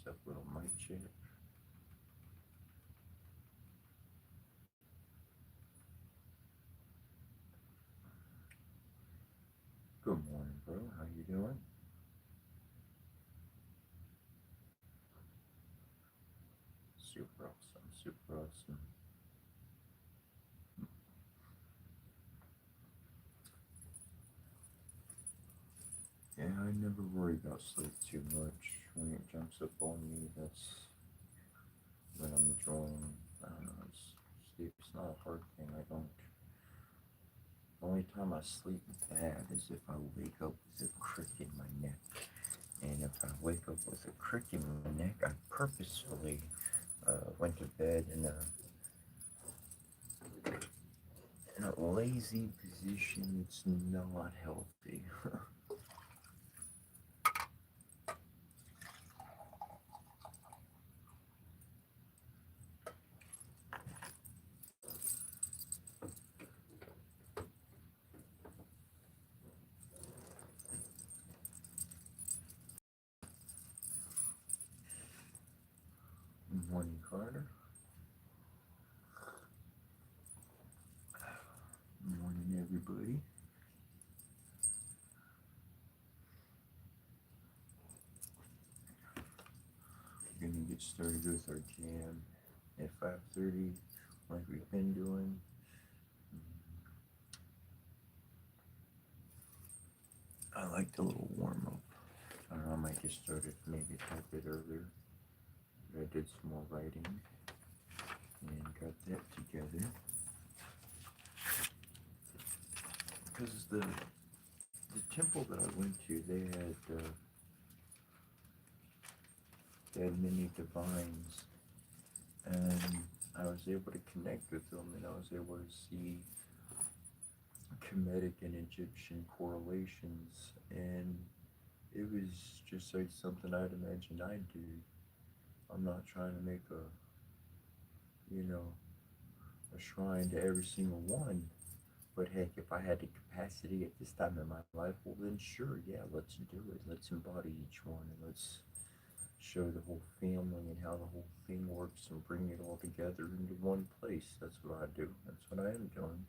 up, little mic check. Good morning, bro. How you doing? Super awesome. Super awesome. Yeah, I never worry about sleep too much. When it jumps up on me, that's when I'm enjoying. Sleep's not a hard thing. I don't. The only time I sleep bad is if I wake up with a crick in my neck. And if I wake up with a crick in my neck, I purposefully went to bed in a lazy position. It's not healthy. Morning, Carter. Morning, everybody. We're gonna get started with our jam at 5:30, like we've been doing. I like the little warm up. I don't know, I might get started maybe a bit earlier. But I did some more writing and got that together. Because the temple that I went to, they had many divines, and I was able to connect with them, and I was able to see Kemetic and Egyptian correlations, and it was just like something I'd imagined I'd do. I'm not trying to make you know, a shrine to every single one, but heck, if I had the capacity at this time in my life, well then sure, yeah, let's do it. Let's embody each one, and let's show the whole family and how the whole thing works and bring it all together into one place. That's what I do. That's what I am doing.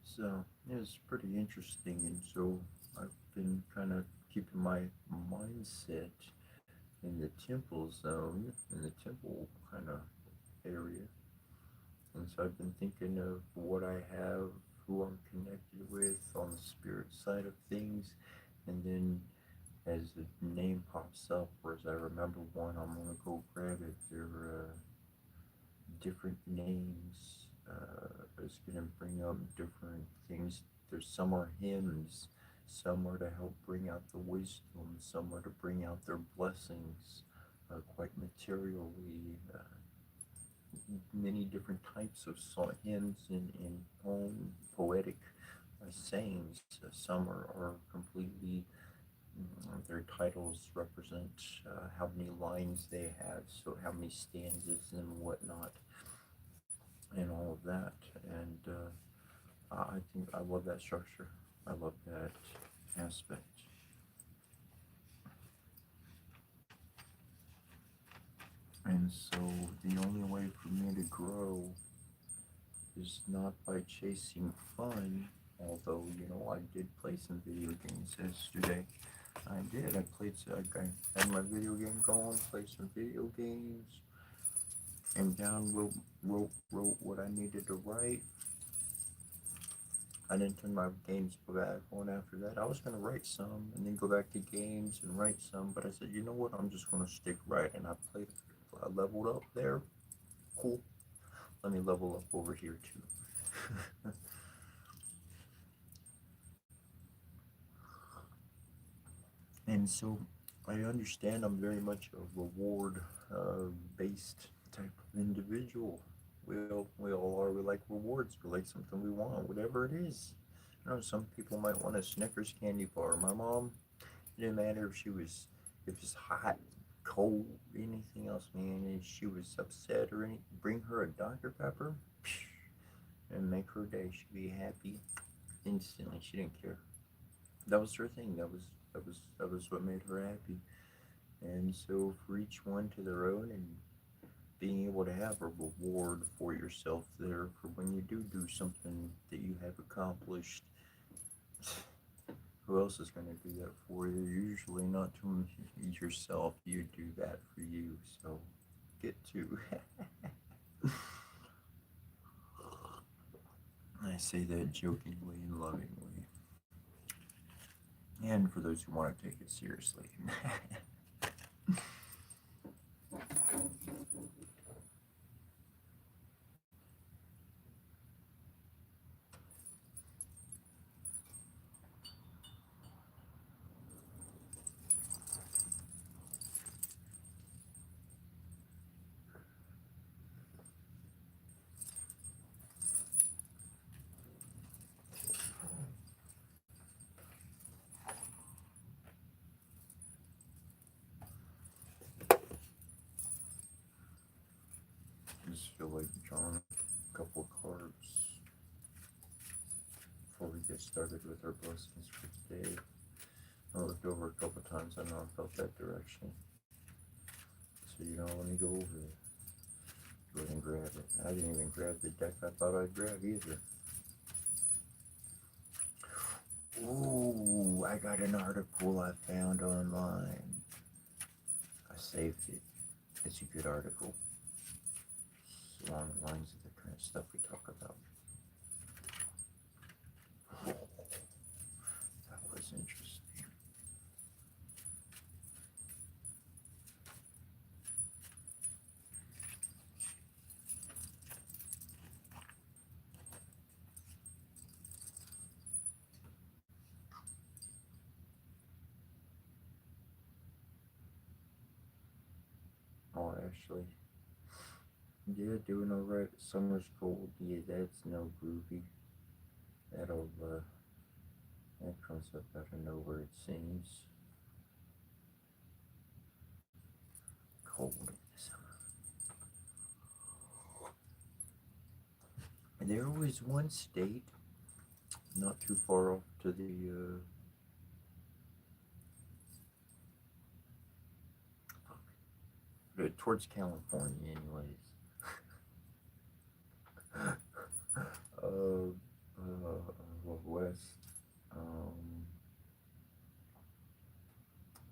So it's pretty interesting, and so I've been kind of keeping my mindset in the temple zone, in the temple kind of area. And so I've been thinking of what I have, who I'm connected with on the spirit side of things, and then as the name pops up, or as I remember one, I'm gonna go grab it. They're different names. It's gonna bring up different things. There's some are hymns, some are to help bring out the wisdom, some are to bring out their blessings, quite materially. Many different types of hymns and poetic sayings. Some are completely their titles represent how many lines they have, so how many stanzas and whatnot, and all of that. And I think I love that structure. I love that aspect. And so the only way for me to grow is not by chasing fun, although, I did play some video games yesterday. I did. I had my video game going, played some video games, and wrote what I needed to write. I didn't turn my games back on after that. I was gonna write some and then go back to games and write some, but I said, you know what? I'm just gonna stick right. And I leveled up there. Cool. Let me level up over here too. And so I understand I'm very much a reward based type of individual. We all are. We like rewards. We like something we want, whatever it is. Some people might want a Snickers candy bar. My mom, it didn't matter if it's hot, cold, anything else, man. If she was upset or anything, bring her a Dr. Pepper and make her day. She'd be happy instantly. She didn't care. That was her thing. That was what made her happy. And so for each one to their own, and being able to have a reward for yourself there for when you do something that you have accomplished. Who else is going to do that for you? Usually not to yourself. You do that for you. So get to. I say that jokingly and lovingly. And for those who want to take it seriously. Just feel like drawing a couple of cards before we get started with our blessings for today. I looked over a couple of times. I know I felt that direction. So let me go over it. Go ahead and grab it. I didn't even grab the deck I thought I'd grab either. Ooh, I got an article I found online. I saved it. It's a good article. It's along the lines of the kind of stuff we talk about. That was interesting. Oh, actually, yeah, doing alright. Summer's cold. Yeah, that's no groovy. That'll, that comes up out of nowhere, it seems. Cold in the summer. And there was one state not too far off to towards California, anyways. uh, West. Um,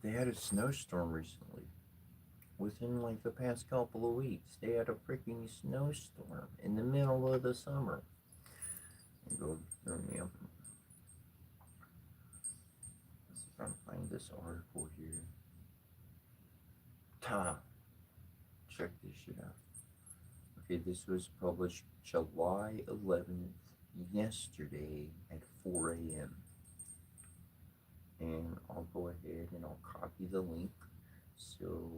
they had a snowstorm recently. Within like the past couple of weeks, they had a freaking snowstorm in the middle of the summer. And go, yeah. Let's see if I can find this article here. Ta, check this shit out. Okay, this was published July 11th, yesterday at 4 a.m. And I'll go ahead and I'll copy the link. So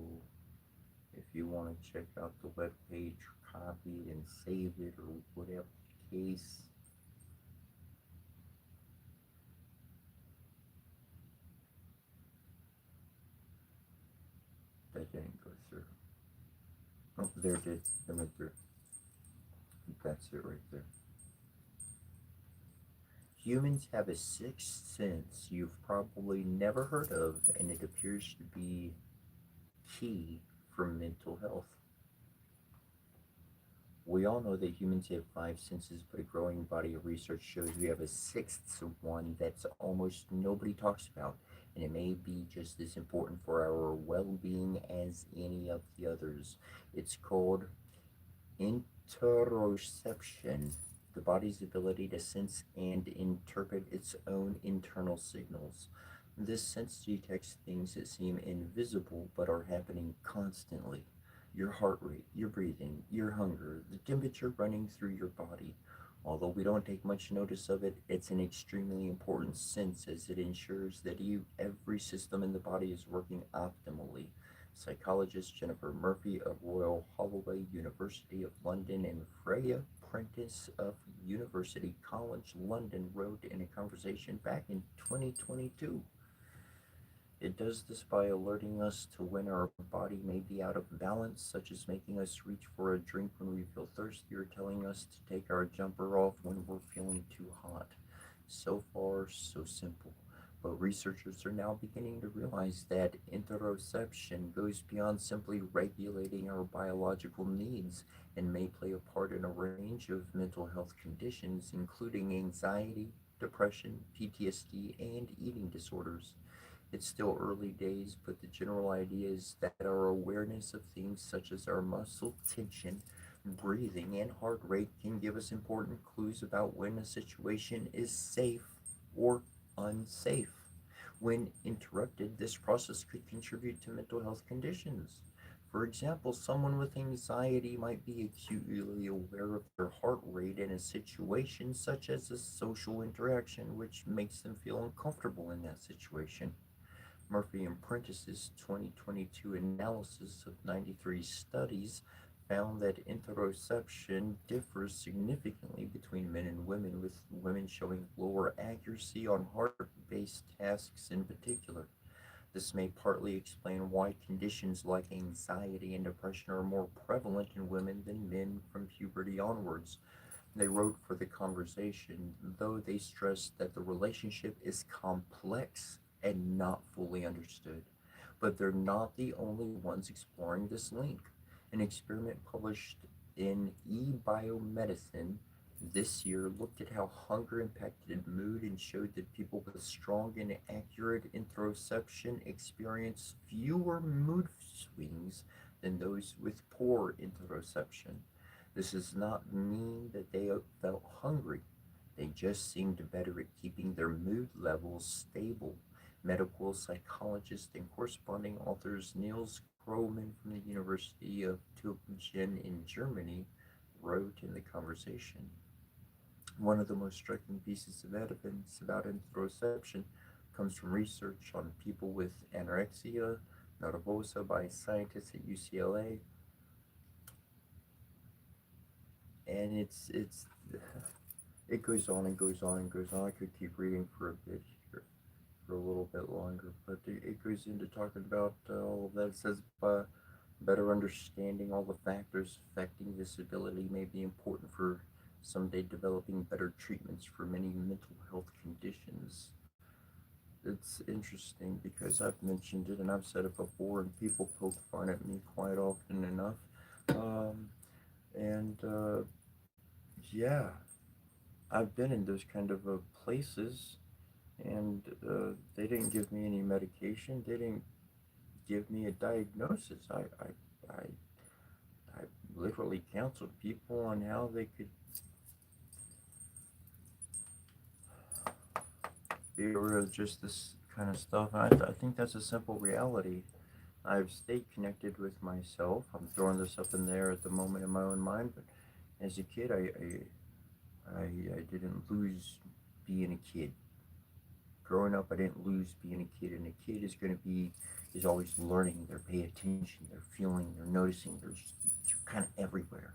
if you want to check out the web page, copy it and save it or whatever the case. That didn't go through. Oh, there it did. It went through. That's it right there. Humans have a sixth sense you've probably never heard of, and it appears to be key for mental health. We all know that humans have five senses, but a growing body of research shows we have a sixth one that's almost nobody talks about, and it may be just as important for our well being as any of the others. It's called interoception, the body's ability to sense and interpret its own internal signals. This sense detects things that seem invisible but are happening constantly. Your heart rate, your breathing, your hunger, the temperature running through your body. Although we don't take much notice of it, it's an extremely important sense as it ensures that every system in the body is working optimally. Psychologist Jennifer Murphy of Royal Holloway University of London and Freya Prentice of University College London wrote in a conversation back in 2022. It does this by alerting us to when our body may be out of balance, such as making us reach for a drink when we feel thirsty or telling us to take our jumper off when we're feeling too hot. So far, so simple. But researchers are now beginning to realize that interoception goes beyond simply regulating our biological needs and may play a part in a range of mental health conditions, including anxiety, depression, PTSD, and eating disorders. It's still early days, but the general idea is that our awareness of things such as our muscle tension, breathing, and heart rate can give us important clues about when a situation is safe or unsafe. When interrupted, this process could contribute to mental health conditions. For example, someone with anxiety might be acutely aware of their heart rate in a situation such as a social interaction, which makes them feel uncomfortable in that situation. Murphy and Prentice's 2022 analysis of 93 studies found that interoception differs significantly between men and women, with women showing lower accuracy on heart based tasks in particular. This may partly explain why conditions like anxiety and depression are more prevalent in women than men from puberty onwards. They wrote for the conversation, though they stressed that the relationship is complex and not fully understood. But they're not the only ones exploring this link. An experiment published in eBiomedicine this year looked at how hunger impacted mood and showed that people with strong and accurate interoception experience fewer mood swings than those with poor interoception. This does not mean that they felt hungry. They just seemed better at keeping their mood levels stable. Medical psychologist and corresponding authors Niels Krohmann from the University of Tübingen in Germany wrote in the conversation. One of the most striking pieces of evidence about interoception comes from research on people with anorexia nervosa by scientists at UCLA, and it goes on and goes on and goes on. I could keep reading for a bit here, for a little bit longer, but it goes into talking about all of that. It says better understanding all the factors affecting disability may be important for someday developing better treatments for many mental health conditions. It's interesting because I've mentioned it and I've said it before, and people poke fun at me quite often enough. Um, and Yeah, I've been in those kind of places, and they didn't give me any medication. They didn't give me a diagnosis. I literally counseled people on how they could be rid of just this kind of stuff. And I think that's a simple reality. I've stayed connected with myself. I'm throwing this up in there at the moment in my own mind, but as a kid, I didn't lose being a kid. Growing up, I didn't lose being a kid, and a kid is going to be is always learning. They're paying attention. They're feeling. They're noticing. They're kind of everywhere.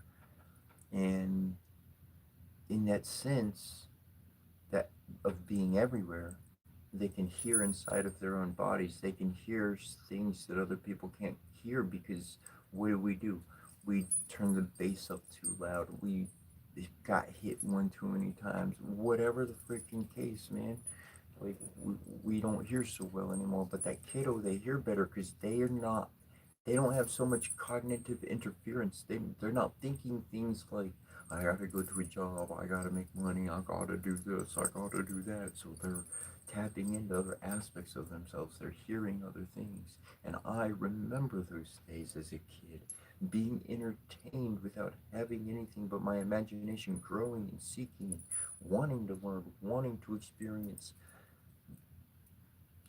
And in that sense, that of being everywhere, they can hear inside of their own bodies. They can hear things that other people can't hear because what do? We turn the bass up too loud. We got hit one too many times. Whatever the freaking case, man. Like we don't hear so well anymore. But that kiddo, they hear better because they don't have so much cognitive interference. They're not thinking things like, I gotta go to a job, I gotta make money, I gotta do this, I gotta do that. So they're tapping into other aspects of themselves. They're hearing other things. And I remember those days as a kid, being entertained without having anything but my imagination growing and seeking and wanting to learn, wanting to experience.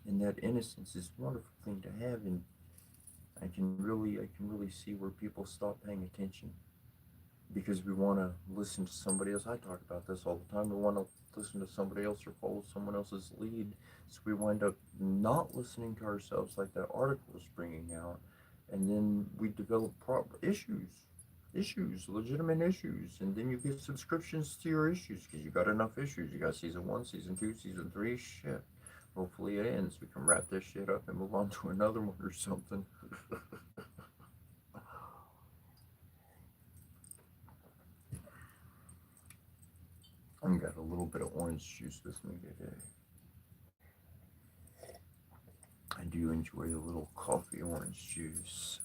And that innocence is a wonderful thing to have, and I can really see where people stop paying attention because we want to listen to somebody else. I talk about this all the time. We want to listen to somebody else or follow someone else's lead, so we wind up not listening to ourselves, like that article is bringing out, and then we develop issues, legitimate issues, and then you get subscriptions to your issues because you got enough issues. You got season one, season two, season three. Shit. Hopefully it ends. We can wrap this shit up and move on to another one or something. I've got a little bit of orange juice with me today. I do enjoy a little coffee orange juice.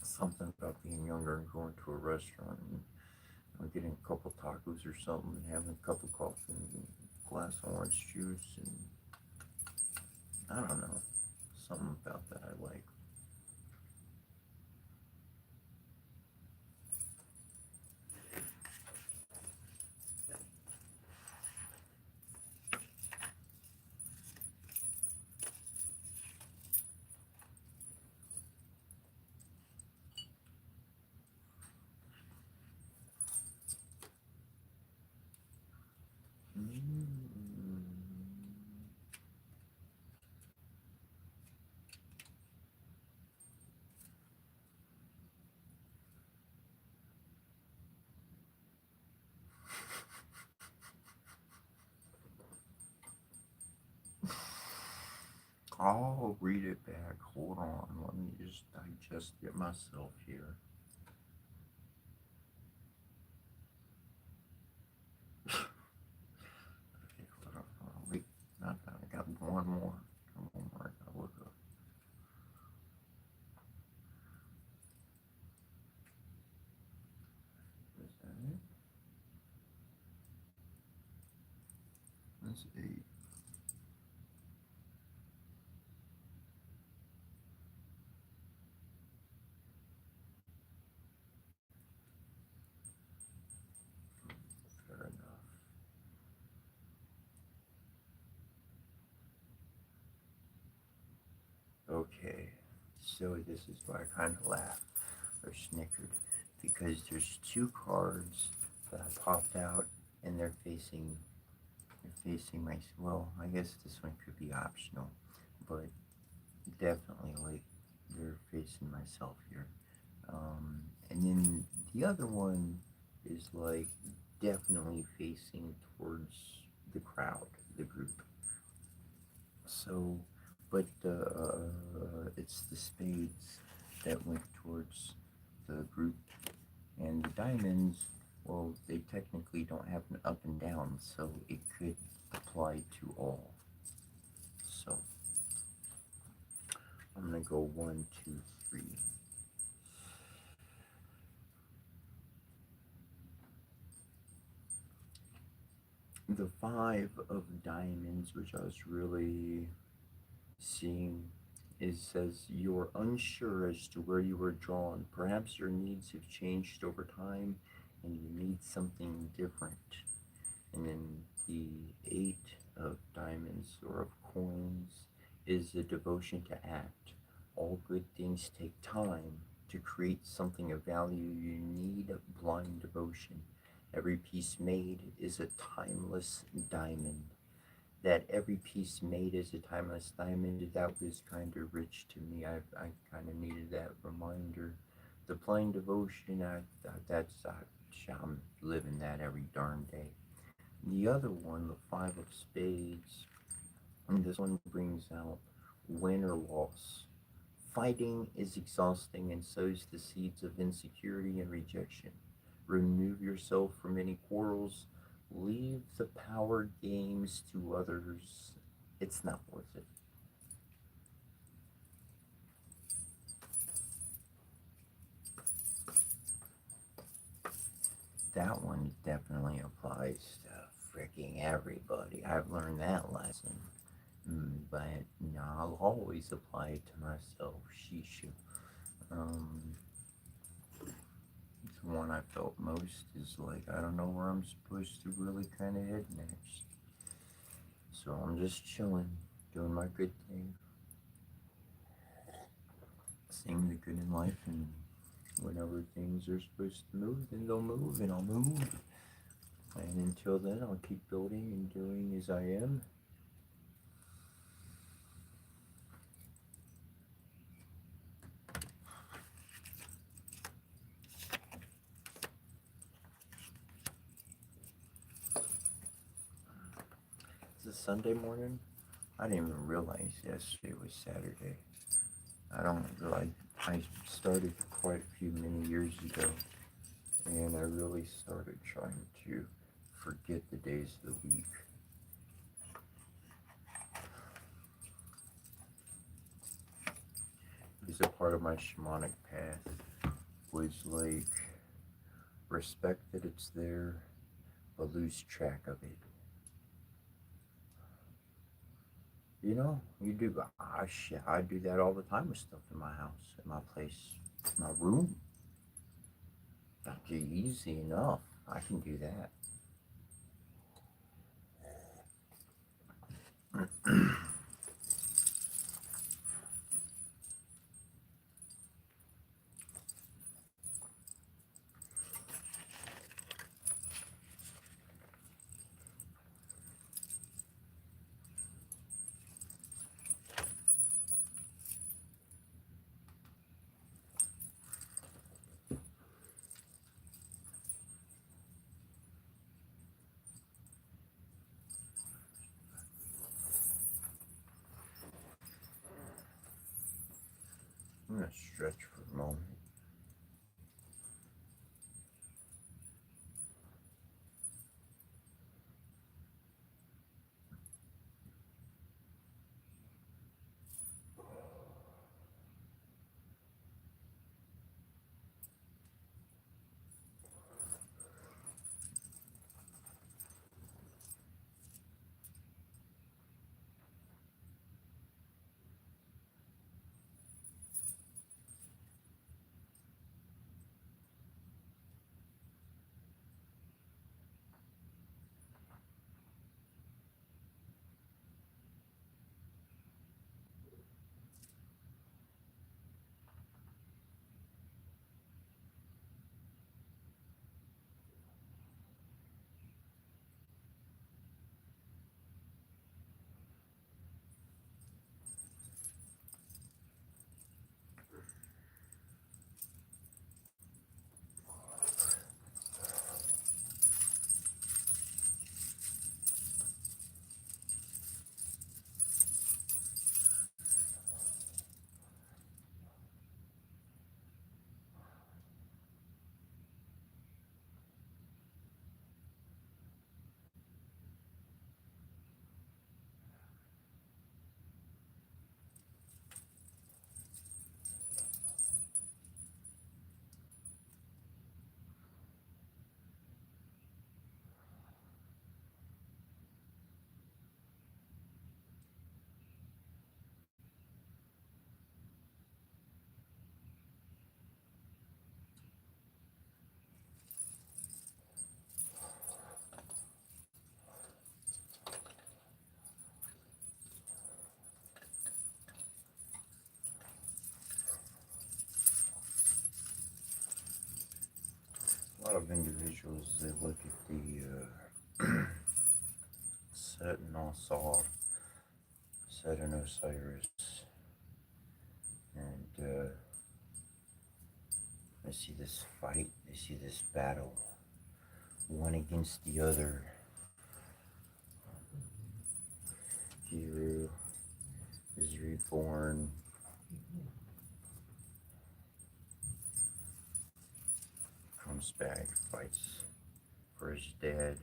Something about being younger and going to a restaurant and getting a couple tacos or something and having a cup of coffee and a glass of orange juice, and I don't know, something about that I like. Mm. I'll read it back. Hold on. Let me just digest it myself here. Okay, hold on, hold on. Wait, not that. I got one more. One more I gotta look up. Is that it? That's 8. Fair enough. Okay. So this is why I kind of laughed or snickered, because there's two cards that I popped out and they're facing my, well, I guess this one could be optional, but definitely like they're facing myself here. And then the other one is like definitely facing towards the crowd, the group. So, but it's the spades that went towards the group, and the diamonds, well, they technically don't have an up and down, so it could apply to all. So I'm gonna go 1, 2, 3. The 5 of diamonds, which I was really seeing, it says you're unsure as to where you were drawn. Perhaps your needs have changed over time and you need something different. And then the 8 of diamonds or of coins is a devotion to act. All good things take time. To create something of value, you need blind devotion. Every piece made is a timeless diamond. That every piece made is a timeless diamond, that was kind of rich to me. I kind of needed that reminder. The blind devotion, I'm living that every darn day. The other one, the 5 of spades, and this one brings out win or loss. Fighting is exhausting and sows the seeds of insecurity and rejection. Remove yourself from any quarrels. Leave the power games to others. It's not worth it. That one definitely applies to freaking everybody. I've learned that lesson. But no, I'll always apply it to myself. Shishu. Um, the one I felt most is like I don't know where I'm supposed to really kind of head next. So I'm just chilling, doing my good thing, seeing the good in life, and whenever things are supposed to move, then they'll move, and I'll move. And until then, I'll keep building and doing as I am. It's a Sunday morning. I didn't even realize yesterday was Saturday. I don't realize I started quite a few many years ago, and I really started trying to forget the days of the week. part of my shamanic path was like respect that it's there, but lose track of it. You know, you do. Shit, I do that all the time with stuff in my house, in my place, my room. That's easy enough. I can do that. I'm gonna stretch for a moment. A lot of individuals they look at the set in Osar, set in Osiris, and they see this fight, they see this battle, one against the other. Kiru is reborn. Comes back, fights for his dad.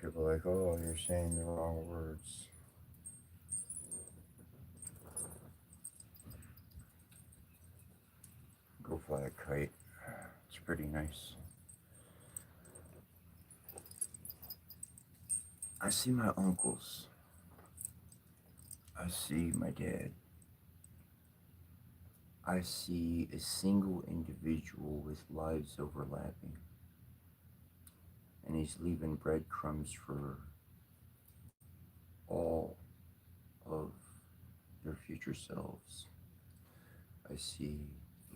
People are like, oh, you're saying the wrong words. Go fly a kite. It's pretty nice. I see my uncles. I see my dad. I see a single individual with lives overlapping. And he's leaving breadcrumbs for all of their future selves. I see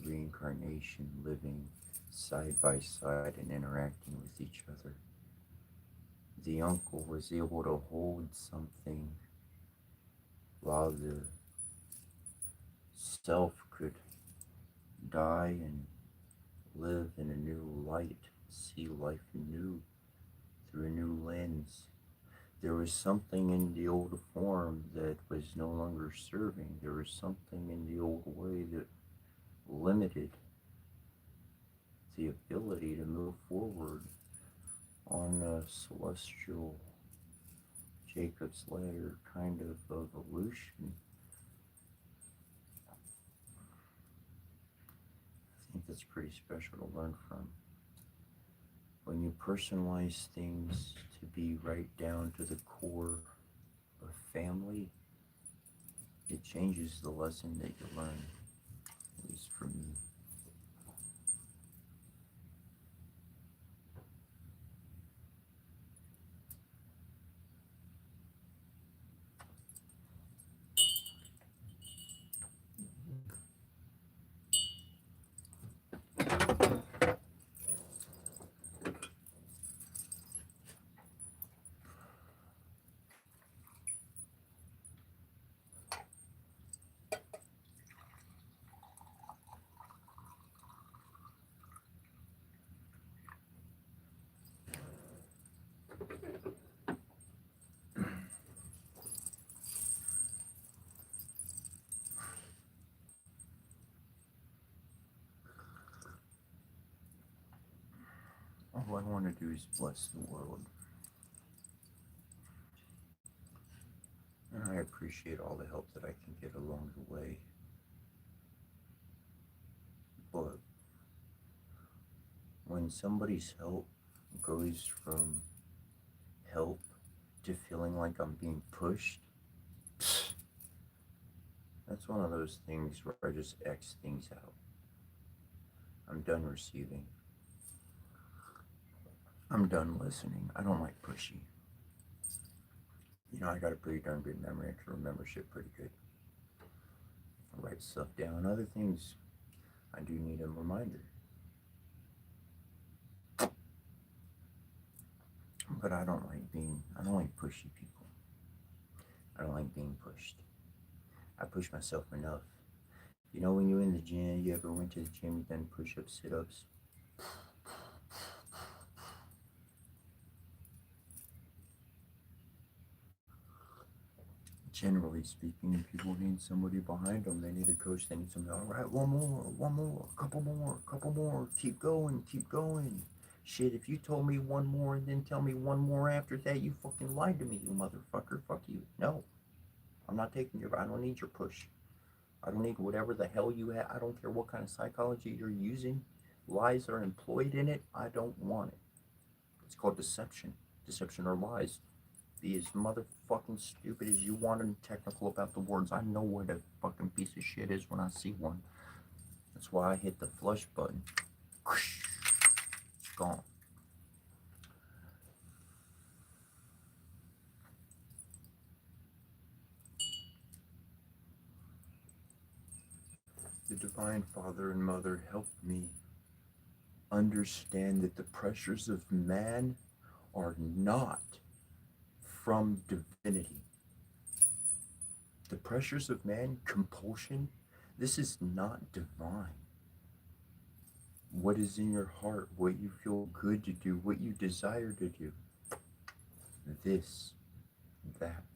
reincarnation living side by side and interacting with each other. The uncle was able to hold something while the self could die and live in a new light, see life anew through a new lens. There was something in the old form that was no longer serving. There was something in the old way that limited the ability to move forward on a celestial Jacob's ladder kind of evolution. I think that's pretty special to learn from. When you personalize things to be right down to the core of family, it changes the lesson that you learn, at least for me. All I want to do is bless the world. And I appreciate all the help that I can get along the way. But when somebody's help goes from help to feeling like I'm being pushed, that's one of those things where I just X things out. I'm done receiving. I'm done listening. I don't like pushy. I got a pretty darn good memory. I can remember shit pretty good. I write stuff down. Other things, I do need a reminder. But I don't like pushy people. I don't like being pushed. I push myself enough. When you're in the gym, you ever went to the gym, you done push-ups, sit-ups? Generally speaking, people need somebody behind them. They need a coach. They need somebody. All right, one more, couple more. Keep going, keep going. Shit, if you told me one more and then tell me one more after that, you fucking lied to me, you motherfucker. Fuck you. No, I'm not taking your. I don't need your push. I don't need whatever the hell you have. I don't care what kind of psychology you're using. Lies are employed in it. I don't want it. It's called deception. Deception or lies. Be as motherfucking stupid as you want and technical about the words. I know what a fucking piece of shit is when I see one. That's why I hit the flush button. It's gone. The Divine Father and Mother helped me understand that the pressures of man are not from divinity. The pressures of man, compulsion, this is not divine. What is in your heart, what you feel good to do, what you desire to do, that's divine.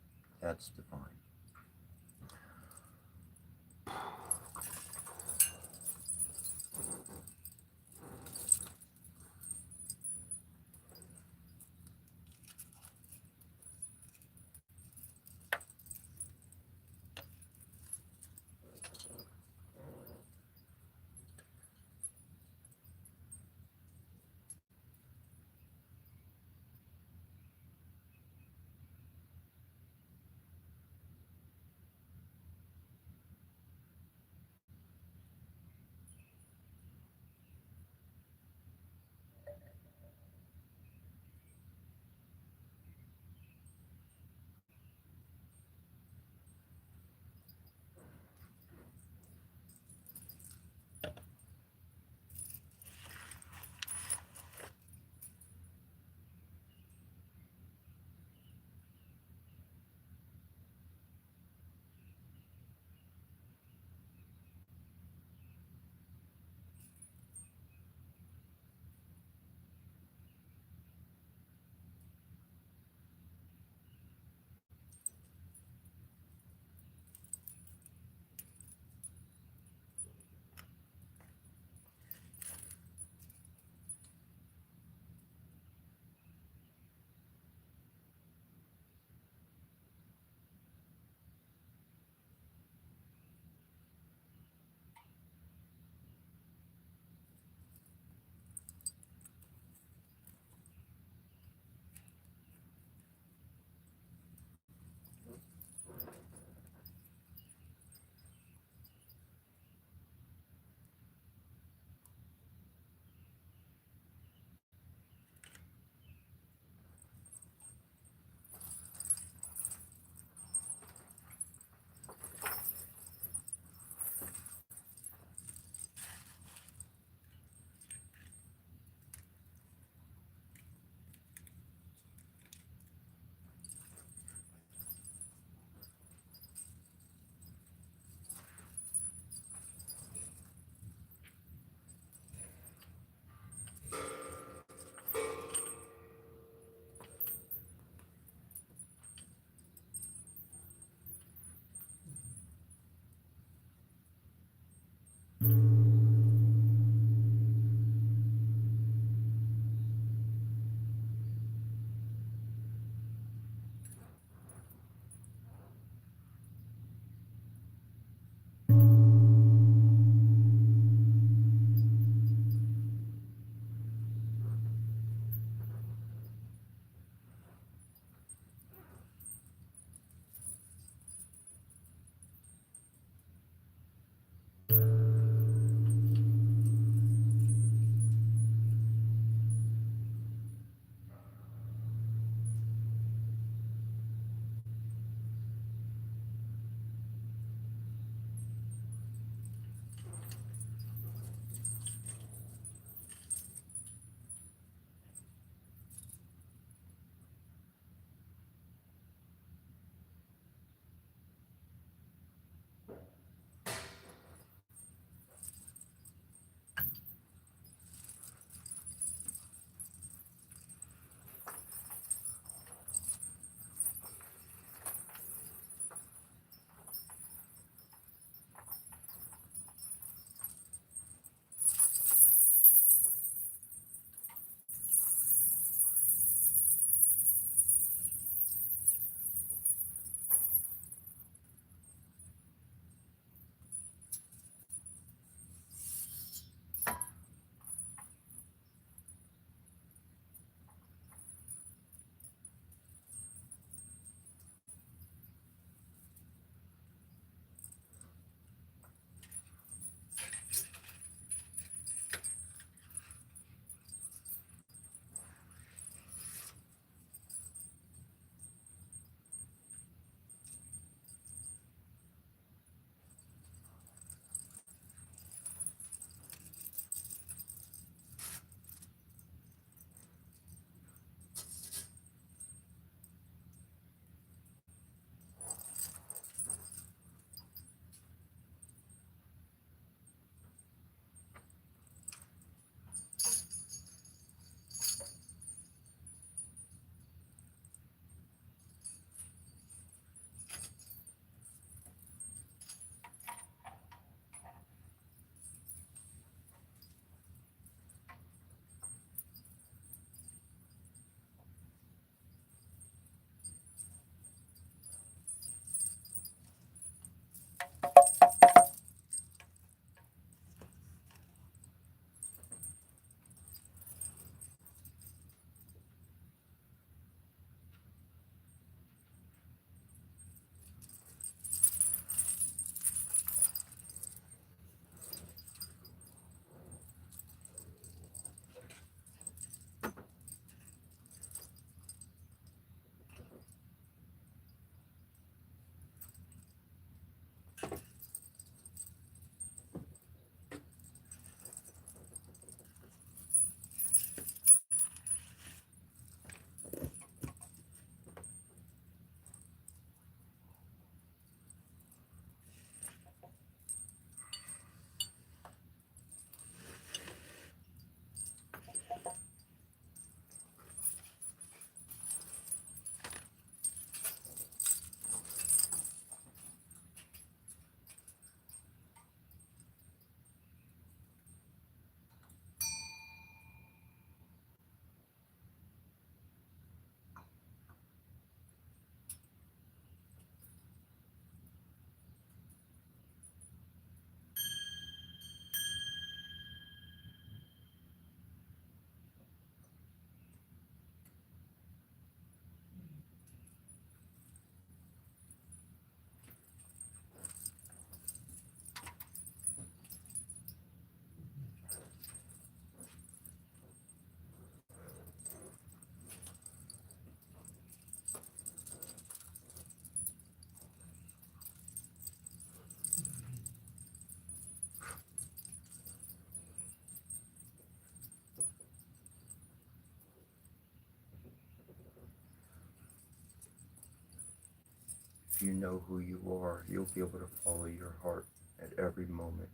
if you know who you are, you'll be able to follow your heart at every moment.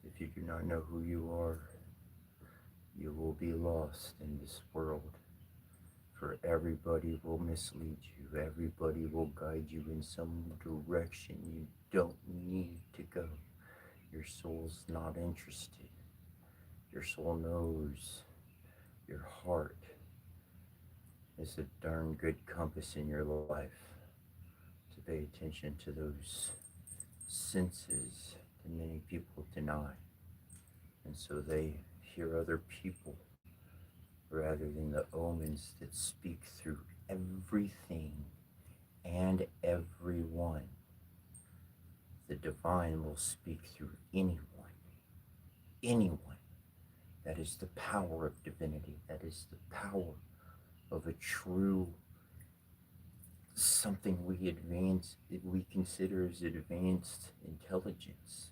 If you do not know who you are, you will be lost in this world. For everybody will mislead you, everybody will guide you in some direction you don't need to go. Your soul's not interested. Your soul knows your heart is a darn good compass in your life to pay attention to those senses that many people deny. And so they hear other people rather than the omens that speak through everything and everyone. The divine will speak through anyone. Anyone. That is the power of divinity. That is the power of a true something we consider as advanced intelligence.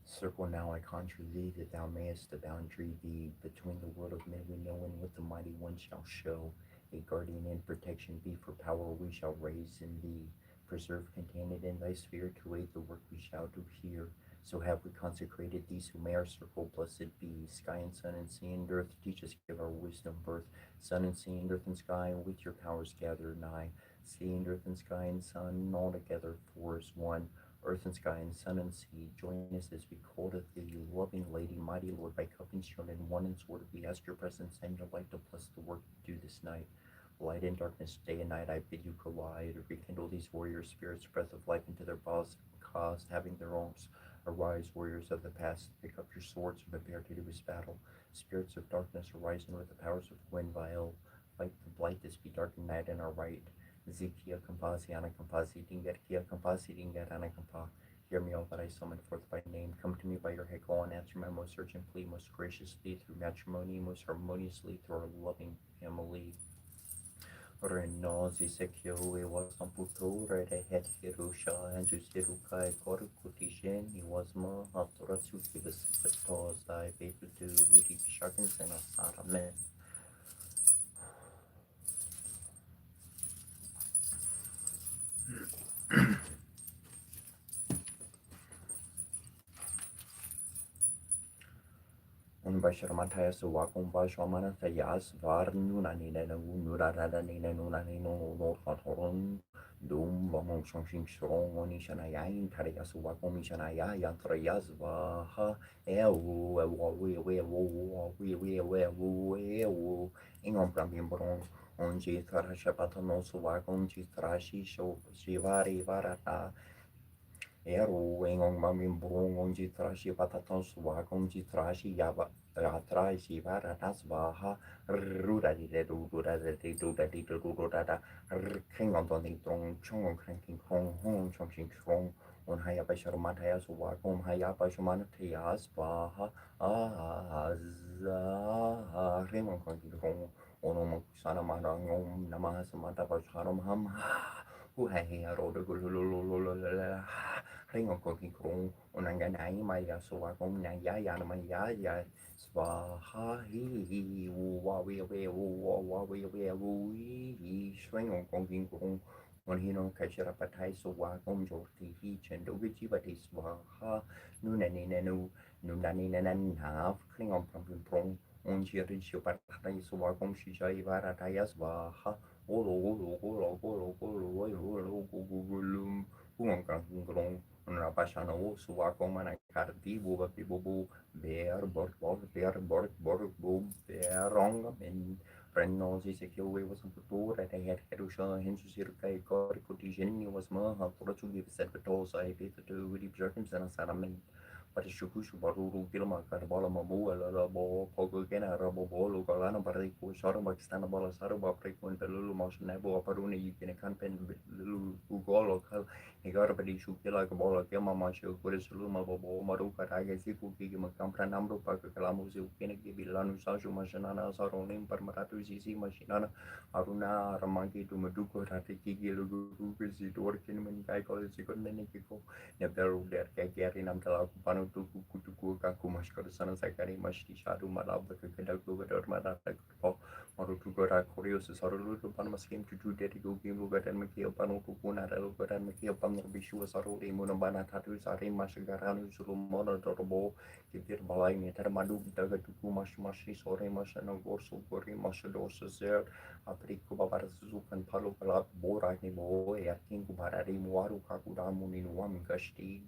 Circle now, I conjure thee, that thou mayest the boundary be between the world of men we know and what the mighty one shall show. A guardian and protection be, for power we shall raise in thee. Preserve, contain it in thy sphere, to aid the work we shall do here. So have we consecrated these who may our circle blessed be. Sky and sun and sea and earth, teach us, give our wisdom birth. Sun and sea and earth and sky, with your powers gather nigh. Sea and earth and sky and sun, all together four as one. Earth and sky and sun and sea, join us as we call to thee, loving Lady, mighty Lord, by cup and stone and one and sword. We ask your presence and your light to bless the work we do this night. Light and darkness, day and night, I bid you collide. Rekindle these warrior spirits, breath of life into their cause, having their arms. Arise, warriors of the past, pick up your swords and prepare to do this battle. Spirits of darkness, arising with the powers of wind, vile. Fight the blight, this be dark night in our right. Zikia Kampasi, Anakampasi, Dingatia Kampasi, Dingat Anakampa. Hear me, all that I summon forth by name. Come to me by your heckle and answer my most urgent plea, most graciously through matrimony, most harmoniously through our loving family. Renosi Sekyo, it was Amputura, they had Hirusha, and Zusirukai, Korukutishin, he was more Hatoratsu, give us the pause, I bait to do, Rudy Sharkins, and Asaramen. Basharamataya Suwakum Bashamana Tayas Varnuna Nina Nurada Nina Nuna Nino Lord Hotorun Dum Bamong Shonshin Strong Onishanaya Tarias Wakum Mishanaya Yantrayas Vaha Ewu Ingom Brambim Bron Onji Tarashapatano Suwakum Chitrashi Shivari Varata Eru engong mamim brung onji trashi pataton swagong ji trashi yaba trashi vara tasvaha rura di de rura de rura di rura da king on the tong chong cranking kong hong chong ching strong on haya bashar mataya swagong haya bashamana tias baha za rimon kong kong onom sana marangom namah samata basharam ham who hay road Ringo cooking kong unanganay maya suwa kong naya maya ya swaha hi wawi swing cooking kong on hino kashara patai suwa kong jorti hi chendo vichi bati swaha nunani nunani nanan half cling on from prong on jirin shipatai suwa kong shisha ivara tayas swaha olo Kung Rapashana Suwako Manakarti Buba Pibubu Bear Bork Boob Bear Wrong and Renosi Secure was on Putur at a head Herusha Hinsusirka Korikutijin was Maha Portu give set the tolls I paid to deep jerkins and a salamin Parishukushu baruru kilma karbala mabu ala bo pogo kena rabo bolo kalana bariku shara bakistana bala saru bapriku and lulu mas nebo aparuni yukine kanpen lulu ugolo kal negara parishu kila kabala kema mashu kurisuluma bobo maru karaga siku kiki makampra namru paka kalamu zukine kibilanu sashu mashanana saronim parmaratu sisi mashinana aruna ramangi tu maduko rati kiki lugu kisi dorkin menkai kalau sikon nenekiko Neberu der kekeri nam tala panu tuku kutuku kaku maskar sana sakari mashti sharu malab kekedaku gedor marata ko marutu gora korio saru tu pan maskim tutu dari go gimu gadan meki panu tuku naralu gadan meki pan bishu saru imu nambana tatu sari masgaranu suru mono torbo kitir balai ni termadu daga tuku mashi sore masana gorso gori masado zer apriku babar suzukan palu palap bora ni bo yakin kubarari muaru kakuramu ni nuam gashti.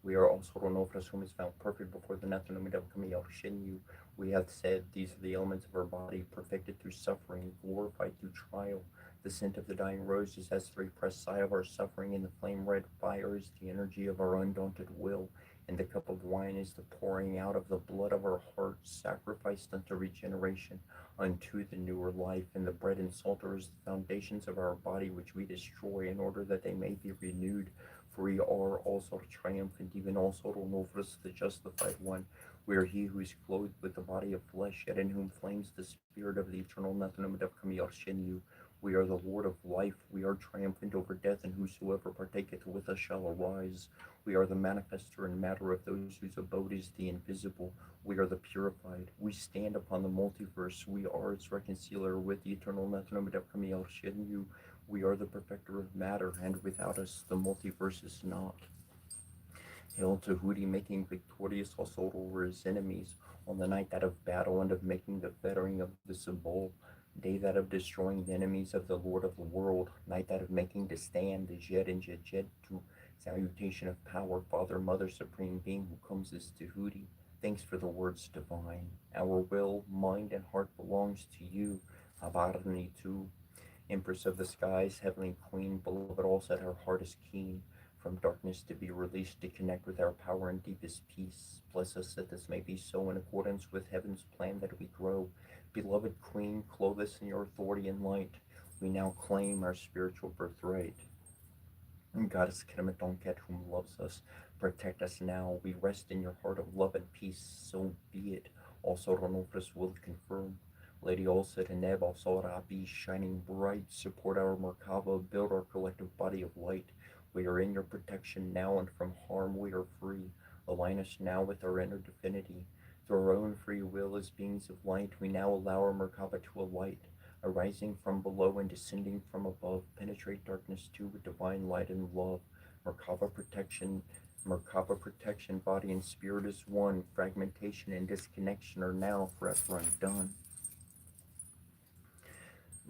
We are also Ronofras, whom is found perfect before the Nathanumid of Kamiel Shinyu. We have said these are the elements of our body, perfected through suffering, glorified through trial. The scent of the dying rose is as the repressed sigh of our suffering, and the flame red fire is the energy of our undaunted will, and the cup of wine is the pouring out of the blood of our hearts, sacrificed unto regeneration, unto the newer life, and the bread and salt are as the foundations of our body, which we destroy in order that they may be renewed. For we are also triumphant, even also Novus, the justified one. We are he who is clothed with the body of flesh, yet in whom flames the spirit of the eternal Nathanum of Kamiyar Shinyu. We are the Lord of life. We are triumphant over death, and whosoever partaketh with us shall arise. We are the manifester and matter of those whose abode is the invisible. We are the purified. We stand upon the multiverse. We are its reconciler with the eternal Nathanum of Kamiyar Shinyu. We are the perfecter of matter, and without us the multiverse is not. Hail to Hooty, making victorious Osoro over his enemies, on the night that of battle and of making the fettering of the Sabol, day that of destroying the enemies of the Lord of the world, night that of making to stand the Jed and Jed to salutation of power, Father, Mother, Supreme Being who comes as to Hooty. Thanks for the words divine. Our will, mind, and heart belongs to you. Avarni too. Empress of the skies, heavenly queen, beloved, all said her heart is keen from darkness to be released to connect with our power and deepest peace. Bless us that this may be so in accordance with heaven's plan that we grow. Beloved queen, clothe us in your authority and light. We now claim our spiritual birthright. And Goddess Kenemetonket, whom loves us, protect us now. We rest in your heart of love and peace, so be it. Also, Ronofris will confirm. Lady Olset and Neb Alsora be shining bright, support our Merkava, build our collective body of light. We are in your protection now, and from harm we are free. Align us now with our inner divinity. Through our own free will as beings of light, we now allow our Merkava to alight, arising from below and descending from above, penetrate darkness too with divine light and love. Merkava protection, body and spirit is one. Fragmentation and disconnection are now forever undone.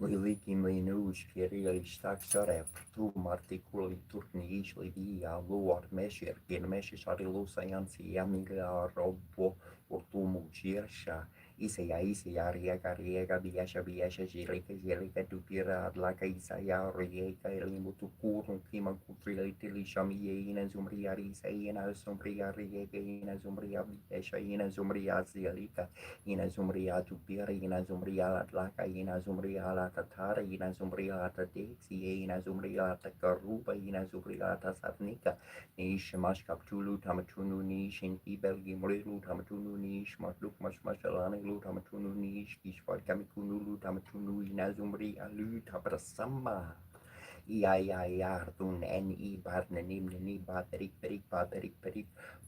Lilikim Linus, Kiriel Staxare, Tu Marticuli Turni Ishli Via, Luar Mesher, Genmesh Sharilusa Yansi Yamila Robo, Ortumu Girsha, Isaya Riega Riega, Biasha Biasha, Jerica Dupira, Laka Isaya, Riega, Limutukur, Kima Kutri, Shami, Ina Zumria, Isayana, Zumbria, Riega, Ina Zumbria, Biasha, Ina Zumbria, Zialika, Ina Zumbria, Tupira, Ina Zumbria, Laka, Ina Zumbria, Tatara, Ina Zumbriata Dexi, Ina Zumbriata Garuba, Ina Zumbriata Sarnica, Nish Mashkaptulu, Tamatunu Nish, and Kibel Gimrilu, Tamatunu Nish, Matluk Mashmashalani, Tamatunu Nish, Kishwar Kamikunu, Tamatunu, Ina Zumbria, Lu Tabrasamba. Iayayardun en ibarnenim ni baterik perik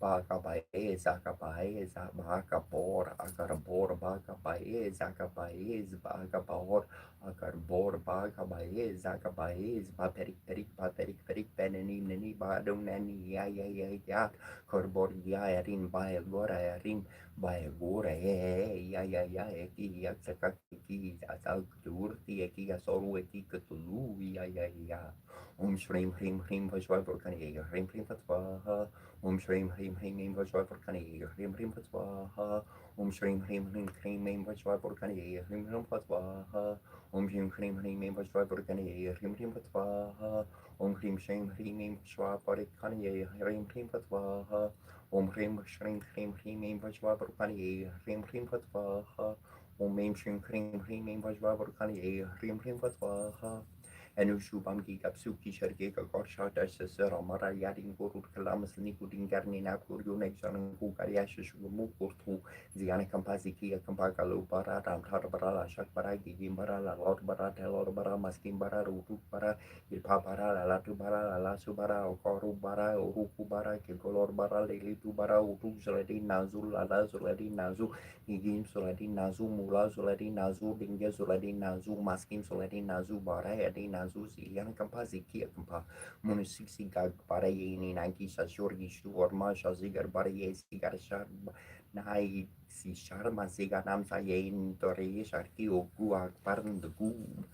baka baez baka bor agar bor baka baez baka bor agar bor baka baez baperik benenim ni badung nani ya korbor yarin bae gora ya ki ya sakaki ki asal turti ki asoru ki ketulu ya ya ya. Om Shrim Hrim Hrim Vajravarkani Hrim Hrim Vatsvaha. Om Shrim Hrim Hrim Hrim Vajravarkani Hrim Hrim Vatsvaha. Om Shrim Hrim Hrim Hrim Hrim Vajravarkani Hrim Hrim Vatsvaha. Om Shrim Hrim Hrim Hrim Vajravarkani Hrim Hrim Vatsvaha. Om Hrim Shrim Hrim Hrim Vajravarkani Hrim Hrim Vatsvaha. Om Hrim Shrim Hrim Hrim Hrim Vajravarkani Hrim Hrim Vatsvaha. Om Hrim Shrim Hrim Hrim Hrim Vajravarkani Hrim Hrim Vatsvaha. Shubham Gigap Suki Shargeka Gorshata Sesera Mara Yadin Guru Kalamas Nikudin Garnina Kurunexan Hukariash Mukurtu Ziana Kampazi Kia Kampakalu Baratam Tarabara Shakbaragi Gimbarala Lord Barata Lord Bara Maskim Bara Rutu Bara Ilpapara Latu Bara La Subara Okoru Bara Uruku Bara Kikolor Bara Litu Bara Utu Zuladin Nazul Ala Zuladin Nazu Igim Zuladin Nazu Mula Zuladin Nazu Dinga Zuladin Nazu Maskim Zuladin Nazu Bara Adi Nazu Ziliana Kampazi Kia Kampa Munisiksi Gag Bara Yeni Nagi Shashorgi Shuorma Shazigar Bara Yesigar Shar Nai Si Sharma Ziganam Sayen Dore Sharki Ogu Akparan the Goo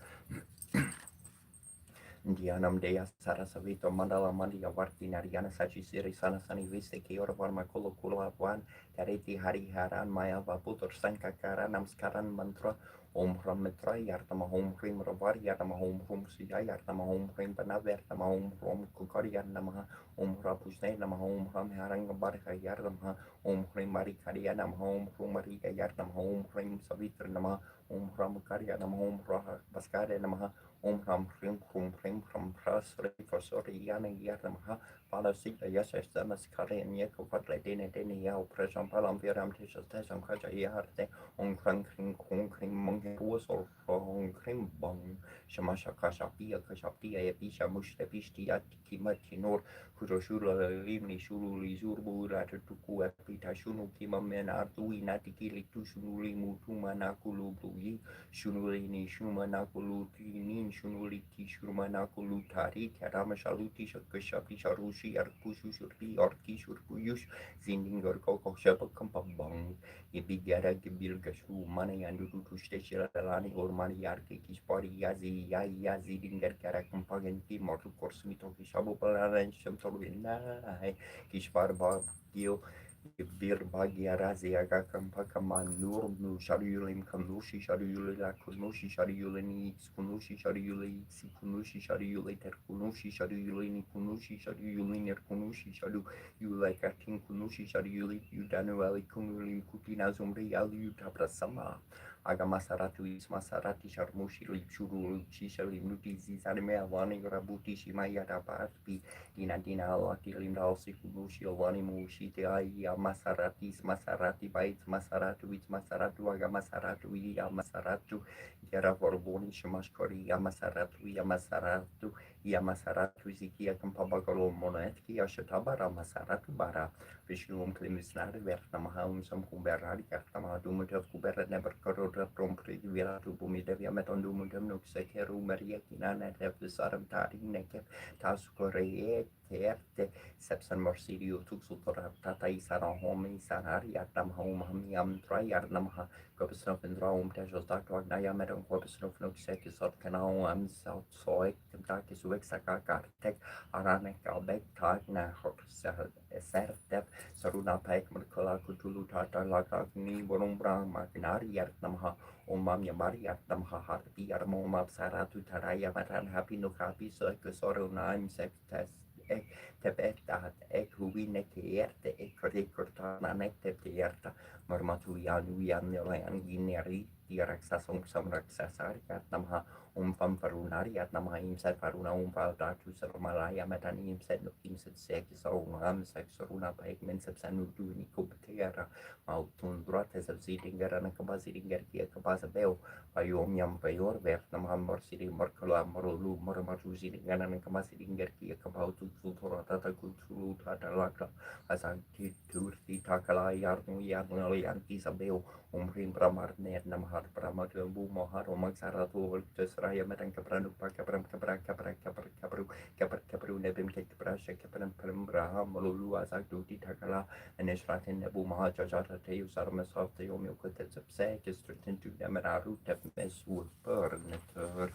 Dianam Dea Sarasavito Mandala Mandia Varti Nariana Sachi Siri Sana Sani Viste Kiora Varma Kolo Kula Wan Tareti Hari Haran Maya Vaputor Sankakara Namskaran Mantra Om Ram Mitra Yartama Home Rim Ravar Yartama Home Rum Siya Yartama Home Rim Panavertama Home Rum Kukari Yarnamaha Om Rapusne Nama Home Ram Haranga Barka Yarnamaha Om Rim Marikaria Nam Home Rum Marika Yarnam Home Rim Savitra Nama Om Ram Karya Nam Home Raha Baskare Namaha Om Ram Hrim Hrum Hrim Hrum Prasri Forsori Yana Yarnamaha Pala Sita Yasas Damaskari and Yako Padre Dene Dene Yao Presam Palam Viram Tishas Tesam Kaja Yarte On Kran Kring Kong Kring Monkey Ruas or On Kring Bong Shamasha Kashapia Kashapia Episha Mushta Pishtia Kimatinor Kuroshula Limni Shulu Lizurbu Ratatuku Epita Shunu Kimamen Artui Natikili Tushunuli Mutuma Nakulu Blui Shunulini Shumanakulu Tinin Shunuliti Shumanakulu Tari Karama Shaluti Shakashapi Sharushi Arkushu Shurpi Orki Shurpuyush Zindingar Koko Shabakampabang Ibigara Gibil Gashu Mani and Dutu Steshilani or Mani Yarki Kispari Yazi Yazi Dingar Karakampaganti Mortu Korsmito Kishabopala and Shamtorina Kishpar Bagio Bir Bagia Razia Gakampakaman Nur Nu Shariulim Kanushi Shariulila Kunushi Shariulini Kunushi Shariuli Sikunushi Shariuli Terkunushi Shariulini Kunushi Shariulini Kunushi Sharu Ulakatin Kunushi Shariuli Udanuali Kunuli Kutina Zumri Alu Tabrasama Agamasaratu Ismasarati Sharmushi Churu Chishali Nuti Zizanime Alani Rabuti Shimaya Tabarpi Dina Alati Linda Sikunushi Alani Mushi Masaratis Masarati Bites Masaratu It's Masaratu Agamasaratu Yamasaratu Yara Vorboni Shamashkori Yamasaratu Yamasaratu Yamasaratu Zikia Kampabagalo Monetki Ashatabara Masaratu Bara Vishum Klimisnari Vertamaham Sam Kumberari Kartama Dumutav Kubera never Korota from Privira to Bumidevia Metondumutum Nuxekeru Maria Kinana Saram Tari Nekep Tasukore Terte Sepsan Morsidio Tuxutora Tata Isaran Home Sanari Atam Home Hamiam Triarnamaha Gobsnof and Rome Tejos Dr. Nayameton Gobsnof Nuxekis of Canal and South Soik Kentucky Suexaka Tek Aranek Albek Tagna Sertep Saruna Pek Merkala Kutulu Tata Lakni Borumbra Makinari Yarnamaha Omam Yamari Yarnamaha Harpi Armoma Saratu Taraya Matan Happy no Happy Circusoro Nine Sex Test Tebet ek huine keerte ek rekortana nek tebierta marmatu yanu yan gineri diraksasong samraksasari katnamha umfam farunari atnamha imsat faruna umfal datu sarmalaya metan imsat no imsat sek sarungam sek saruna paik men sepsanu duni kubtera mautun durate sabsidingara na kabasidingar kia kabasabeo payom yam payor vertnamha morsidi morkala morulu mormatusi dengan na kabasidingar kia kabautu Sultora Tata Kutulu Tata Laka Asanti Turti Takala Yarnu Yarnu Yanti Sabeo Umrim Pramar Net Namhar Pramatambu Mohar Omaksaratu Tesraya Metan Kapranu Pakapram Kapra Kapra Kapra Kapru Kapra Kapru Nebim Kaprasha Kapran Prembraham Lulu Asak Duti Takala and Esratin Nebu Mahajata Teu Sarmasov Teomio Kutets of Sek is threatened to Demararu Tepmes would burn it.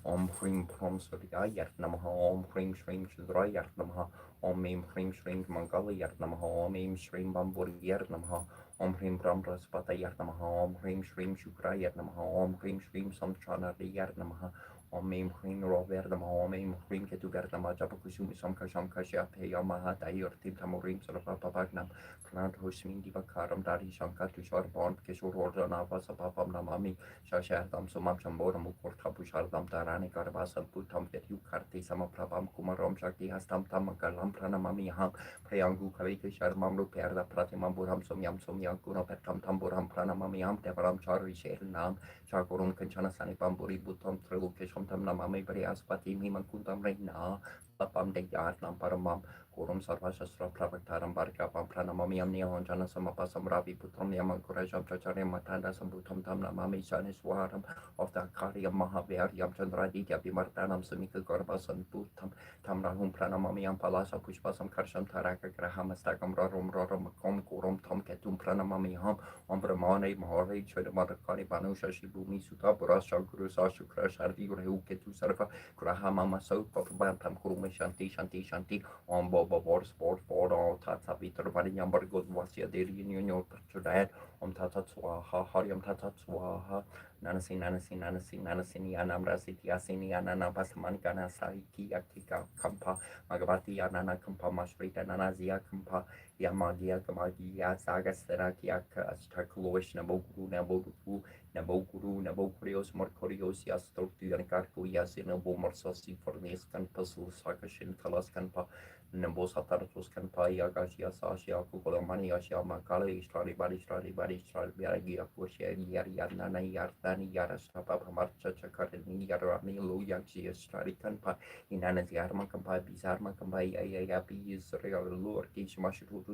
Om Hrim Prom Suryayat Namaha, Om Hrim Shrim Chudrayat Namaha, Om Mim Hrim Shrim Mangalayat Namaha, Om Mim Shrim Bamburiyat Namaha, Om Hrim Brahm Praspatayat Namaha, Om Hrim Shrim Shukrayat Namaha, Om Hrim Shrim Samchanariyat Namaha, Om Mim Hrim Rover Namaha, Om Mim Hrim Ketugar Namaha, Japakusumi Samkasham Kashya Peyamaha, Dayortim Tamurim Sarapapagam, Pranat Husmin Divakaram Dari Shankar Tushar Bond Kishore Ordanava Sapapam Namami, Shashardam Sumam Shamboram Mukurta Pushardam Tarani Karabasam Putam Vetu Karti Samaprabam Kumaram Shakti Hastam Tamakalam Pranamami Ham Prayangu Kavika Sharmam Ruperda Pratimam Buram Somyam Somyam Kuno Petam Tamburam Pranamami Ham Devaram Chari Shernam Chagurum Kanchana Sani Bamburi Butam Trilukesham Tam Namami Briaspati Mimankuntam Reina Lapam Deyat Namparamam Kurum Sarva Shastra Pravaktaram Barkapam Pranamami Amniam Jana Samapasam Ravi Putram Yamankurajam Chacharim Matanda Sambutam Tam Namami Shaniswaram of the Karya Mahavir Yam Chandraditya Vimartanam Samika Gorbasan Putam Tamrahum Pranamamiam Palasa Pushpasam Karsham Taraka Grahamastakam Rarum Raram Kom Kurum Tom Ketum Pranamamiham Om Brahmane Mahari Chodamadakari Banusha Shibumi Suta Burasha Guru Sashu Krashardi Rehu Ketu Sarva Grahamama So Papabantam Kurume Shanti Shanti Shanti Om Boba Bor Sport Board All Tata Vitor Variambar God Vasya Deri Union Pachudan Om Tata Swaha Hariam Tata Swaha Nanasi Nanasi Nanasi Nanasini Anamrasi Tiasini Anana Pasamani Gana Saiki Akika Kampa Magavati Anana Kampa Mashrita Nanazia Kampa Yamagia Kamagia Saga Serakia Astakuluish Nabokuru Naboku Nabokuru Nabokurios Morkorios Yastortu and Karku Yasinabo Morsosi Fornis Kanpasu Sakashin Kalas Kanpa Nambos Hataratus Kanpa Yagasia Sasia Kukulamani Asia Makali Stradi Badi Stradia Kushia Yariana Yartani Yarasapa Marcha Chakarini Yarami Luyaxi Stradi Kanpa Inanas Yarma Kampa Bizarma Kampa Yapi Israel Lur Kishmashutu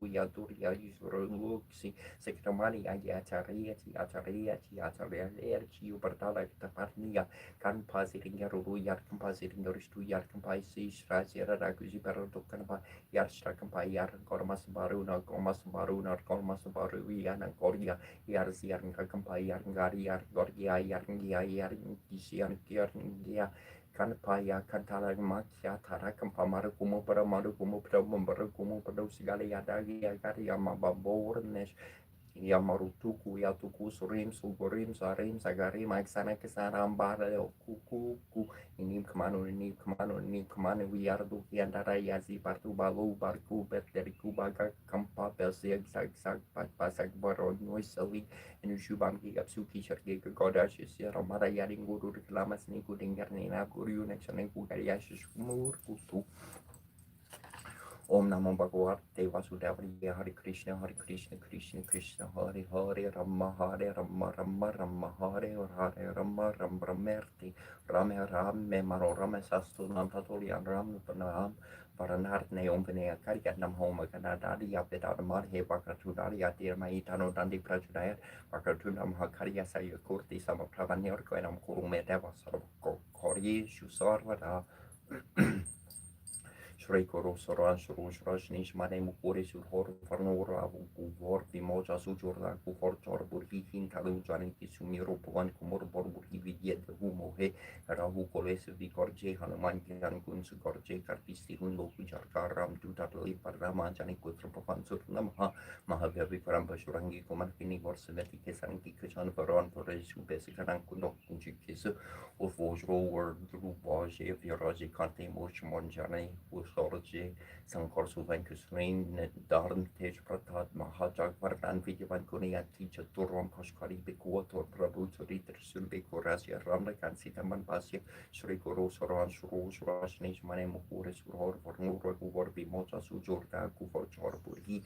Yaduria Luxi Sekramani Atariati Ubertala Taparnia Kanpa Siringaru Yar Kampa Siringaristu Yar Kampa Sisra Raguzi Baradokanpa Yarshra Kampa Yar Gormas Baruna Gormas Baruiana Gorgia Yars Yarnka Kampa Yarngari Yar Gorgia Yarngia Yarngisian Yarngia Kanpaya Kantala Makia Tarakampa Marakumo Paramarukumo Prabumbarukumo Padosigala Yadagi Agariama Babornesh Yamarutuku Yatuku Surim Sugurim Sarim Sagarim Aksana Kesaram Bara Kuku Inim Kamanu Yardu Yandara Yazi Bartu Balu Barku Bet Derikubaga Kampa Belsiag Zag Pasak Baro Noisali and Ushubam Gigapsuki Shargi Godash Yaramara Yaring Guru Lamas Niku Dingarnina Guru Nexan Gugariash Mur Kutu Om Namo Bhagavate Vasudevaya Hare Krishna Krishna Krishna Hare Hare Rama Hare Rama Rama Rama Hare Hare Rama Ram Brahmerti Rame Rame Maro Rame Sastu Nam Tatolian Ram Panam Paranarne Om Vinaya Karya Nam Homa Kanadadi Yapeta Madhe Bakatudari Atir Maitano Dandi Prajudaya Bakatunam Hakarya Saya Kurti Sama Pravanyor Koenam Kurume Deva Sarvako Kori Shusarvada Shri Guru Saran Shuru Shrajnish Mane Mukuri Surhor Farnora Guvor Vimoja Sujurla Guvor Chor Burhi Hin Kalu Jani Kisumiro Puan Kumur Bor Burhi Vidya de Humohe Rahu Koles Vikorje Hanuman Jan Gun Sukorje Karpisti Hun Loku Jarkar Ram Dutatali Parama Jani Kutra Pavan Surnamaha Mahavi Paramba Shurangi Kumarkini Vorsameti Kesanki Kishan Varan Toresu Besikarang Kunok Kunji Kisu of Vojro or Drubaje Viraji Kante Mosh Monjane Sorje Sankor Suvankus Rain Darn Tej Pratat Mahajak Vardan Vidyavan Kunia Teacher Turam Koshkari Bekuator Prabhu Ritter Sulbe Korasia Ramla Kansitaman Basia Shri Guru Soran Shuru Rashnish Mane Mukure Surhor Vornura Guvor Bimoja Sujurda Guvor Chorburhi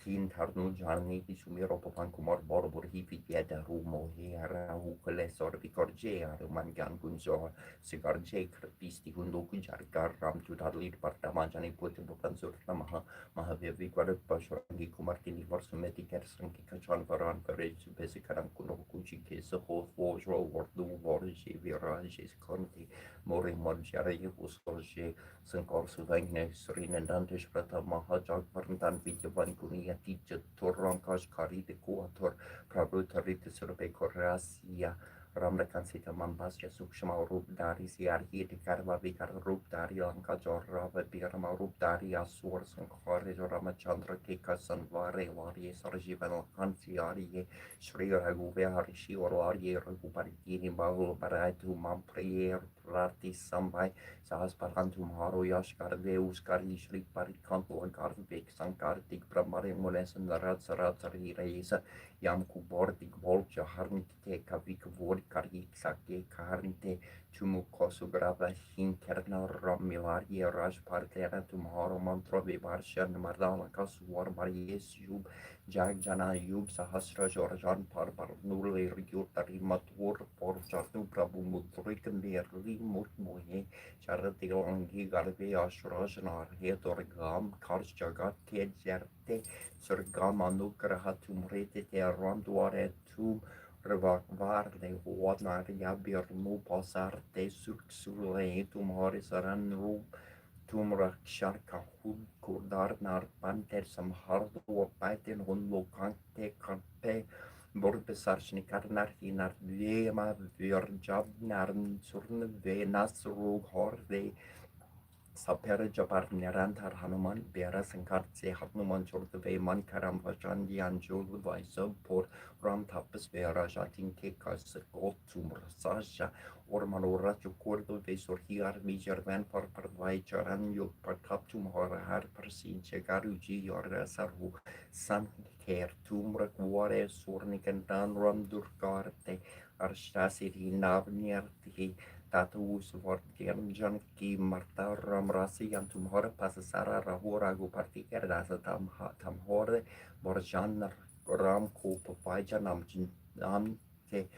Hin Tarnu Jani Sumiro Papan Kumar Borburhi Vidya Rumo Hera Hukale Sorbikorje Arumangan Gunzor Sigarje Krpisti Hundoku Jarkar Ram Tudadli Partamajani Putin Bukansur Namaha Mahavi Gwarat Bashurangi Kumartini Varsumeti Kersanki Kachan Varan Parage Besikaran Kunokuchi Kesa Ho Vojro Vordu Vorji Virajes Konti Mori Monjari Usorje Sankor Suvagne Serena Dantish Prata Mahajak Varantan Vidyavan Kunia Teacher Torankash Kari de Kuator Prabhu Tarita Surbe Korasia Ramdakan sita mambas ya sukshma rup dari siarhi dikarva vikar rup dari langka jorava birma rup dari asur sankhare ramachandra ke kasanvare varye sarjivan kansi arye Shri Raghuve Harishi Orlarye Raghupari Kiri Bahul Paratu Mamprayer Prati Sambai Sahas Parantum Haro Yashkar Deus Kari Shri Parikanto Karvik Sankartik Brahmare Munesan Narat Sarat Sarira Yam Kubordik Volcha Harnite Kavik Vori Kari Sake Karnite Chumukosu Grava Hinkerna Ramilarye Raj Partera Tumharo Mantra Vivarshan Mardana Kasuar Maries Yub Jagjana Yug Sahasra Jorjan Parpar Nurli Ryutari Matur Porjatu Prabhu Mutrikan Derli Mutmoye Charati Langi Garbe Ashrajnar Hedorgam Kars Jagat Kedjerte Surgam Anugrahatum Rete Randuare Tum Varde Wadnar Yabir Nupasarte Suksule Tum Horisaran Rum Tumrak Sharka Hud Kurdar Nar Panter Samhardo Paiten Hunlo Kante Kante Borbesarchni Karnar Hinar Vema Virjab Narn Surn Venas Rug Horde Sapere Jabar Nerantar Hanuman Bera Sankartse Hanuman Chortve Man Karam Vajandi Anjul Vaisab Por Ram Tapas Vera Jatin Kekas Gotum Rasasha Ormanora Chukurdo Vesor Hiar Mijervan for Parvai Charan Yuk Partaptum Horahar Persin Chegaruji Yorasaru San Care Tumrak Ware Surnikantan Ram Durkarte Arshasiri Navnierti Tatus Vortian Janki Marta Ramrasi and Tumhora Pasasara Rahura Guparti Erdasa Tamhore Borjan Ram Kupaja Namte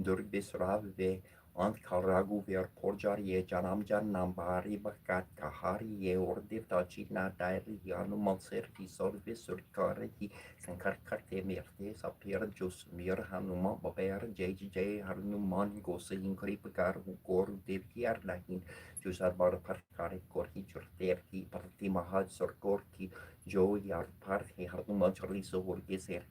Durbis Rave Ant Karagu Ver Porjari Janamjan Nambari Bakat Kahari Ye Ordir Tachina Diary Yanumal Serti Solvis Urkareki Sankar Karte Mirte Sapir Jus Mir Hanuma Baber JJ Hanuman Gosin Kripakar Gor Devkiar Lahin Jusar Bar Parkari Korki Jurterki Parti Mahad Sorkorki Jo Yar Parti Hanuman Chorizo Urgi Serki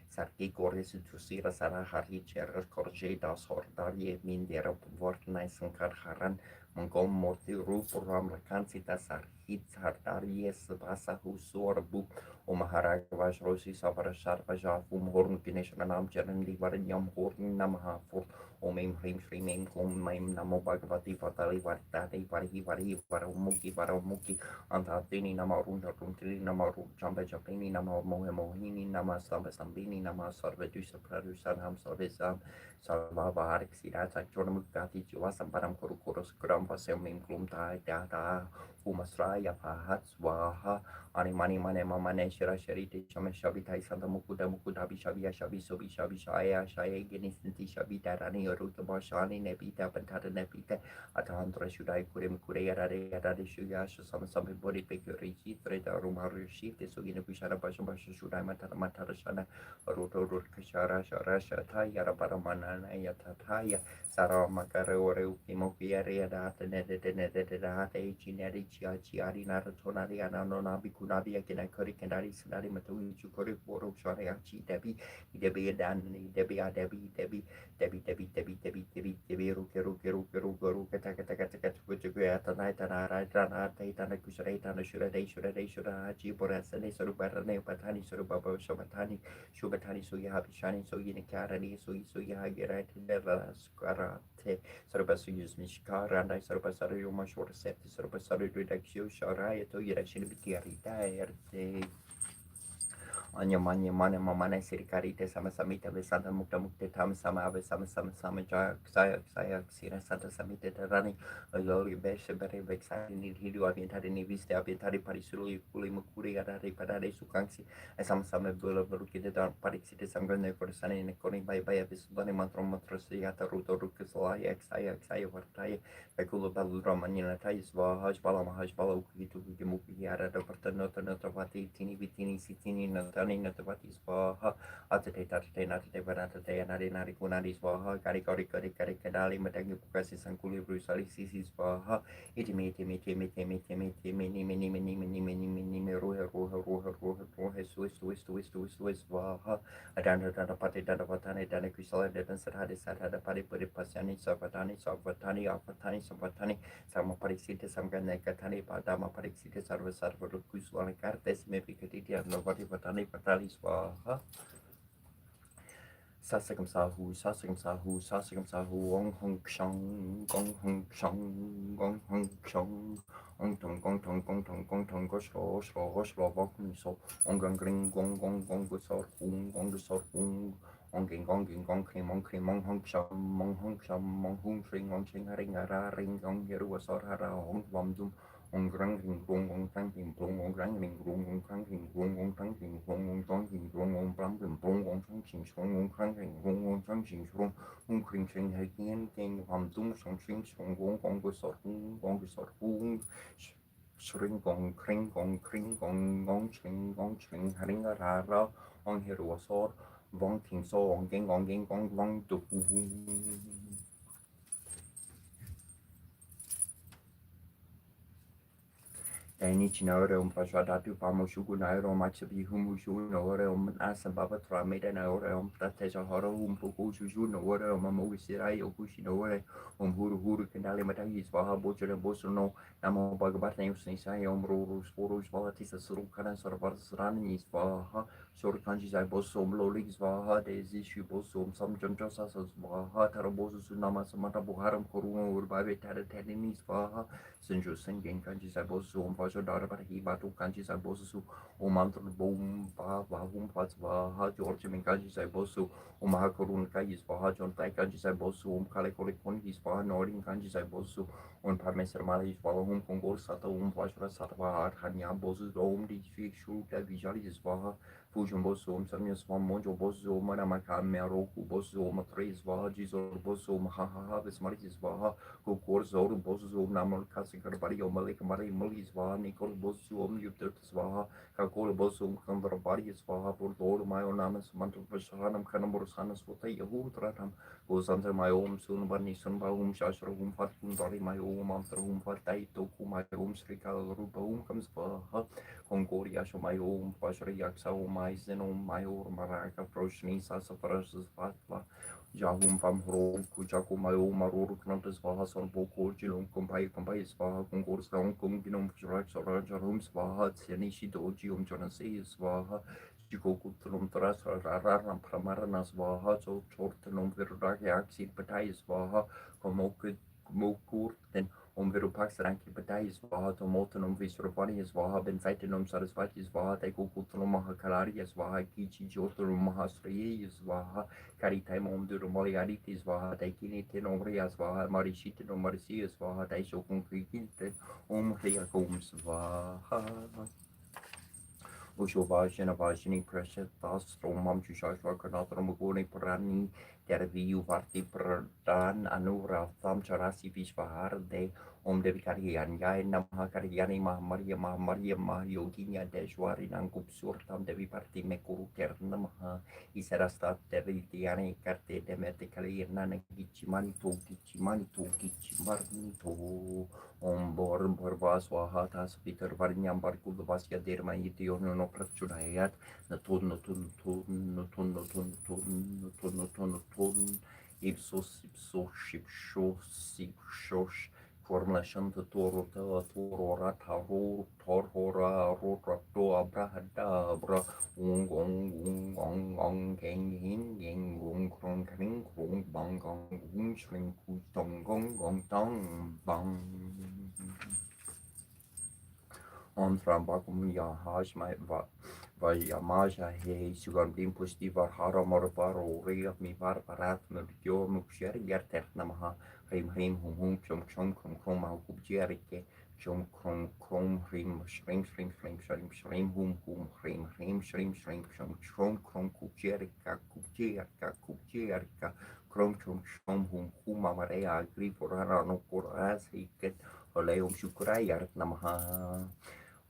Sarki Goris Tusira Sara Hari Cherer Korje Das Hordari Mindera Vortnai Sankar Haran Mongol Morti Rup Ram Lakan Sita Sarhit Hardari Basa Husor Bu Maharagvaj Rosi Savarashar Vajafum Horn Ganesh Nam Charan Divarinyam Horn Namahafur Om Hrim Shri Mem Klum Mem Namo Bhagavati Vatali Vartati Varumuki Varamuki Antatini Namarun Runtri Namaru Jamba Japini Nama Mohini Nama Samba Sambini Nama Sarvadusa Pradusanam Sarvisam Salva Varik Sidata Jormukati Jiva Samparam Kurukuros Gram Vasem Klum Tai Data Umasraya Pahat Swaha Animani Mane Mamane Shira Shariti Shama Shabitai Santa Mukuda Mukudabi Shabia Shabi Sobi Shabi Shaya Shaya Genisinti Shabi Darani Ruta Bashani Nebita Pantata Nebita Atahandra Shudai Kurim Kurea Rade Shuyash Sama Sami Body Pekurichi Treda Rumaru Shift Sugina Bishara Basha Basha Shudai Matara Matara Shana Ruto Kashara Shara Shataya Rabaramana Yatataya Sara Makare Ore Ukimoki Area Data Nedate Chineri Chiari Naratonari Ananonabi Kunabi Akina Kuri Kendari Sinari Matu Chukuri Boro Shariachi Debi Dan Debi Rukeru Kataka Tanara Tana Kusharetana Shura Borasane Surubarane Patani Surubaba Shabatani Shubatani Suyahabi Shani Soyinikarani Suyahagirat Skarate Sarbasu use Mishkara and I Sarbasaru Mashor set Sarbasaru Redaction Sharaya to Yerashin Bikiari Anya manya mana mamana sirikarite sama samita vesanta mukta mukte tam sama ave sama jaya saya sira santa samita terani lori beshe bere vexari ni hidu aventari ni viste aventari parisulu kuli mukuri adari padare sukangsi sama bula baru kita dan pariksi de sanggane korsane ne koni bai avisudane mantro siyata ruto rukesalaya saya vartaya Ekulu balu ramanya tai swa haj bala ukitu muki yara da pertano tini vitini sitini nata Atani Natavati Swaha, Atate Tate Natate Vanate Nari Nari Kunadi Swaha, Kari Kari Kari Kari Kadali Matangi Pukasi Sankuli Brusali Sisi Swaha, Itimi Timi Timi Timi Timi Timi Nimi Nimi Nimi Nimi Nimi Nimi Ruha Ruha Ruha Ruha Ruha Swiss Swaha, Adana Pati Dana Patani Dana Kusala Dedan Sarhadi Sarhada Pari Puri Pasani Savatani Savatani Avatani Savatani Sama Parixita Samgana Katani Padama Parixita Sarva Sarva Kuswala Kartes Mepikati Nobody Patani Patali Swaha. Sasakam Sahu, Ong Hong Shang, Gong Hong Shang, Gong Hong Shang, Ong Tong Gong Tong Gong Tong Gong Tong Gosh Lo Bong So, Ong Gang Gring Gong Gong Gong Gusor Hung, Ong Gong Cream Ong Hong Sham, Mong Hung Shring, Ong Shing Haring Ara Ring, Ong Yeru Wasor Hara, Ong Wam Dum. Ong grang ring grung ong tang ring grung ong grang ring grung ong tang ring grung ong tang ring grung ong tang ring grung ong blam ring grung ong tang ching shrung ong grang ring grung ong tang ching shrung ong kring ching hai kien keng ham tung song ching shrung ong gu sor hung shring gong kring gong ching haring ra ra ong hiru sor vong ting so ong geng gong vong du Dainichi Naore Pashadatu Pamushuku Nairo Machabi Humushu Nore Asam Baba Trameda Naore Tateja Horo Puku Shushu Nore Mamogisira Yokushi Nore Huru Kandali Matagis Vaha Butcher and Bosono Namo Bagabat Nisai Omrus Forus Valatis Surukana Sarvas Ranis Vaha Surkanjis I Bosom Lolis Vaha Desi Bosom some Jonjosas Vaha Tarabosu Sunama Samata Buharam Koruma Urbabe Tadaninis Vaha Senjo Sengen Kanjis I Bosom Dara Batu Kanjis I Bosu Omantra Boom Bahum Patsvaha George Minkanjis I Bosu Omahakurun Kajis Vaha John Kanjis I Bosu Kalekon Vaha Nordin Kanjis I Bosu on Parmeser Malis Valahum Kongor Sata Vashra Satva Hanya Bosu Dome Difi Shuta Vijalis Vaha Fusion Bosu Samias Van Mojo Bosu Manamaka Meroku Bosu Matris Vaha Jizor Bosu Mahaha Vesmaris Vaha Kokor Zor Bosu Namal Kasikar Bari Malik Mari Mulis Vaha Nikol Bosu Yuptus Vaha Kakol Bosu Kandra Bari Vaha Purtor Mayo Namas Mantul Vashanam Kanamur Sanas Vota Yahum Tratam goes under my own soon Barney Sunbaum Shashrum Fatum Dori my own Mantra Fatai Toku my own Srikal Rupa comes Vaha Congoria show my own Pashri Yaksa my Zeno my own Maraka Proshni Sasafaras Fatva Jahum Pam Hro Kujaku my own Marur Knantas Vaha Son Boko Jilum Kumpai Svaha Kongors Ram Kunginum Rajarum Svaha Tsenishi Dojium Jonasi Svaha Jikokutlum Trasa Raram Pramaranas Vaha so Chortanum Viraki Axi Patai Svaha Mokur then Virupax Ranki Patai Svaha to Motanum Visrapani Svaha Ben Saitinum Sarasvati Svaha Taikukutlum Mahakalari Svaha Kichi Joturum Mahasri Svaha Karitai Durumoli Ariti Svaha Taikini Tenomria Svaha Marishitinum Marisia Svaha Taishokun Krikinte Riakum Svaha Ushobashina Vashini Precious Romam Chushashva Kanatram Guni Prani Terviu Varti Pradan Anura Tham Charasi Vishvahar de Devikari Yai Namhakariani Mahamaria Yoginya Deshwari Nangup Surtam Devi Parti Mekuru Kernamaha Iserasta Devi Diane Karte Demeticali Nanagichimani to Bor Borbaswaha Tas Peter Varnyam Barkul Vasya Derma Ition no Prachunayat Natun Ipsos Shipshosh Formulation the Torora Taru Torhora Rotrato Abrahadabra Ong Gang Hing Rung Krong Kring Rung Bang Gong Shring Kutong Gong Tong Bang on Trambakum Yahash my Vajamaja He Sugan Dimpus Diva Haramorvaro Ria Mi Barbarat Murjo Mukshir Yartet Namaha Him Hum Chom Kubjerike Chom Krom Hrim Shrim Hum Hrim Shrim Chom Krom Kubjerika Krom Chom Hum Marea Agree for Harano Koras Hiket Oleum Shukurayart Namaha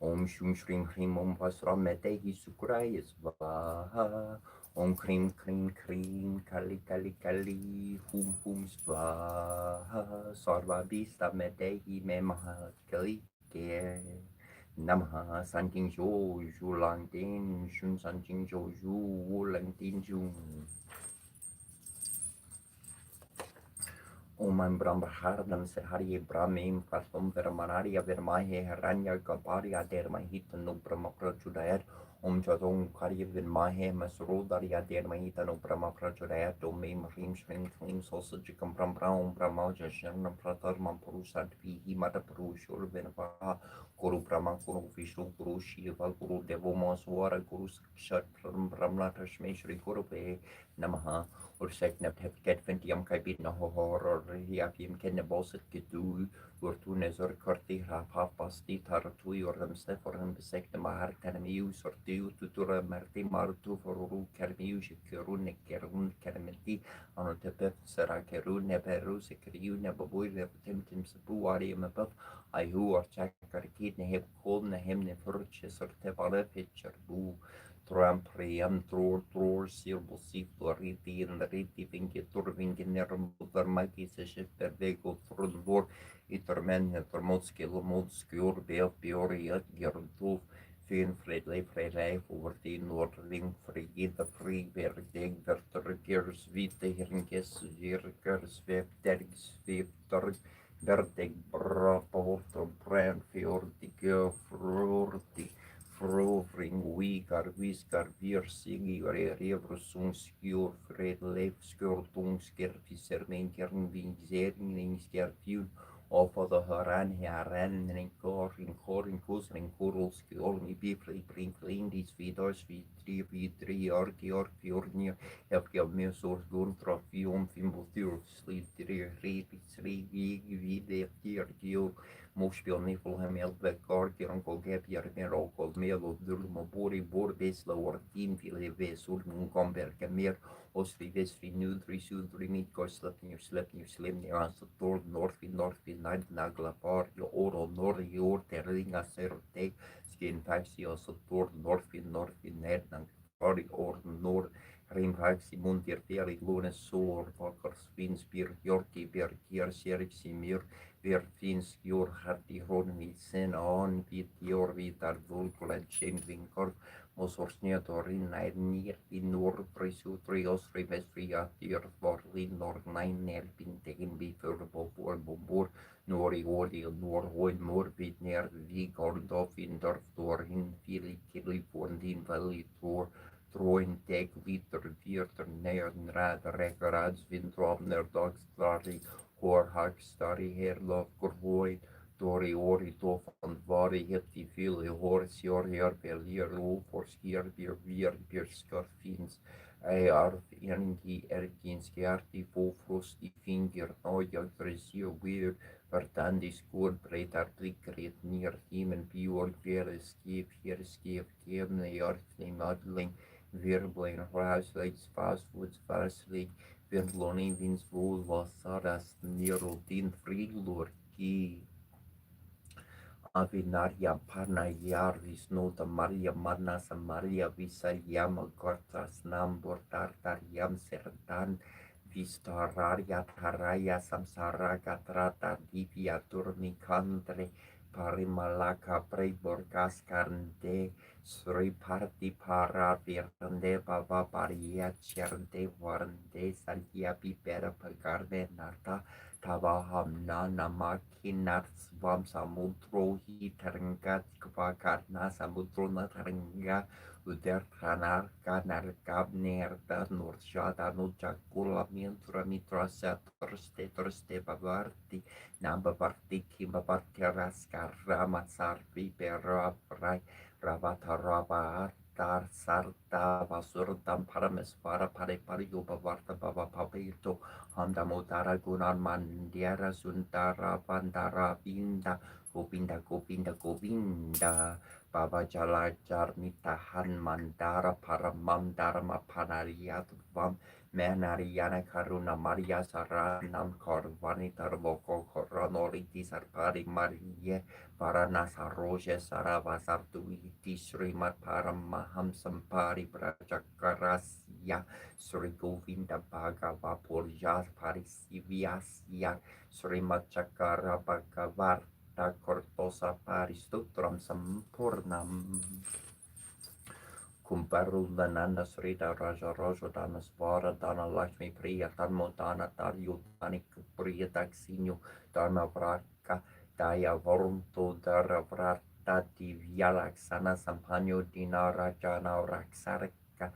Om Shum Shrim Hrim Om Vasram Metehi Sukraya Svaha. Om Krim Krim Krim Kali Kali Kali Hum Hum Svaha. Sarva Vista Metehi Me Mahakali Ke. Namaha Sanjing Jo Ju Lang Tin Shun Sanjing Jo Ju Wu Lang Tin Jun. Om Brahmaharnam Sehari Brahmim Kasum Vermanaria Vermahe Heranya Gaparia Dermahita no Brahmakrachudayat Om Jadong Karya Vinmahe Masrudaria Dermahita no Brahmakrachudayat Om Mim Rim Shrim Klim Sosajikam Brahma Om Brahmaja Shanam Pratarman Purusat Vihi Mata Purushur Vinvaha Guru Brahma Guru Vishnu Guru Shiva Guru Devo Maswara Guru Sakshat Brahma Tashmeshri Guru Be Namaha Ursäkta ket ventiam kai bit na horror hiapim kenne boset gedu urtune zor korti pasti tartui ordam steforum besekte mahar kanemiu sortiu tutura merti martu foru kermiu kerun kermeti anote pep sera kerun ne peru se kriu ne babui ne temtim sebu ari me pep ai hu or checkar kid ne heb kol ne hem ne furche sorte bale pitcher bu Trampriam tror silbo siflo riti in riti vingi turvingi nermudar magis shifter vego trudvor itormen tormotski lomotski urbev biori gertuf fin fredlei forti nordling frigida fri verdeg verter gers vite hirnges virkers veptergs vipter verdeg braport brand fiorti gefrorti Frovring vigar viskar virsigi revrusungskjur fred leifskjortungsker fissermenkern vingserinningskertjun of the haran herren korin kusring kurulskjorn i bifri brinklindis vidos vitri orki hefgjav mesor guntra fium fimbotur slitri vide Mospelni Fulham Elbekar, Kiranko Gapir, Merokol, Melo, Durmo, Bori, Borbesla, Ortin, Fileve, Sulmun, Comber, Camir, Osri, Vesri, Nudri, Sudri, Midko, Slim, Neras, Tor, Northfield, Night, Nagla, Par, Oro, Nori, Terringa, Serte, Skin, Faxio, Tor, Northfield, Nerdang, Pari, Or, Nord, Rimhaxi, Muntir, Feri, Lunes, Sor, Vakars, Vinspir, Yorki, Berkier, Simir, Finskjor hartihorn sen on vitjor vitar vulkulen tjemvinkor mosorsnjötorin nir i norr prisutri osri vesri atjör vorli norr nain nerpin tegen bifur bobor bombor nori ori nor hoin mor vit ner vigor dofin dorf dorhin fili kili din vali tor Troin teg viter vierter neer rad rekorats vintrop ner dagstari Hag stari herlof gorvoi Dori ori tofan vari heti fili hors jorjar belier for skier bier skarfins arf engi erginski arti fofrosti finger noja grisio weir Vertandi skur breitar blikrit nir himen bjorg vere skip kemne jartni madling Virbling Ruislegs Fastwoods Varslig Vindloni Vinsvoel Vasaras Nirudin Frilurki Avinaria Panayar Visnota Maria Manasa Maria Visayama Gortas Nambor Tartariam Sertan Vistararia Taraya Samsara Gatrata Divya Turnikantre Parimalaka Preborgas Karnde Sri Parti Para Virande Baba Paria Chernde Varande Santia Pipera Pagarde Narta Tavaham Nana Makinar Svam Samudro Hitaranga Kvakarna Samudro Nataranga Uder Tranar Kanar Kabnerda Nurshada Nujakula Mintra Mitra Torste Bavarti Namba Barti Kimbabarti Raskar Ramatsar Vipera Rai Ravatarava Tar Sarta Vasurdam Paramesvara Paripariyo Bavarta Baba Papito Hamdamotara Gunar Mandiara Sundara Vandara Vinda Govinda Baba Jala Jarmita Hanmandara Paramandara Mapanariyatvam Menariyana Karuna Maria Saranam Korvani Tarvoko Koronoliti Sarpari Mariye Varanasa Roja Saravasartuiti Srimat Paramaham Sampari Prajakarasya Sri Govinda Bhagava Purjas Parisivyasya Srimat Chakara Bhagavarta Kortosa Paristutram Sampurnam Kumparudananda Srita Raja Raja Dana Svara Dana Lakshmi Priya Tanmo Dana Taryutani Priya Daksinyu Dharma Vraka Daya Varunto Dara Vrata Divyalaksana Sampanyo Dinara Jana Raksarika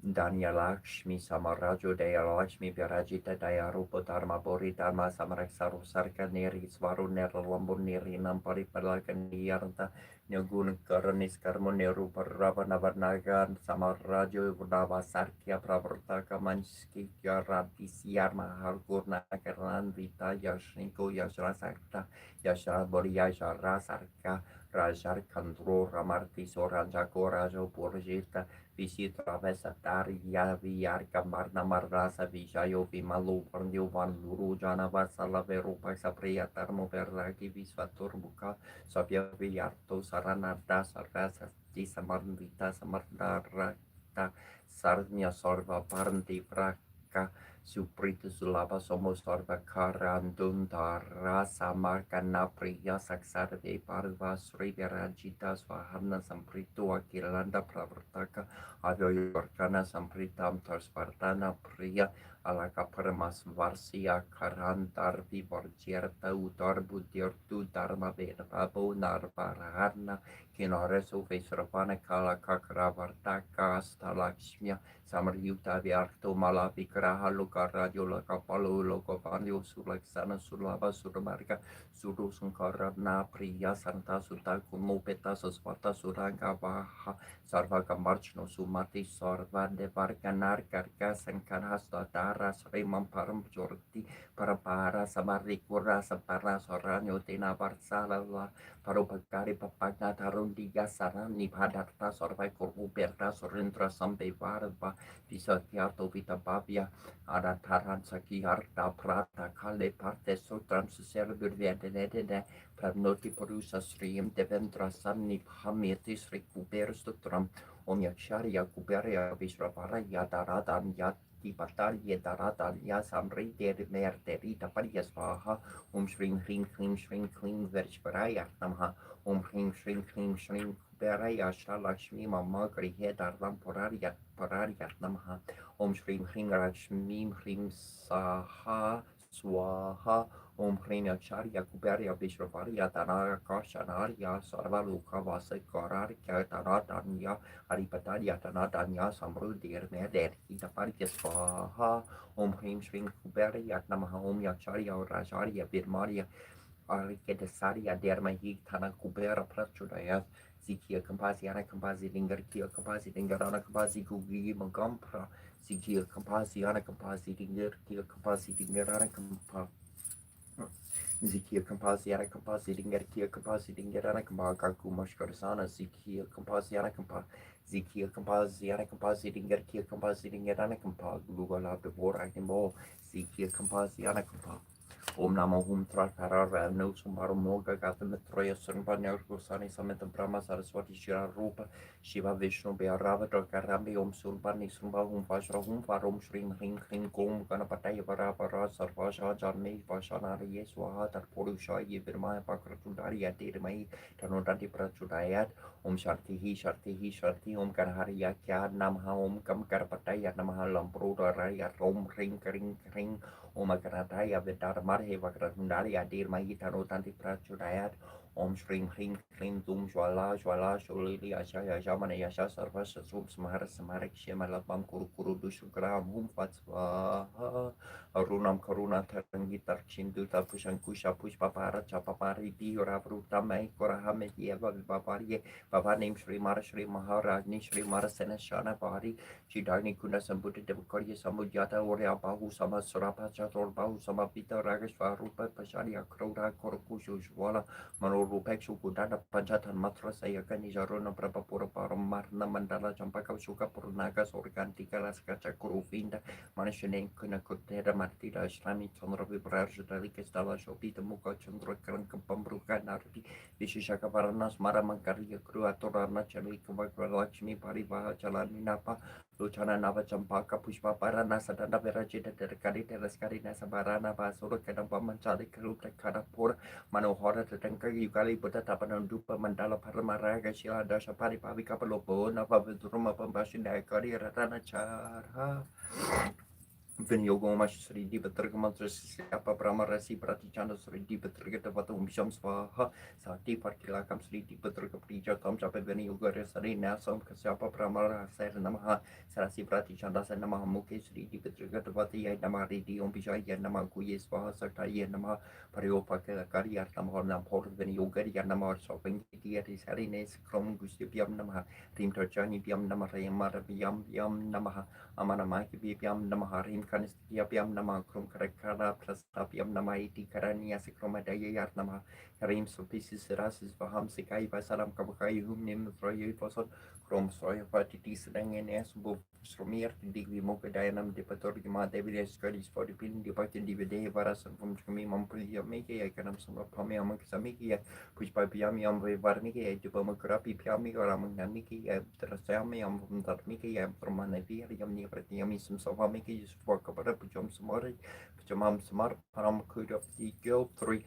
Danya Lakshmi Samarajo Daya Lakshmi Virajita Daya Rupa Dharma Bori Dharma Samaraksaru Sarka Neri Svaru Nera Lambu Neri Nampari Palakan Niyaranta Nyagun Karanis Karmo Neru Paravana Varnagan Samarajo Vudava Sarkya Pravartaka Manski Yarati Siyar Mahal Gurna Karan Vita Yashniko Yashra Sakta Yashra Bori Yashra Sarka Rajar Kandro Ramarti Soranjako Rajo Purjita Visitra Vesataria Viar Kamarna Marrasa Vijayo Vimalu Varnyo Van Luru Jana Vasala Verupa Sapriya Tarmo Verlaki Visvatur Buka Sabya Viarto Saranada Sarasa Samarvita Samarda Rakta Sarnya Sorva Parnti Vraka Suprita Sulava Somo Sorva Karandunda Rasa Markana Priya Saksarve Parva Sri Virajita Swaharna Samprito Akilanda Pravartaka Adoyorkana Sampritam Tarsvartana Priya Alaka Paramas Varsia Karantar Vivorjerta Utar Budirtu Dharma Veda Babo Narvarahana Kinoresu Vesravana Kala Kakravartaka Stalakshmya Samaryuta Vyarto Malavikraha Loka Radio Loka Palu Loka Vanyo Sulaksana Sulava Suramarga Suru Sunkarana Priya Santa Sutta Kumupeta Sasvata Suranga Vaha Sarva Kamarchno Sumati Sarva Devarganar Karka Sankarhasta Dara Srimam Param Jorti Parapara Samarikura Sapara Soranyo Tena Varsala Parupakari Papagna Tarundiga Sarani Padarta Sarva Kurvu Berta Sorindra Sambe Varva Visatyato Vita Bhavya Adataran Saki Arta Prata Kale Parte Sutram Suserbur Vedene Pranoti Purusa Sriyam Devendra Sanni Hameti Sri Kuber Sutram Om Yaksharya Kuberya Vishravaraya Daradan Yati Patalya Daradan Yasamri Mer Derita Parya Svaha Om Shrim Hrim Klim Shrim Klim Vershvaraya Namaha Om Hrim Shrim Klim Shrim Kuberaya Shalakshmi Mama Grihe Daram Purarya Namaha Om Shrim Hrim Lakshmi Hrim Saha Swaha Om Hrim Acharya Kuberya Vishravarya Dana Kashanarya Sarvaluka Vasakararya Danadanya Haripatanya Danadanya Samrudir Meder Hitaparya Swaha Om Hrim Shrim Kuberya Namaha Om Yacharya Rajarya Virmarya Arikedasaria Dermahi Tana Kubera Prachudaya Zikia Kampasiana Kampasi Lingarkia Kampasi Lingarana Kampasi Gugi Magampra Zikia Kampasiana Kampasi Lingarkia Kampasi Lingarana Kampa Zikia Kampasiana Kampasi Lingarkia Kampasi Lingarana Kamaka Kumashkarsana Zikia Kampasiana Kampa Zikia Kampasiana Kampasi Lingarkia Kampasi Lingarana Kampa Lugala Devora Kimbo Zikia Kampasiana Kampa Om Namo Hum Trakarara No Sumbaru Moga Gatam Troya Sunbanya Gosani Sameta Brahma Saraswati Shira Rupa Shiva Vishnu Bearava Karambi Om Sulbani Sumba Hum Vajra Hum Varum Shrim Hring Hring Gom Ganapataya Varapara Sarvasha Janme Vashanari Yeswaha Tarpurusha Yevirmaya Pakratundari Adirmai Tanudati Prachudayat Om Shartihi Sharti Om Karhariya Kya Namaha Om Kam Karpataya Namaha Lampruda Raya Rom Ring Ring Om Akarataya Vedar Marhe Vakratundari Adir Mahitano Tanti Prachudayat Om Shrim Hring Krim Dum Jwala Shulili Ashaya Jamana Yasha Sarvasha Sum Samara Samarik Shemalabam Kuru Dushugram Hum Fatsvaha Arunam Karuna Tarangitar Chinduta Pushankusha Pushpapara Chapapari Diora Vruta Mai Korahame Yeva Babarie Bavanim Shri Mara Shri Maharajni Shri Mara Senashana Bari Chidani Kuna Sambuddha Devakarya Samudjata Orya Bahu Sama Surapa Chator Bahu Sama Pita Ragashva Rupa Pashari Akroda Korkushu Shwala Mano rupek sukudana panjatan matra saya kan ijarona prabapura paramarna mandala campaka suka purnaga sorganti kalas kaca kurufinda manusia kena kutera martira islami chandra vibrar jadali kestala shopi temuka chandra kerang kepembrukan arti Vishishaka Varanas Maramangkarya Kruatorana Chami Kumakra Lakshmi Parivaha Chalaminapa Luchana Nava Champaka Pushpa Parana Sadana Verajita Terkari Tereskari Nasabarana Basura Kadamba Manchali Kaluta Kadapur Manohora Tatanka Yukali Buddha Tapanan Dupa Mandala Paramaraga Shila Dasha Pari Pavika Palopo Nava Vidruma Pambashin Dakari Ratana Chara Vinyogo Sri Dipatragamatra Siapa Pramarasi Pratichanda Sri Dipatragatapatum Shamsvaha Sati Partilakam Sri Dipatragaprija Tam Chapa Vinyoga Sari Nasam Kasyapa Pramara Sar Namaha Sarasi Pratichanda Sanamaha Muke Sri Dipatragatapati Namari Diom Bijay Namakuye Svaha Sartaya Namaha Pariopaka Karya Namah Nampor Vinyoga Yanamar Shopping Diati Sarines Krom Gustipiam Namaha Rim Tarjani Piam Namarayamara Piam Yam Namaha Amanamaki Piam Namaharim Kanistiapiam Nama Krum Karakara Prastapiam Nama Iti Karania Sikromadaya Yarnama Karim Sopisis Rasis Vaham Sikai Vasalam Kabakai Humnim Troy Posot Krom Soy Patiti Sedang NS Bob Sromir Digvi Mokadayanam Depatorgima David Scottis for the Pin Departed Divide Varas and from Chumi Mampulia Miki Akanam Summa Pamiam Samiki Pushpa Piamiam Varmiki Dupamakrapi Piami or among Namiki Trasamiam from Tatmiki from Manaviriam Nipratiamism Savamiki for Kapara Pujam Samari Pujamam Samar Param Kud of the Gil 3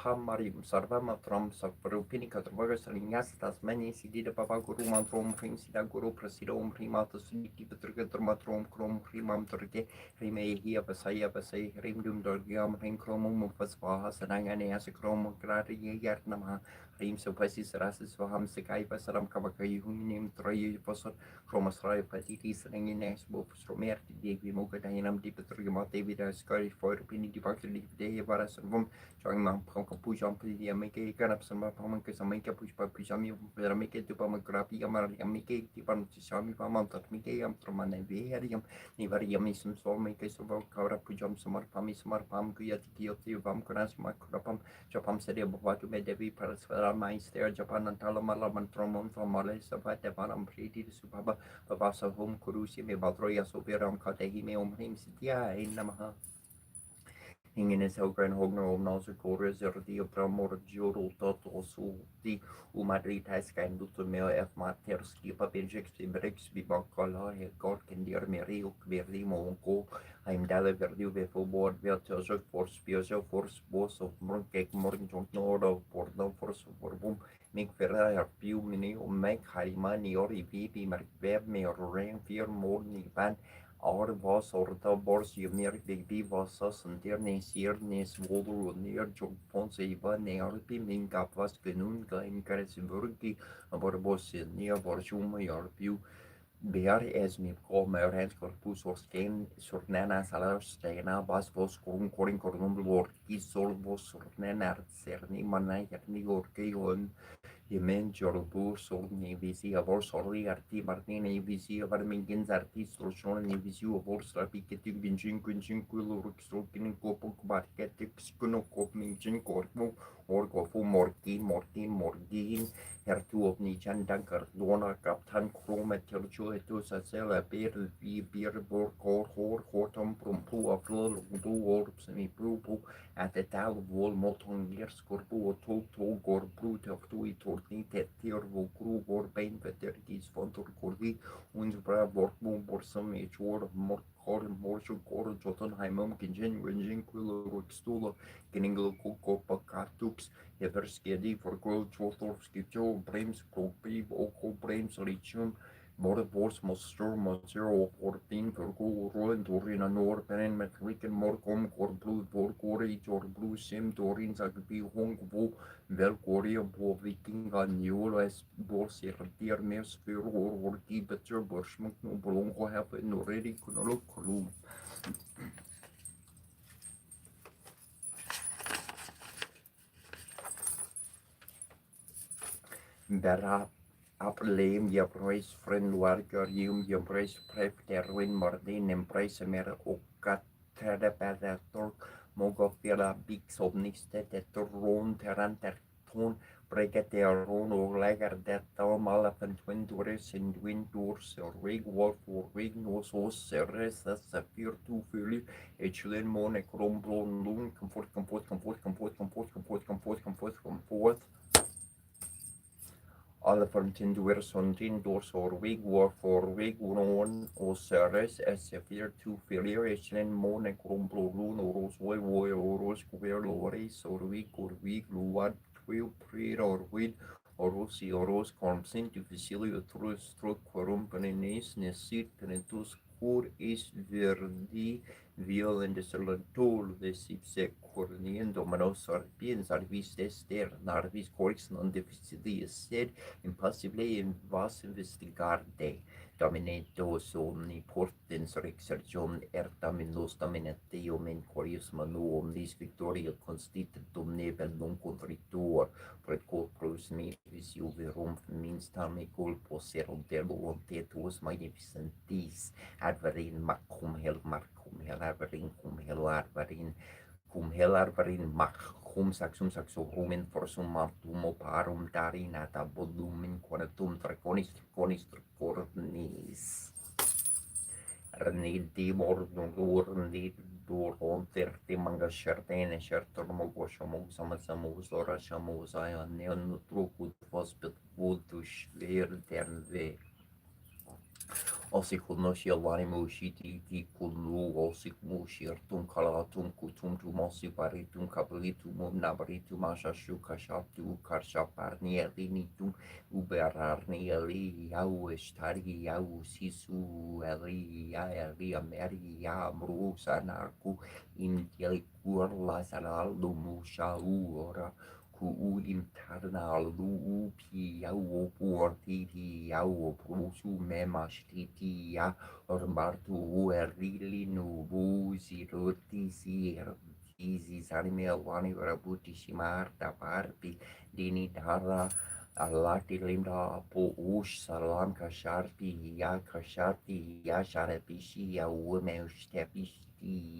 Hamarim Sarvama from Saparupini Katravagas Salinas Tasmani Sidi the Papa Guru Mantrom Sida Guru Prasidom Primatus Petragatramatrom Crom Primam Turke Rime Hia Pasaya Pasay Rimdum Dorgiam Ring Cromum Pasvaha Sanangani Asakrom Grati Yarnama Rim Sopasis Rasis Vaham Sekai Pasaram Kavakai Huminim Troy Posot Chromasrai Patitis Rangines Bob Stromer Devi Mokadayanam Dipatrgamate Vida Scotty for Pini Departure de Varas and Vum Join Mam Pujam Pidia Make Ganapsama Pamankas Amaka Pushpa Pujami Veramike Dupamagrapi Amariamike Tipan Sami Pamam Tatmike Amtromane Veriam Nivariamism Solmake Soval Kara Pujam Samar Pami Samar Pam Kuyati Vam Kuras Makrapam Japam Sedia Bavatu Medevi Parasvara Maister Japan and Talamala Mantromon from Malay Savat Devanam Priti Subaba Babasa Home Kurusi Me Badroya Soveram Katehime Omrim Sitia in Namaha Ingines Hogran Hogner Om Nauser Kores Erdi Pramor Juro Toto Suti Umadri Taskan Lutumeo F Materski Papinjex Brex Bibakala Gorken Dier Merio Verdi Monko I'm Dale Verdi Before Board Vertozok for Spioso Force Boss of Morgek Morgan Nord of Porno Force for Boom Make Ferrari Pew Mini Make Harimani or Vipi Markweb Me or Rain Fear Morning Pan Or was orta bors junior digdi vasa sentir nesir nes volur neer jog pons eva nearpi min kapvas genun gain karesburgi abor bos neer borjum yarpiu Bear as me call my hands corpus or stain sornana salar stena bas vos corin cornum lord ki sol vos sornana cerni manai yarni orke on Yemen Jorbu Sorni Visi Avor Sorri Arti Martini Visi of Armingins Artis Roshon Visi of Orstra Picketing Binjin Quinjin Quiluruk Strokin Kopuk Barketics Kunokop Minjin Kormu or Gofu Morgin Hertu of Nichan Dankar Lona Captain Chroma Telcho Etus Asela Beer Borg or Hortum Prumpu of Lul Du Orbs and Prupu at the Tal of Wall Moton Years Corpu or Toto Gor Brute of Tui Torni Tetir Vokru or Bain Vetergis Fontor Cordi Unsbra Borgmum Borsum H word of Morkor Morsho Kor Jotunheimum Kinjin Winjin Quillo Ruxtula Geninglo Kopa Katux Everskedi for Gold Jotorski Joe Brames Kopi Oko Brames Lichum Morbor's Monster Monster 14 Virgo Roland Dorina Nor Pen Metwicken Morcom Cor Blue Vorgori Jor Blue Sim Dorin Zagbi Hong Vo Velgoria Bo Viking Annual as Borsier Dear Mers Firo or Gibetter Borschmuk no Bolongo have no ready Kunolo Kolum. Berra Apelem, je prijs friend warker, je prijs pref terwin mordin en prijs mer okat terre per tork mogo fela big somnix te ron terran ter tun Bregateron or Lager that Malafan Twin Doris and Twin Doors or Rig Wolf or Rig Nosos Ceres that's a fear to Philly Echelon Mone Cromblon Loon comfort alla Tinduerson Tindors or Wig War for Wig Ron or Ceres as a fear to failure Echelon Mone Cromblo Loon or Rosway War or Rosquare Loris or Wig Luad 12 Prayer or Wid or Rossi or Ros Consent to Facilio Trus Stroke Quorum Penenes Nesit Penetus Cur is Verdi violent solentol de sipse corniendo manos arpiens arvis ester narvis corix non difficilis sed impossible in vas investigarde dominatos omnipotens rexergion ertamen los dominateo men quorius manu omnis victoria constitutum nebel non contritur pret corpus metis juverum minstame culpos erodelo ontetus magnificentis adverin macum hel cum helaverin cum helaverin mac cum saxum rumen forsum martum oparum darinata volumen quantum traconis tracornis Renidi mordur on terti manga scertene certormo goshomo samasamus ora shamus ayan neon trukut fospet vutus ver Osikul no shialani mushiti ti kulu osik mushirtum kalatum kutum tu mosi paritum kabritum nabaritum ashashu kashatu karshaparni elinitum uberarni eli yau estari yau sisu eli ya eli ameri ya mru sanarku inteli kurla sanal lumusau ora ku internal lu pi au porti au prusu memastiti ya ormartu erili nu busi roti sir Izi sanime alwani varabuti shimarta parpi dini dara Alati limda po ush salam kasharpi ya sharapishi ya ume ushtapishi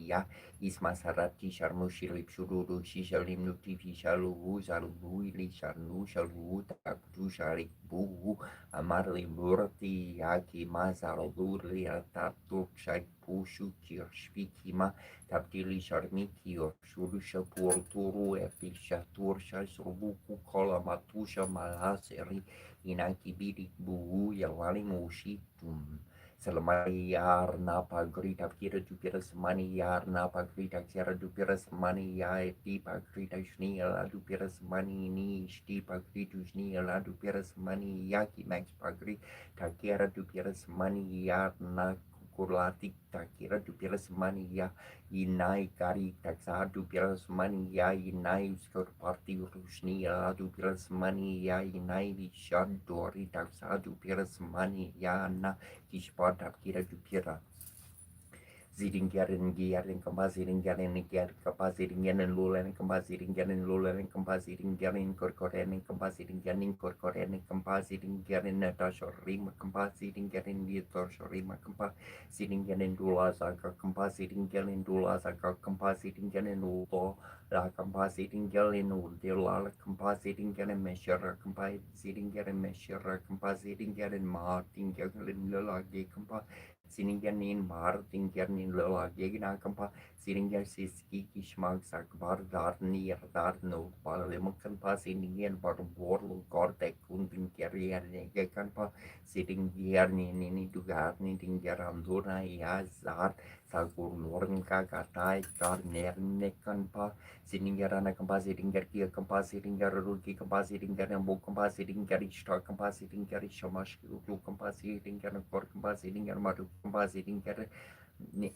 ya Ismasarati Sharmushi Lipshuru Shishalim Nutifi Shalu Zalu Ili Sharnu Shalu Taktu Sharik Buhu Amarli Murti Yaki Mazaluri Atatu Shak Pushu Kirshpikima Taptili Sharmiki or Shurusha Purturu Epishatur Shasrubuku Kola Matusha Malaseri Inaki Bidik Buhu Yawali Mushitum Selamani yar napa grita kira dupira semani yar napa grita kira dupira semani ya tipa grita shniela dupira semani ni stipa grita shniela dupira semani yaki max pagri takira dupira semani yar na kurlati takira dupira semani ya inai kari taksa dupira semani ya inai skor parti rushniela dupira semani ya inai vishan dori taksa dupira semani ya na Kishpata kira dupira Ziringarin giarin kampaziringarin giar kampaziringarin lulan kampaziringarin lulan kampaziringarin korkorenin kampaziringarin korkorenin kampaziringarin natashorima kampaziringarin ditoshorima kampaziringarin dula saka kampaziringarin dula saka kampaziringarin uto la kampaziringarin udila kampaziringarin mesyara kampaziringarin mesyara kampaziringarin maatingarin lelaki Siningyanin Martingyanin Lagina Kampa, Siningar Siski Kishmag Sakbar Darni Darno, Parliamukampa, Siningyan Barborlo, Gortek, Kundin Karian Kampa, Sitting Yarni Nini Dugarni, Dingarandura, Yazar, Sagur Nornka, Katai, Garnerne Kampa, Siningarana Kampa, Sitingar Kia Kampa, Sitingar Ruki Kampa, Sitingar and Book Kampa, Sitingar Ishtar Kampa, Sitingar Shamash, Kampa, Sitingar Kor Kampa, Sitingar Matu Kampa, Sitingar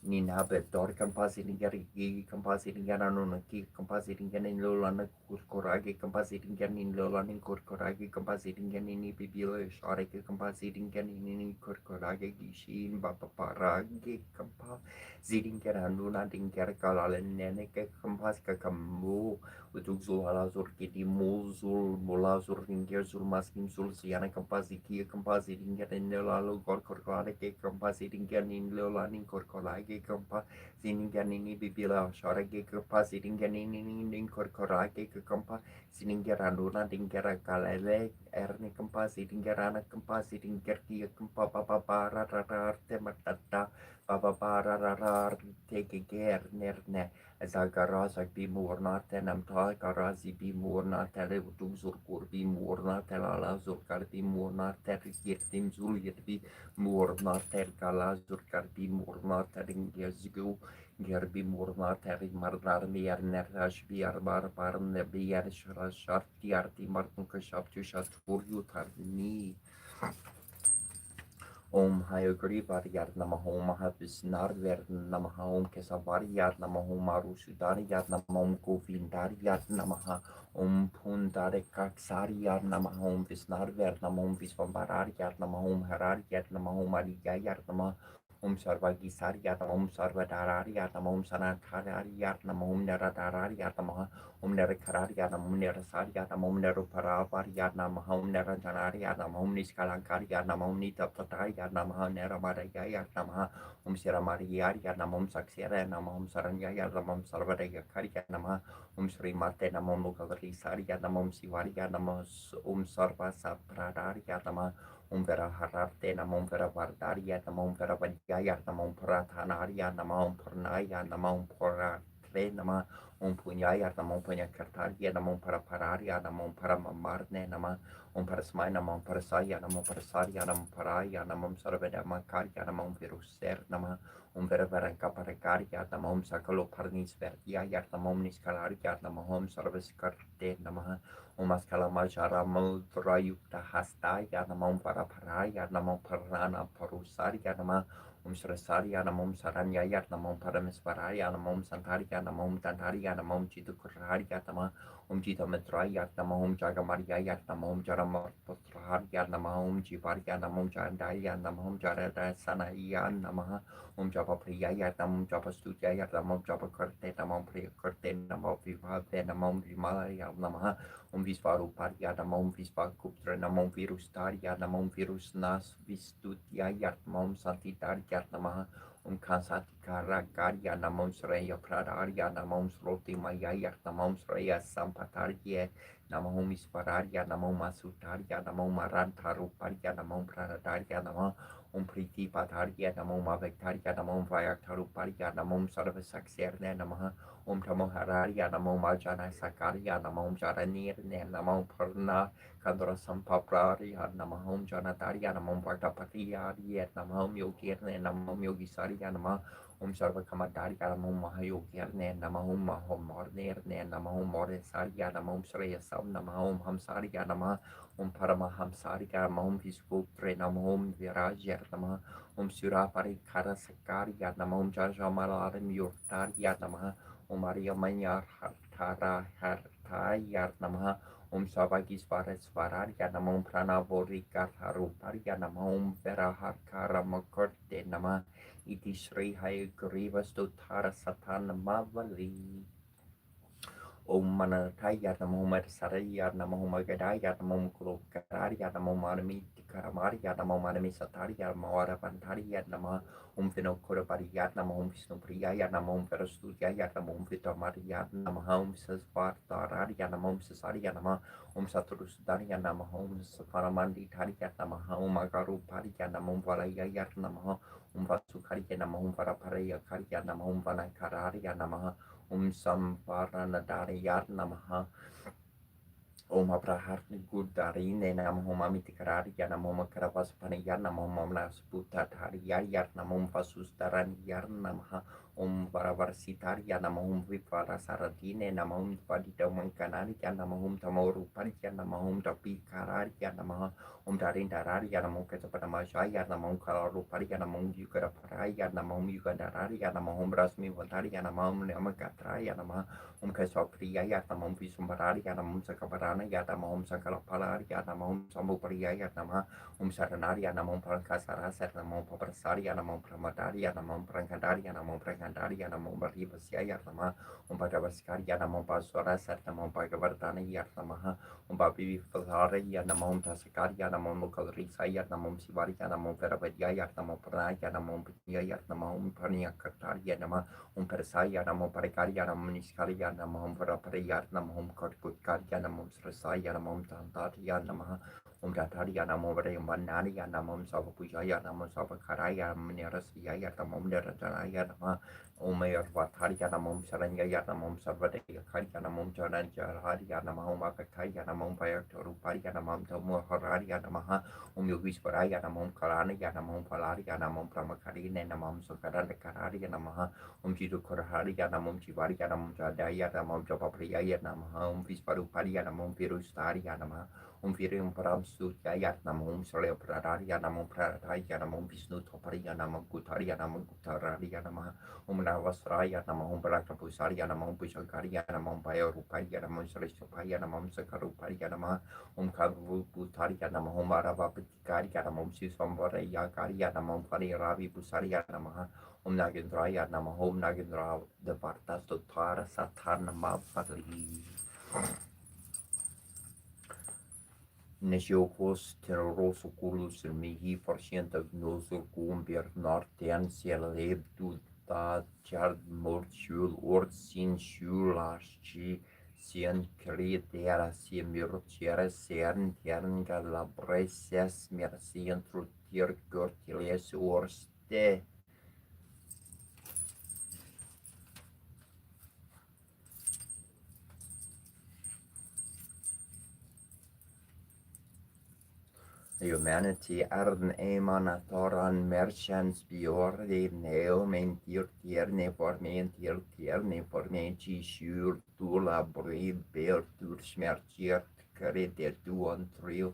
Ninabe Dor Kampa, Sitingar Gi Kampa, Sitingar Anunaki Kampa, Sitingar in Lolana Kurkoragi Kampa, Sitingar in Lolanin Kurkoragi Kampa, Sitingar in Bibilo Sharaka Kampa, Sitingar in Kurkoragi Gishin Bapaparagi Kampa, Sitingar Anuna Dingar Kalalan Neneke Kampas Kakamu. Utugzul halazur kiti muzul mulazur ringir zul maskim zul siana kampasi kia kampasi ringir nelalu kor ke kampasi ringir nin lelanin kor ke kampa siningar nini bibila shara ke kampasi ringir nini nin kor ke kampa Sininggeranduna dinggera kalele erne kempa sidinggerana kempa sidingger kia kempa papa para rarar tematata papa para rarar tegeger nerne zagara zag bimurna tenam ta garazi bimurna tele duzur kur bimurna telala zur kar bimurna ter girtim zul yirbi murna ter kala zur kar bimurna teringger zgu Gerbi murna teri marnar mier nerrash biar bar barne biar shrat tiarti martun kashap tushat furyu tarni. Om Hayagri Variyar Namahom Mahavisnar Ver Namahom Kesavariyar Namahom Marushudariyar Namahom Govindariyar Namaha Om Pundare Kaksariyar Namahom Visnar Ver Namahom Visvambarariyar Namahom Harariyar Namahom Ariyayar Namah Om Sarvagisariyar Namahom Sarvadarariyar Namahom Sanatarariyar Namahom Naradarariyar Namaha Om Narakarariyar Namahom Narasariyar Namahom Naruparavariyar Namahom Narajanariyar Namahom Niskalakariyar Namahom Nitaptatayar Namaha Neramarayayar Namaha Om Siramariyariyar Namahom Saksiyarayar Namahom Saranyayar Namahom Sarvadayakariyar Namaha Om Sri Mate Namahom Mukavarisariyar Namahom Sivariyar Namahom Om Sarva Sapradariyar Namaha Om Vera Hararte Namahom Vera Vardariyar Namahom Vera Vadiyayar Namahom Prathanariyar Namahom Purnayar Namahom Puratre Namaha Om Punyayar Namahom Punyakartarya Namahom Parapararya Namahom Paramamarne Namah Om Parasmaya Namahom Parasaya Namahom Parasarya Namahom Paraya Namahom Sarvadamakarya Namahom Viruser Namah Om Veravarankaparakarya Namahom Sakalo Parnisverya Namahom Niskalarya Namahom Sarvaskarte Namah Om Askalamajara Mudrayukta Hastaya Namahom Paraparaya Namahom Parana Parusarya Namah Om Srasarya Namahom Saranyaya Namahom Paramesvaraya Namahom Santarya Namahom Tantarya Namahom Chidukurarya Namah Om Chitamitraya Namahom Jagamarya Namahom Jaramarpatrarya Namahom Jivarya Namahom Jandaya Namahom Jaradasanaya Namaha Om Japapriyaya Namahom Japastudaya Namahom Japakarte Namahom Priyakarte Namahom Vivave Namahom Vimalaya Namaha Om Visvaruparya Namahom Visvakutra Namahom Virustarya Namahom Virusnas Vistutyaya Namahom Santitarya Namaha Om Kansatikara Karya Namahom Sreya Pradarya Namahom Sroti Mayaya Namahom Sreya Sampatarya Namahom Isvararya Namahom Masutarya Namahom Marantaruparya Namahom Praradarya Namahom Om Priti Patarya Namahom Avektarya Namahom Vayaktaruparya Namahom Sarvasakserne Namaha Om Tamohararya Namahom Ajana Sakarya Namahom Jaranirne Namahom Purna Kandra Sampaprarya Namahom Janatarya Namahom Vartapatiyarya Namahom Yogirne Namahom Yogisarya Namah Om Sarvakamadharya Namahom Mahayogirne Namahom Mahomornirne Namahom Moresarya Namahom Shreyasam Namahom Hamsarya Namah Om Paramahamsarya Namahom Visputre Namahom Virajar Namah Om Suraparikara Sakarya Namahom Jajamalaram Yurtarya Namah Om Arya Manyar Hartara Hartayar Namaha Om Savagisvara Svararya Namahom Pranavorika Haruparya Namahom Veraharkara Makurte Namah Iti Sri Hayagriva Stutara Satana Mavali Om Manataya Namahom Saraya Namahom Agadaya Namahom Kulokarya Namahom Anami Karamarya Namahom Anami Satarya Mawara Pantarya Namah Om Vinokurabarya Namahom Vishnupriyaya Namahom Verastudaya Namahom Vitamarya Namahom Sasvartarya Namahom Sasarya Namah Om Saturusdarya Namahom Saparamandi Tarya Namahom Agaruparya Namahom Valayaya Namah Om Vasukarya Namahom Varaparaya Karya Namahom Vanakararya Namah Om Samparanadharya Namaha Om Abraharni Gudarine Namahom Amitikararya Namahom Karavaspanaya Namahom Nasputatharya Namahom Vasustaranya Namaha Om Varavarsitharya Namahom Viparasaradine Namahom Vadidamankanarya Namahom Tamoruparya Namahom Tapikararya Namaha Om Darindararya Namahom Ketapadamajaya Namahom Kalaruparya Namahom Yugaraparaya Namahom Yugandararya Namahom Rasmi Vantarya Namahom Namakatraya Namaha Om Kasapriyaya Namahom Visumbararya Namahom Sakaparana Namahom Sakalapalarya Namahom Sambupariyaya Namah Om Saranarya Namahom Prankasarasar Namahom Paprasarya Namahom Pramadarya Namahom Prankadarya Namahom Prankadarya Kandariya Namo Barivasya Namaha Om Bhagavaskariya Namo Baswara Satnamo Bhagavardhana Namaha Om Bhavi Vivaraya Namo Om Tasakariya Namo Mukarisaya Namo Sivariya Namo Veravadya Namo Pranaya Namo Panyaya Namo Om Panya Kartariya Namo Om Persaya Namo Parikariya Namo Niskariya Namo Om Varapariya Namo Om Karkutkarya Namo Srasaya Namo Om Tantariya Namaha Om Datariya Namo Varayam Vanariya Namo Om Savapujaya Namo Savakaraya Namo Nirasiyaya Namo Om Nirajanaya Namo Om Vatariya Namo Om Saranyaya Namo Om Sarvadaya Karya Namo Om Jaranjarariya Namo Om Akakaya Namo Om Vayakarupariya Namo Om Tamuharariya Namaha Om Yogisvaraya Namo Om Kalanaya Namo Om Palariya Namo Om Pramakarine Namo Om Sakarandakarariya Namaha Om Jidukarahariya Namo Om Jivarya Namo Om Jadaya Namo Om Japapriyaya Namaha Om Visvarupariya Namo Om Virustariya Namaha Om Virum Param Sutyaya Namo Om Salaya Pradariya Namo Pradaya Namo Om Vishnu Topariya Namo Gutariya Namo Gutarariya Namaha Om Navasraya Namo Om Bharakapusariya Namo Om Pushakariya Namo Om Payarupariya Namo Om Sarishapaya Namo Om Sakarupariya Namaha Om Kavuputariya Namo Om Aravapatikariya Namo Om Sisvamvaraya Kariya Namo Om Pariravi Pusariya Namaha Om Nagendraya Namo Om Nagendra Devarta Stotara Satana Mavali Nesjokos terroroso culus mihi forsienta gnoso cumbir norten ciel du da chard mort shul ort sin shulasci sien credera si mircere sern tern galabreses mercien trutir cortiles orste Humanity arden emanatoran merchants biorde neomen tierne formen ci sur tu la brave bear tur smertiert creder duon trio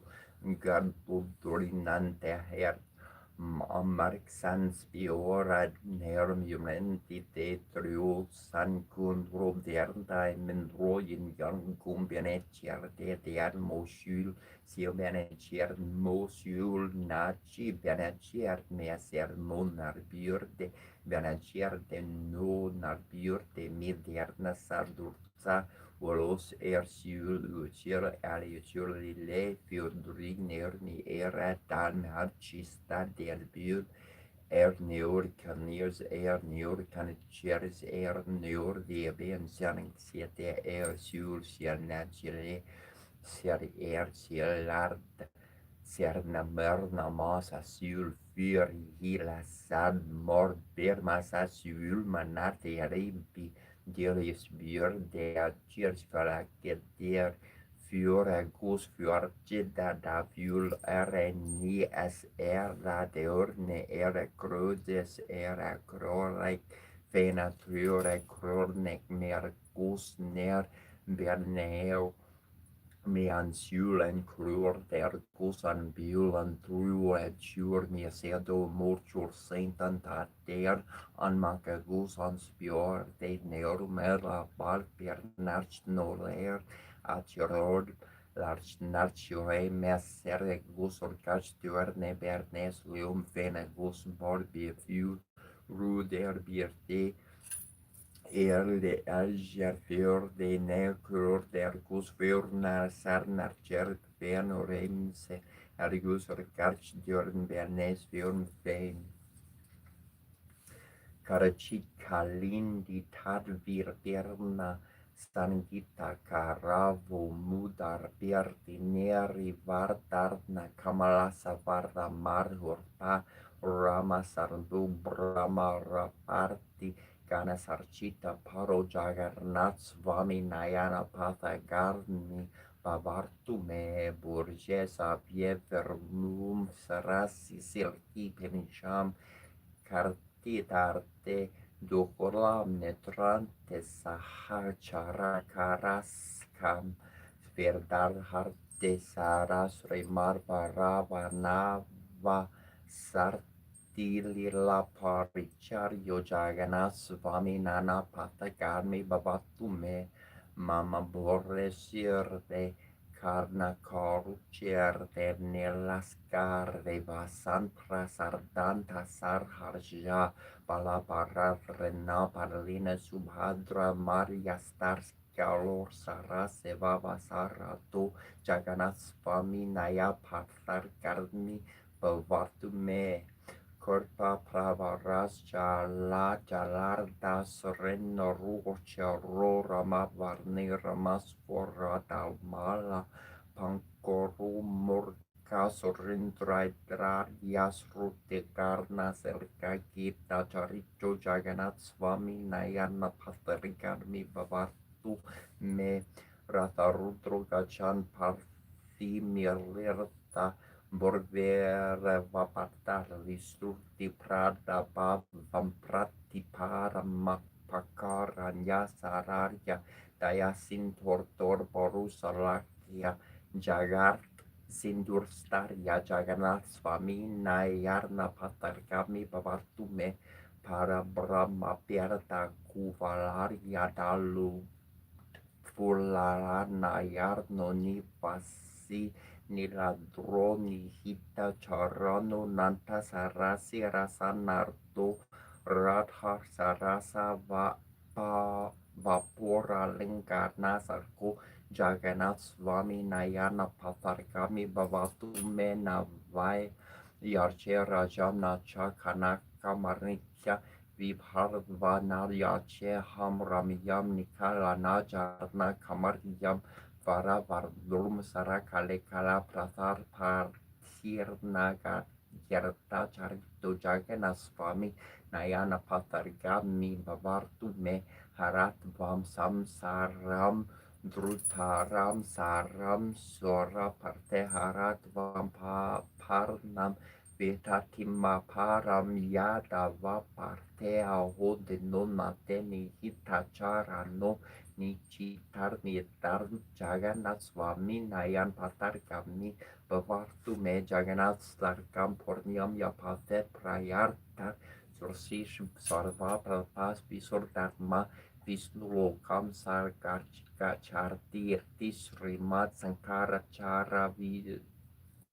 gardorinante her Marxans biora nerm humanity trio san kun roderda men roin young gumbianetier de mosul si benecer mosul naci benecer meser non arbiurde benecer de non arbiurde moderna sardurza volos sur le fiordrigner ni era tan harcista del bur neur caniciers neur de ben siete sur naturel lard serna merna masa sul fyr hila sad mord ber masa sul manate rempi Dirius björ der kyrkföraket der fyra gus fjörtida da fjul ni as era deurne era crudes era crorek fena triore crornek mer gus ner berneo mean sulen crur der gusan biulan true jur mi sedo mortur saintan der an maka gusan spjor de neurmera bar per narch noler at your large narchure messer gusor catch duerne bernes lium fene gus bor be few ruder bierte de alger för de nekur der gus förnar sarnar kärp fenorense ergus orkarch djörn bernes fjörn fein karachik kalindi tadvir derna stangita karavo mudar berti neri vardarna kamalasa varda marhurpa rama sardu brahma raparti Gana sarchita paro jagarnath swami nayana patha garni bavartu me burgesa piever mum sarasi silki penisham kartitarte dokolam netrante sahachara karaskam sverdar harte saras remar varava nava sart Tilila paricharyo jagana swami nana patakarmi babatu me mama borre sirde karna korucher nelascar revasan prasardan tasar harja palapara rena parlina subhadra maria stars Kalor Sara Sevava Saratu Jagannath Swami Naya Pathar Karmi Bhavatu Me Korpa Pravaras Jala Jalarda Sereno Rucha Rama Varni Ramaswara Dalmala Pankoru Murka Surindra Yas Rute Karna Selka Gita Charito Jagannath Swami Nayana Patharikarmi Bhavatu Me Ratarudro Gachan Parthi Mirlirta Borvere vapatar visturti prada bhavam pratipara mapakaranya sararya dayasin tortor borusalakia jagart sindur starya Jagannath Swami Nayarna patarkami bavartume para brahma pierta kuvalarya dalu Fularana yarno nipasi niladroni hita charano nanta sarasi rasa narto radha sarasa vapura lingkarna sarko Jagannath Swami Nayana patarkami bhavatu me navai yarche rajamna chakanaka marnikya Vibharvanaryache ham ramyam nikala najarna kamaryam vara vardrum sarakale kala prathar parthir naga yarta charito Jagannath Swami Nayana patargami bavartu me harat vam samsaram drutaram saram sora parte harat vam parnam Vetatimma param yada va partea hode non mateni hitachara no nichitar nietar Jagannath Swami Nayan patar kami bavartu me Jagannath starkam porniam yapate prayarta sursish sarva prapas visur dharma Vishnu lokam sarkarchika chartir tisrimat sankara chara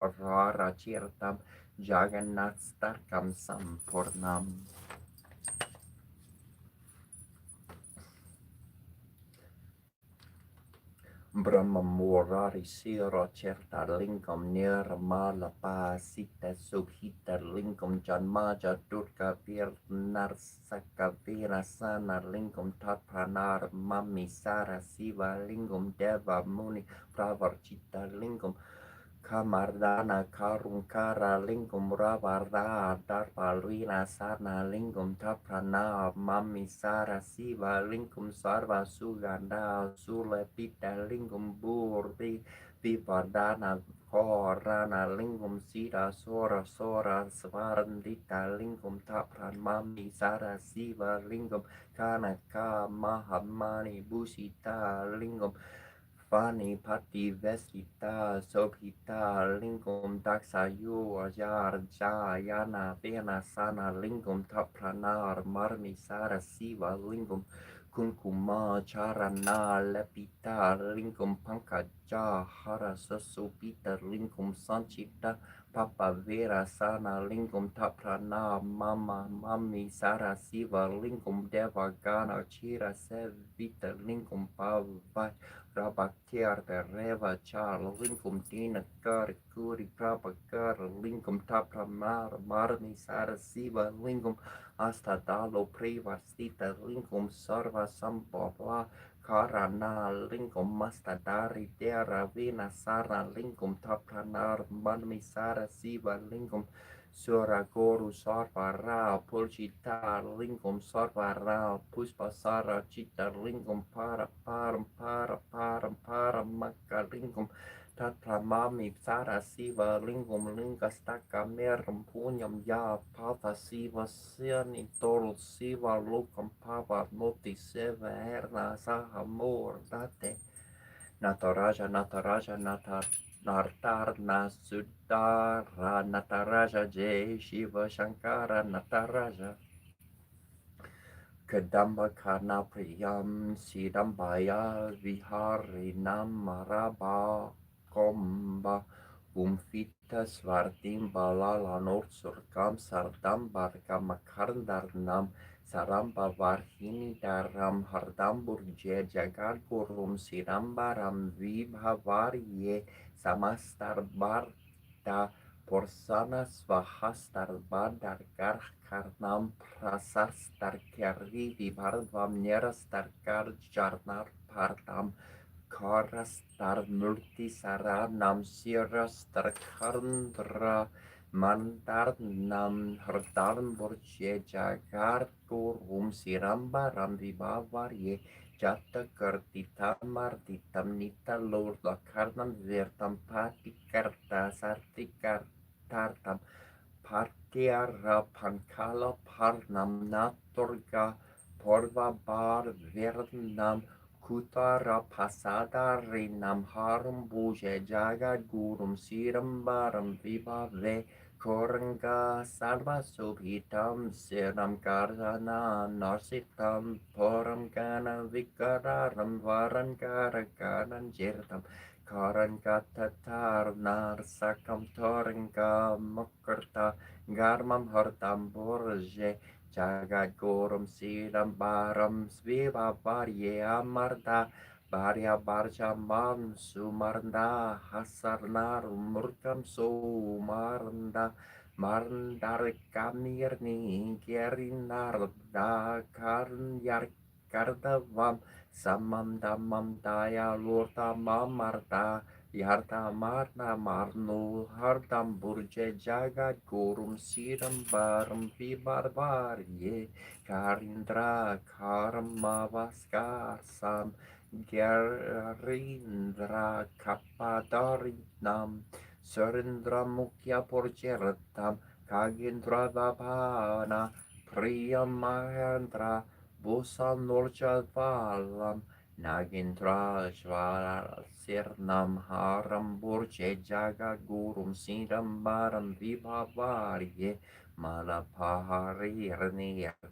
Rara Chirtam Jagannath Starkam Sampurnam Brahma Murari Sira Cherta Lingam Nirmala Pasita Subhita Lingam Janmaja Durga Vir Narsaka Vira Sana Lingam Tatpranar Mami Sara Siva Lingam Deva Muni Pravarchita Lingam Kamardana Karunkara Lingum Ravarda Darpalvina Sarna Lingum Taprana Mami Sara Siva Lingum Sarva Suganda Sulepita Lingum Burbi Vivardana Korana Lingum Sita Sora Sora Svarandita Lingum Tapran Mami Sara Siva Lingum Kanaka Mahamani Busita Lingum Vani Pati Vesita Sobhita Lingum Daksayu Ajar Jayana Vena Sana Lingum Tapranar Marmi Sara Siva Lingum Kunkuma Charana Lepita Lingum Pankaja Hara Sasupita Lingum Sanchita Papa Vera Sana Lingum Taprana Mama Mami Sara Siva Lingum Devagana Chira Sevita Lingum Pavai Rabakir the Reva Char Linkum Dina Kar Kuri Prabhakar Linkum Tapramar Marmi Sara Siva Lingum Astadalo Priva Sita Linkum Sarva Sambhava Karana Lingum Mastadari Dera Vina Sara Lingum Tapranar Marmi Sara Siva Lingum Sura Guru Sarvara Pulchita Lingum Sarvara Puspasara Chitta Lingum Para Maka Lingum Tatramami Sara Siva Lingum Lingastaka Merum Punyam Ya Pata Siva Siani Tol Siva Lukam Pava Moti Seva Erna Saha Mor Date Nataraja Nartarna Sudara Nataraja Jai Shiva Shankara Nataraja Kadamba Karna Priyam Sidambaya Vihari Namaraba komba Vumfita svartim balala norsurkam sardam barkam makarndarnam saramba varhini daram hardamburje jagat gurum sirambaram vibhavarye samastar barta porsana svahastar badar karnam prasastar keri vibhardvam nerastar jarnar partam Karastar multi saranam sirastar karndra mandarnam hardarn borche jagar kurum sirambaram vibavarye jata kartita martitam nita lurda karnam virtam pati karta sarti kartartam partiara pankala parnam naturga porva bar vernam Kutara pasada rinam harum buje jagat gurum sirambaram vibhave koranga sarva subhitam siram karana narsitam param gana vikararam varankara karan jirtam karan katatar narsakam toranga makarta garmam hartam borje Jagat Gurum Siram Baram Sviva Varye Amarta Barya Barja Man Sumarnda Hasarnar Murkam Sumarnda Marndar Kamirni Gerinarda Karnyar Kardavam Samam Damam Daya Lurta Mamarta Yarta Marna Marnu Hardam Burje Jagat Gurum Siram Baram Vibarvarye Karindra Karamavaskar Sam Gerindra Kapadarinam Surindra Mukya Purjeratam Kagindra Vabhana Priyamahendra Busam Nurjavalam Nagindra Jvala Sirnam Haram Burje Jaga Gurum Sidambaram Vibhavarye Malapahari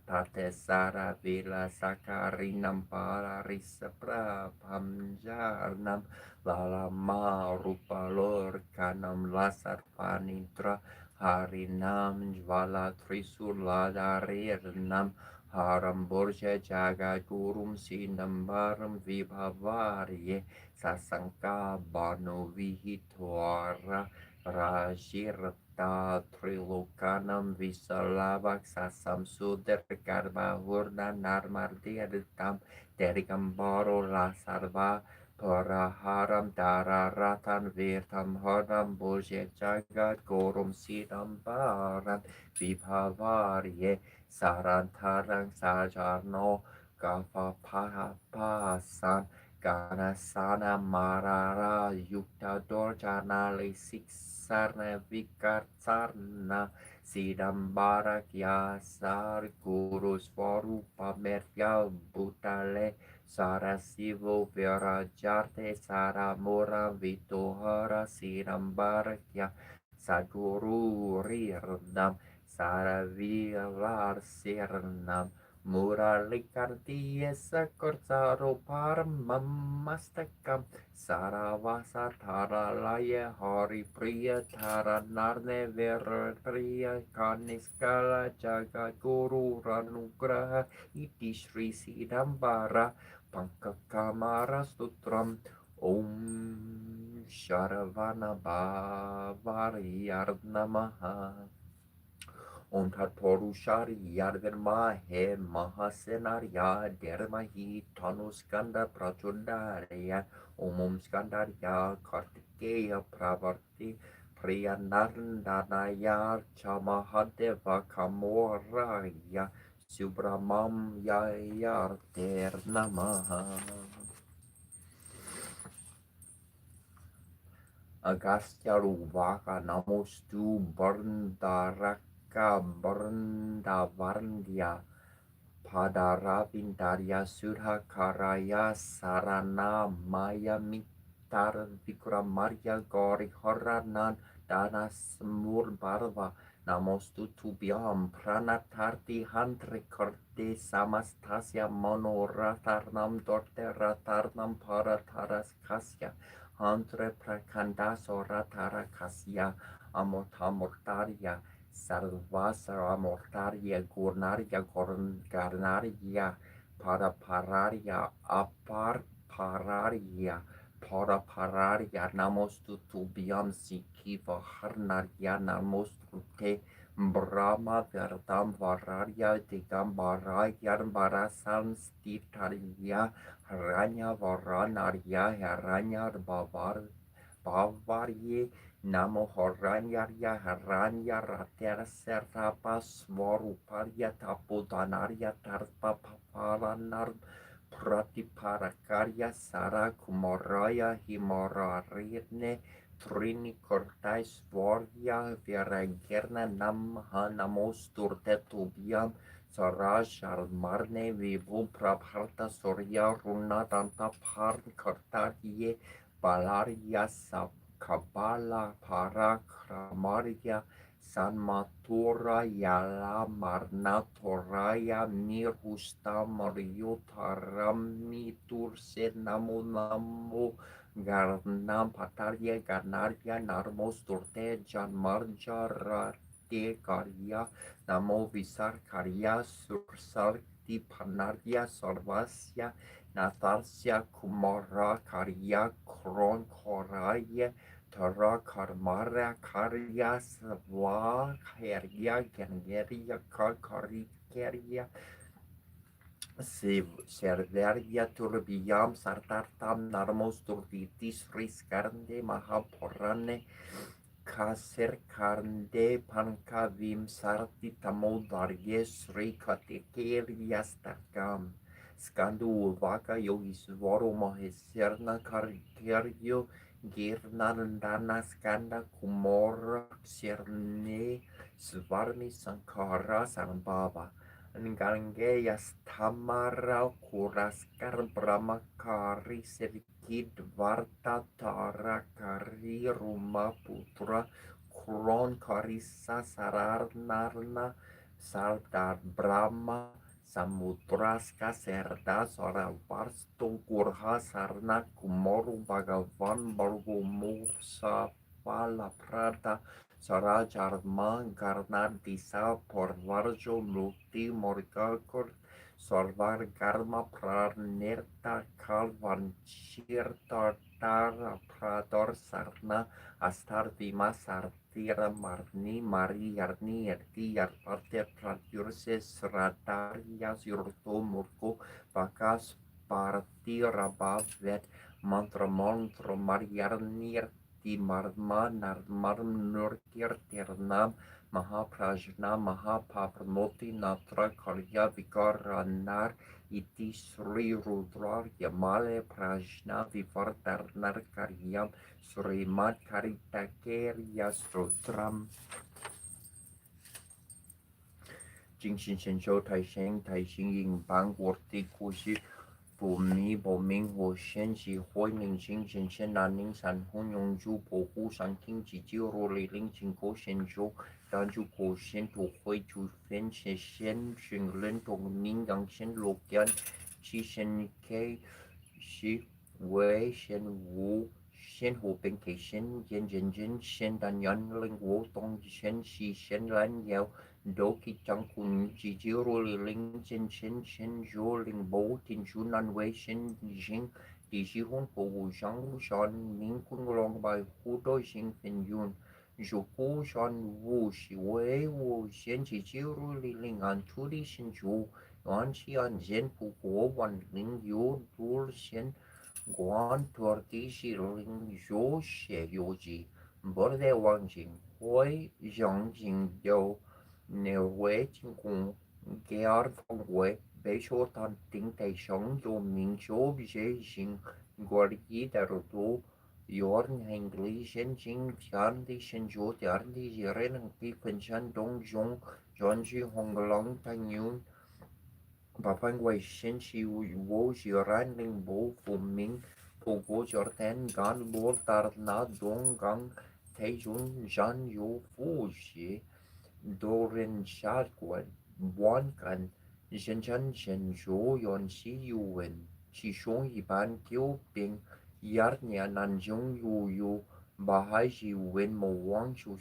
Tate Sara Vila Sakarinam Pararisa Prabham Jarnam Lalama Rupalor Kanam Lasar Panitra Harinam Jvala Trisula Darirnam Haram Borja Jaga Gurum Sinambaram Vibhavarye Sasangka Banu Vihitwara Rajirta Trilokanam Visalabak Sasam Sudar Karma Hurna Narmardiaditam Derigambaro Lasarva Paraharam Dararatan Virtam Haram Borja Jagat Gurum Sinambaram Vibhavarye Sarantarang Sajarno Gava Pahapasan Ganasana Marara Yukta Dorjana Siksarna Vikartsarna Sidambara Kyasar Guru Svarupa Merya Bhutale Sarasivo Virajarte Saramura Vitohara Sidambara Kya Sadguru Rirnam Saravivar Sirnam Muralikartiya Sakursaro Paramam Mastakam Saravasa Taralaya Hari Priya Taranarne Viratriya Kaniskala Jagat Guru Ranugraha Iti Shri Sidambara Pankakamara Sutram Om Sharavana Bhavariyarnamaha Om Tat Purushari Yadvirma He Mahasenarya Dermahi Tanuskanda Prachodarya Om Skandarya Kartikeya Pravarti Priyanarndanaya Chamahadeva Kamoraya Subramam Yayarter Namaha Agastya Ruvaka Namostu Barndarak Kabranda Varndya Padaravindarya Sudhakaraya Sarana Maya Mitar Vikramarya Gori Horanan Dana Smur Barva Namostu Tubhyam Pranatarti Hantre Korte Samastasya Monoratarnam Dorte Ratarnam Parataras Kasya Hantre prakanda soratara kasya amota mortaria salvasara mortaria gurnaria garnaria para pararia apar pararia para pararia namos tutubiam sikiva harnaria namos te Brahma Verdam Vararia Digam Varayam Varasam Stitaria Haranya Varanaria Haranya Bavarye Namo Haranyarya Haranya Ratera Serapa Svaruparya Tapodanaria Tarpa Paparanar Pratiparakaria Sara Kumoraya Himorarine Trini cortais vorgia veragerna nam hanamos turtetubiam saraj marne vivu prabharta soria runa danta parn cortarie balaria sab kabala para kramaria san matura yala marna toraya nirhusta mariutaram mitur se namo namo Garnam Pataria Garnaria Narmos Turte Jan Marja Rate Karya Namo Visar Karya Sursar Di Panaria Sarvasya Natasya Kumara Karya Kron Koraya Tara Karmara Karya Sva Karya Gangeria Karya Serveria turbiam sartartam narmos turbitis riscarde mahaporane kaser karnde pankavim sarti tamodarges rikatekerias takam skandu vaka yogis voro maheserna karikerio girnandana skanda kumora serne svarmi sankara sambhava Ngangeya Stamara Kuraskar Brahmakari Serkid Varta Tarakari Ruma Putra Kron Karisa Sararnarna Sardar Brahma Samudraska Serda Sora Varsto Gurha Sarna Kumoru Bhagavan Bargu Mursa Pala Prata Sarajarma Garnardisa Porvarjo Mukti Morgakor Sorvar Garma Pranerta Kalvanchirta Tara Prador Sarna Astar Vima Sartira Marni Mari Yarni Erti Yarparte Pradyurse Sratarias Yurto Murko Bakas Parti Rabavet Mantra Mantra Mariarnir Di marma narmarm nurkir tirnam mahaprajna mahapavmoti natra karya vikaranar iti sri rudrar yamale prajna vivartarnar karyam srimat karitakerya strutram Jingshin Shensho Taisheng Taishing Ying Bang Worti Kushi Bo Mi Bo Ming Wo Shen Ji Hoi Ning Jing Shen Shen Nan Ning San Hun Yong Ju Bo Hu San King Ji Jiu Ro Li Ling Jing Ko Shen Zhou Dan Ju Ko Shen Tu Hui Ju Fen Shen Shen Xing Len Tong Ning Yang Shen Lo Kian Chi Shen Ke Shi Wei Shen Wu Shen Hu Ben Ke Shen Yen Yen Yen Shen Dan Yan Ling Wo Tong Shen Shi Shen Lan Yao Doki Chang Kun Ji Jiu Ro Li Ling Jin Shen Shen Zhou Ling Bo Tin Chu Nan Wei Shen Jing Di Shi Hun Po Wu Shang Wu Shan Ning Kun Long Bai Hu Do Xing Fen Yun Zhu Hu Shan Wu Shi Wei Wu Shen Ji Jiu Ro Li Ling An Tu Li Shen Zhu Yuan Qi An Zhen Pu Guo Wan Ling Yu Du Shen Guan Tuer Di Shi Ling Zhou Xie Yu Ji Borde Wang Jing Hui Zhang Jing Yo Nếu Huế chính cùng Gear phong Huế bế số tan tính tay sống cho mình số dễ sinh gọi ý đã rồi tu yorn hành lý sinh chính chán đi sinh số chán đi dễ ra năng tí phần chân đông dung chọn chi hồng lòng thanh nhung và phán quay sinh chi vô dễ ra năng bố phụ mình phụ cố cho tên gan bố tar na đông găng thấy chúng gian yếu phụ dễ Dorin Shadguan, Buan Gan, Shen Chan Shen Zhou Yon Xi Yuwen, Qi Shong Yiban Kiu Bing, Yar nia nan jung yu ba hai ji wen mo wang shu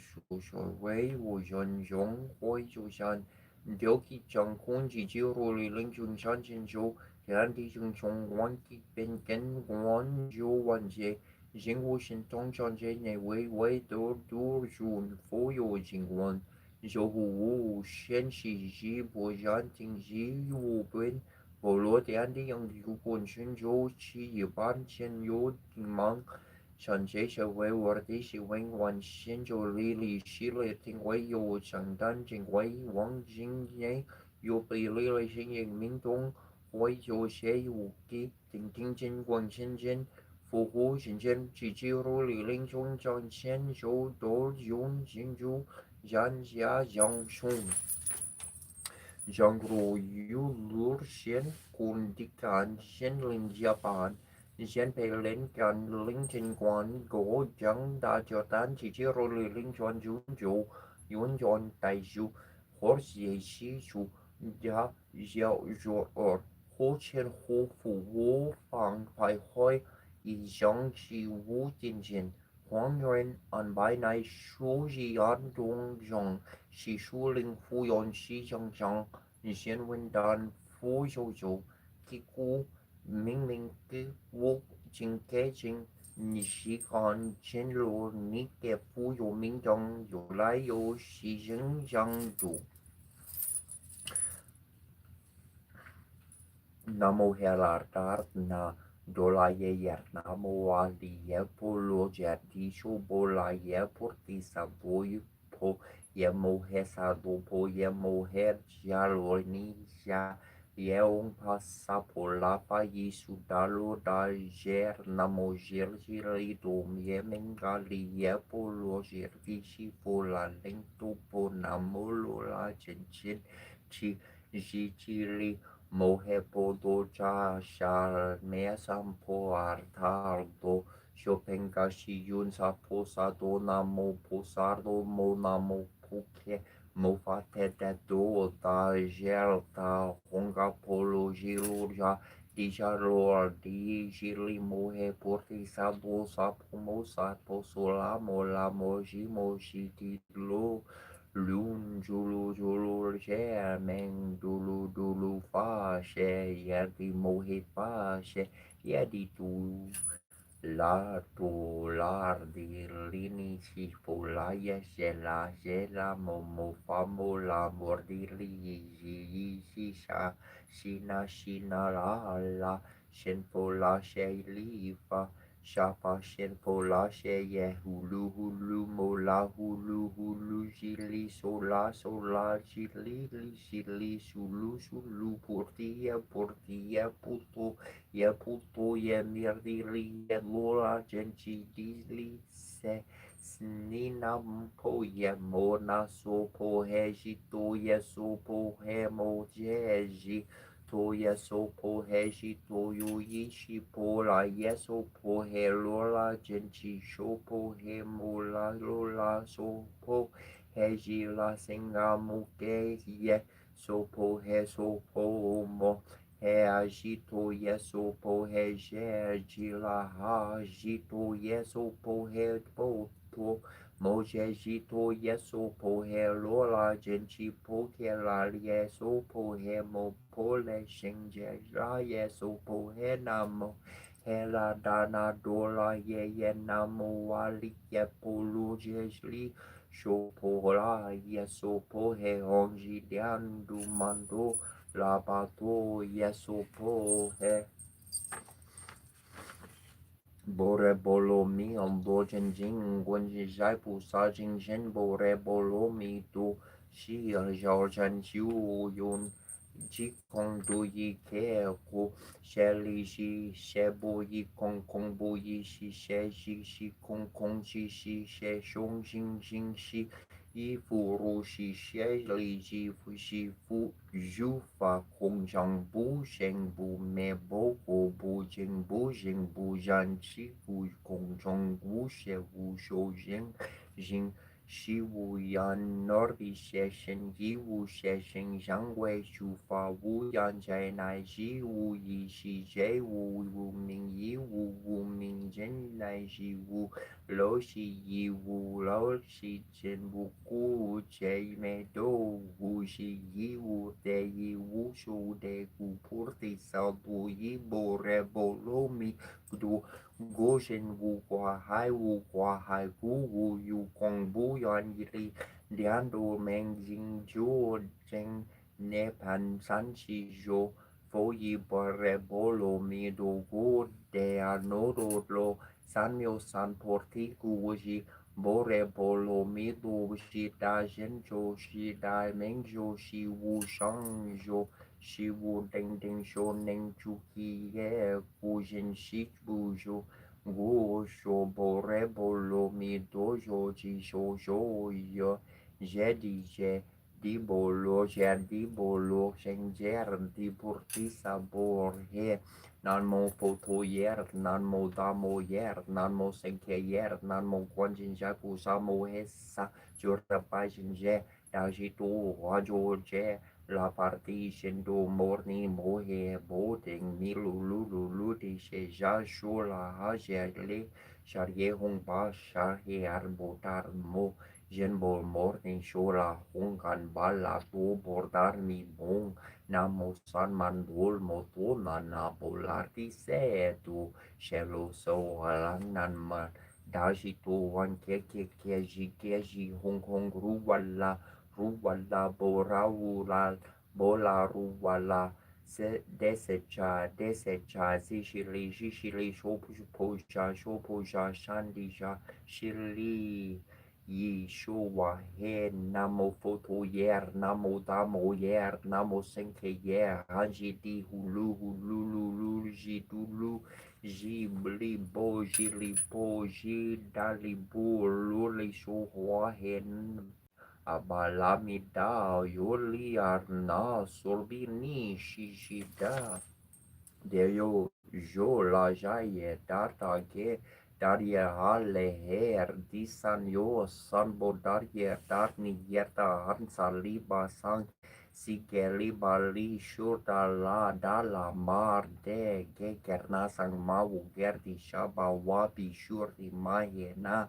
wei wu zhen zhong hoi zhu shan diu ki chang kun ji ji ru li ling chun shan chen zhou tian di zhong chong wan ki ben gen wan zhou wan jie jing wu shen tong chan jie ne wei wei du zhun fu yu jing wan zhou hu wu shen shi ji bo zhan ting ji yu ben 保罗的安迪用如果寻求其一般现有的忙，像这些为我的是永远先就利利系列定位有承担定位往今年有被利利新人民中会有些有的定定监管先见。服务先见，只记录理论中将先就多用进入人家养生。Jangro Yulur Sien Kun Dikan Sien Lin Japan Sien Pe Len Kan Linh Trên Quan Gỗ Jang Da Cho Tan Chỉ Chỉ Rô Lì Linh Chuan Jun Ju Yun Chuan Tai Ju Hor Xie Xi Chu Ja Giao Zhuo Er Ho Chen Ho Fu Wo Fang Pai Hoi Yi Zhang Xi Wu Jin Jin Huang Yuan An Bai Nai Shu Ji An Dong Zhong 是树林护yon是长长，你先问dan扶手手，结果明明给我真开心，你是看见了你给扶有名章，有来有是人相助。Namo helartar na dolaye yer namo aliye polo jati shubolaye purti saboyu po yemo hesado po yemo her jaloni ja yeung passa pola fa yisu dalo da jer namo jer jiri dom yemengali ye polo jer vishi pola lento po namo lola chen chen chi jili Mohe podo cha shal mea sampo artaldo shopenga shi yun sa posa do namo posardo mo namo puke mo fate de do da gel da honga polo giluja di jalor di gili mohe porti sabo sapo mo sapo sola mola moji moji di lo Lun julu julu she meng dulu dulu fa she yadi mohi fa she yadi tu la tu lar di lini si fu la ye she la mo fa mo la mordi li yi si sha shi na la shen fu la she li fa Shapa shen po la she ye hulu mo la hulu sola shili sulu portia puto ye mirdi ye lola genci dili se snina po ye mona so po heji to ye so po he mo jeji Toya sopo heji toyo yishi po la yesopo he lola genchi shopo he mola lola sopo heji la singa muke ye sopo he sopo mo he agito yesopo he jeji la hajito yesopo he poto Mojeji to yeso po he lola genchi po ke la yeso po he mo pole shinje la yeso po he namo he la dana dola ye namo wali ye po lu jejli sho po la yeso po he onji dian du mando la pato yeso po he Bore bolo mi on bojen jing gwenji jai pu sa jing jen bore bolo mi tu shi jao jan jiu yun ji kong du yi ke ku she li shi she bu yi kong bu yi shi she shi kong ji shi she shong jing jing shi yi fu ru shi she li ji fu shi fu ju fa kong jang bu sheng bu me bo hu bu jing bu jan chi fu kong jong wu she wu shou jing jing shi wu yan nordi xie shen yi wu xie shen zhang wei shu fa wu yan zhai nai ji wu yi shi zhe wu wu ming yi wu wu ming zhen nai ji wu lo shi yi wu lo shi zhen wu gu che me do wu shi yi wu de yi wu shu de gu pur ti sao bu yi bo re bo lo mi du Go Shen Wu Hua Hai Gu Wu Yu Kong Bu Yuan Yi Li Lian Du Meng Jing Ju Zheng Ne Pan San Chi Jo Fo Yi Bo Re Bo Lo Mi Do Gu De A No Do Lo San Miu San Por Ti Gu Wu Ji Bo Re Bo Lo Mi Do Shi Da Zhen Jo Shi Da Meng Jo Shi Wu Shang Jo Shi Wu Ding Ding Shou Ning Chu Ki Ye Gu Jin Shi Bu Jo Gu Shou Bo Re Bo Lo Mi Do Jo Ji Shou Shou Ye Je Di Je Di Bo Lo Je Di Bo Lo Sheng Jer Di Pur Ti Sa Bo He Nan Mo Fo To Yer Nan Mo Da Mo Yer Nan Mo Seng Ke Yer Nan Mo Quan Jin Ja Gu Sa Mo He Sa Jur Da Pai Jin Je Da Ji Tu Hua Jo Je La partie shendo morni mohe boding mi lu lu di she ja shu la ha je le charye hong ba shar he ar botar mo jen bol morni shu la hong kan ba la tu bordar mi bong na mo san man bol mo tu na bolar ti se tu shelo so alang nan ma da ji tu wan ke ji hong ru wala Ruwala Borawula Bola Ruwala Desecha Zishili Shopuja Shandija Shili Yi Shuwa He Namo Foto Yer Namo Damo Yer Namo Senke Yer Hanji Di Hulu Jidulu Jibli Bo Jili Bo Jidali Bo Luli Shuwa Hen Abalamida Yuliarna Sorbini Shishida Deo Jo La Jaye Data Ge Daria Hale Her Disan Yo Sanbo Daria Darni Yerta Hansa Liba Sang Sikeli Bali Shurta La Dala Mar De Gekerna Sang Mau Gerdi Shaba Wabi Shurti Mahena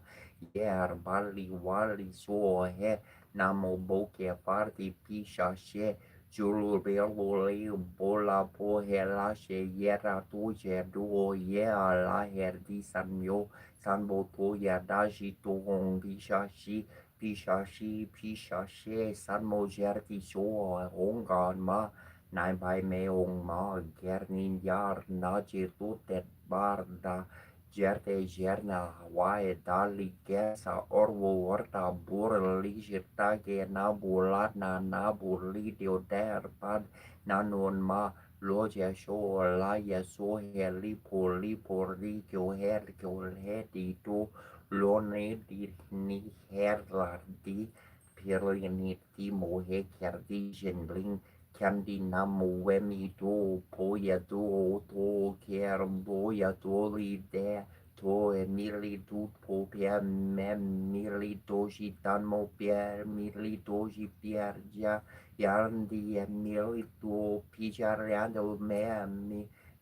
Yer Bali Wali So He Namo Boke Party Pisha She Julu Beloli Bola Pohela She Yera Tuje Duo Yea La Herdi Sanmyo Sanbo Toya Daji Tohong Pisha She Sanmo Jerti So Hongan Ma Nai Bai Me Ong Ma Gernin Yar Naji Tutet Barda Jerte Jerna Hawaii Dali Gesa Orwo Warta Burli Jirtage Nabulat na Burli Dioder Pad Nanon Ma Loja Show Laya So Heli Por Li Kyo Hedi To Lone Di Ni Herlar Di Pirli Ti Mohe Kerdi Jenbling Kandi namu wemi do poya do to ker boya do li de to emili do po pia mem mili doji tanmo pia mili doji pia ja yandi emili do pijariando me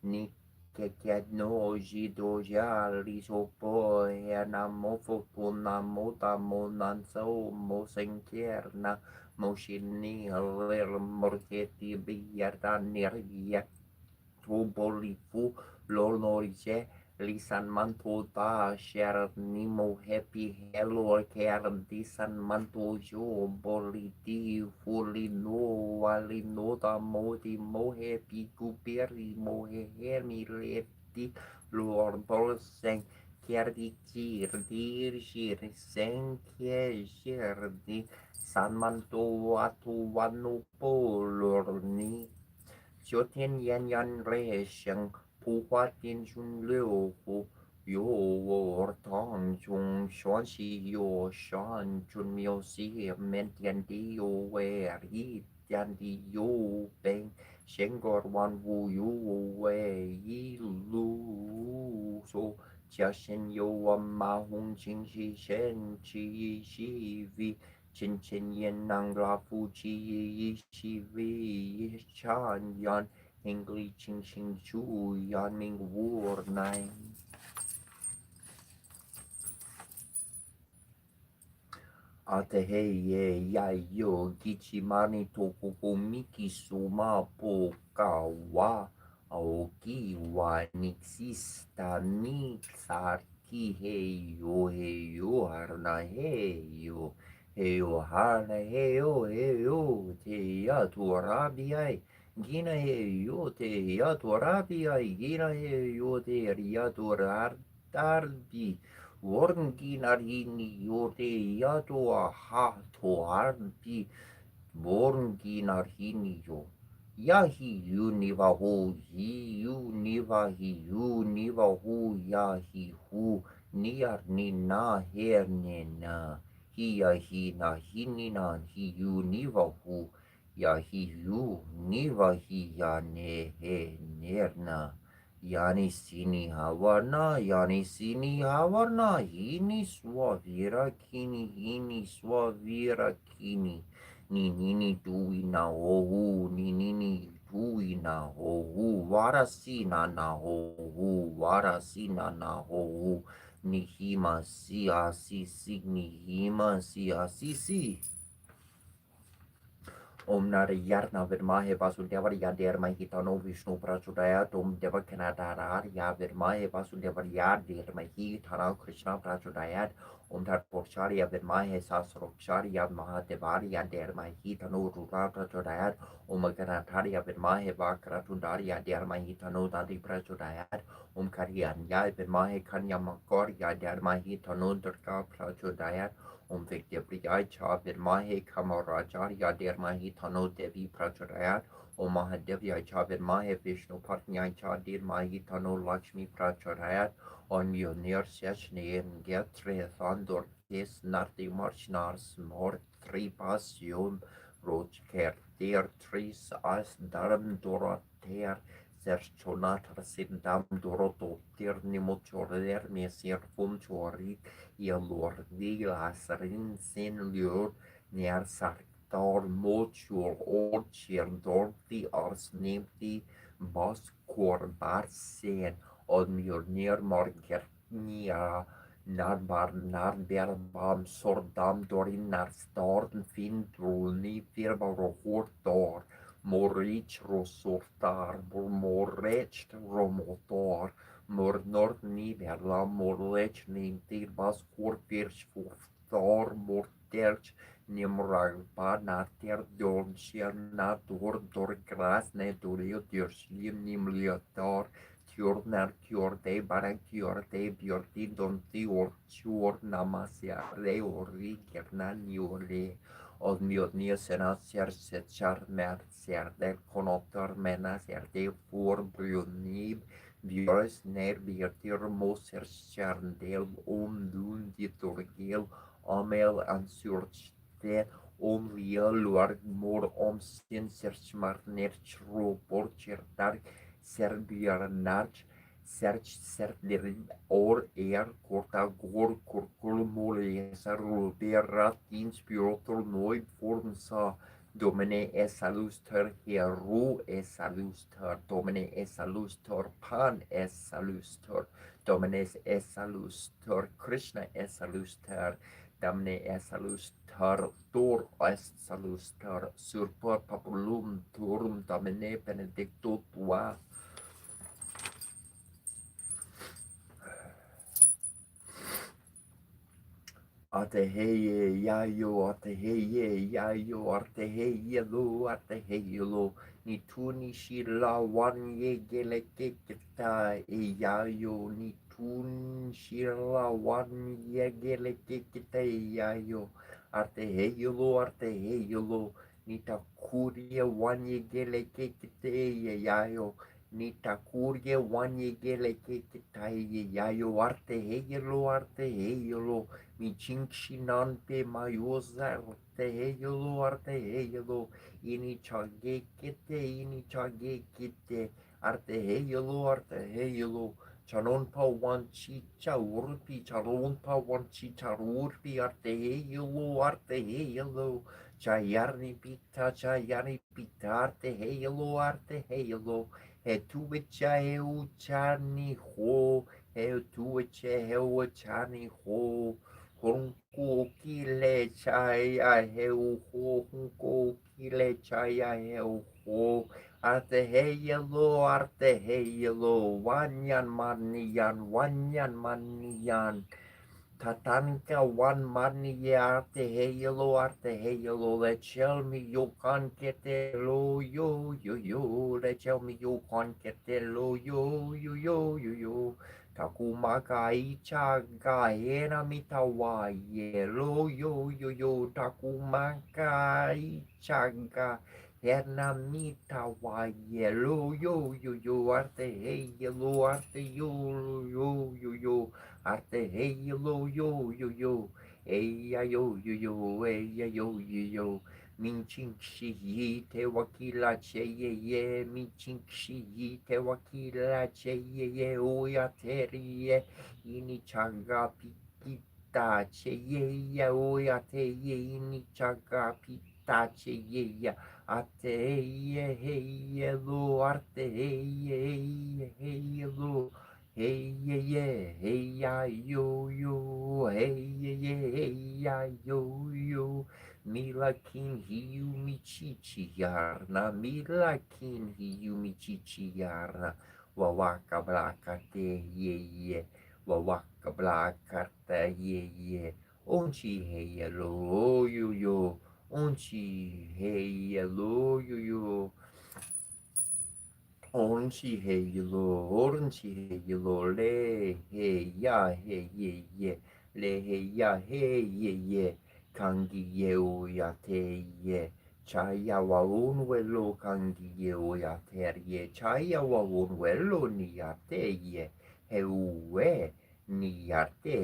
ni que no ji do ja li so po ya namo fo namo tamo nan so mo senker na Moshini ler morgeti biyarda nergia trubolifu lolnorise lisan manto ta share nimo happy hello care disan manto jo boliti fully no wali no ta moti mo happy kuperi mo hemi leti lord bolseng Kerdi dir shir sen shirdi San manto atu wanu polorni 昨天炎炎烈日普化电讯流户有我当中学习有上准没西面天地有为一天地有病先个万物有为一路说家先有我马红清西先起西为千千年能拉夫妻一起为찬양 행리清清主呀明无奈。Ateheye yayo gichimani tokuko miki suma pokawa aoki wa nixista nixarki heyo harna heyo harna heyo te ya torabiai gina heyo te ya torabiai gina heyo te ya torarbi Vornginarini yote yato ha toarbi Vornginarini yo Yahi univa ho hi univa hi univa ho yahi hu niar ni na her ne na hi na hini na hi univa hu yahi yu niva hi ya ne he ner na Yani sini havarna, yani sini havarna, hini swavira kini, hini swavira kini. Ni nini tuina hohu, ni nini tuina hohu, varasina na hohu, varasina na hohu. Ni hima si asisi, ni hima si asisi. Om Narayana Virmahe Vasudevaya Dermahitano Vishnu Prachodayat Om Devakanadarar Virmahe Vasudevaya Dermahi Tana Krishna Prachodayat Om Tatporcharya Virmahe Sasroksharya Mahadevarya Dermahi Tano Rudra Prachodayat Om Ganatarya Virmahe Vakratundarya Dermahi Tano Dadi Prachodayat Om Karyanya Virmahe Kanya Makorya Dermahi Tano Durga Prachodayat Om Vikdevriyai Cha Virmahe Kamaracharya Dermahi Tano Devi Prachodayat Om Mahadevyai Cha Virmahe Vishnu Patnyai Cha Dermahi Tano Lakshmi Prachodayat Om Yonir Seshne Getre Thandor Tes Narti Marshnar Smor Tripasion Rojker Der Tris As Dharam Dorater Serchonatar Sindam Doroto Tirnimochorer Mesir Fumchorik Yelordi Lasarin Sin Lur Ner Sartor Mochur Orchir Dorti Arsnimti Boskor Barsen Odmur Ner Margernia Narberbam Sordam Dorin Narstorn Findrulni Firbar Hortor Morich Rosortar Morech Romotor Mornord Niverla Morlech Nintir Bas Korpirch Thor Morterch Nimrag Nater Dornsier Natur Dorgrasne Dorio Diorslim Nimliator Tjornar Tjorde Barak Tjorde Bjordi Donti or Tjor Namasia Re Ori Gernan Jore Od mjodnije senacier sečar mercier der konotor menacier de for brunib Björs ner virtir moser kärndel dun ditorgel amel ansurchte lia luarg mor sin sersmar ner tropor certar serbiar narch Serch serderin or korta gor korkul molesa ruberat inspirator noid formsa Domine esaluster heru esaluster Domine esaluster pan esaluster Domine esaluster Krishna esaluster Damne esaluster tor esaluster surpor populum turum Domine benedicto tua Ateheye yayo, ateheye yayo, ateheye lo, ni tuni shila wanye geleke kita yayo, ni tun shila wanye geleke kita yayo, ateheye lo, ni takuria wanye geleke kita yayo, ni takuria wanye geleke kita yayo, ateheye lo, mi cincinante maiosa artehelo ini chage kite artehelo Charon pawan chi chaurpi charon pawan chi charurpi arte heyelo chayarni pita arte heyelo he tuicha heu chani ho he tuicha heu chani ho honko kile chaya heu ho honko kile chaya heu ho arte heyelo wanyan maniyan tatanka wan mani arte heyelo lechel mi yo kan kete lo yo lechel mi yo kan kete lo yo takumaka icha ga hena mitawa ye lo yo takumaka icha ga hena mitawa ye lo yo arte heyelo arte yo arte yo eya yo minching shi te wakila che ye minching shi te wakila che ye oya terie ini chaga pita che ye oya te ye ini chaga pita che ye ate ye lo arte ye lo hey ya hey ya yo mila kin hiu mi chichi yarna mila kin hiu mi chichi yarna wawaka blaka te ye wawaka blaka te ye onchi hey yo onchi hey yo orange halo, le he ya he ye, le he ya he ye, kangi ye o ya te ye, chaya wa un welo kangi ye o ya te ye, chaya wa un welo ni ya te ye, he uwe ni ya te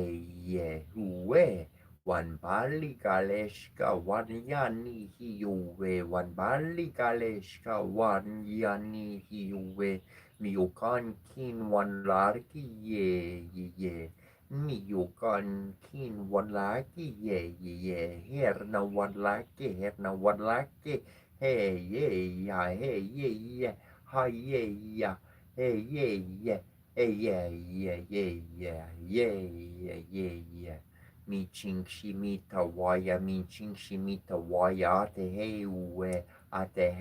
ye, uwe. Wan bali galeshka wan yani hiuwe wan bali galeshka wan yani hiuwe miokan kin wan larki ye miokan kin wan laki ye herna wan laki hey ye ha ye ye Michin shimita waya, michin shimita waya, ate heuwe, ate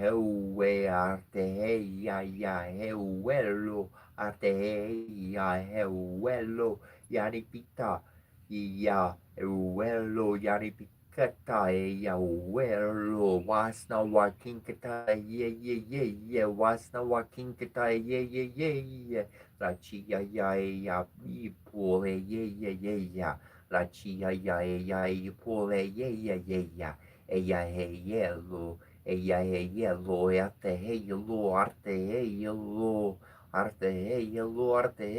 heuwelo, ate heuwelo, yani pita, ya heuwelo, yani pikata, ya heuwelo, wasna wakinkata, ye, wasna wakinkata, ye, la chia ya, ipole, ye, la chia ya pole ya he yellow arte he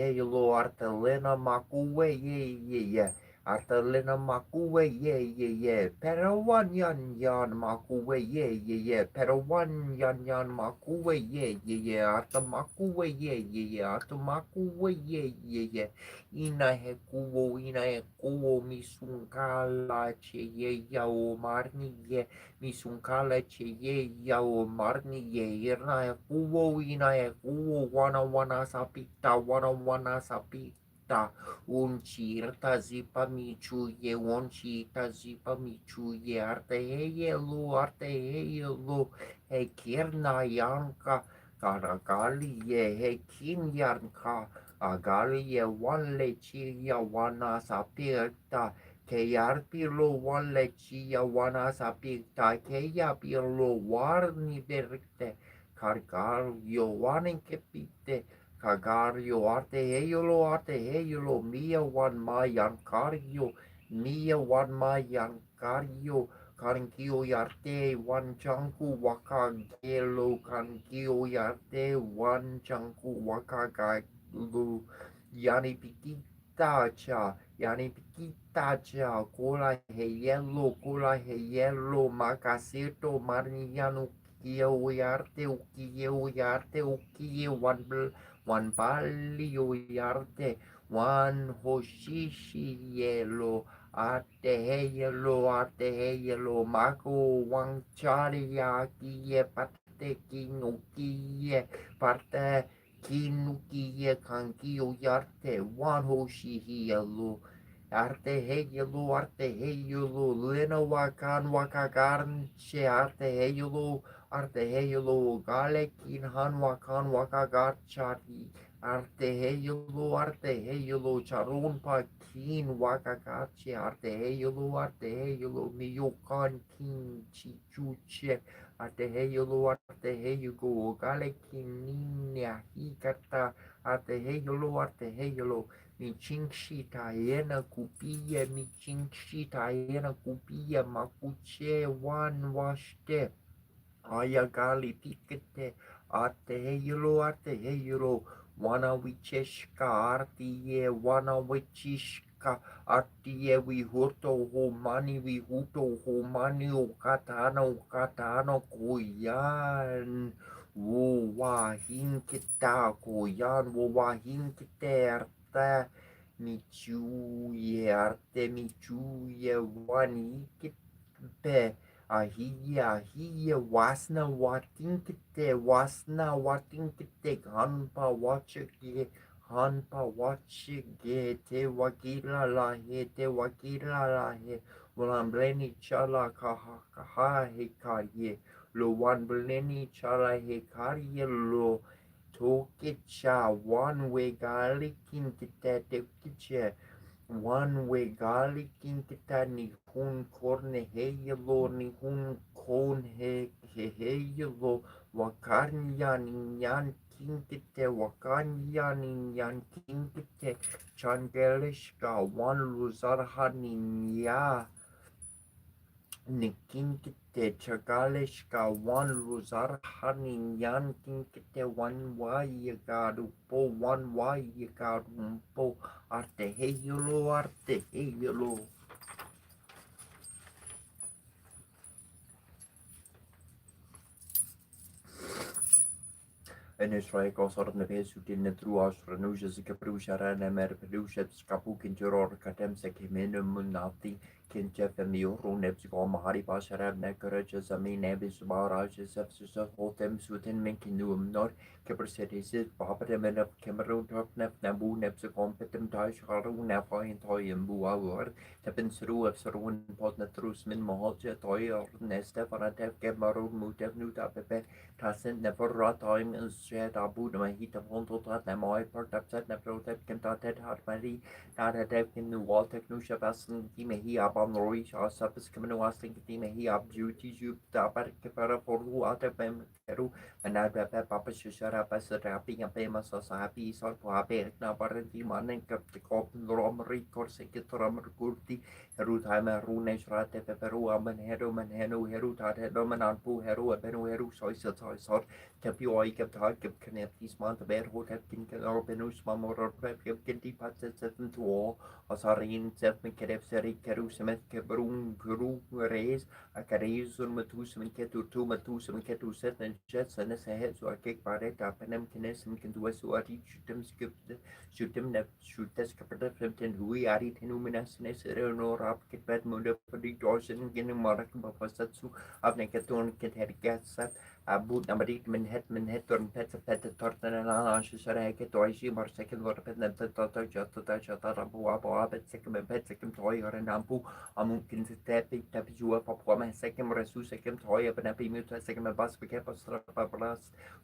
yellow arte lena makuwe ye arte lena makuwe ye pero one yan makuwe ye pero one yan makuwe ye arte makuwe ye arte makuwe ye ina he kuwo misunkala che ye ya o marni ye misunkala che ye ya o marni ye ina he kuwo wana sapita unchi irta zipa michu ye unchi ita zipa michu ye arte he lo he kirna yanka karakali ye he kin yanka Agalia one lechia wana sapirta, Kayar pirlo one lechia wana sapirta, Kaya pirlo warni berite, Cargario one kepite, Cagario arte heyolo, Mia one mayan cario, Mia one mayan cario, Kankio yarte one chanku waka gelo, Kankio yarte one chanku waka lu yani pikita cha kola he yellow makasito marniano ukie uyarte ukie wan Wan palio yarte, wan hoshishi yelo, arte heyelo, mako wang chari yaki parte kinuki parte kinuki kankio yarte, wan hoshi yelo. Arte heyulu, lina wakan wakagarnche, arte heyulu, galekin han wakan wakagarchari, arte heyulu, charun pakin wakagarche, arte heyulu, miyukan kin chichuche, arte heyulu, galekin ninya hikata, arte heyulu, Michinshita ena kupia, michinshita ena kupia, makuche wan washte. Ayagali pikete, arte heyelo, wana wicheshka, artie, wana wichishka, artie we huto homani, we huto homani, ukatano, koyan. Wo wahinkita, koyan, wo wahinkite, arte, michuye, wanikite. Ahiya wasna watinkite hanpa wachige te wakila lahe Walambleni chala kaha hekaye lo wanbleni chala hekaye lo tokicha one way gali kinkite te one way gali kinkita ni hun korne heyelo ni hun kon heyelo wakanya ni yan kinkite wakanya ni yan kinkite changelishka one luzarha ni ya Nikinkite chagaleshka one luzarha ni yan kinkite one wayagarupo arte heyelo. En Israel kosordne vesutine truas renujas kaprushara mer pelushet skapukin juror katem sekimene munati kinchefemio runeps gomahari pasharab nekaraja zami nebis barajas efsus hotem sutin minkinum nor kepersetis papatem of kemerun topnef nabu neps competem tash haru nafain toyum buawar tepin sru of sarun potnatrus min mahalja toy or nestefanatef kemarun mutev nutapepe Tasen never rot time is shed abu the mahita honto tat na moi part upset na protect can tat hot mari not a dev in the wall technusha basin time he up on the reach or subs coming was thinking time he up duty you tapar kepara for who out of them keru and I bet papa shara pas rapi and pay mas happy sort for happy na parenti manen kap the cop romri course get rom kurti heru time rune shrate peperu amen heru tat hedoman anpu heru benu heru soisot Kepioi keptai kep kneptis man the bear hot kin or benus mamor prep kinti patset seven to all asarin sef mekedef seri keru semet kebrun guru reis a kareis un matus men ketu tu matus men ketu set and jets and a head so a cake paret apenem kines and can do so at each them skip shoot them nep shoot test kapata femten hui ari tenuminas nesere no rap kit bed munda for the Jordan gin marak bafasatsu of neketun kit head gas Abu Namarik Manhattan Pet Tortan and Sharaka Toishi Marsekan Vorpet Tata Jata Jatarabu Abet second pet second toy or an ampu Amunkin Tapi Tapijua Papua second Resu second toy of an epimuta second bus Picapos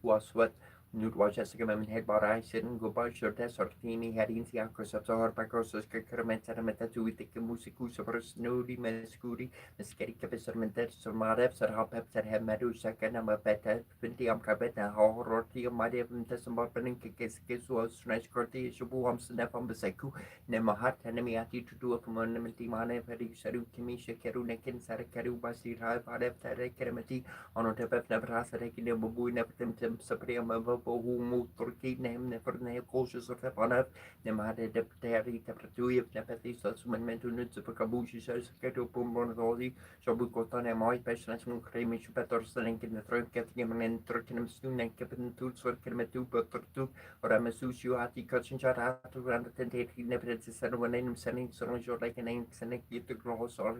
was what Newt was a second head bar I shouldn't go by your test or teeny had in the acres of the Harpacos Kermet Metazu with the Musicu Sabers Nudi Mescuri Skeri Capisarmentet Somareps or Hopeps that have Medu second and a better 20 Cabet and Horrorty of Madiam Tessambapanin Kikis was Snatch Corti Shubu Hamsonef on Beseku Nemahat enemy at you to do a community mane Peri Saru Kimisha Keru Nekin Sarakaru Basi Rai Padep Keremati on a tepef never has a taken a babu never temptem supreme Bohumu, Turkey, name never near cautious of the Panav, Nemade de Pteri, Tapatui of Nepathis, Suman Mentunits of Kabushi says, Keto Pumbonoli, Shabukotan, my passionate cremish better selling in the throat, getting him and turking him soon and keeping tools for Kimetu, but two, or Amasushu Hati, Cutchin Charatu, and the tentate, he never had to send one name sending so like an ink, sending it to gross or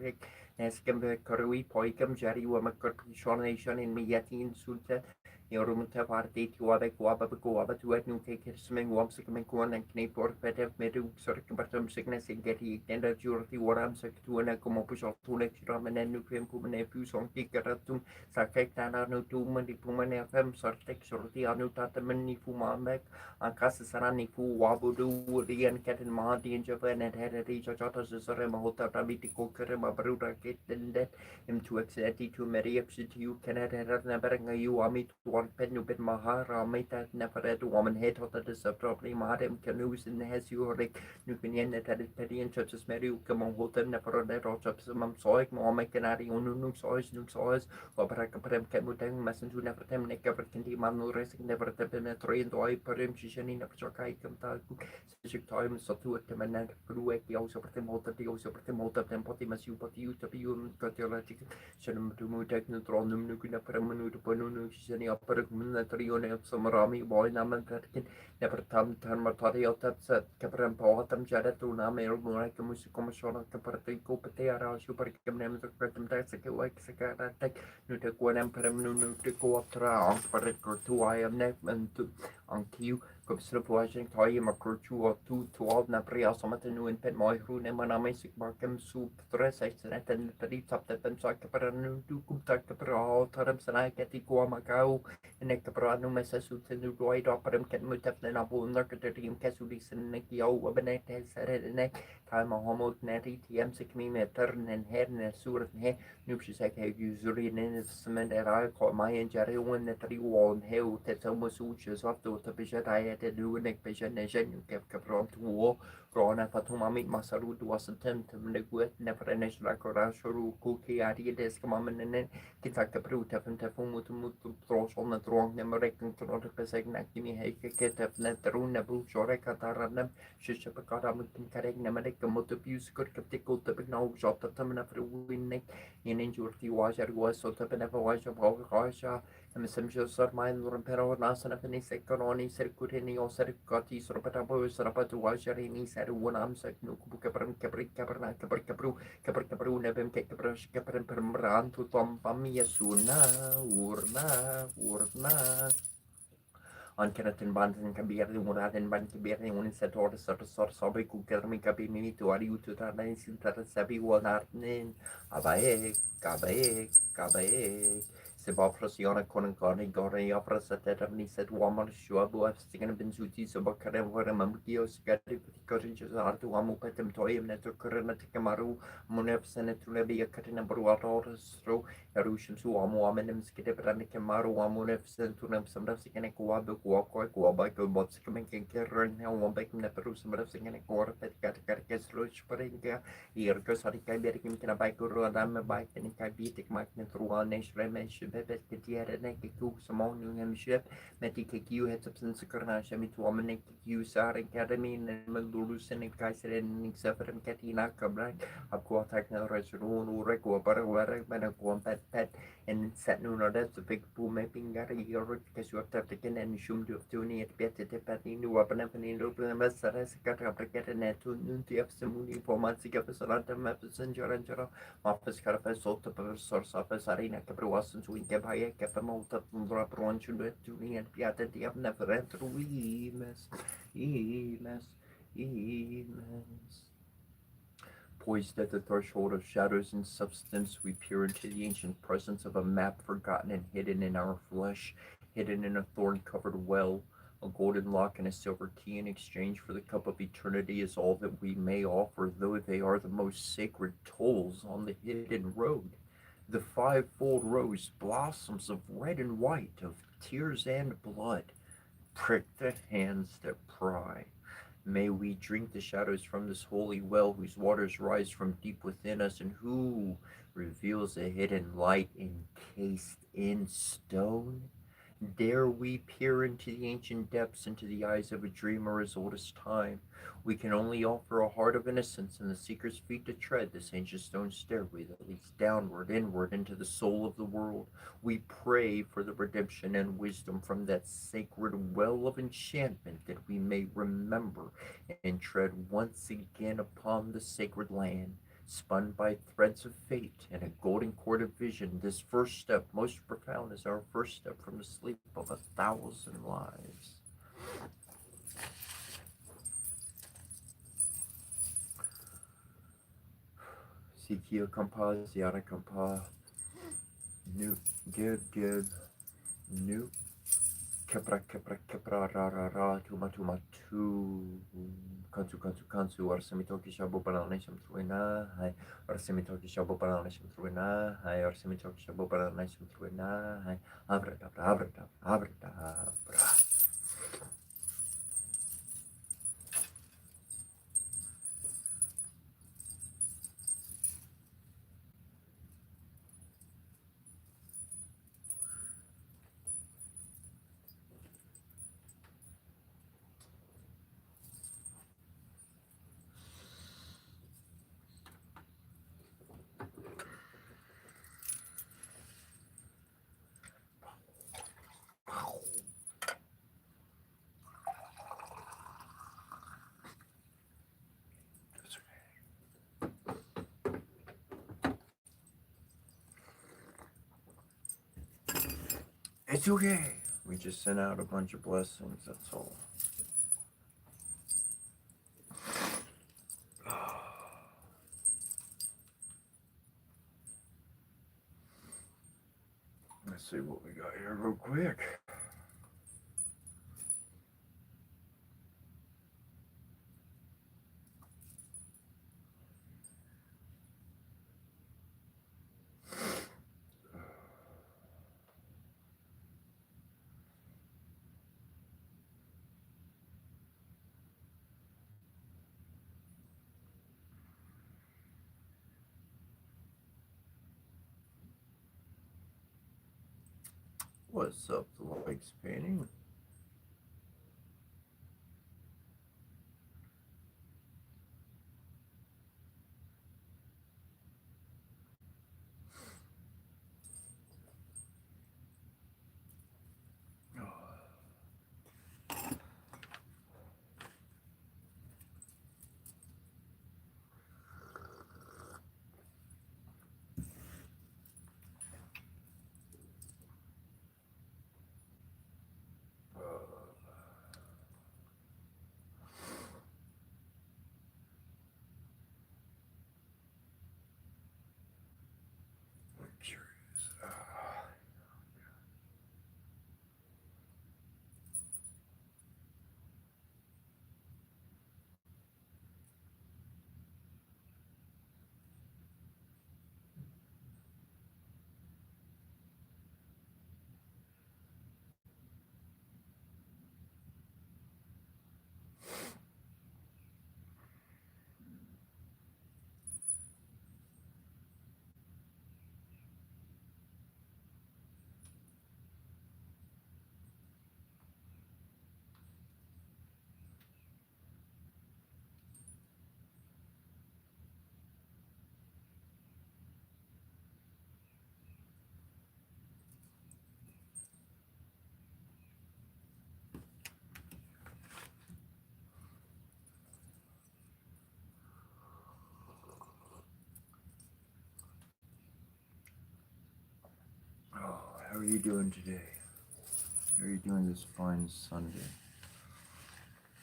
Eskembe Karui, Poikam, Jerry, Wamakurpishonation in Miyatin Sulta, Yorumta Party, Tuabe, Guaba, Guaba, to at New Cake, Swimming, Wamsikum, Kuan, and Knape, or Petev, Medu, Circumbatum sickness, and Getty, Tender, Jurti, Waram, Sectuana, Comopush of Tunex, Raman, and Nucleum, Pumane, Fuson, Kikaratum, Saketana, no Tuman, the Puman FM, Sartex, or the Anu Tatamani, Fumamek, and Casasarani, Fu, Wabudu, the and Cat and Mardi, and Japan, and had a reach of Jotas, Remahota, Rabitico, Kerema, Baruda, Kate, and that him to accept to Mary Epsit, you cannot have never you are me to one pen, you bit Mahara, made that never had woman head or that is a probably Madam canoes in the has you like Nukin that is petty and churches Mary, come on, hold them never that or chops some soy, more canary, no soys, or Bracapram Camutang, Messenger never them, never can the man racing, never penetrate, or I put him, she's in a Chakai, come such time, so to it, and then through it, the also put them out of the also put them out of them, Potimus, you put you to be cardiologic, Shanum to move technotron, Nukuna Permanu to Ponunu, Shani Upper Munatrion of Samarami, boy, Naman Perkin, never tam Tarmatari, Taps, Capram Potam, Jaratuna, Muracamus, Commission, Caparatico, Patea, Super Camnam, the Cretum Taxic, like Sakatak, Nutaquan Permunu to go up to Particle 2, I am neck and to on Q. Kopslepwajing toy makurchu or two to all Napria Somatanu and Pet Moiru Nemanamesic Markham soup, dress excellent and the top that them Sakaparanu to Kumtakapra, Taram Sana Ketiko Macau, and Nekapranu Messasut and the Royd Operam Ket Mutaplan Abu Narcaterium Casulis and Nekio, Wabanet has said it neck, time a homo natty, TM sick me, turn and head and a sur and hair, Nupsek have usually in cement and I call my and Jerry one that 3 wall and hell that's almost uches after the Bishat I had to do an exhibition nation you kept from to war, Rona Patumamit Masaru was attempt to neglect never a nation like Rasharu, Cookie, Adi, Deskamam, and then Kitaka Pru, Tefan Tefumu to move to throw on the throne, American Toronto Pesegna, Gimme Hake, Netarun, Nabu, Shoreka, Taranam, Shishapakara, Karek, Namarika, Motabuse, could captical to be no shot at them after winning in injury was at was so to never was about Rasha. And some shows are mine, Rompero, Nasan, and any second Sercutini or Sercoti, Sorpatabo, Sorapatu, Washarini, said one arm, said no Capran, Capri, Caperna, Capercapru, Capercapru, Nebem, Caprash, Capran, Permran, to Tom Pamia Suna, Urna. On Keratin Bantan Kabir, Muradan Bankabir, one set order sort of Sobi, Kukermi Kabini to Ariu to Tarnais in Tarasabi, one Artin, Kabaek. Sebafrasiona Konkani Gori opera set at me said Wamar Shuabu of Singing Benzuti, Sobakaram, Mamkios, Gatti, Courages, Artu Amu Petem Toyam, Neto Kamaru, Munef Senetulebi, Katina Bruatos, through Erushim Suamu, Amenem Skidebran Kamaru, Amunef Sentunam, some of Singing Kuabu, Kuabako, Bots coming and Karen, now one back in the Peru, some of Singing Kora, Petkakas, Roach Paringa, Irkos Harika, Berikim Kanabako, Adama Bike, and Kabitik Magnet through Nation. Bebet Ketiara Nekiku, Samon Hemship, Metikiku, Hetson Sakarnashami to Omenek, Sar Academy, and Melurus and Kaiser and Xafer and Katina Cabran, Aquatak Resroon, Ureko, Parawara, Manaquam Pet, and Satnuna, that's a big pool mapping Gary, York, Casual Tapican, and Shum to Tuni at Petty Patini, Wapanapani, Rupamas, Sarasaka, and Nunti of Samuni, for Matsika, Salata, Maps and Jarangara, Office Carapes, Sota, Source Office, Arena Cabruas, and Winkabaya, Capamota, Bronchu, Tuni, and Piata, the never enter Emas. Poised at the threshold of shadows and substance, we peer into the ancient presence of a map forgotten and hidden in our flesh, hidden in a thorn-covered well. A golden lock and a silver key in exchange for the cup of eternity is all that we may offer, though they are the most sacred tolls on the hidden road. The fivefold rose, blossoms of red and white, of tears and blood, prick the hands that pry. May we drink the shadows from this holy well whose waters rise from deep within us, and who reveals a hidden light encased in stone? Dare we peer into the ancient depths, into the eyes of a dreamer as old as time? We can only offer a heart of innocence and the seeker's feet to tread this ancient stone stairway that leads downward, inward, into the soul of the world. We pray for the redemption and wisdom from that sacred well of enchantment, that we may remember and tread once again upon the sacred land, spun by threads of fate and a golden cord of vision. This first step, most profound, is our first step from the sleep of 1,000 lives. Sikia kampa, ziara kampa, nu, gib, nu, kepra, ra, tuma, tu, kansu, arsemitoki shabu paranesham truena, hai, arsemitoki shabu paranesham truena, hai, arsemitoki shabu paranesham truena, hai, avrata. It's okay. We just sent out a bunch of blessings, that's all. Let's see what we got here real quick. What's up, the likes painting? I'm curious. How are you doing today? How are you doing this fine Sunday?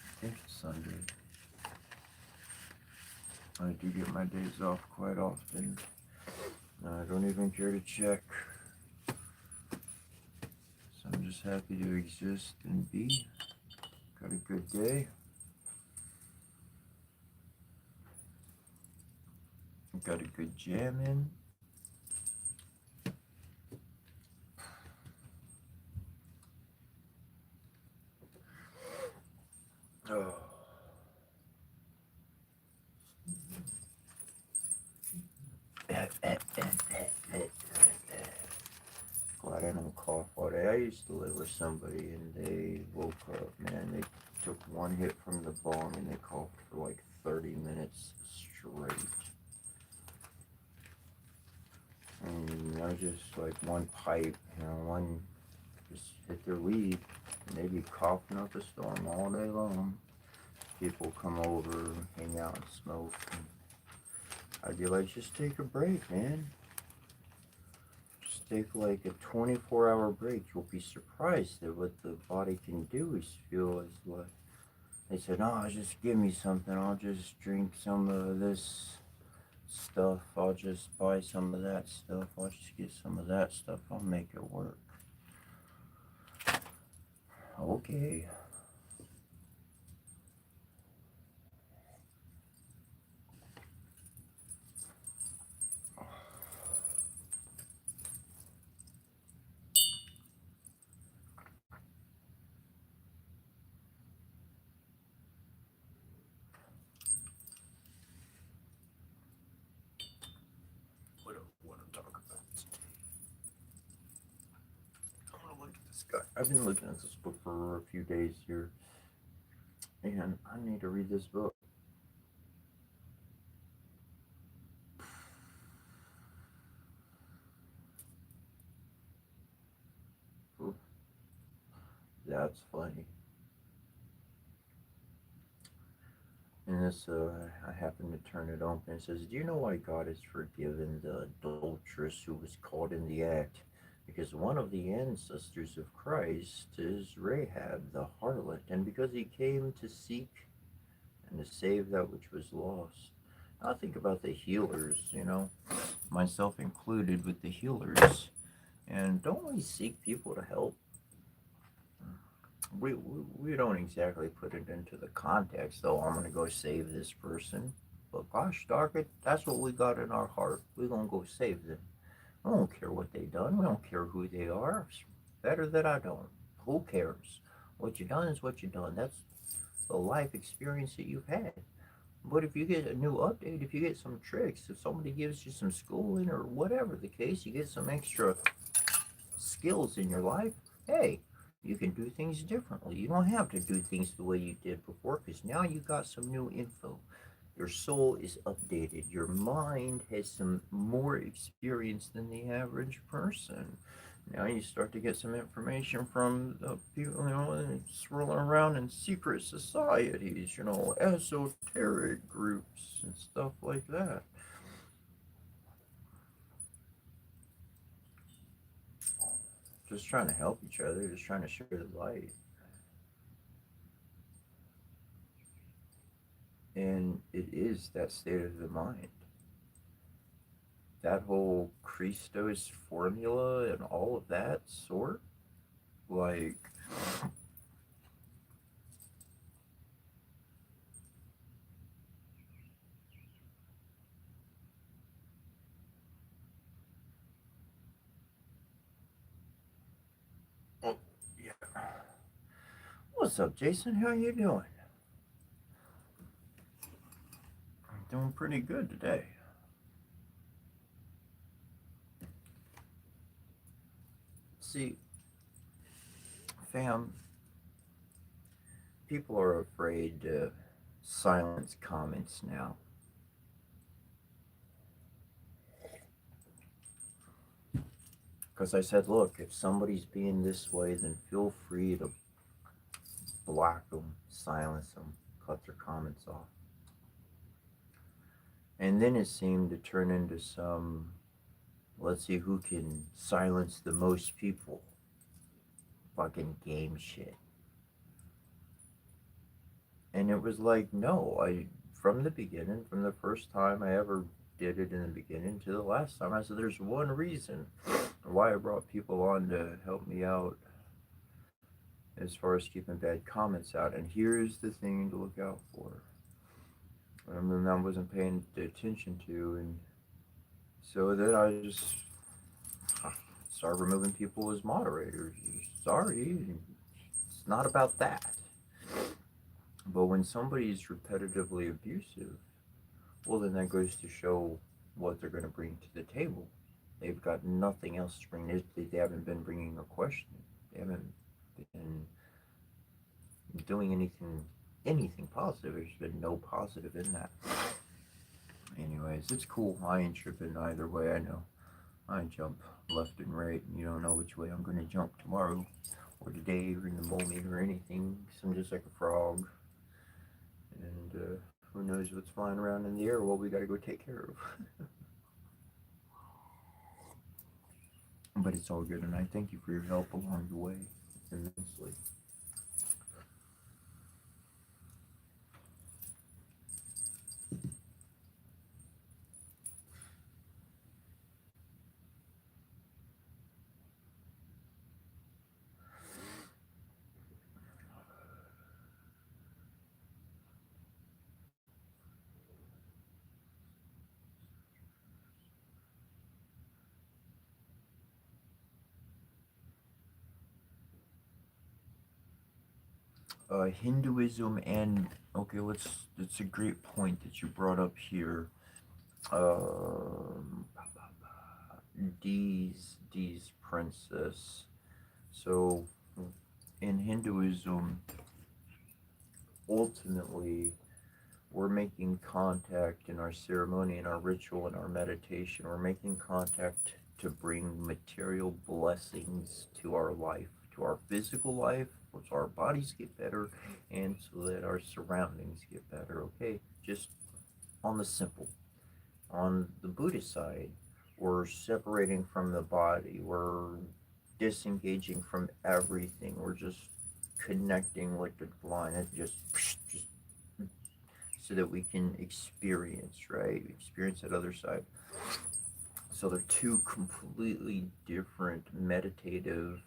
I think it's Sunday. I do get my days off quite often. I don't even care to check. So I'm just happy to exist and be. Got a good day. Got a good jam in. Oh. Glad I don't cough all day. I used to live with somebody, and they woke up, man. They took one hit from the bong, and they coughed for like 30 minutes straight. And just like one pipe, one just hit their weed, and they'd be coughing up a storm all day long. People come over, hang out, and smoke. And I'd be like, just take a break, man. Just take like a 24-hour break. You'll be surprised at what the body can do. Is feel as what they said. No, just give me something. I'll just drink some of this stuff. I'll just buy some of that stuff. I'll just get some of that stuff. I'll make it work. Okay. What do I want to talk about today? I'm gonna look at this guy. I've been looking at this book for a few days here, and I need to read this book. Ooh, that's funny. And this, I happened to turn it open. It says, "Do you know why God has forgiven the adulteress who was caught in the act? Because one of the ancestors of Christ is Rahab the harlot, and because he came to seek and to save that which was lost." I think about the healers, myself included with the healers. And don't we seek people to help? We don't exactly put it into the context, though. I'm going to go save this person. But gosh darn it, that's what we got in our heart. We're going to go save them. I don't care what they done. We don't care who they are. It's better that I don't. Who cares? What you done is what you done. That's the life experience that you've had. But if you get a new update, if you get some tricks, if somebody gives you some schooling or whatever the case, you get some extra skills in your life, hey, you can do things differently. You don't have to do things the way you did before because now you got some new info. Your soul is updated. Your mind has some more experience than the average person. Now you start to get some information from the people, swirling around in secret societies, esoteric groups and stuff like that. Just trying to help each other, just trying to share the light. And it is that state of the mind. That whole Christos formula and all of that sort, like, oh, yeah. What's up, Jason? How you doing? I'm doing pretty good today. See, fam, people are afraid to silence comments now. Because I said, look, if somebody's being this way, then feel free to block them, silence them, cut their comments off. And then it seemed to turn into some, let's see who can silence the most people fucking game shit. And it was like, no, from the beginning, from the first time I ever did it in the beginning to the last time, I said there's one reason why I brought people on to help me out as far as keeping bad comments out. And here's the thing to look out for. I wasn't paying attention to, and so then I just started removing people as moderators. Sorry, it's not about that. But when somebody's repetitively abusive, well, then that goes to show what they're going to bring to the table. They've got nothing else to bring. They haven't been bringing a question. They haven't been doing anything positive. There's been no positive in that. Anyways, it's cool. I ain't tripping either way. I know I jump left and right, and you don't know which way I'm gonna jump tomorrow, or today, or in the moment, or anything. So I'm just like a frog, and who knows what's flying around in the air? Well, we gotta go take care of. But it's all good, and I thank you for your help along the way immensely. Hinduism and okay, let's. It's a great point that you brought up here. Um, Dee's princess. So in Hinduism, ultimately, we're making contact in our ceremony, in our ritual, in our meditation. We're making contact to bring material blessings to our life, to our physical life, so our bodies get better, and so that our surroundings get better. Okay, just on the simple. On the Buddhist side, we're separating from the body. We're disengaging from everything. We're just connecting like the line. It just so that we can experience, right? Experience that other side. So they're two completely different meditative,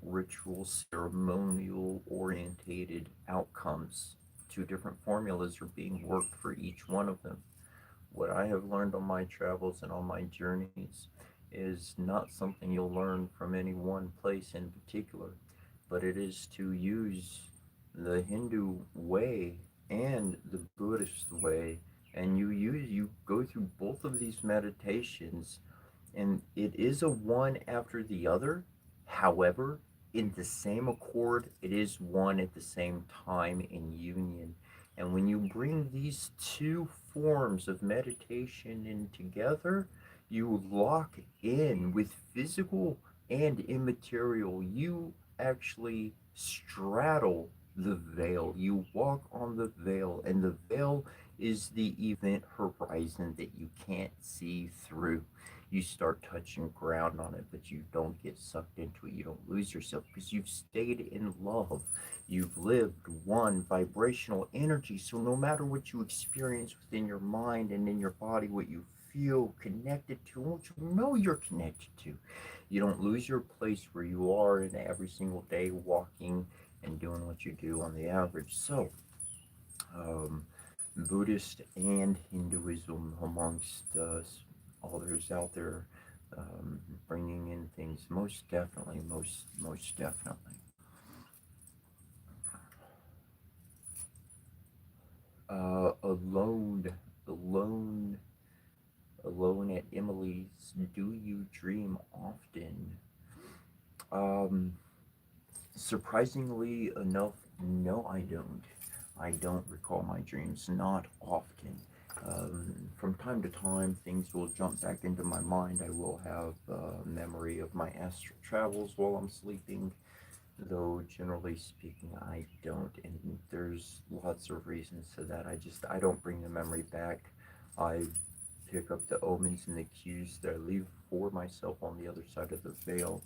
ritual, ceremonial orientated outcomes. Two different formulas are being worked for each one of them. What I have learned on my travels and on my journeys is not something you'll learn from any one place in particular, but it is to use the Hindu way and the Buddhist way, and you go through both of these meditations, and it is a one after the other. However, in the same accord, it is one at the same time in union. And when you bring these two forms of meditation in together, you lock in with physical and immaterial. You actually straddle the veil. You walk on the veil, and the veil is the event horizon that you can't see through. You start touching ground on it, but you don't get sucked into it. You don't lose yourself because you've stayed in love. You've lived one vibrational energy. So no matter what you experience within your mind and in your body, what you feel connected to, what you know you're connected to, you don't lose your place where you are in every single day walking and doing what you do on the average. So, um, Buddhist and Hinduism amongst others out there, bringing in things. Most definitely, most definitely. Alone, alone, alone at Emily's. Do you dream often? Um, Surprisingly enough, no, I don't. I don't recall my dreams, not often. From time to time, things will jump back into my mind. I will have memory of my astral travels while I'm sleeping, though generally speaking, I don't. And there's lots of reasons to that. I don't bring the memory back. I pick up the omens and the cues that I leave for myself on the other side of the veil.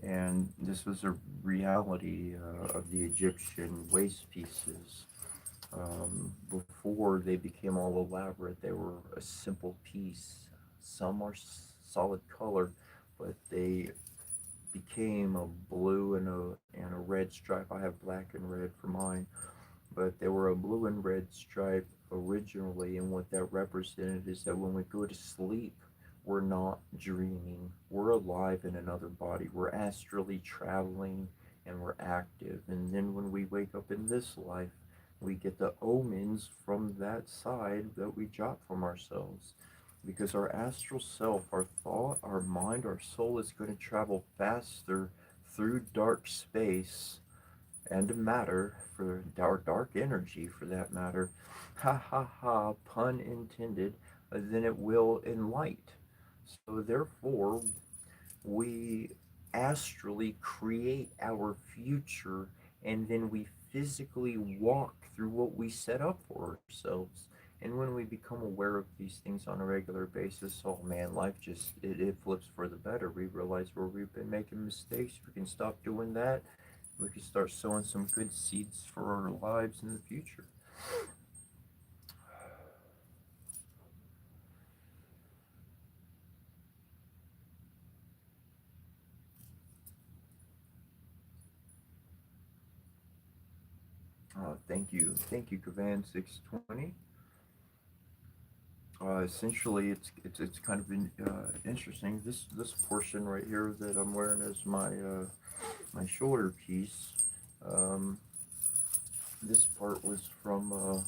And this was a reality of the Egyptian waist pieces. Before they became all elaborate, they were a simple piece. Some are solid color, but they became a blue and a red stripe. I have black and red for mine, but they were a blue and red stripe originally, and what that represented is that when we go to sleep, we're not dreaming. We're alive in another body. We're astrally traveling and we're active. And then when we wake up in this life, we get the omens from that side that we jot from ourselves. Because our astral self, our thought, our mind, our soul is going to travel faster through dark space and matter, for dark energy for that matter, ha ha ha, pun intended, than it will in light. So therefore, we astrally create our future, and then we physically walk through what we set up for ourselves. And when we become aware of these things on a regular basis, oh man, life just it flips for the better. We realize where we've been making mistakes. We can stop doing that. We can start sowing some good seeds for our lives in the future. Thank you, Kavan 620. Essentially, it's kind of interesting. This portion right here that I'm wearing as my shoulder piece. Um, this part was from a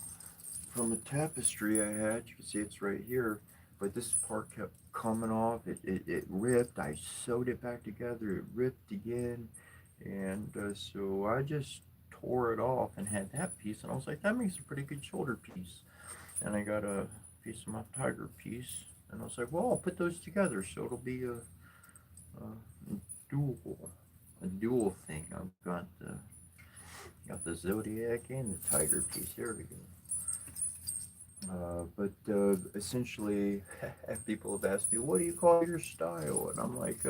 tapestry I had. You can see it's right here, but this part kept coming off. It ripped. I sewed it back together. It ripped again, and so I just tore it off and had that piece. And I was like, that makes a pretty good shoulder piece. And I got a piece of my tiger piece, and I was like, well, I'll put those together so it'll be a dual a dual thing. I've got the zodiac and the tiger piece. There we go. But essentially, people have asked me, what do you call your style? And I'm like,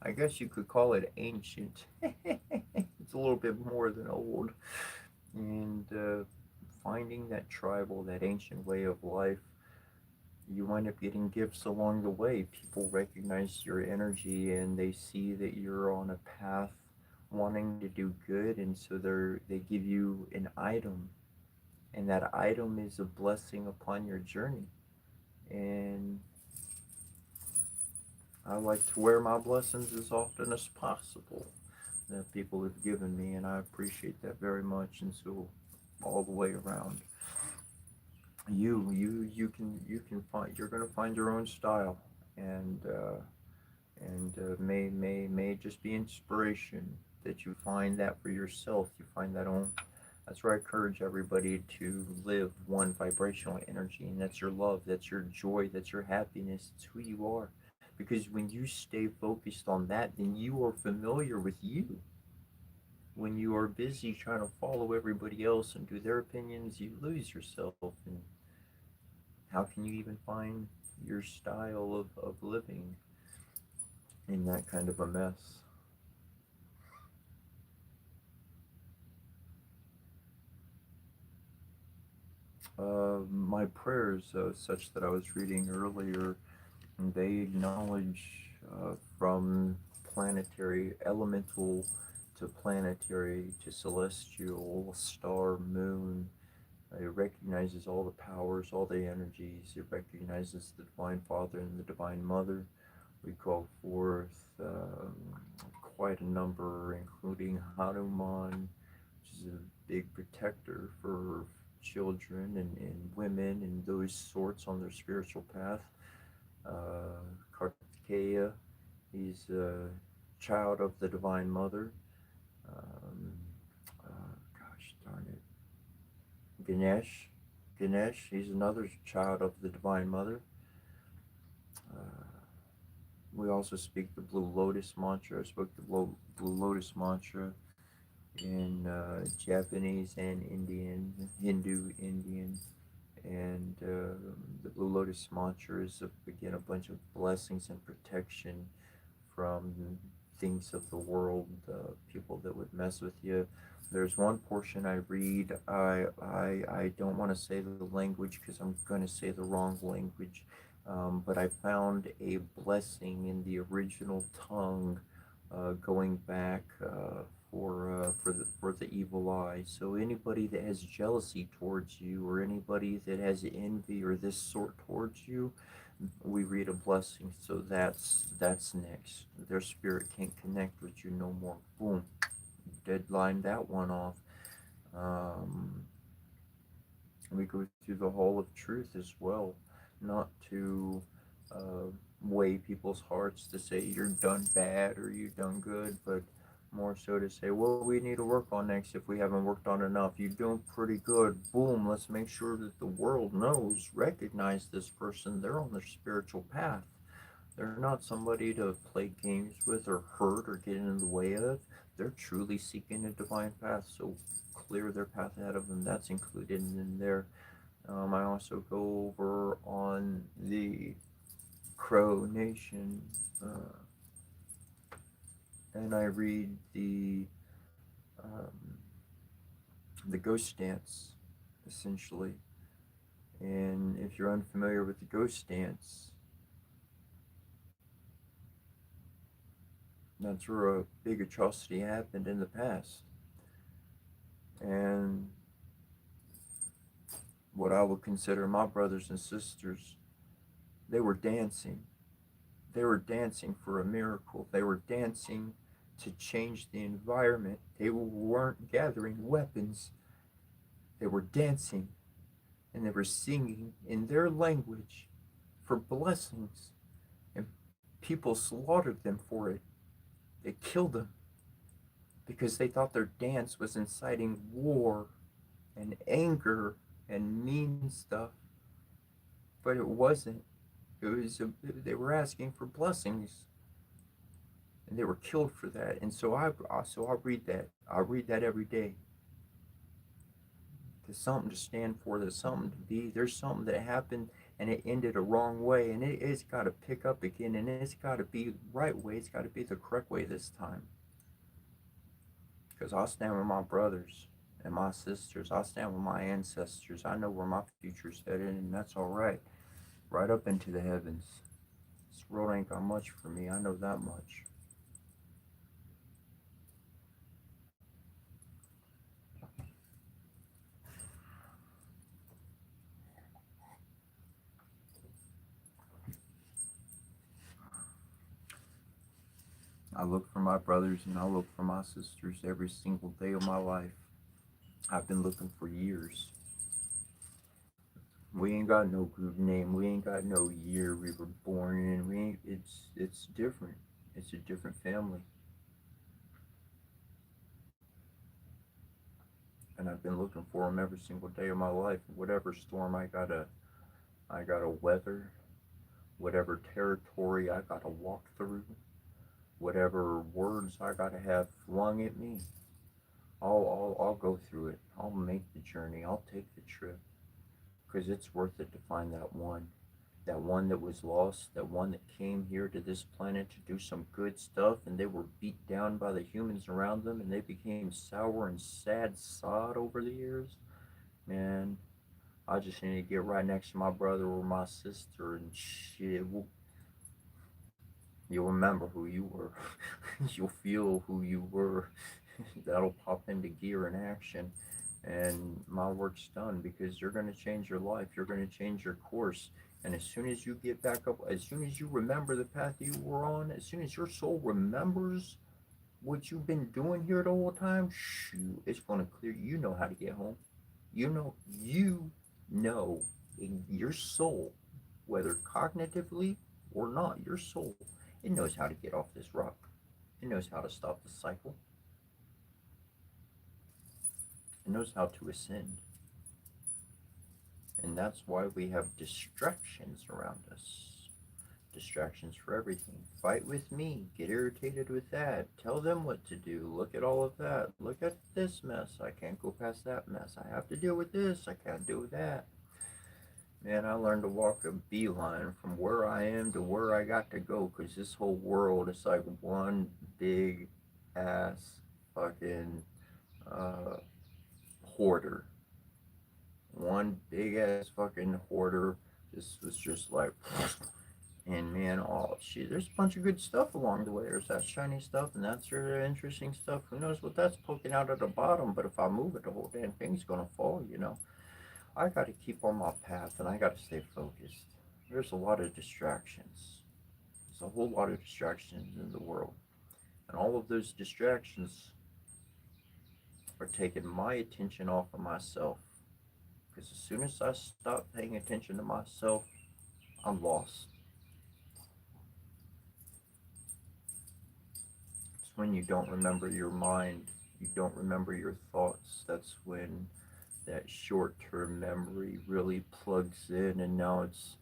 I guess you could call it ancient. It's a little bit more than old. And finding that tribal, that ancient way of life, you wind up getting gifts along the way. People recognize your energy and they see that you're on a path wanting to do good, and so they give you an item, and that item is a blessing upon your journey. And I like to wear my blessings as often as possible that people have given me, and I appreciate that very much. And so, all the way around, you can find you're gonna find your own style, and may just be inspiration that you find that for yourself. You find that own. That's where I encourage everybody to live one vibrational energy, and that's your love, that's your joy, that's your happiness. It's who you are. Because when you stay focused on that, then you are familiar with you. When you are busy trying to follow everybody else and do their opinions, you lose yourself. And how can you even find your style of living in that kind of a mess? My prayers, such that I was reading earlier, they acknowledge from planetary, elemental to planetary to celestial, star, moon. It recognizes all the powers, all the energies. It recognizes the Divine Father and the Divine Mother. We call forth quite a number, including Hanuman, which is a big protector for children and women and those sorts on their spiritual path. Kartikeya, he's a child of the Divine Mother. Um, Gosh darn it. Ganesh, he's another child of the Divine Mother. Uh, we also speak the Blue Lotus mantra. I spoke the Blue Lotus mantra in Japanese and Indian, Hindu, Indian. And the Blue Lotus mantra is, again, a bunch of blessings and protection from things of the world, people that would mess with you. There's one portion I read. I don't want to say the language because I'm going to say the wrong language. But I found a blessing in the original tongue, going back for the evil eye. So anybody that has jealousy towards you, or anybody that has envy or this sort towards you, we read a blessing. So that's next. Their spirit can't connect with you no more. Boom, deadline that one off. Um, we go through the Hall of Truth as well, not to weigh people's hearts to say you're done bad or you've done good, but More so to say, what we need to work on next if we haven't worked on enough. You're doing pretty good. Boom, let's make sure that the world knows, recognize this person. They're on their spiritual path. They're not somebody to play games with or hurt or get in the way of. They're truly seeking a divine path. So clear their path ahead of them. That's included in there. I also go over on the Crow Nation, and I read um, the Ghost Dance, essentially. And if you're unfamiliar with the Ghost Dance, that's where a big atrocity happened in the past. And what I would consider my brothers and sisters, they were dancing. They were dancing for a miracle. They were dancing to change the environment. They weren't gathering weapons. They were dancing and they were singing in their language for blessings. And people slaughtered them for it. They killed them because they thought their dance was inciting war and anger and mean stuff. But it wasn't. They were asking for blessings, and they were killed for that. And so I read that. I read that every day. There's something to stand for. There's something to be. There's something that happened and it ended a wrong way, and it's got to pick up again, and it's got to be the right way. It's got to be the correct way this time. Because I'll stand with my brothers and my sisters. I'll stand with my ancestors. I know where my future's headed, and that's all right. Right up into the heavens. This world ain't got much for me. I know that much. I look for my brothers and I look for my sisters every single day of my life. I've been looking for years. We ain't got no group name. We ain't got no year we were born in. We ain't. It's different. It's a different family. And I've been looking for them every single day of my life. Whatever storm I gotta weather. Whatever territory I gotta walk through. Whatever words I gotta have flung at me. I'll go through it. I'll make the journey. I'll take the trip because it's worth it to find that one that was lost, that one that came here to this planet to do some good stuff, and they were beat down by the humans around them, and they became sour and sad sod over the years. Man, I just need to get right next to my brother or my sister, and shit, you'll remember who you were. You'll feel who you were. That'll pop into gear in action. And my work's done because you're going to change your life. You're going to change your course. And as soon as you get back up, as soon as you remember the path you were on, as soon as your soul remembers what you've been doing here the whole time, shoot, it's going to clear. You know how to get home. You know in your soul, whether cognitively or not, your soul, it knows how to get off this rock. It knows how to stop the cycle. It knows how to ascend. And that's why we have distractions around us. Distractions for everything. Fight with me. Get irritated with that. Tell them what to do. Look at all of that. Look at this mess. I can't go past that mess. I have to deal with this. I can't do that. Man, I learned to walk a beeline from where I am to where I got to go, because this whole world is like one big ass fucking uh, hoarder. One big ass fucking hoarder. This was just like, and man, oh shit, there's a bunch of good stuff along the way. There's that shiny stuff, and that's sort interesting stuff. Who knows what that's poking out at the bottom? But if I move it, the whole damn thing's gonna fall. I got to keep on my path, and I got to stay focused. There's a lot of distractions. There's a whole lot of distractions in the world, and all of those distractions are taking my attention off of myself. Because as soon as I stop paying attention to myself, I'm lost. That's when you don't remember your mind. You don't remember your thoughts. That's when that short-term memory really plugs in, and now it's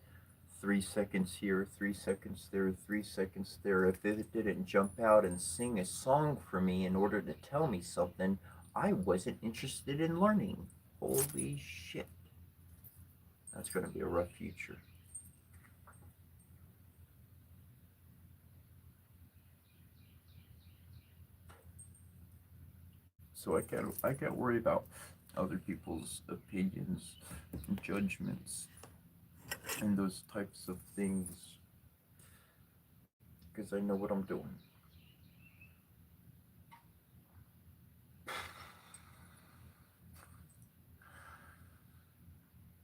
3 seconds here, 3 seconds there, 3 seconds there. If it didn't jump out and sing a song for me in order to tell me something, I wasn't interested in learning. Holy shit. That's going to be a rough future. So I can't worry about other people's opinions and judgments and those types of things because I know what I'm doing.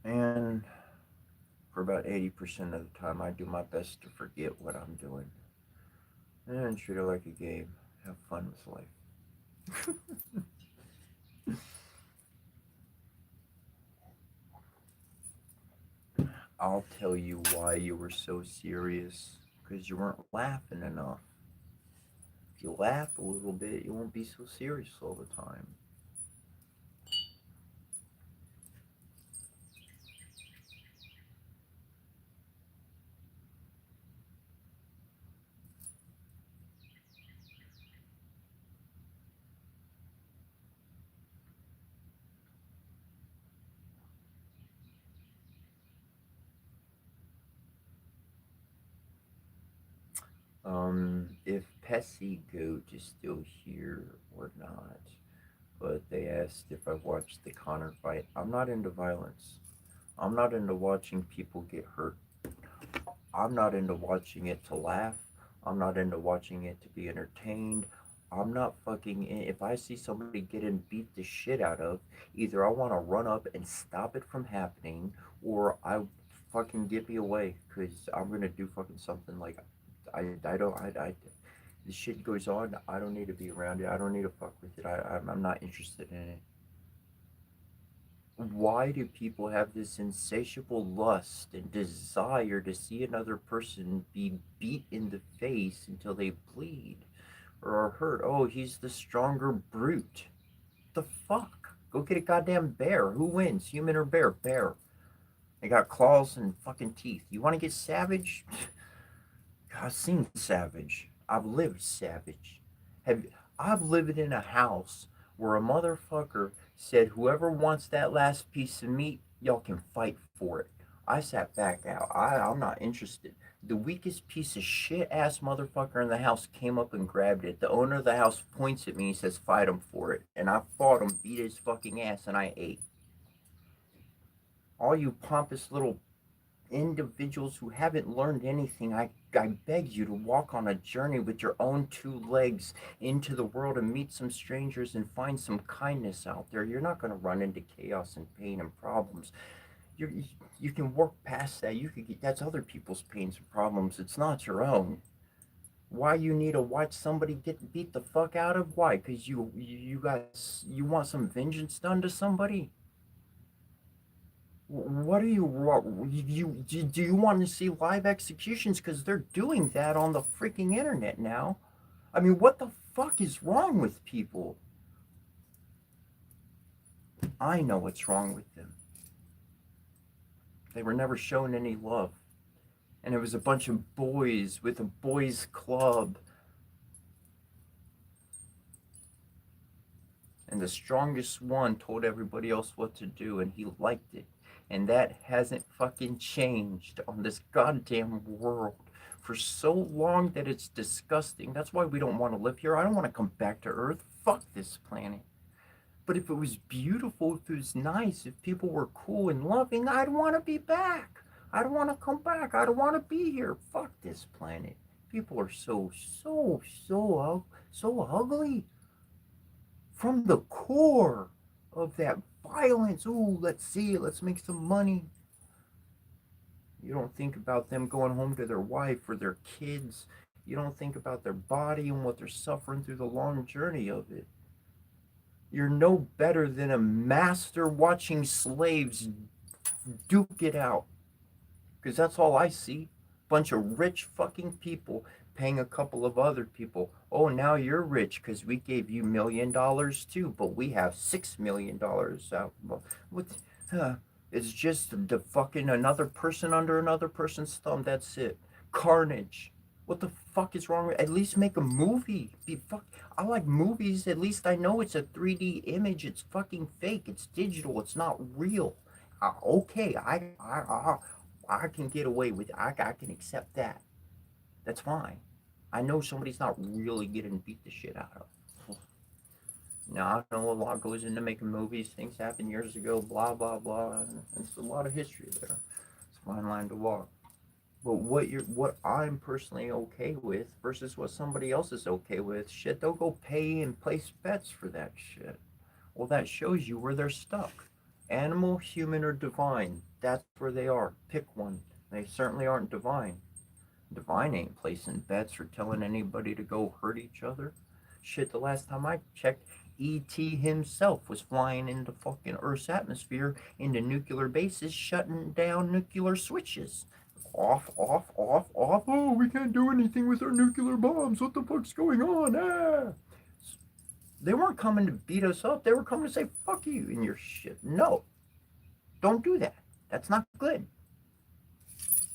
And for about 80% of the time, I do my best to forget what I'm doing and treat it like a game. Have fun with life. I'll tell you why you were so serious. Because you weren't laughing enough. If you laugh a little bit, you won't be so serious all the time. If Pessy Goat is still here or not, but they asked if I watched the Connor fight. I'm not into violence. I'm not into watching people get hurt. I'm not into watching it to laugh. I'm not into watching it to be entertained. I'm not fucking. If I see somebody getting beat the shit out of, either I want to run up and stop it from happening, or I fucking get me away, because I'm gonna do fucking something like I don't the shit goes on. I don't need to be around it. I don't need to fuck with it. I'm not interested in it. Why do people have this insatiable lust and desire to see another person be beat in the face until they bleed or are hurt? Oh, he's the stronger brute. The fuck? Go get a goddamn bear. Who wins, human or bear? Bear. They got claws and fucking teeth. You want to get savage? I've seen savage. I've lived savage. Have I've lived in a house where a motherfucker said, "Whoever wants that last piece of meat, y'all can fight for it." I sat back out. I'm not interested. The weakest piece of shit ass motherfucker in the house came up and grabbed it. The owner of the house points at me and says, "Fight him for it." And I fought him, beat his fucking ass, and I ate. All you pompous little individuals who haven't learned anything, I beg you to walk on a journey with your own two legs into the world and meet some strangers and find some kindness out there. You're not going to run into chaos and pain and problems. You can work past that. You could get, that's other people's pains and problems. It's not your own. Why you need to watch somebody get beat the fuck out of? Why? Because you want some vengeance done to somebody? What do do you want to see live executions? Because they're doing that on the freaking internet now. I mean, what the fuck is wrong with people? I know what's wrong with them. They were never shown any love. And it was a bunch of boys with a boys club. And the strongest one told everybody else what to do, and he liked it. And that hasn't fucking changed on this goddamn world for so long that it's disgusting. That's why we don't want to live here. I don't want to come back to Earth. Fuck this planet. But if it was beautiful, if it was nice, if people were cool and loving, I'd want to be back. I don't want to come back. I don't want to be here. Fuck this planet. People are so ugly. From the core of that violence. Ooh, let's see it. Let's make some money. You don't think about them going home to their wife or their kids. You don't think about their body and what they're suffering through the long journey of it. You're no better than a master watching slaves duke it out. Because that's all I see. Bunch of rich fucking people paying a couple of other people. Oh, now you're rich because we gave you $1 million too, but we have $6 million out. What? Uh, it's just the fucking another person under another person's thumb. That's it. Carnage. What the fuck is wrong with? At least make a movie. Be fuck. I like movies. At least I know it's a 3D image. It's fucking fake. It's digital. It's not real. Okay, I can get away with it. I can accept that. That's fine. I know somebody's not really getting beat the shit out of. Now, I know a lot goes into making movies. Things happened years ago, blah, blah, blah. And it's a lot of history there. It's a fine line to walk. But what I'm personally okay with versus what somebody else is okay with, shit, they'll go pay and place bets for that shit. Well, that shows you where they're stuck. Animal, human, or divine. That's where they are. Pick one. They certainly aren't divine. Divine ain't placing bets or telling anybody to go hurt each other. Shit, the last time I checked, E.T. himself was flying into fucking Earth's atmosphere into nuclear bases, shutting down nuclear switches. Off, off, off, off. Oh, we can't do anything with our nuclear bombs. What the fuck's going on? Ah. They weren't coming to beat us up. They were coming to say, fuck you and your shit. No, don't do that. That's not good.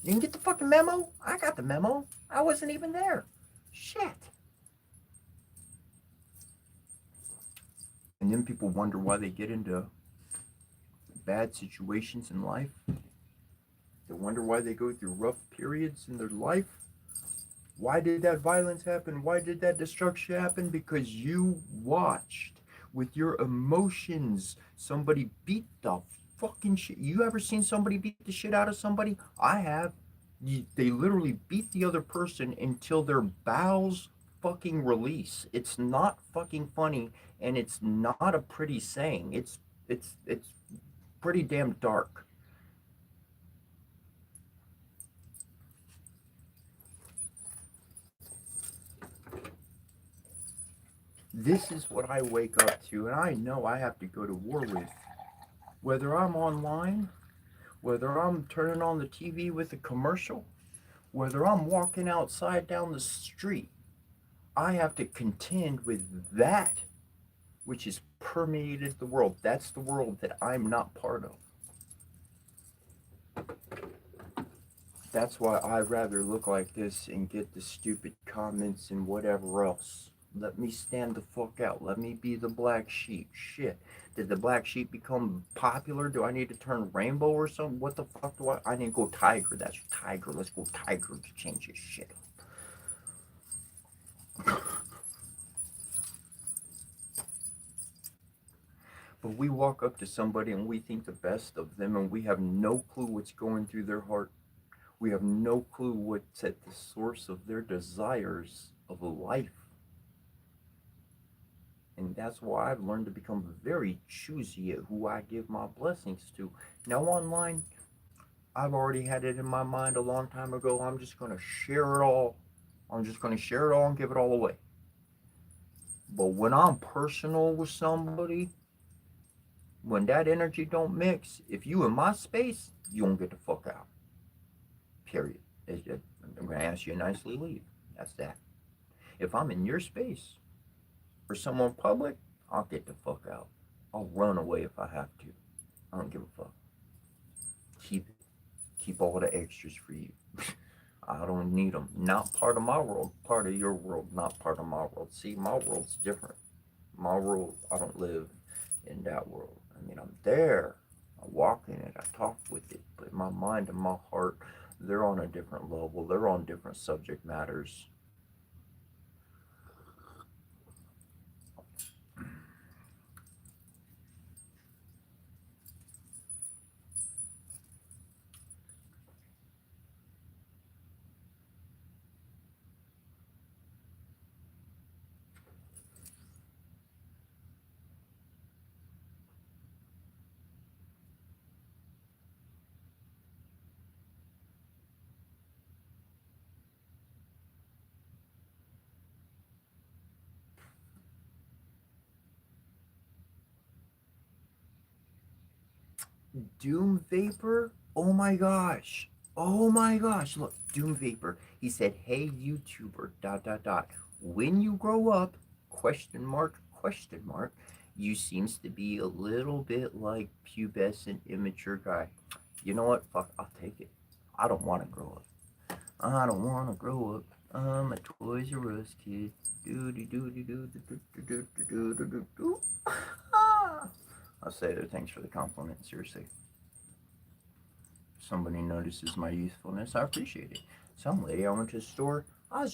You didn't get the fucking memo? I got the memo. I wasn't even there. Shit. And then people wonder why they get into bad situations in life. They wonder why they go through rough periods in their life. Why did that violence happen? Why did that destruction happen? Because you watched with your emotions somebody beat the fucking shit. You ever seen somebody beat the shit out of somebody? I have. They literally beat the other person until their bowels fucking release. It's not fucking funny, and it's not a pretty saying. It's pretty damn dark. This is what I wake up to, and I know I have to go to war with. Whether I'm online, whether I'm turning on the TV with a commercial, whether I'm walking outside down the street, I have to contend with that which has permeated the world. That's the world that I'm not part of. That's why I'd rather look like this and get the stupid comments and whatever else. Let me stand the fuck out. Let me be the black sheep. Shit. Did the black sheep become popular? Do I need to turn rainbow or something? What the fuck do I need to go tiger. That's tiger. Let's go tiger to change this shit up. But we walk up to somebody and we think the best of them and we have no clue what's going through their heart. We have no clue what's at the source of their desires of life. And that's why I've learned to become very choosy at who I give my blessings to. Now, online, I've already had it in my mind a long time ago. I'm just going to share it all. I'm just going to share it all and give it all away. But when I'm personal with somebody, when that energy don't mix, if you in my space, you don't get the fuck out. Period. I'm going to ask you to nicely leave. That's that. If I'm in your space, for someone public, I'll get the fuck out. I'll run away if I have to. I don't give a fuck. Keep it. Keep all the extras for you. I don't need them. Not part of my world. Part of your world. Not part of my world. See, my world's different. My world, I don't live in that world. I mean, I'm there. I walk in it. I talk with it. But my mind and my heart, they're on a different level. They're on different subject matters. Doom vapor? Oh my gosh. Oh my gosh, look, Doom Vapor. He said, hey YouTuber, dot dot dot. When you grow up, question mark, you seems to be a little bit like pubescent immature guy. You know what? Fuck, I'll take it. I don't want to grow up. I don't want to grow up. I'm a Toys R Us kid. Do do do do do do do do do do do do. I'll say there. Thanks for the compliment. Seriously, somebody notices my youthfulness. I appreciate it. Some lady I went to the store. I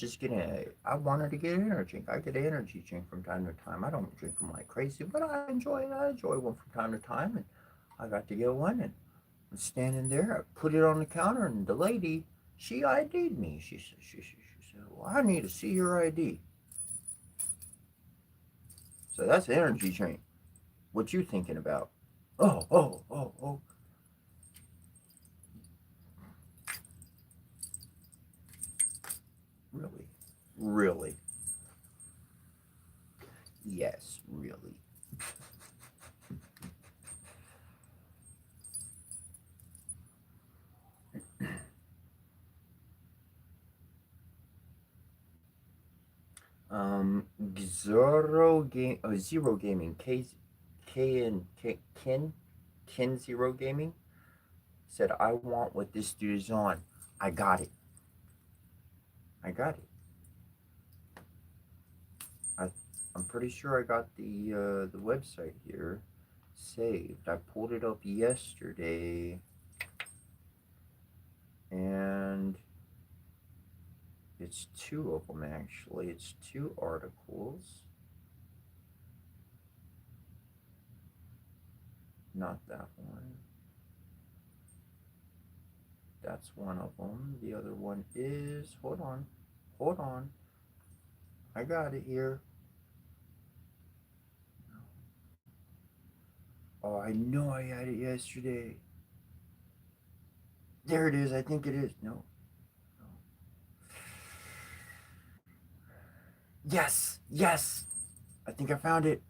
wanted to get an energy drink. I get an energy drink from time to time. I don't drink them like crazy, but I enjoy it. I enjoy one from time to time, and I got to get one. And I'm standing there. I put it on the counter, and the lady, she ID'd me. She said, well, I need to see your ID. So that's an energy drink. What you thinking about? Oh. Really? Really? Yes, really. Zero Gaming, K and K, Ken Zero Gaming said, I want what this dude is on. I got it. I got it. I, I'm pretty sure I got the website here saved. I pulled it up yesterday, and it's two of them actually. It's two articles. Not that one. That's one of them. The other one is, hold on. I got it here. Oh, I know I had it yesterday. There it is. I think it is. No. Yes. I think I found it.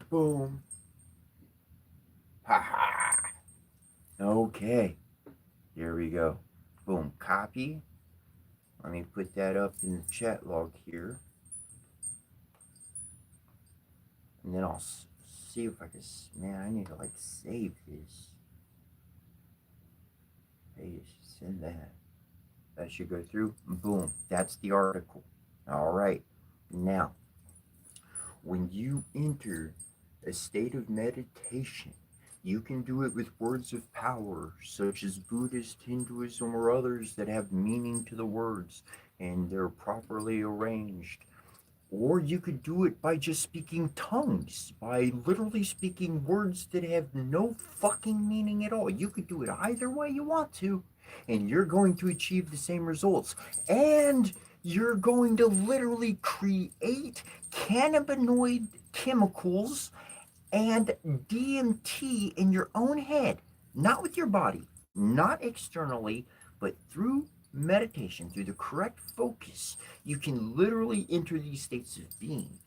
Boom. Ha ha. Okay. Here we go. Boom. Copy. Let me put that up in the chat log here. And then I'll see if I can. Man, I need to like save this. Hey, send that. That should go through. Boom. That's the article. All right. Now, when you enter a state of meditation, you can do it with words of power, such as Buddhist, Hinduism, or others that have meaning to the words and they're properly arranged. Or you could do it by just speaking tongues, by literally speaking words that have no fucking meaning at all. You could do it either way you want to, and you're going to achieve the same results. And you're going to literally create cannabinoid chemicals and DMT in your own head, not with your body, not externally, but through meditation, through the correct focus. You can literally enter these states of being.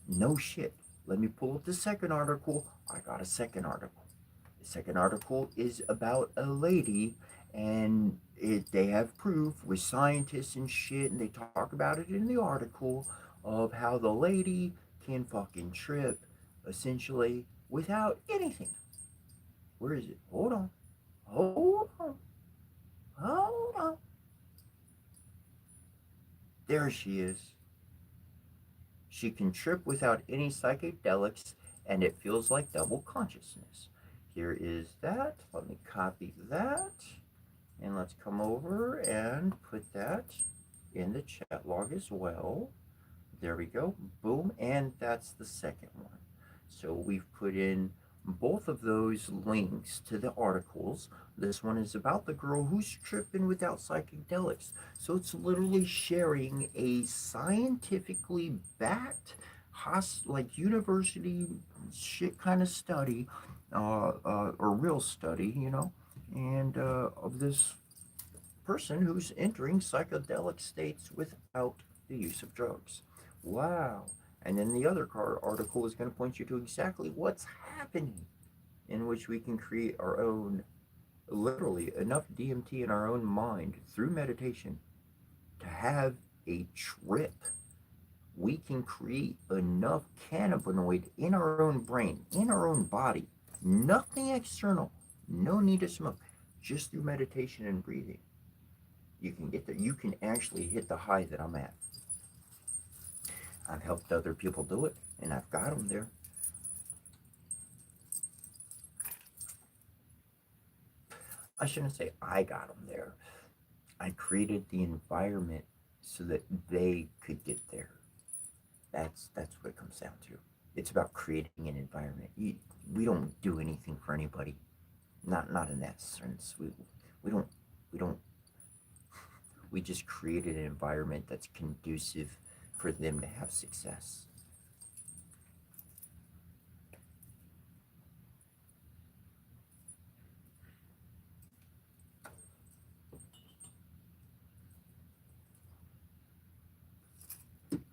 No shit. Let me pull up the second article. I got a second article. The second article is about a lady, and they have proof with scientists and shit, and they talk about it in the article of how the lady can fucking trip essentially without anything. Where is it? Hold on. Hold on. Hold on. There she is. She can trip without any psychedelics, and it feels like double consciousness. Here is that. Let me copy that. And let's come over and put that in the chat log as well. There we go. Boom. And that's the second one. So we've put in both of those links to the articles. This one is about the girl who's tripping without psychedelics. So it's literally sharing a scientifically backed, like university shit kind of study, or real study, and of this person who's entering psychedelic states without the use of drugs. Wow. And then the other article is going to point you to exactly what's happening, in which we can create our own literally enough DMT in our own mind through meditation to have a trip. We can create enough cannabinoid in our own brain, in our own body, nothing external, no need to smoke, just through meditation and breathing. You can get there. You can actually hit the high that I'm at. I've helped other people do it, and I've got them there. I shouldn't say I got them there. I created the environment so that they could get there. That's what it comes down to. It's about creating an environment. We don't do anything for anybody. Not in that sense. We don't we don't we just created an environment that's conducive for them to have success.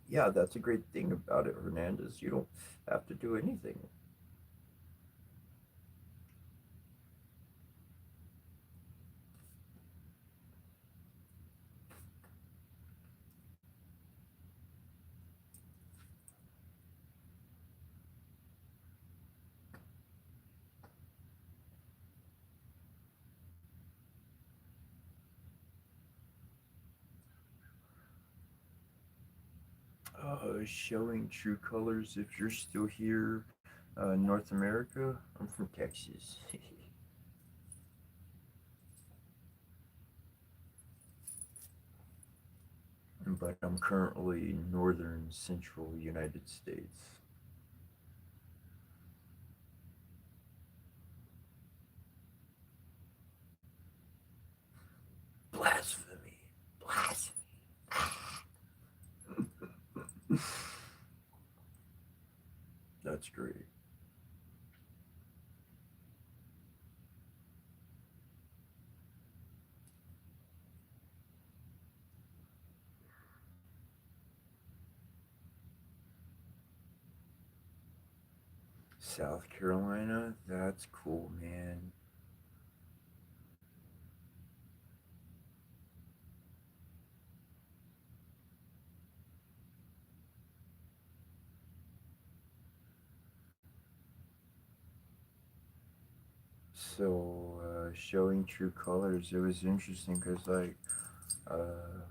Yeah, that's a great thing about it, Hernandez. You don't have to do anything. Showing true colors. If you're still here, North America, I'm from Texas. But I'm currently northern central United States. Blasphemy. Blasphemy. That's great. South Carolina, that's cool, man. So, showing true colors, it was interesting because, like, uh,